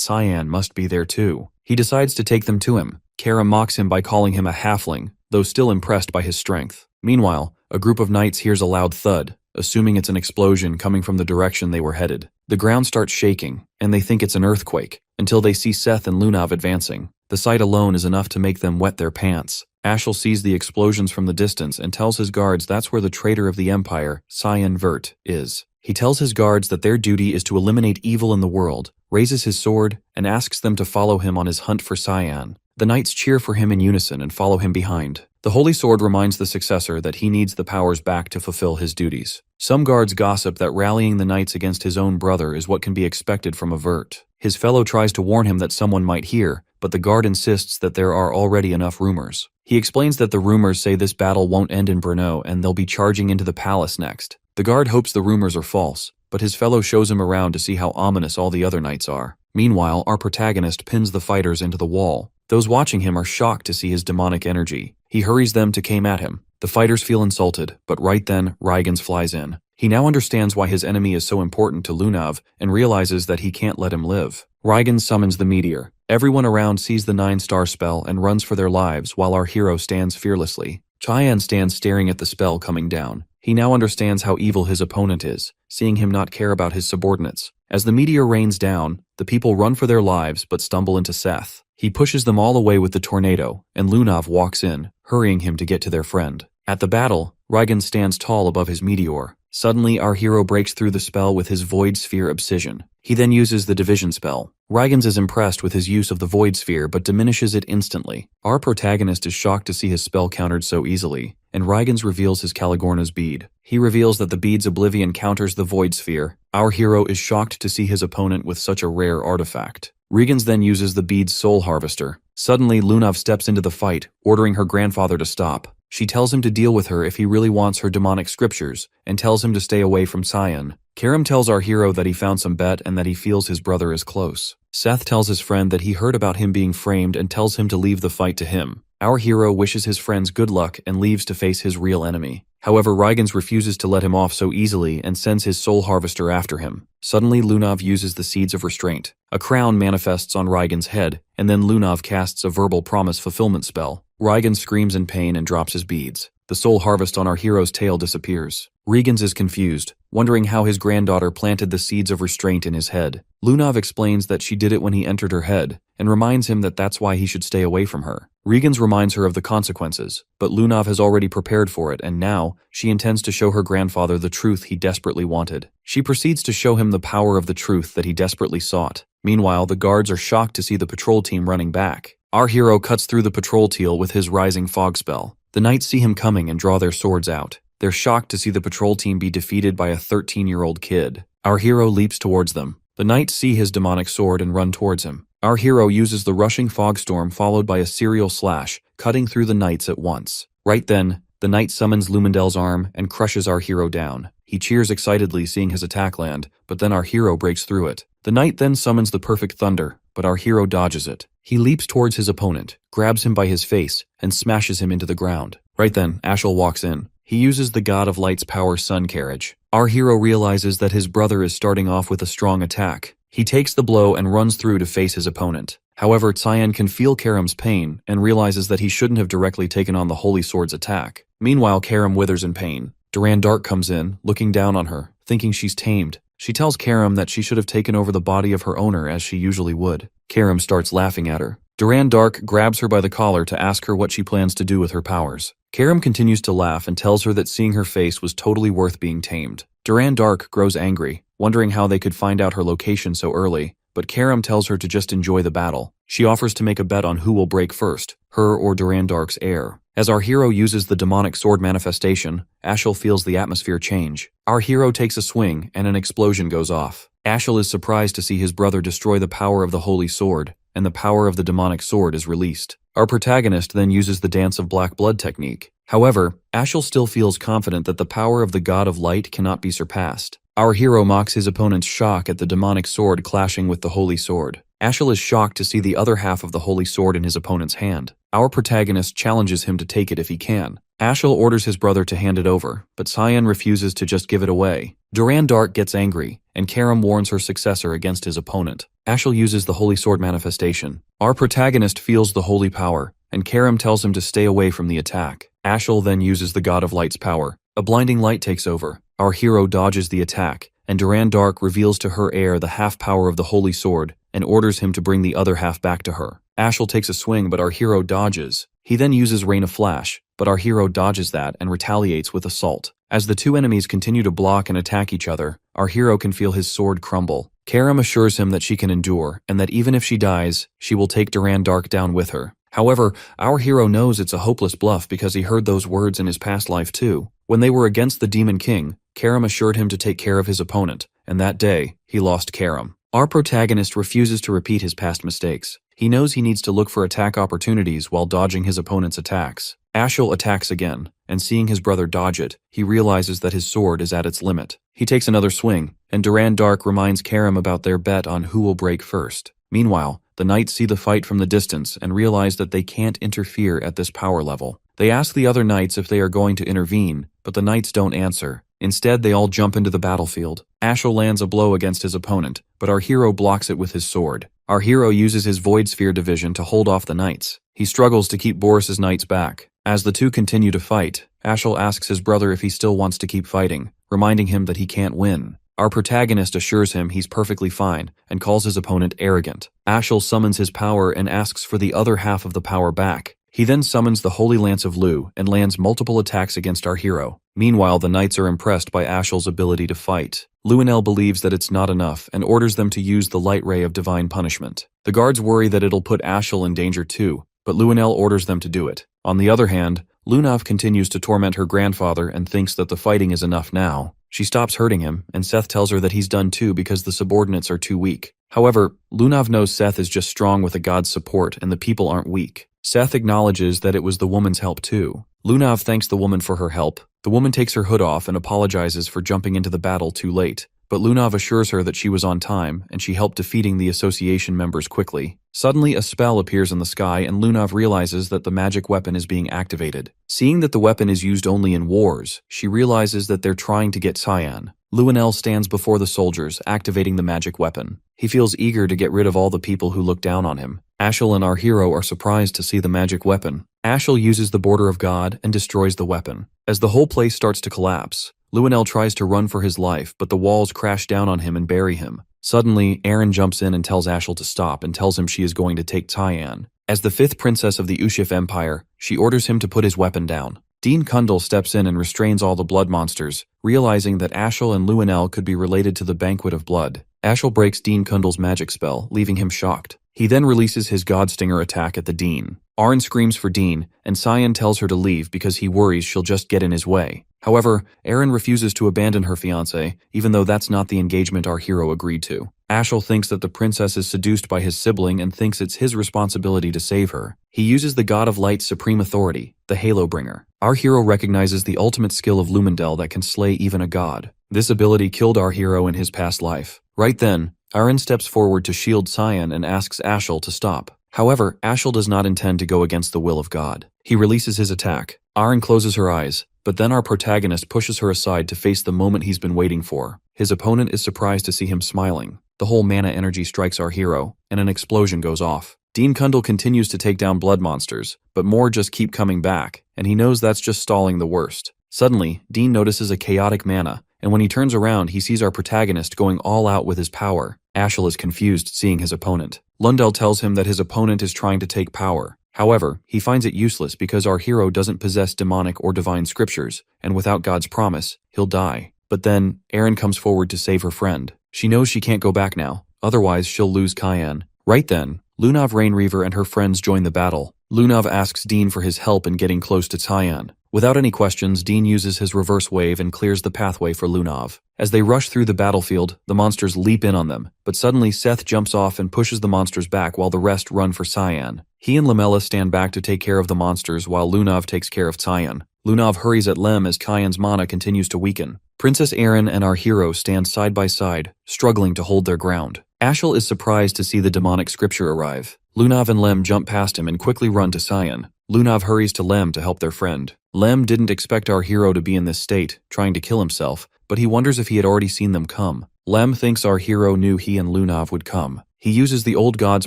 Cyan must be there too. He decides to take them to him. Karam mocks him by calling him a halfling, though still impressed by his strength. Meanwhile, a group of knights hears a loud thud, assuming it's an explosion coming from the direction they were headed. The ground starts shaking, and they think it's an earthquake, until they see Seth and Lunav advancing. The sight alone is enough to make them wet their pants. Ashel sees the explosions from the distance and tells his guards that's where the traitor of the Empire, Cyan Vert, is. He tells his guards that their duty is to eliminate evil in the world, raises his sword, and asks them to follow him on his hunt for Cyan. The knights cheer for him in unison and follow him behind. The Holy Sword reminds the successor that he needs the powers back to fulfill his duties. Some guards gossip that rallying the knights against his own brother is what can be expected from a Vert. His fellow tries to warn him that someone might hear, but the guard insists that there are already enough rumors. He explains that the rumors say this battle won't end in Brno and they'll be charging into the palace next. The guard hopes the rumors are false, but his fellow shows him around to see how ominous all the other knights are. Meanwhile, our protagonist pins the fighters into the wall. Those watching him are shocked to see his demonic energy. He hurries them to come at him. The fighters feel insulted, but right then, Rygans flies in. He now understands why his enemy is so important to Lunav and realizes that he can't let him live. Rygans summons the meteor. Everyone around sees the 9-star spell and runs for their lives while our hero stands fearlessly. Cyan stands staring at the spell coming down. He now understands how evil his opponent is, seeing him not care about his subordinates. As the meteor rains down, the people run for their lives but stumble into Seth. He pushes them all away with the tornado, and Lunav walks in, hurrying him to get to their friend. At the battle, Rygans stands tall above his meteor. Suddenly, our hero breaks through the spell with his Void Sphere Obsession. He then uses the Division spell. Rygans is impressed with his use of the Void Sphere but diminishes it instantly. Our protagonist is shocked to see his spell countered so easily, and Rygans reveals his Caligorna's bead. He reveals that the bead's oblivion counters the Void Sphere. Our hero is shocked to see his opponent with such a rare artifact. Rygans then uses the bead's Soul Harvester. Suddenly, Lunav steps into the fight, ordering her grandfather to stop. She tells him to deal with her if he really wants her demonic scriptures, and tells him to stay away from Cyan. Karam tells our hero that he found some bet and that he feels his brother is close. Seth tells his friend that he heard about him being framed and tells him to leave the fight to him. Our hero wishes his friends good luck and leaves to face his real enemy. However, Rygans refuses to let him off so easily and sends his Soul Harvester after him. Suddenly, Lunav uses the Seeds of Restraint. A crown manifests on Rygans' head, and then Lunav casts a verbal promise fulfillment spell. Rygans screams in pain and drops his beads. The soul harvest on our hero's tail disappears. Rygans is confused, wondering how his granddaughter planted the Seeds of Restraint in his head. Lunav explains that she did it when he entered her head, and reminds him that that's why he should stay away from her. Rygans reminds her of the consequences, but Lunav has already prepared for it, and now she intends to show her grandfather the truth he desperately wanted. She proceeds to show him the power of the truth that he desperately sought. Meanwhile, the guards are shocked to see the patrol team running back. Our hero cuts through the patrol teal with his Rising Fog spell. The knights see him coming and draw their swords out. They're shocked to see the patrol team be defeated by a 13-year-old kid. Our hero leaps towards them. The knights see his demonic sword and run towards him. Our hero uses the rushing fog storm followed by a serial slash, cutting through the knights at once. Right then, the knight summons Lumendel's arm and crushes our hero down. He cheers excitedly seeing his attack land, but then our hero breaks through it. The knight then summons the perfect thunder, but our hero dodges it. He leaps towards his opponent, grabs him by his face, and smashes him into the ground. Right then, Ashel walks in. He uses the God of Light's power Sun Carriage. Our hero realizes that his brother is starting off with a strong attack. He takes the blow and runs through to face his opponent. However, Cyan can feel Karam's pain and realizes that he shouldn't have directly taken on the Holy Sword's attack. Meanwhile, Karam withers in pain. Duran Dark comes in, looking down on her, thinking she's tamed. She tells Karam that she should have taken over the body of her owner as she usually would. Karam starts laughing at her. Duran Dark grabs her by the collar to ask her what she plans to do with her powers. Karam continues to laugh and tells her that seeing her face was totally worth being tamed. Duran Dark grows angry, wondering how they could find out her location so early, but Karam tells her to just enjoy the battle. She offers to make a bet on who will break first, her or Duran Dark's heir. As our hero uses the demonic sword manifestation, Ashel feels the atmosphere change. Our hero takes a swing and an explosion goes off. Ashel is surprised to see his brother destroy the power of the holy sword, and the power of the demonic sword is released. Our protagonist then uses the Dance of Black Blood technique. However, Ashel still feels confident that the power of the God of Light cannot be surpassed. Our hero mocks his opponent's shock at the demonic sword clashing with the holy sword. Ashel is shocked to see the other half of the holy sword in his opponent's hand. Our protagonist challenges him to take it if he can. Ashel orders his brother to hand it over, but Cyan refuses to just give it away. Duran Dark gets angry, and Karam warns her successor against his opponent. Ashel uses the holy sword manifestation. Our protagonist feels the holy power, and Karam tells him to stay away from the attack. Ashel then uses the God of Light's power. A blinding light takes over. Our hero dodges the attack, and Duran Dark reveals to her heir the half power of the holy sword and orders him to bring the other half back to her. Ashel takes a swing, but our hero dodges. He then uses Rain of Flash, but our hero dodges that and retaliates with Assault. As the two enemies continue to block and attack each other, our hero can feel his sword crumble. Karam assures him that she can endure, and that even if she dies, she will take Duran Dark down with her. However, our hero knows it's a hopeless bluff because he heard those words in his past life too. When they were against the Demon King, Karam assured him to take care of his opponent, and that day, he lost Karam. Our protagonist refuses to repeat his past mistakes. He knows he needs to look for attack opportunities while dodging his opponent's attacks. Ashel attacks again, and seeing his brother dodge it, he realizes that his sword is at its limit. He takes another swing, and Duran Dark reminds Karam about their bet on who will break first. Meanwhile, the knights see the fight from the distance and realize that they can't interfere at this power level. They ask the other knights if they are going to intervene, but the knights don't answer. Instead, they all jump into the battlefield. Ashel lands a blow against his opponent, but our hero blocks it with his sword. Our hero uses his Void Sphere division to hold off the knights. He struggles to keep Boris's knights back. As the two continue to fight, Ashel asks his brother if he still wants to keep fighting, reminding him that he can't win. Our protagonist assures him he's perfectly fine and calls his opponent arrogant. Ashel summons his power and asks for the other half of the power back. He then summons the Holy Lance of Lu and lands multiple attacks against our hero. Meanwhile, the knights are impressed by Ashel's ability to fight. Luenel believes that it's not enough and orders them to use the Light Ray of Divine Punishment. The guards worry that it'll put Ashel in danger too, but Luenel orders them to do it. On the other hand, Lunav continues to torment her grandfather and thinks that the fighting is enough now. She stops hurting him, and Seth tells her that he's done too because the subordinates are too weak. However, Lunav knows Seth is just strong with a god's support and the people aren't weak. Seth acknowledges that it was the woman's help too. Lunav thanks the woman for her help. The woman takes her hood off and apologizes for jumping into the battle too late. But Lunav assures her that she was on time and she helped defeating the association members quickly. Suddenly, a spell appears in the sky and Lunav realizes that the magic weapon is being activated. Seeing that the weapon is used only in wars, she realizes that they're trying to get Cyan. Luenel stands before the soldiers, activating the magic weapon. He feels eager to get rid of all the people who look down on him. Ashel and our hero are surprised to see the magic weapon. Ashel uses the border of God and destroys the weapon. As the whole place starts to collapse, Luenel tries to run for his life, but the walls crash down on him and bury him. Suddenly, Aaron jumps in and tells Ashel to stop and tells him she is going to take Tyann. As the 5th princess of the Ushif Empire, she orders him to put his weapon down. Dean Kundal steps in and restrains all the blood monsters, realizing that Ashel and Luenel could be related to the Banquet of Blood. Ashel breaks Dean Kundal's magic spell, leaving him shocked. He then releases his Godstinger attack at the Dean. Arn screams for Dean, and Cyan tells her to leave because he worries she'll just get in his way. However, Aaron refuses to abandon her fiancé, even though that's not the engagement our hero agreed to. Ashel thinks that the princess is seduced by his sibling and thinks it's his responsibility to save her. He uses the God of Light's supreme authority, the Halo Bringer. Our hero recognizes the ultimate skill of Lumendel that can slay even a god. This ability killed our hero in his past life. Right then, Aaron steps forward to shield Cyan and asks Ashel to stop. However, Ashel does not intend to go against the will of God. He releases his attack. Aaron closes her eyes, but then our protagonist pushes her aside to face the moment he's been waiting for. His opponent is surprised to see him smiling. The whole mana energy strikes our hero, and an explosion goes off. Dean Kundal continues to take down blood monsters, but more just keep coming back, and he knows that's just stalling the worst. Suddenly, Dean notices a chaotic mana, and when he turns around, he sees our protagonist going all out with his power. Ashel is confused seeing his opponent. Lundell tells him that his opponent is trying to take power. However, he finds it useless because our hero doesn't possess demonic or divine scriptures, and without God's promise, he'll die. But then, Aaron comes forward to save her friend. She knows she can't go back now, otherwise she'll lose Cyan. Right then, Lunav Rainreaver and her friends join the battle. Lunav asks Dean for his help in getting close to Cyan. Without any questions, Dean uses his reverse wave and clears the pathway for Lunav. As they rush through the battlefield, the monsters leap in on them, but suddenly Seth jumps off and pushes the monsters back while the rest run for Cyan. He and Lamella stand back to take care of the monsters while Lunav takes care of Cyan. Lunav hurries at Lem as Cyan's mana continues to weaken. Princess Aaron and our hero stand side by side, struggling to hold their ground. Ashel is surprised to see the demonic scripture arrive. Lunav and Lem jump past him and quickly run to Cyan. Lunav hurries to Lem to help their friend. Lem didn't expect our hero to be in this state, trying to kill himself, but he wonders if he had already seen them come. Lem thinks our hero knew he and Lunav would come. He uses the old god's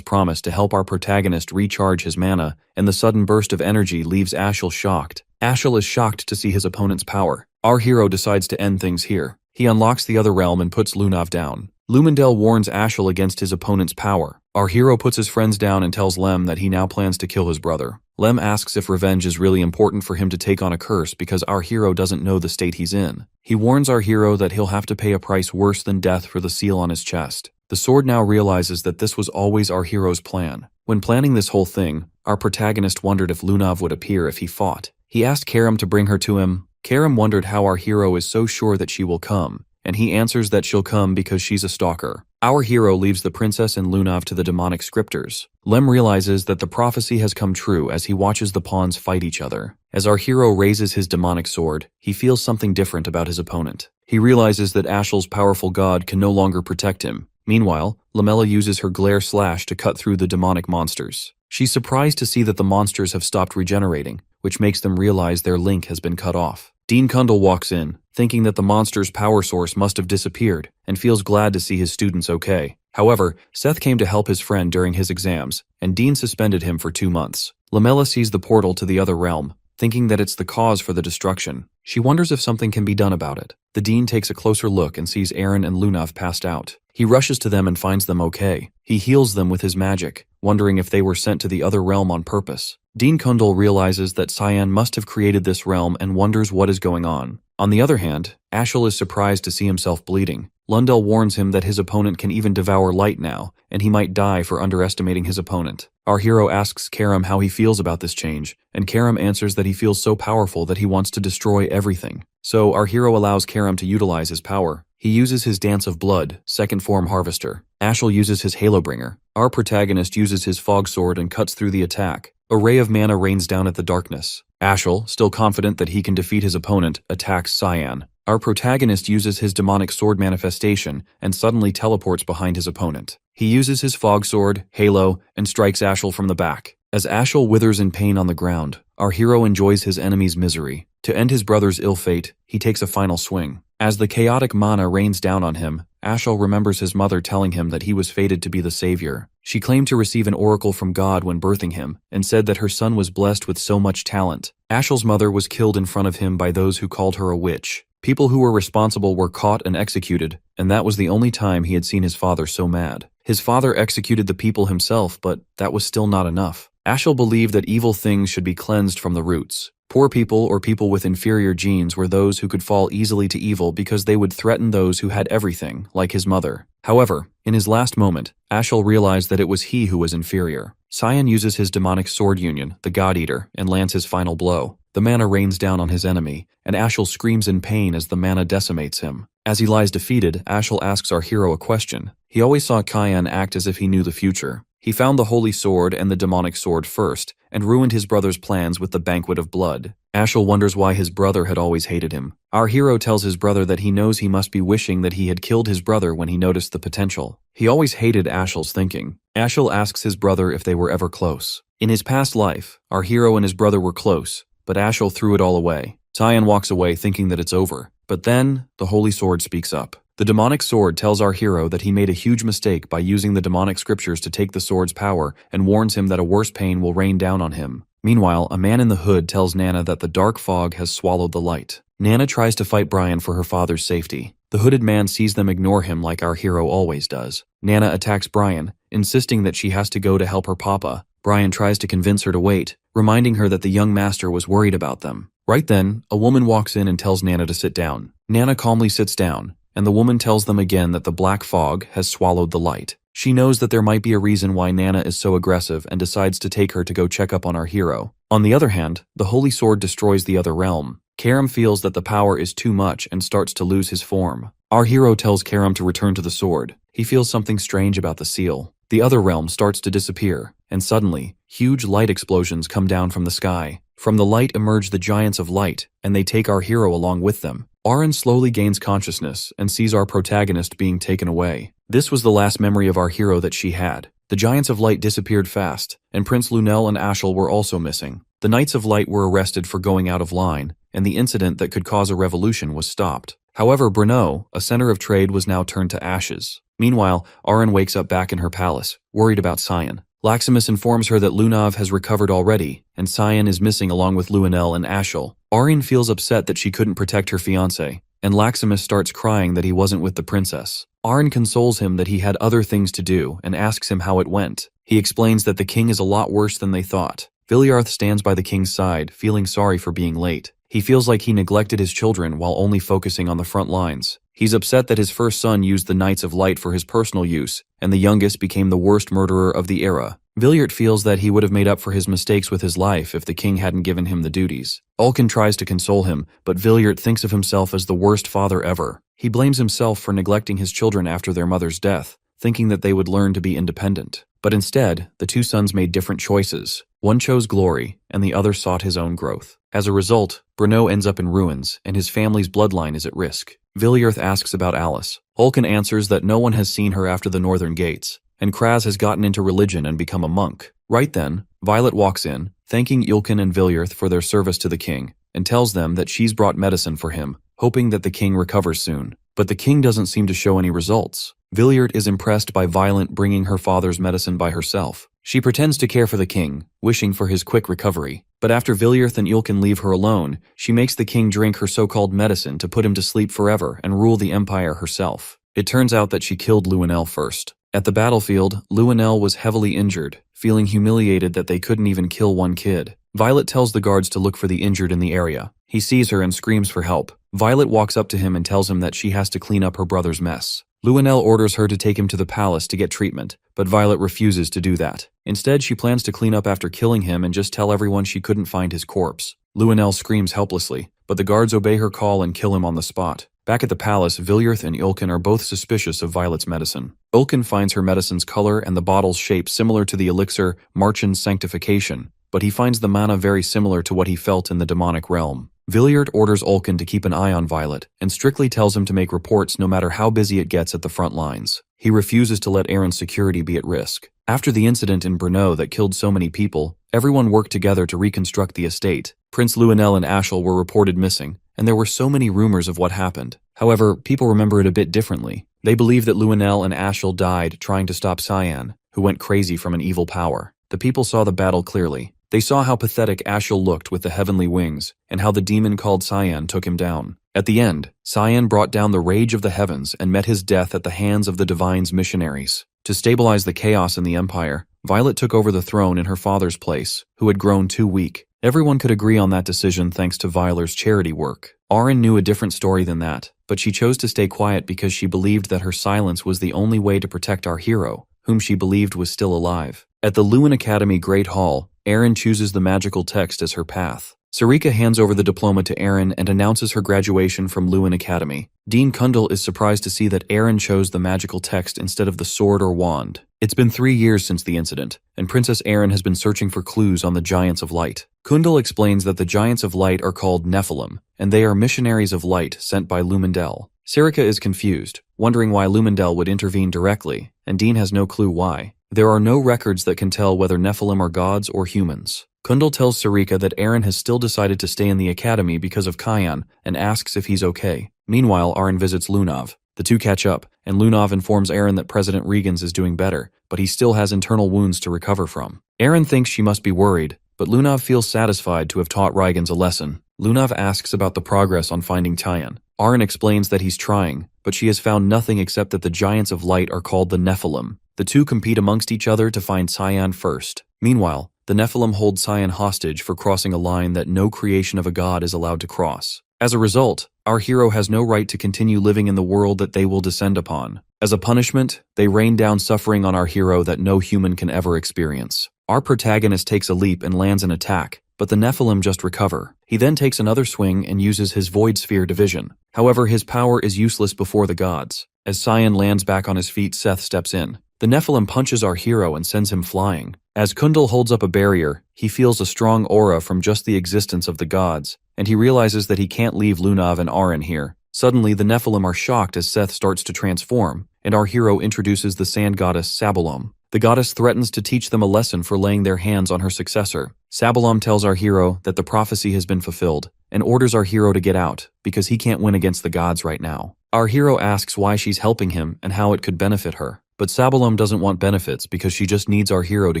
promise to help our protagonist recharge his mana, and the sudden burst of energy leaves Ashel shocked. Ashel is shocked to see his opponent's power. Our hero decides to end things here. He unlocks the other realm and puts Lunav down. Lumendel warns Ashel against his opponent's power. Our hero puts his friends down and tells Lem that he now plans to kill his brother. Lem asks if revenge is really important for him to take on a curse because our hero doesn't know the state he's in. He warns our hero that he'll have to pay a price worse than death for the seal on his chest. The sword now realizes that this was always our hero's plan. When planning this whole thing, our protagonist wondered if Lunav would appear if he fought. He asked Karam to bring her to him. Karam wondered how our hero is so sure that she will come, and he answers that she'll come because she's a stalker. Our hero leaves the princess and Lunav to the demonic scriptors. Lem realizes that the prophecy has come true as he watches the pawns fight each other. As our hero raises his demonic sword, he feels something different about his opponent. He realizes that Ashel's powerful god can no longer protect him. Meanwhile, Lamella uses her glare slash to cut through the demonic monsters. She's surprised to see that the monsters have stopped regenerating, which makes them realize their link has been cut off. Dean Kundal walks in, thinking that the monster's power source must have disappeared, and feels glad to see his students okay. However, Seth came to help his friend during his exams, and Dean suspended him for 2 months. Lamella sees the portal to the other realm, thinking that it's the cause for the destruction. She wonders if something can be done about it. The Dean takes a closer look and sees Aaron and Lunav passed out. He rushes to them and finds them okay. He heals them with his magic, wondering if they were sent to the other realm on purpose. Dean Kundal realizes that Cyan must have created this realm and wonders what is going on. On the other hand, Ashel is surprised to see himself bleeding. Lundell warns him that his opponent can even devour light now, and he might die for underestimating his opponent. Our hero asks Karam how he feels about this change, and Karam answers that he feels so powerful that he wants to destroy everything. So our hero allows Karam to utilize his power. He uses his Dance of Blood, second form Harvester. Ashel uses his Halobringer. Our protagonist uses his Fog Sword and cuts through the attack. A ray of mana rains down at the darkness. Ashel, still confident that he can defeat his opponent, attacks Cyan. Our protagonist uses his Demonic Sword manifestation and suddenly teleports behind his opponent. He uses his Fog Sword, Halo, and strikes Ashel from the back. As Ashel withers in pain on the ground, our hero enjoys his enemy's misery. To end his brother's ill fate, he takes a final swing. As the chaotic mana rains down on him, Ashel remembers his mother telling him that he was fated to be the savior. She claimed to receive an oracle from God when birthing him, and said that her son was blessed with so much talent. Ashel's mother was killed in front of him by those who called her a witch. People who were responsible were caught and executed, and that was the only time he had seen his father so mad. His father executed the people himself, but that was still not enough. Ashel believed that evil things should be cleansed from the roots. Poor people or people with inferior genes were those who could fall easily to evil because they would threaten those who had everything, like his mother. However, in his last moment, Ashel realized that it was he who was inferior. Cyan uses his demonic sword union, the God Eater, and lands his final blow. The mana rains down on his enemy, and Ashel screams in pain as the mana decimates him. As he lies defeated, Ashel asks our hero a question. He always saw Cyan act as if he knew the future. He found the Holy Sword and the Demonic Sword first, and ruined his brother's plans with the Banquet of Blood. Ashel wonders why his brother had always hated him. Our hero tells his brother that he knows he must be wishing that he had killed his brother when he noticed the potential. He always hated Ashel's thinking. Ashel asks his brother if they were ever close. In his past life, our hero and his brother were close, but Ashel threw it all away. Cyan walks away thinking that it's over. But then, the Holy Sword speaks up. The demonic sword tells our hero that he made a huge mistake by using the demonic scriptures to take the sword's power and warns him that a worse pain will rain down on him. Meanwhile, a man in the hood tells Nana that the dark fog has swallowed the light. Nana tries to fight Brian for her father's safety. The hooded man sees them ignore him like our hero always does. Nana attacks Brian, insisting that she has to go to help her papa. Brian tries to convince her to wait, reminding her that the young master was worried about them. Right then, a woman walks in and tells Nana to sit down. Nana calmly sits down, and the woman tells them again that the black fog has swallowed the light. She knows that there might be a reason why Nana is so aggressive and decides to take her to go check up on our hero. On the other hand, the Holy Sword destroys the other realm. Karam feels that the power is too much and starts to lose his form. Our hero tells Karam to return to the sword. He feels something strange about the seal. The other realm starts to disappear, and suddenly, huge light explosions come down from the sky. From the light emerge the Giants of Light, and they take our hero along with them. Aaron slowly gains consciousness and sees our protagonist being taken away. This was the last memory of our hero that she had. The Giants of Light disappeared fast, and Prince Lunel and Ashel were also missing. The Knights of Light were arrested for going out of line, and the incident that could cause a revolution was stopped. However, Brno, a center of trade, was now turned to ashes. Meanwhile, Aaron wakes up back in her palace, worried about Cyan. Laximus informs her that Lunav has recovered already, and Cyan is missing along with Luanel and Ashel. Aryan feels upset that she couldn't protect her fiancé, and Laximus starts crying that he wasn't with the princess. Aryan consoles him that he had other things to do and asks him how it went. He explains that the king is a lot worse than they thought. Viliarth stands by the king's side, feeling sorry for being late. He feels like he neglected his children while only focusing on the front lines. He's upset that his first son used the Knights of Light for his personal use, and the youngest became the worst murderer of the era. Viliart feels that he would have made up for his mistakes with his life if the king hadn't given him the duties. Ulkin tries to console him, but Viliart thinks of himself as the worst father ever. He blames himself for neglecting his children after their mother's death, thinking that they would learn to be independent. But instead, the two sons made different choices. One chose glory, and the other sought his own growth. As a result, Brno ends up in ruins, and his family's bloodline is at risk. Viliarth asks about Alice. Ulkin answers that no one has seen her after the northern gates, and Kraz has gotten into religion and become a monk. Right then, Violet walks in, thanking Ilkin and Viliarth for their service to the king, and tells them that she's brought medicine for him, hoping that the king recovers soon. But the king doesn't seem to show any results. Viliart is impressed by Violet bringing her father's medicine by herself. She pretends to care for the king, wishing for his quick recovery. But after Viliarth and Ilkin leave her alone, she makes the king drink her so-called medicine to put him to sleep forever and rule the empire herself. It turns out that she killed Luanel first. At the battlefield, Luanel was heavily injured, feeling humiliated that they couldn't even kill one kid. Violet tells the guards to look for the injured in the area. He sees her and screams for help. Violet walks up to him and tells him that she has to clean up her brother's mess. Luenell orders her to take him to the palace to get treatment, but Violet refuses to do that. Instead, she plans to clean up after killing him and just tell everyone she couldn't find his corpse. Luenell screams helplessly, but the guards obey her call and kill him on the spot. Back at the palace, Viljarth and Ulkin are both suspicious of Violet's medicine. Ulkin finds her medicine's color and the bottle's shape similar to the elixir Marchand's Sanctification, but he finds the mana very similar to what he felt in the demonic realm. Viljarth orders Ulkin to keep an eye on Violet, and strictly tells him to make reports no matter how busy it gets at the front lines. He refuses to let Aaron's security be at risk. After the incident in Brno that killed so many people, everyone worked together to reconstruct the estate. Prince Luenell and Ashel were reported missing, and there were so many rumors of what happened. However, people remember it a bit differently. They believe that Luenell and Ashel died trying to stop Cyan, who went crazy from an evil power. The people saw the battle clearly. They saw how pathetic Ashel looked with the heavenly wings, and how the demon called Cyan took him down. At the end, Cyan brought down the rage of the heavens and met his death at the hands of the Divine's missionaries. To stabilize the chaos in the Empire, Violet took over the throne in her father's place, who had grown too weak. Everyone could agree on that decision thanks to Violet's charity work. Arryn knew a different story than that, but she chose to stay quiet because she believed that her silence was the only way to protect our hero, whom she believed was still alive. At the Luin Academy Great Hall, Arryn chooses the magical text as her path. Sarika hands over the diploma to Arryn and announces her graduation from Luin Academy. Dean Kundal is surprised to see that Arryn chose the magical text instead of the sword or wand. It's been 3 years since the incident, and Princess Arryn has been searching for clues on the Giants of Light. Kundal explains that the Giants of Light are called Nephilim, and they are missionaries of light sent by Lumendel. Sarika is confused, wondering why Lumendel would intervene directly, and Dean has no clue why. There are no records that can tell whether Nephilim are gods or humans. Kundal tells Sarika that Arryn has still decided to stay in the academy because of Cyan and asks if he's okay. Meanwhile, Arryn visits Lunav. The two catch up, and Lunav informs Arryn that President Regans is doing better, but he still has internal wounds to recover from. Arryn thinks she must be worried, but Lunav feels satisfied to have taught Regans a lesson. Lunav asks about the progress on finding Cyan. Arryn explains that he's trying, but she has found nothing except that the Giants of Light are called the Nephilim. The two compete amongst each other to find Cyan first. Meanwhile, the Nephilim hold Cyan hostage for crossing a line that no creation of a god is allowed to cross. As a result, our hero has no right to continue living in the world that they will descend upon. As a punishment, they rain down suffering on our hero that no human can ever experience. Our protagonist takes a leap and lands an attack, but the Nephilim just recover. He then takes another swing and uses his Void Sphere division. However, his power is useless before the gods. As Cyan lands back on his feet, Seth steps in. The Nephilim punches our hero and sends him flying. As Kundal holds up a barrier, he feels a strong aura from just the existence of the gods, and he realizes that he can't leave Lunav and Arryn here. Suddenly, the Nephilim are shocked as Seth starts to transform, and our hero introduces the sand goddess Sabalom. The goddess threatens to teach them a lesson for laying their hands on her successor. Sabalom tells our hero that the prophecy has been fulfilled, and orders our hero to get out, because he can't win against the gods right now. Our hero asks why she's helping him and how it could benefit her. But Sabalom doesn't want benefits because she just needs our hero to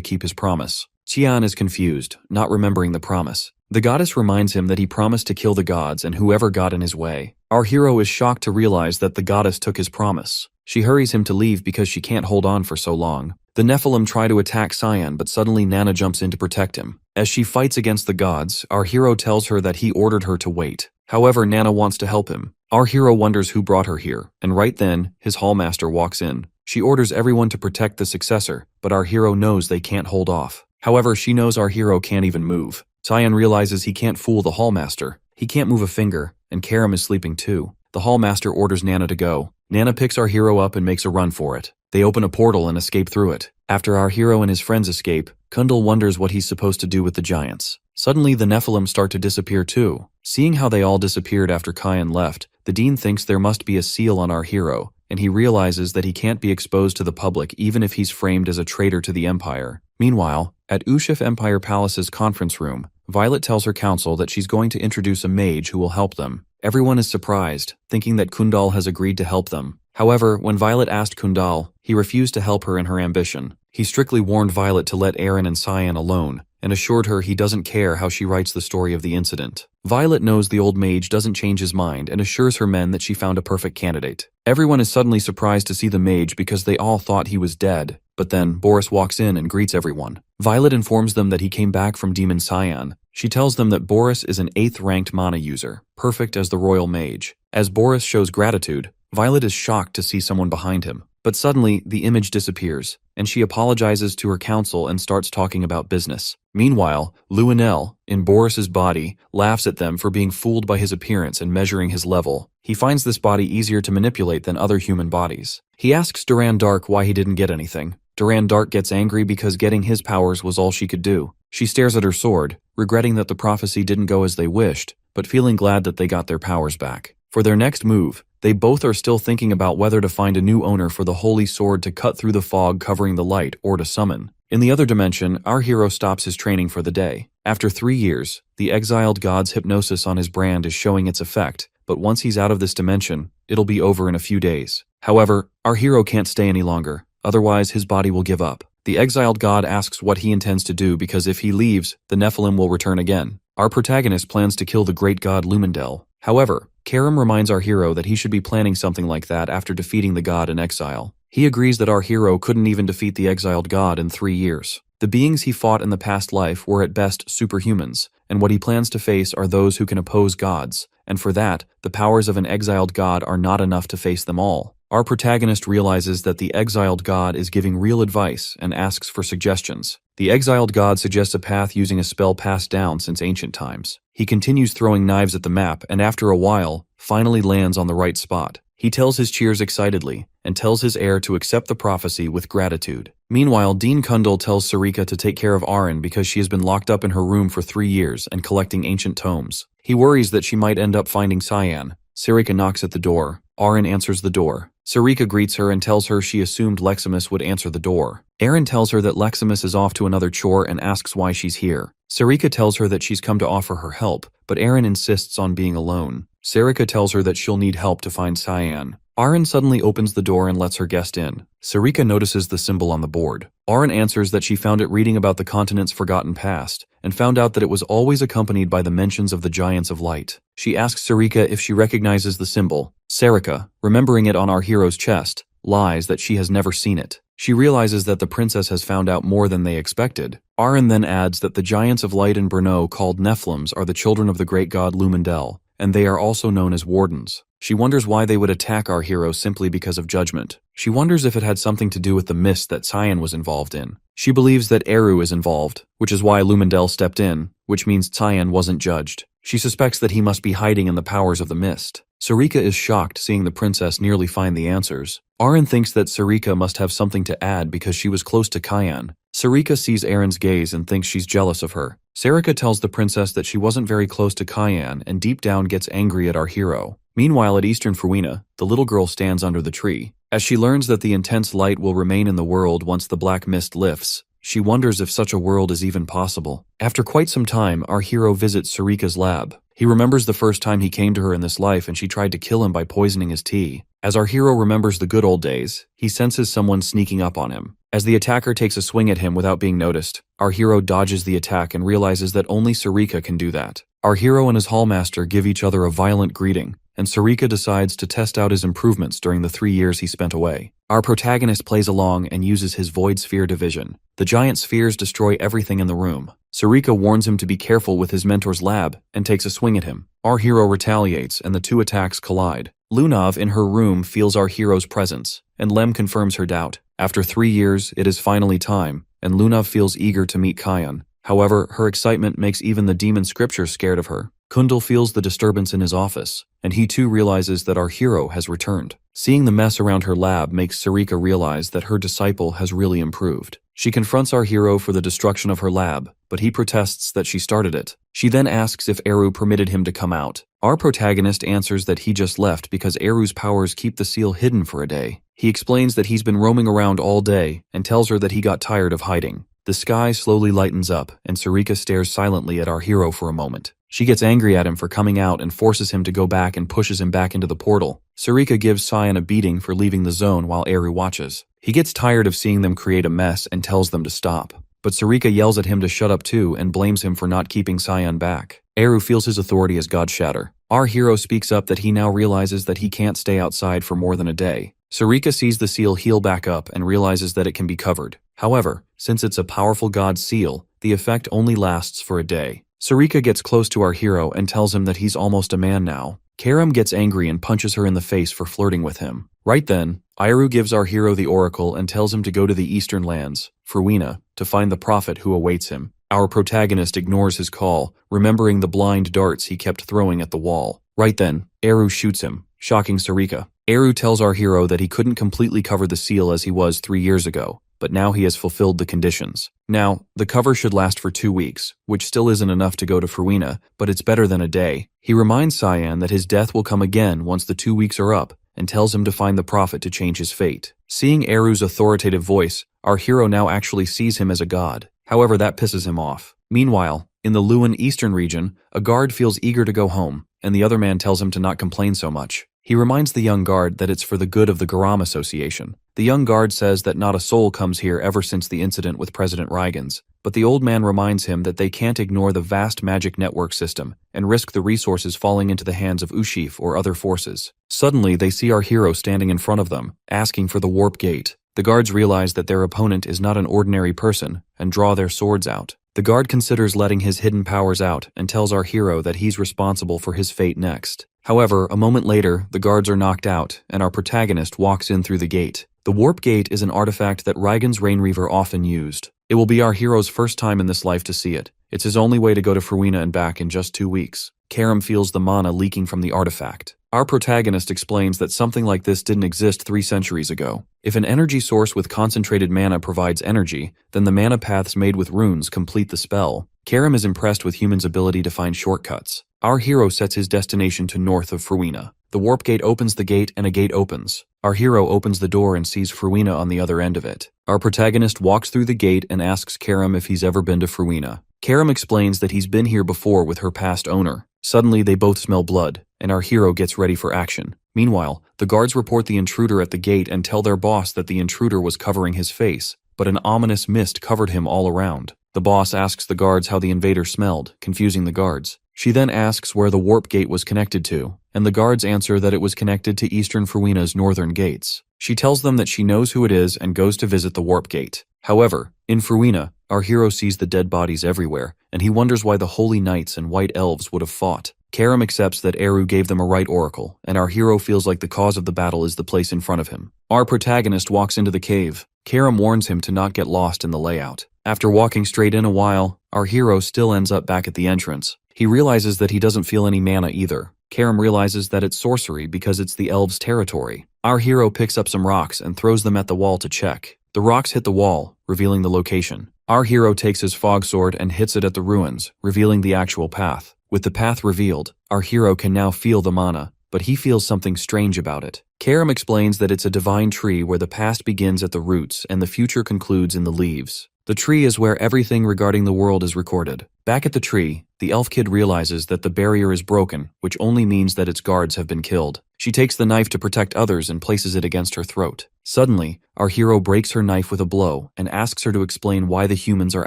keep his promise. Qian is confused, not remembering the promise. The goddess reminds him that he promised to kill the gods and whoever got in his way. Our hero is shocked to realize that the goddess took his promise. She hurries him to leave because she can't hold on for so long. The Nephilim try to attack Cyan, but suddenly Nana jumps in to protect him. As she fights against the gods, our hero tells her that he ordered her to wait. However, Nana wants to help him. Our hero wonders who brought her here, and right then, his hallmaster walks in. She orders everyone to protect the successor, but our hero knows they can't hold off. However, she knows our hero can't even move. Cyan realizes he can't fool the hallmaster. He can't move a finger, and Karam is sleeping too. The hallmaster orders Nana to go. Nana picks our hero up and makes a run for it. They open a portal and escape through it. After our hero and his friends escape, Kundal wonders what he's supposed to do with the giants. Suddenly, the Nephilim start to disappear too. Seeing how they all disappeared after Cyan left, the dean thinks there must be a seal on our hero, and he realizes that he can't be exposed to the public even if he's framed as a traitor to the Empire. Meanwhile, at Ushif Empire Palace's conference room, Violet tells her council that she's going to introduce a mage who will help them. Everyone is surprised, thinking that Kundal has agreed to help them. However, when Violet asked Kundal, he refused to help her in her ambition. He strictly warned Violet to let Eren and Cyan alone, and assured her he doesn't care how she writes the story of the incident. Violet knows the old mage doesn't change his mind and assures her men that she found a perfect candidate. Everyone is suddenly surprised to see the mage because they all thought he was dead, but then Boris walks in and greets everyone. Violet informs them that he came back from Demon Cyan. She tells them that Boris is an 8th ranked mana user, perfect as the royal mage. As Boris shows gratitude, Violet is shocked to see someone behind him. But suddenly, the image disappears, and she apologizes to her council and starts talking about business. Meanwhile, Luenel, in Boris's body, laughs at them for being fooled by his appearance and measuring his level. He finds this body easier to manipulate than other human bodies. He asks Duran Dark why he didn't get anything. Duran Dark gets angry because getting his powers was all she could do. She stares at her sword, regretting that the prophecy didn't go as they wished, but feeling glad that they got their powers back. For their next move, they both are still thinking about whether to find a new owner for the holy sword to cut through the fog covering the light or to summon. In the other dimension, our hero stops his training for the day. After 3 years, the exiled god's hypnosis on his brand is showing its effect, but once he's out of this dimension, it'll be over in a few days. However, our hero can't stay any longer, otherwise his body will give up. The exiled god asks what he intends to do because if he leaves, the Nephilim will return again. Our protagonist plans to kill the great god Lumendel. However, Karim reminds our hero that he should be planning something like that after defeating the god in exile. He agrees that our hero couldn't even defeat the exiled god in 3 years. The beings he fought in the past life were at best superhumans, and what he plans to face are those who can oppose gods, and for that, the powers of an exiled god are not enough to face them all. Our protagonist realizes that the exiled god is giving real advice and asks for suggestions. The exiled god suggests a path using a spell passed down since ancient times. He continues throwing knives at the map and after a while, finally lands on the right spot. He tells his cheers excitedly and tells his heir to accept the prophecy with gratitude. Meanwhile, Dean Kundal tells Sarika to take care of Aren because she has been locked up in her room for 3 years and collecting ancient tomes. He worries that she might end up finding Cyan. Sarika knocks at the door. Aren answers the door. Sarika greets her and tells her she assumed Leximus would answer the door. Eren tells her that Leximus is off to another chore and asks why she's here. Sarika tells her that she's come to offer her help, but Eren insists on being alone. Sarika tells her that she'll need help to find Cyan. Aren suddenly opens the door and lets her guest in. Sarika notices the symbol on the board. Aren answers that she found it reading about the continent's forgotten past, and found out that it was always accompanied by the mentions of the Giants of Light. She asks Sarika if she recognizes the symbol. Sarika, remembering it on our hero's chest, lies that she has never seen it. She realizes that the princess has found out more than they expected. Aren then adds that the Giants of Light in Brno called Nephilims are the children of the great god Lumendel, and they are also known as Wardens. She wonders why they would attack our hero simply because of judgment. She wonders if it had something to do with the mist that Cyan was involved in. She believes that Eru is involved, which is why Lumendel stepped in, which means Cyan wasn't judged. She suspects that he must be hiding in the powers of the mist. Sarika is shocked seeing the princess nearly find the answers. Aren thinks that Sarika must have something to add because she was close to Cyan. Sarika sees Eren's gaze and thinks she's jealous of her. Sarika tells the princess that she wasn't very close to Cyan and deep down gets angry at our hero. Meanwhile, at Eastern Fruina, the little girl stands under the tree. As she learns that the intense light will remain in the world once the black mist lifts, she wonders if such a world is even possible. After quite some time, our hero visits Sarika's lab. He remembers the first time he came to her in this life and she tried to kill him by poisoning his tea. As our hero remembers the good old days, he senses someone sneaking up on him. As the attacker takes a swing at him without being noticed, our hero dodges the attack and realizes that only Sarika can do that. Our hero and his hallmaster give each other a violent greeting, and Sarika decides to test out his improvements during the 3 years he spent away. Our protagonist plays along and uses his Void Sphere division. The giant spheres destroy everything in the room. Sarika warns him to be careful with his mentor's lab and takes a swing at him. Our hero retaliates and the two attacks collide. Lunav in her room feels our hero's presence, and Lem confirms her doubt. After 3 years, it is finally time, and Lunav feels eager to meet Cyan. However, her excitement makes even the demon scripture scared of her. Kundal feels the disturbance in his office, and he too realizes that our hero has returned. Seeing the mess around her lab makes Sarika realize that her disciple has really improved. She confronts our hero for the destruction of her lab, but he protests that she started it. She then asks if Eru permitted him to come out. Our protagonist answers that he just left because Eru's powers keep the seal hidden for a day. He explains that he's been roaming around all day and tells her that he got tired of hiding. The sky slowly lightens up, and Sarika stares silently at our hero for a moment. She gets angry at him for coming out and forces him to go back and pushes him back into the portal. Sarika gives Cyan a beating for leaving the zone while Eru watches. He gets tired of seeing them create a mess and tells them to stop. But Sarika yells at him to shut up too and blames him for not keeping Cyan back. Eru feels his authority as God Shatter. Our hero speaks up that he now realizes that he can't stay outside for more than a day. Sarika sees the seal heal back up and realizes that it can be covered. However, since it's a powerful god seal, the effect only lasts for a day. Sarika gets close to our hero and tells him that he's almost a man now. Karam gets angry and punches her in the face for flirting with him. Right then, Iru gives our hero the oracle and tells him to go to the eastern lands, Furwina, to find the prophet who awaits him. Our protagonist ignores his call, remembering the blind darts he kept throwing at the wall. Right then, Eru shoots him, shocking Sarika. Eru tells our hero that he couldn't completely cover the seal as he was 3 years ago, but now he has fulfilled the conditions. Now, the cover should last for 2 weeks, which still isn't enough to go to Furwina, but it's better than a day. He reminds Cyan that his death will come again once the 2 weeks are up, and tells him to find the prophet to change his fate. Seeing Eru's authoritative voice, our hero now actually sees him as a god. However, that pisses him off. Meanwhile, in the Luan Eastern region, a guard feels eager to go home, and the other man tells him to not complain so much. He reminds the young guard that it's for the good of the Garam Association. The young guard says that not a soul comes here ever since the incident with President Rygans, but the old man reminds him that they can't ignore the vast magic network system and risk the resources falling into the hands of Ushif or other forces. Suddenly, they see our hero standing in front of them, asking for the warp gate. The guards realize that their opponent is not an ordinary person and draw their swords out. The guard considers letting his hidden powers out and tells our hero that he's responsible for his fate next. However, a moment later, the guards are knocked out, and our protagonist walks in through the gate. The warp gate is an artifact that Rygans Rainreaver often used. It will be our hero's first time in this life to see it. It's his only way to go to Furwina and back in just 2 weeks. Karam feels the mana leaking from the artifact. Our protagonist explains that something like this didn't exist 3 centuries ago. If an energy source with concentrated mana provides energy, then the mana paths made with runes complete the spell. Karam is impressed with humans' ability to find shortcuts. Our hero sets his destination to north of Furwina. The warp gate opens the gate and a gate opens. Our hero opens the door and sees Furwina on the other end of it. Our protagonist walks through the gate and asks Karam if he's ever been to Furwina. Karam explains that he's been here before with her past owner. Suddenly, they both smell blood, and our hero gets ready for action. Meanwhile, the guards report the intruder at the gate and tell their boss that the intruder was covering his face, but an ominous mist covered him all around. The boss asks the guards how the invader smelled, confusing the guards. She then asks where the warp gate was connected to, and the guards answer that it was connected to Eastern Furwina's northern gates. She tells them that she knows who it is and goes to visit the warp gate. However, in Furwina, our hero sees the dead bodies everywhere, and he wonders why the holy knights and white elves would have fought. Karam accepts that Eru gave them a right oracle, and our hero feels like the cause of the battle is the place in front of him. Our protagonist walks into the cave. Karam warns him to not get lost in the layout. After walking straight in a while, our hero still ends up back at the entrance. He realizes that he doesn't feel any mana either. Karam realizes that it's sorcery because it's the elves' territory. Our hero picks up some rocks and throws them at the wall to check. The rocks hit the wall, revealing the location. Our hero takes his fog sword and hits it at the ruins, revealing the actual path. With the path revealed, our hero can now feel the mana, but he feels something strange about it. Karam explains that it's a divine tree where the past begins at the roots and the future concludes in the leaves. The tree is where everything regarding the world is recorded. Back at the tree, the elf kid realizes that the barrier is broken, which only means that its guards have been killed. She takes the knife to protect others and places it against her throat. Suddenly, our hero breaks her knife with a blow and asks her to explain why the humans are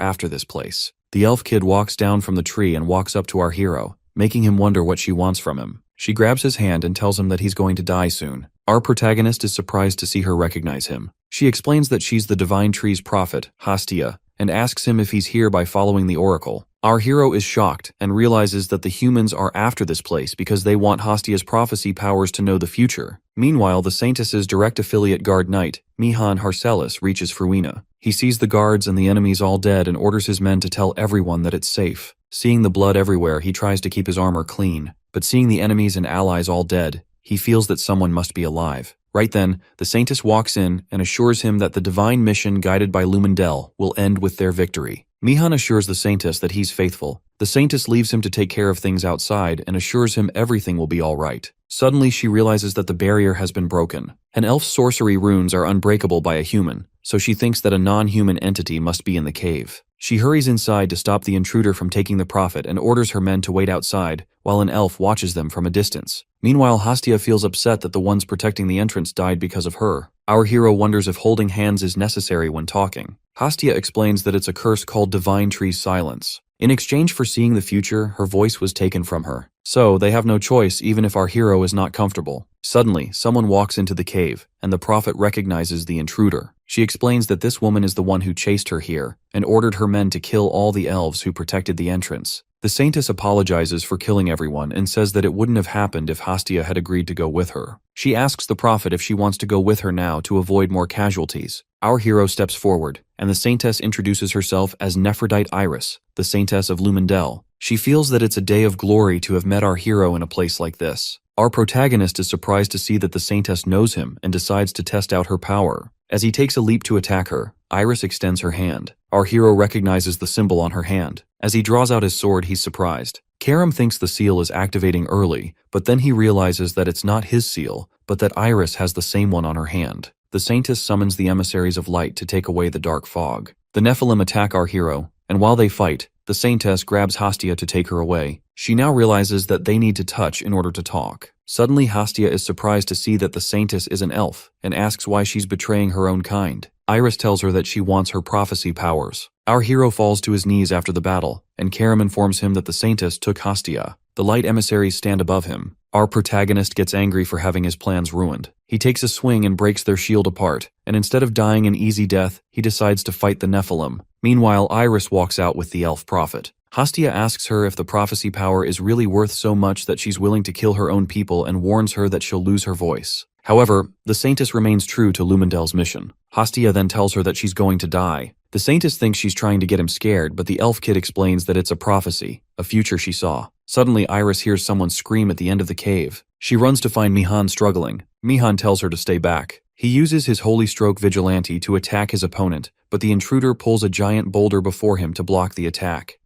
after this place. The elf kid walks down from the tree and walks up to our hero, making him wonder what she wants from him. She grabs his hand and tells him that he's going to die soon. Our protagonist is surprised to see her recognize him. She explains that she's the divine tree's prophet, Hastia, and asks him if he's here by following the oracle. Our hero is shocked and realizes that the humans are after this place because they want Hastia's prophecy powers to know the future. Meanwhile, the Saintess's direct affiliate guard knight, Mihan Harcelis, reaches Furwina. He sees the guards and the enemies all dead and orders his men to tell everyone that it's safe. Seeing the blood everywhere, he tries to keep his armor clean, but seeing the enemies and allies all dead, he feels that someone must be alive. Right then, the Saintess walks in and assures him that the divine mission guided by Lumendel will end with their victory. Mihan assures the Saintess that he's faithful. The The Saintess leaves him to take care of things outside and assures him everything will be all right. Suddenly, she realizes that the barrier has been broken. An elf's sorcery runes are unbreakable by a human, so she thinks that a non-human entity must be in the cave. She hurries inside to stop the intruder from taking the prophet and orders her men to wait outside, while an elf watches them from a distance. Meanwhile, Hastia feels upset that the ones protecting the entrance died because of her. Our hero wonders if holding hands is necessary when talking. Hastia explains that it's a curse called Divine Tree's Silence. In exchange for seeing the future, her voice was taken from her. So, they have no choice even if our hero is not comfortable. Suddenly, someone walks into the cave, and the prophet recognizes the intruder. She explains that this woman is the one who chased her here, and ordered her men to kill all the elves who protected the entrance. The Saintess apologizes for killing everyone and says that it wouldn't have happened if Hastia had agreed to go with her. She asks the prophet if she wants to go with her now to avoid more casualties. Our hero steps forward, and the Saintess introduces herself as Nephrodite Iris, the Saintess of Lumendel. She feels that it's a day of glory to have met our hero in a place like this. Our protagonist is surprised to see that the Saintess knows him and decides to test out her power. As he takes a leap to attack her, Iris extends her hand. Our hero recognizes the symbol on her hand. As he draws out his sword, he's surprised. Karam thinks the seal is activating early, but then he realizes that it's not his seal, but that Iris has the same one on her hand. The Saintess summons the emissaries of light to take away the dark fog. The Nephilim attack our hero, and while they fight, the Saintess grabs Hastia to take her away. She now realizes that they need to touch in order to talk. Suddenly, Hastia is surprised to see that the Saintess is an elf, and asks why she's betraying her own kind. Iris tells her that she wants her prophecy powers. Our hero falls to his knees after the battle, and Karam informs him that the Saintess took Hastia. The light emissaries stand above him. Our protagonist gets angry for having his plans ruined. He takes a swing and breaks their shield apart, and instead of dying an easy death, he decides to fight the Nephilim. Meanwhile, Iris walks out with the elf prophet. Hastia asks her if the prophecy power is really worth so much that she's willing to kill her own people and warns her that she'll lose her voice. However, the Saintess remains true to Lumendel's mission. Hastia then tells her that she's going to die. The Saintess thinks she's trying to get him scared, but the elf kid explains that it's a prophecy, a future she saw. Suddenly, Iris hears someone scream at the end of the cave. She runs to find Mihan struggling. Mihan tells her to stay back. He uses his Holy Stroke Vigilante to attack his opponent, but the intruder pulls a giant boulder before him to block the attack.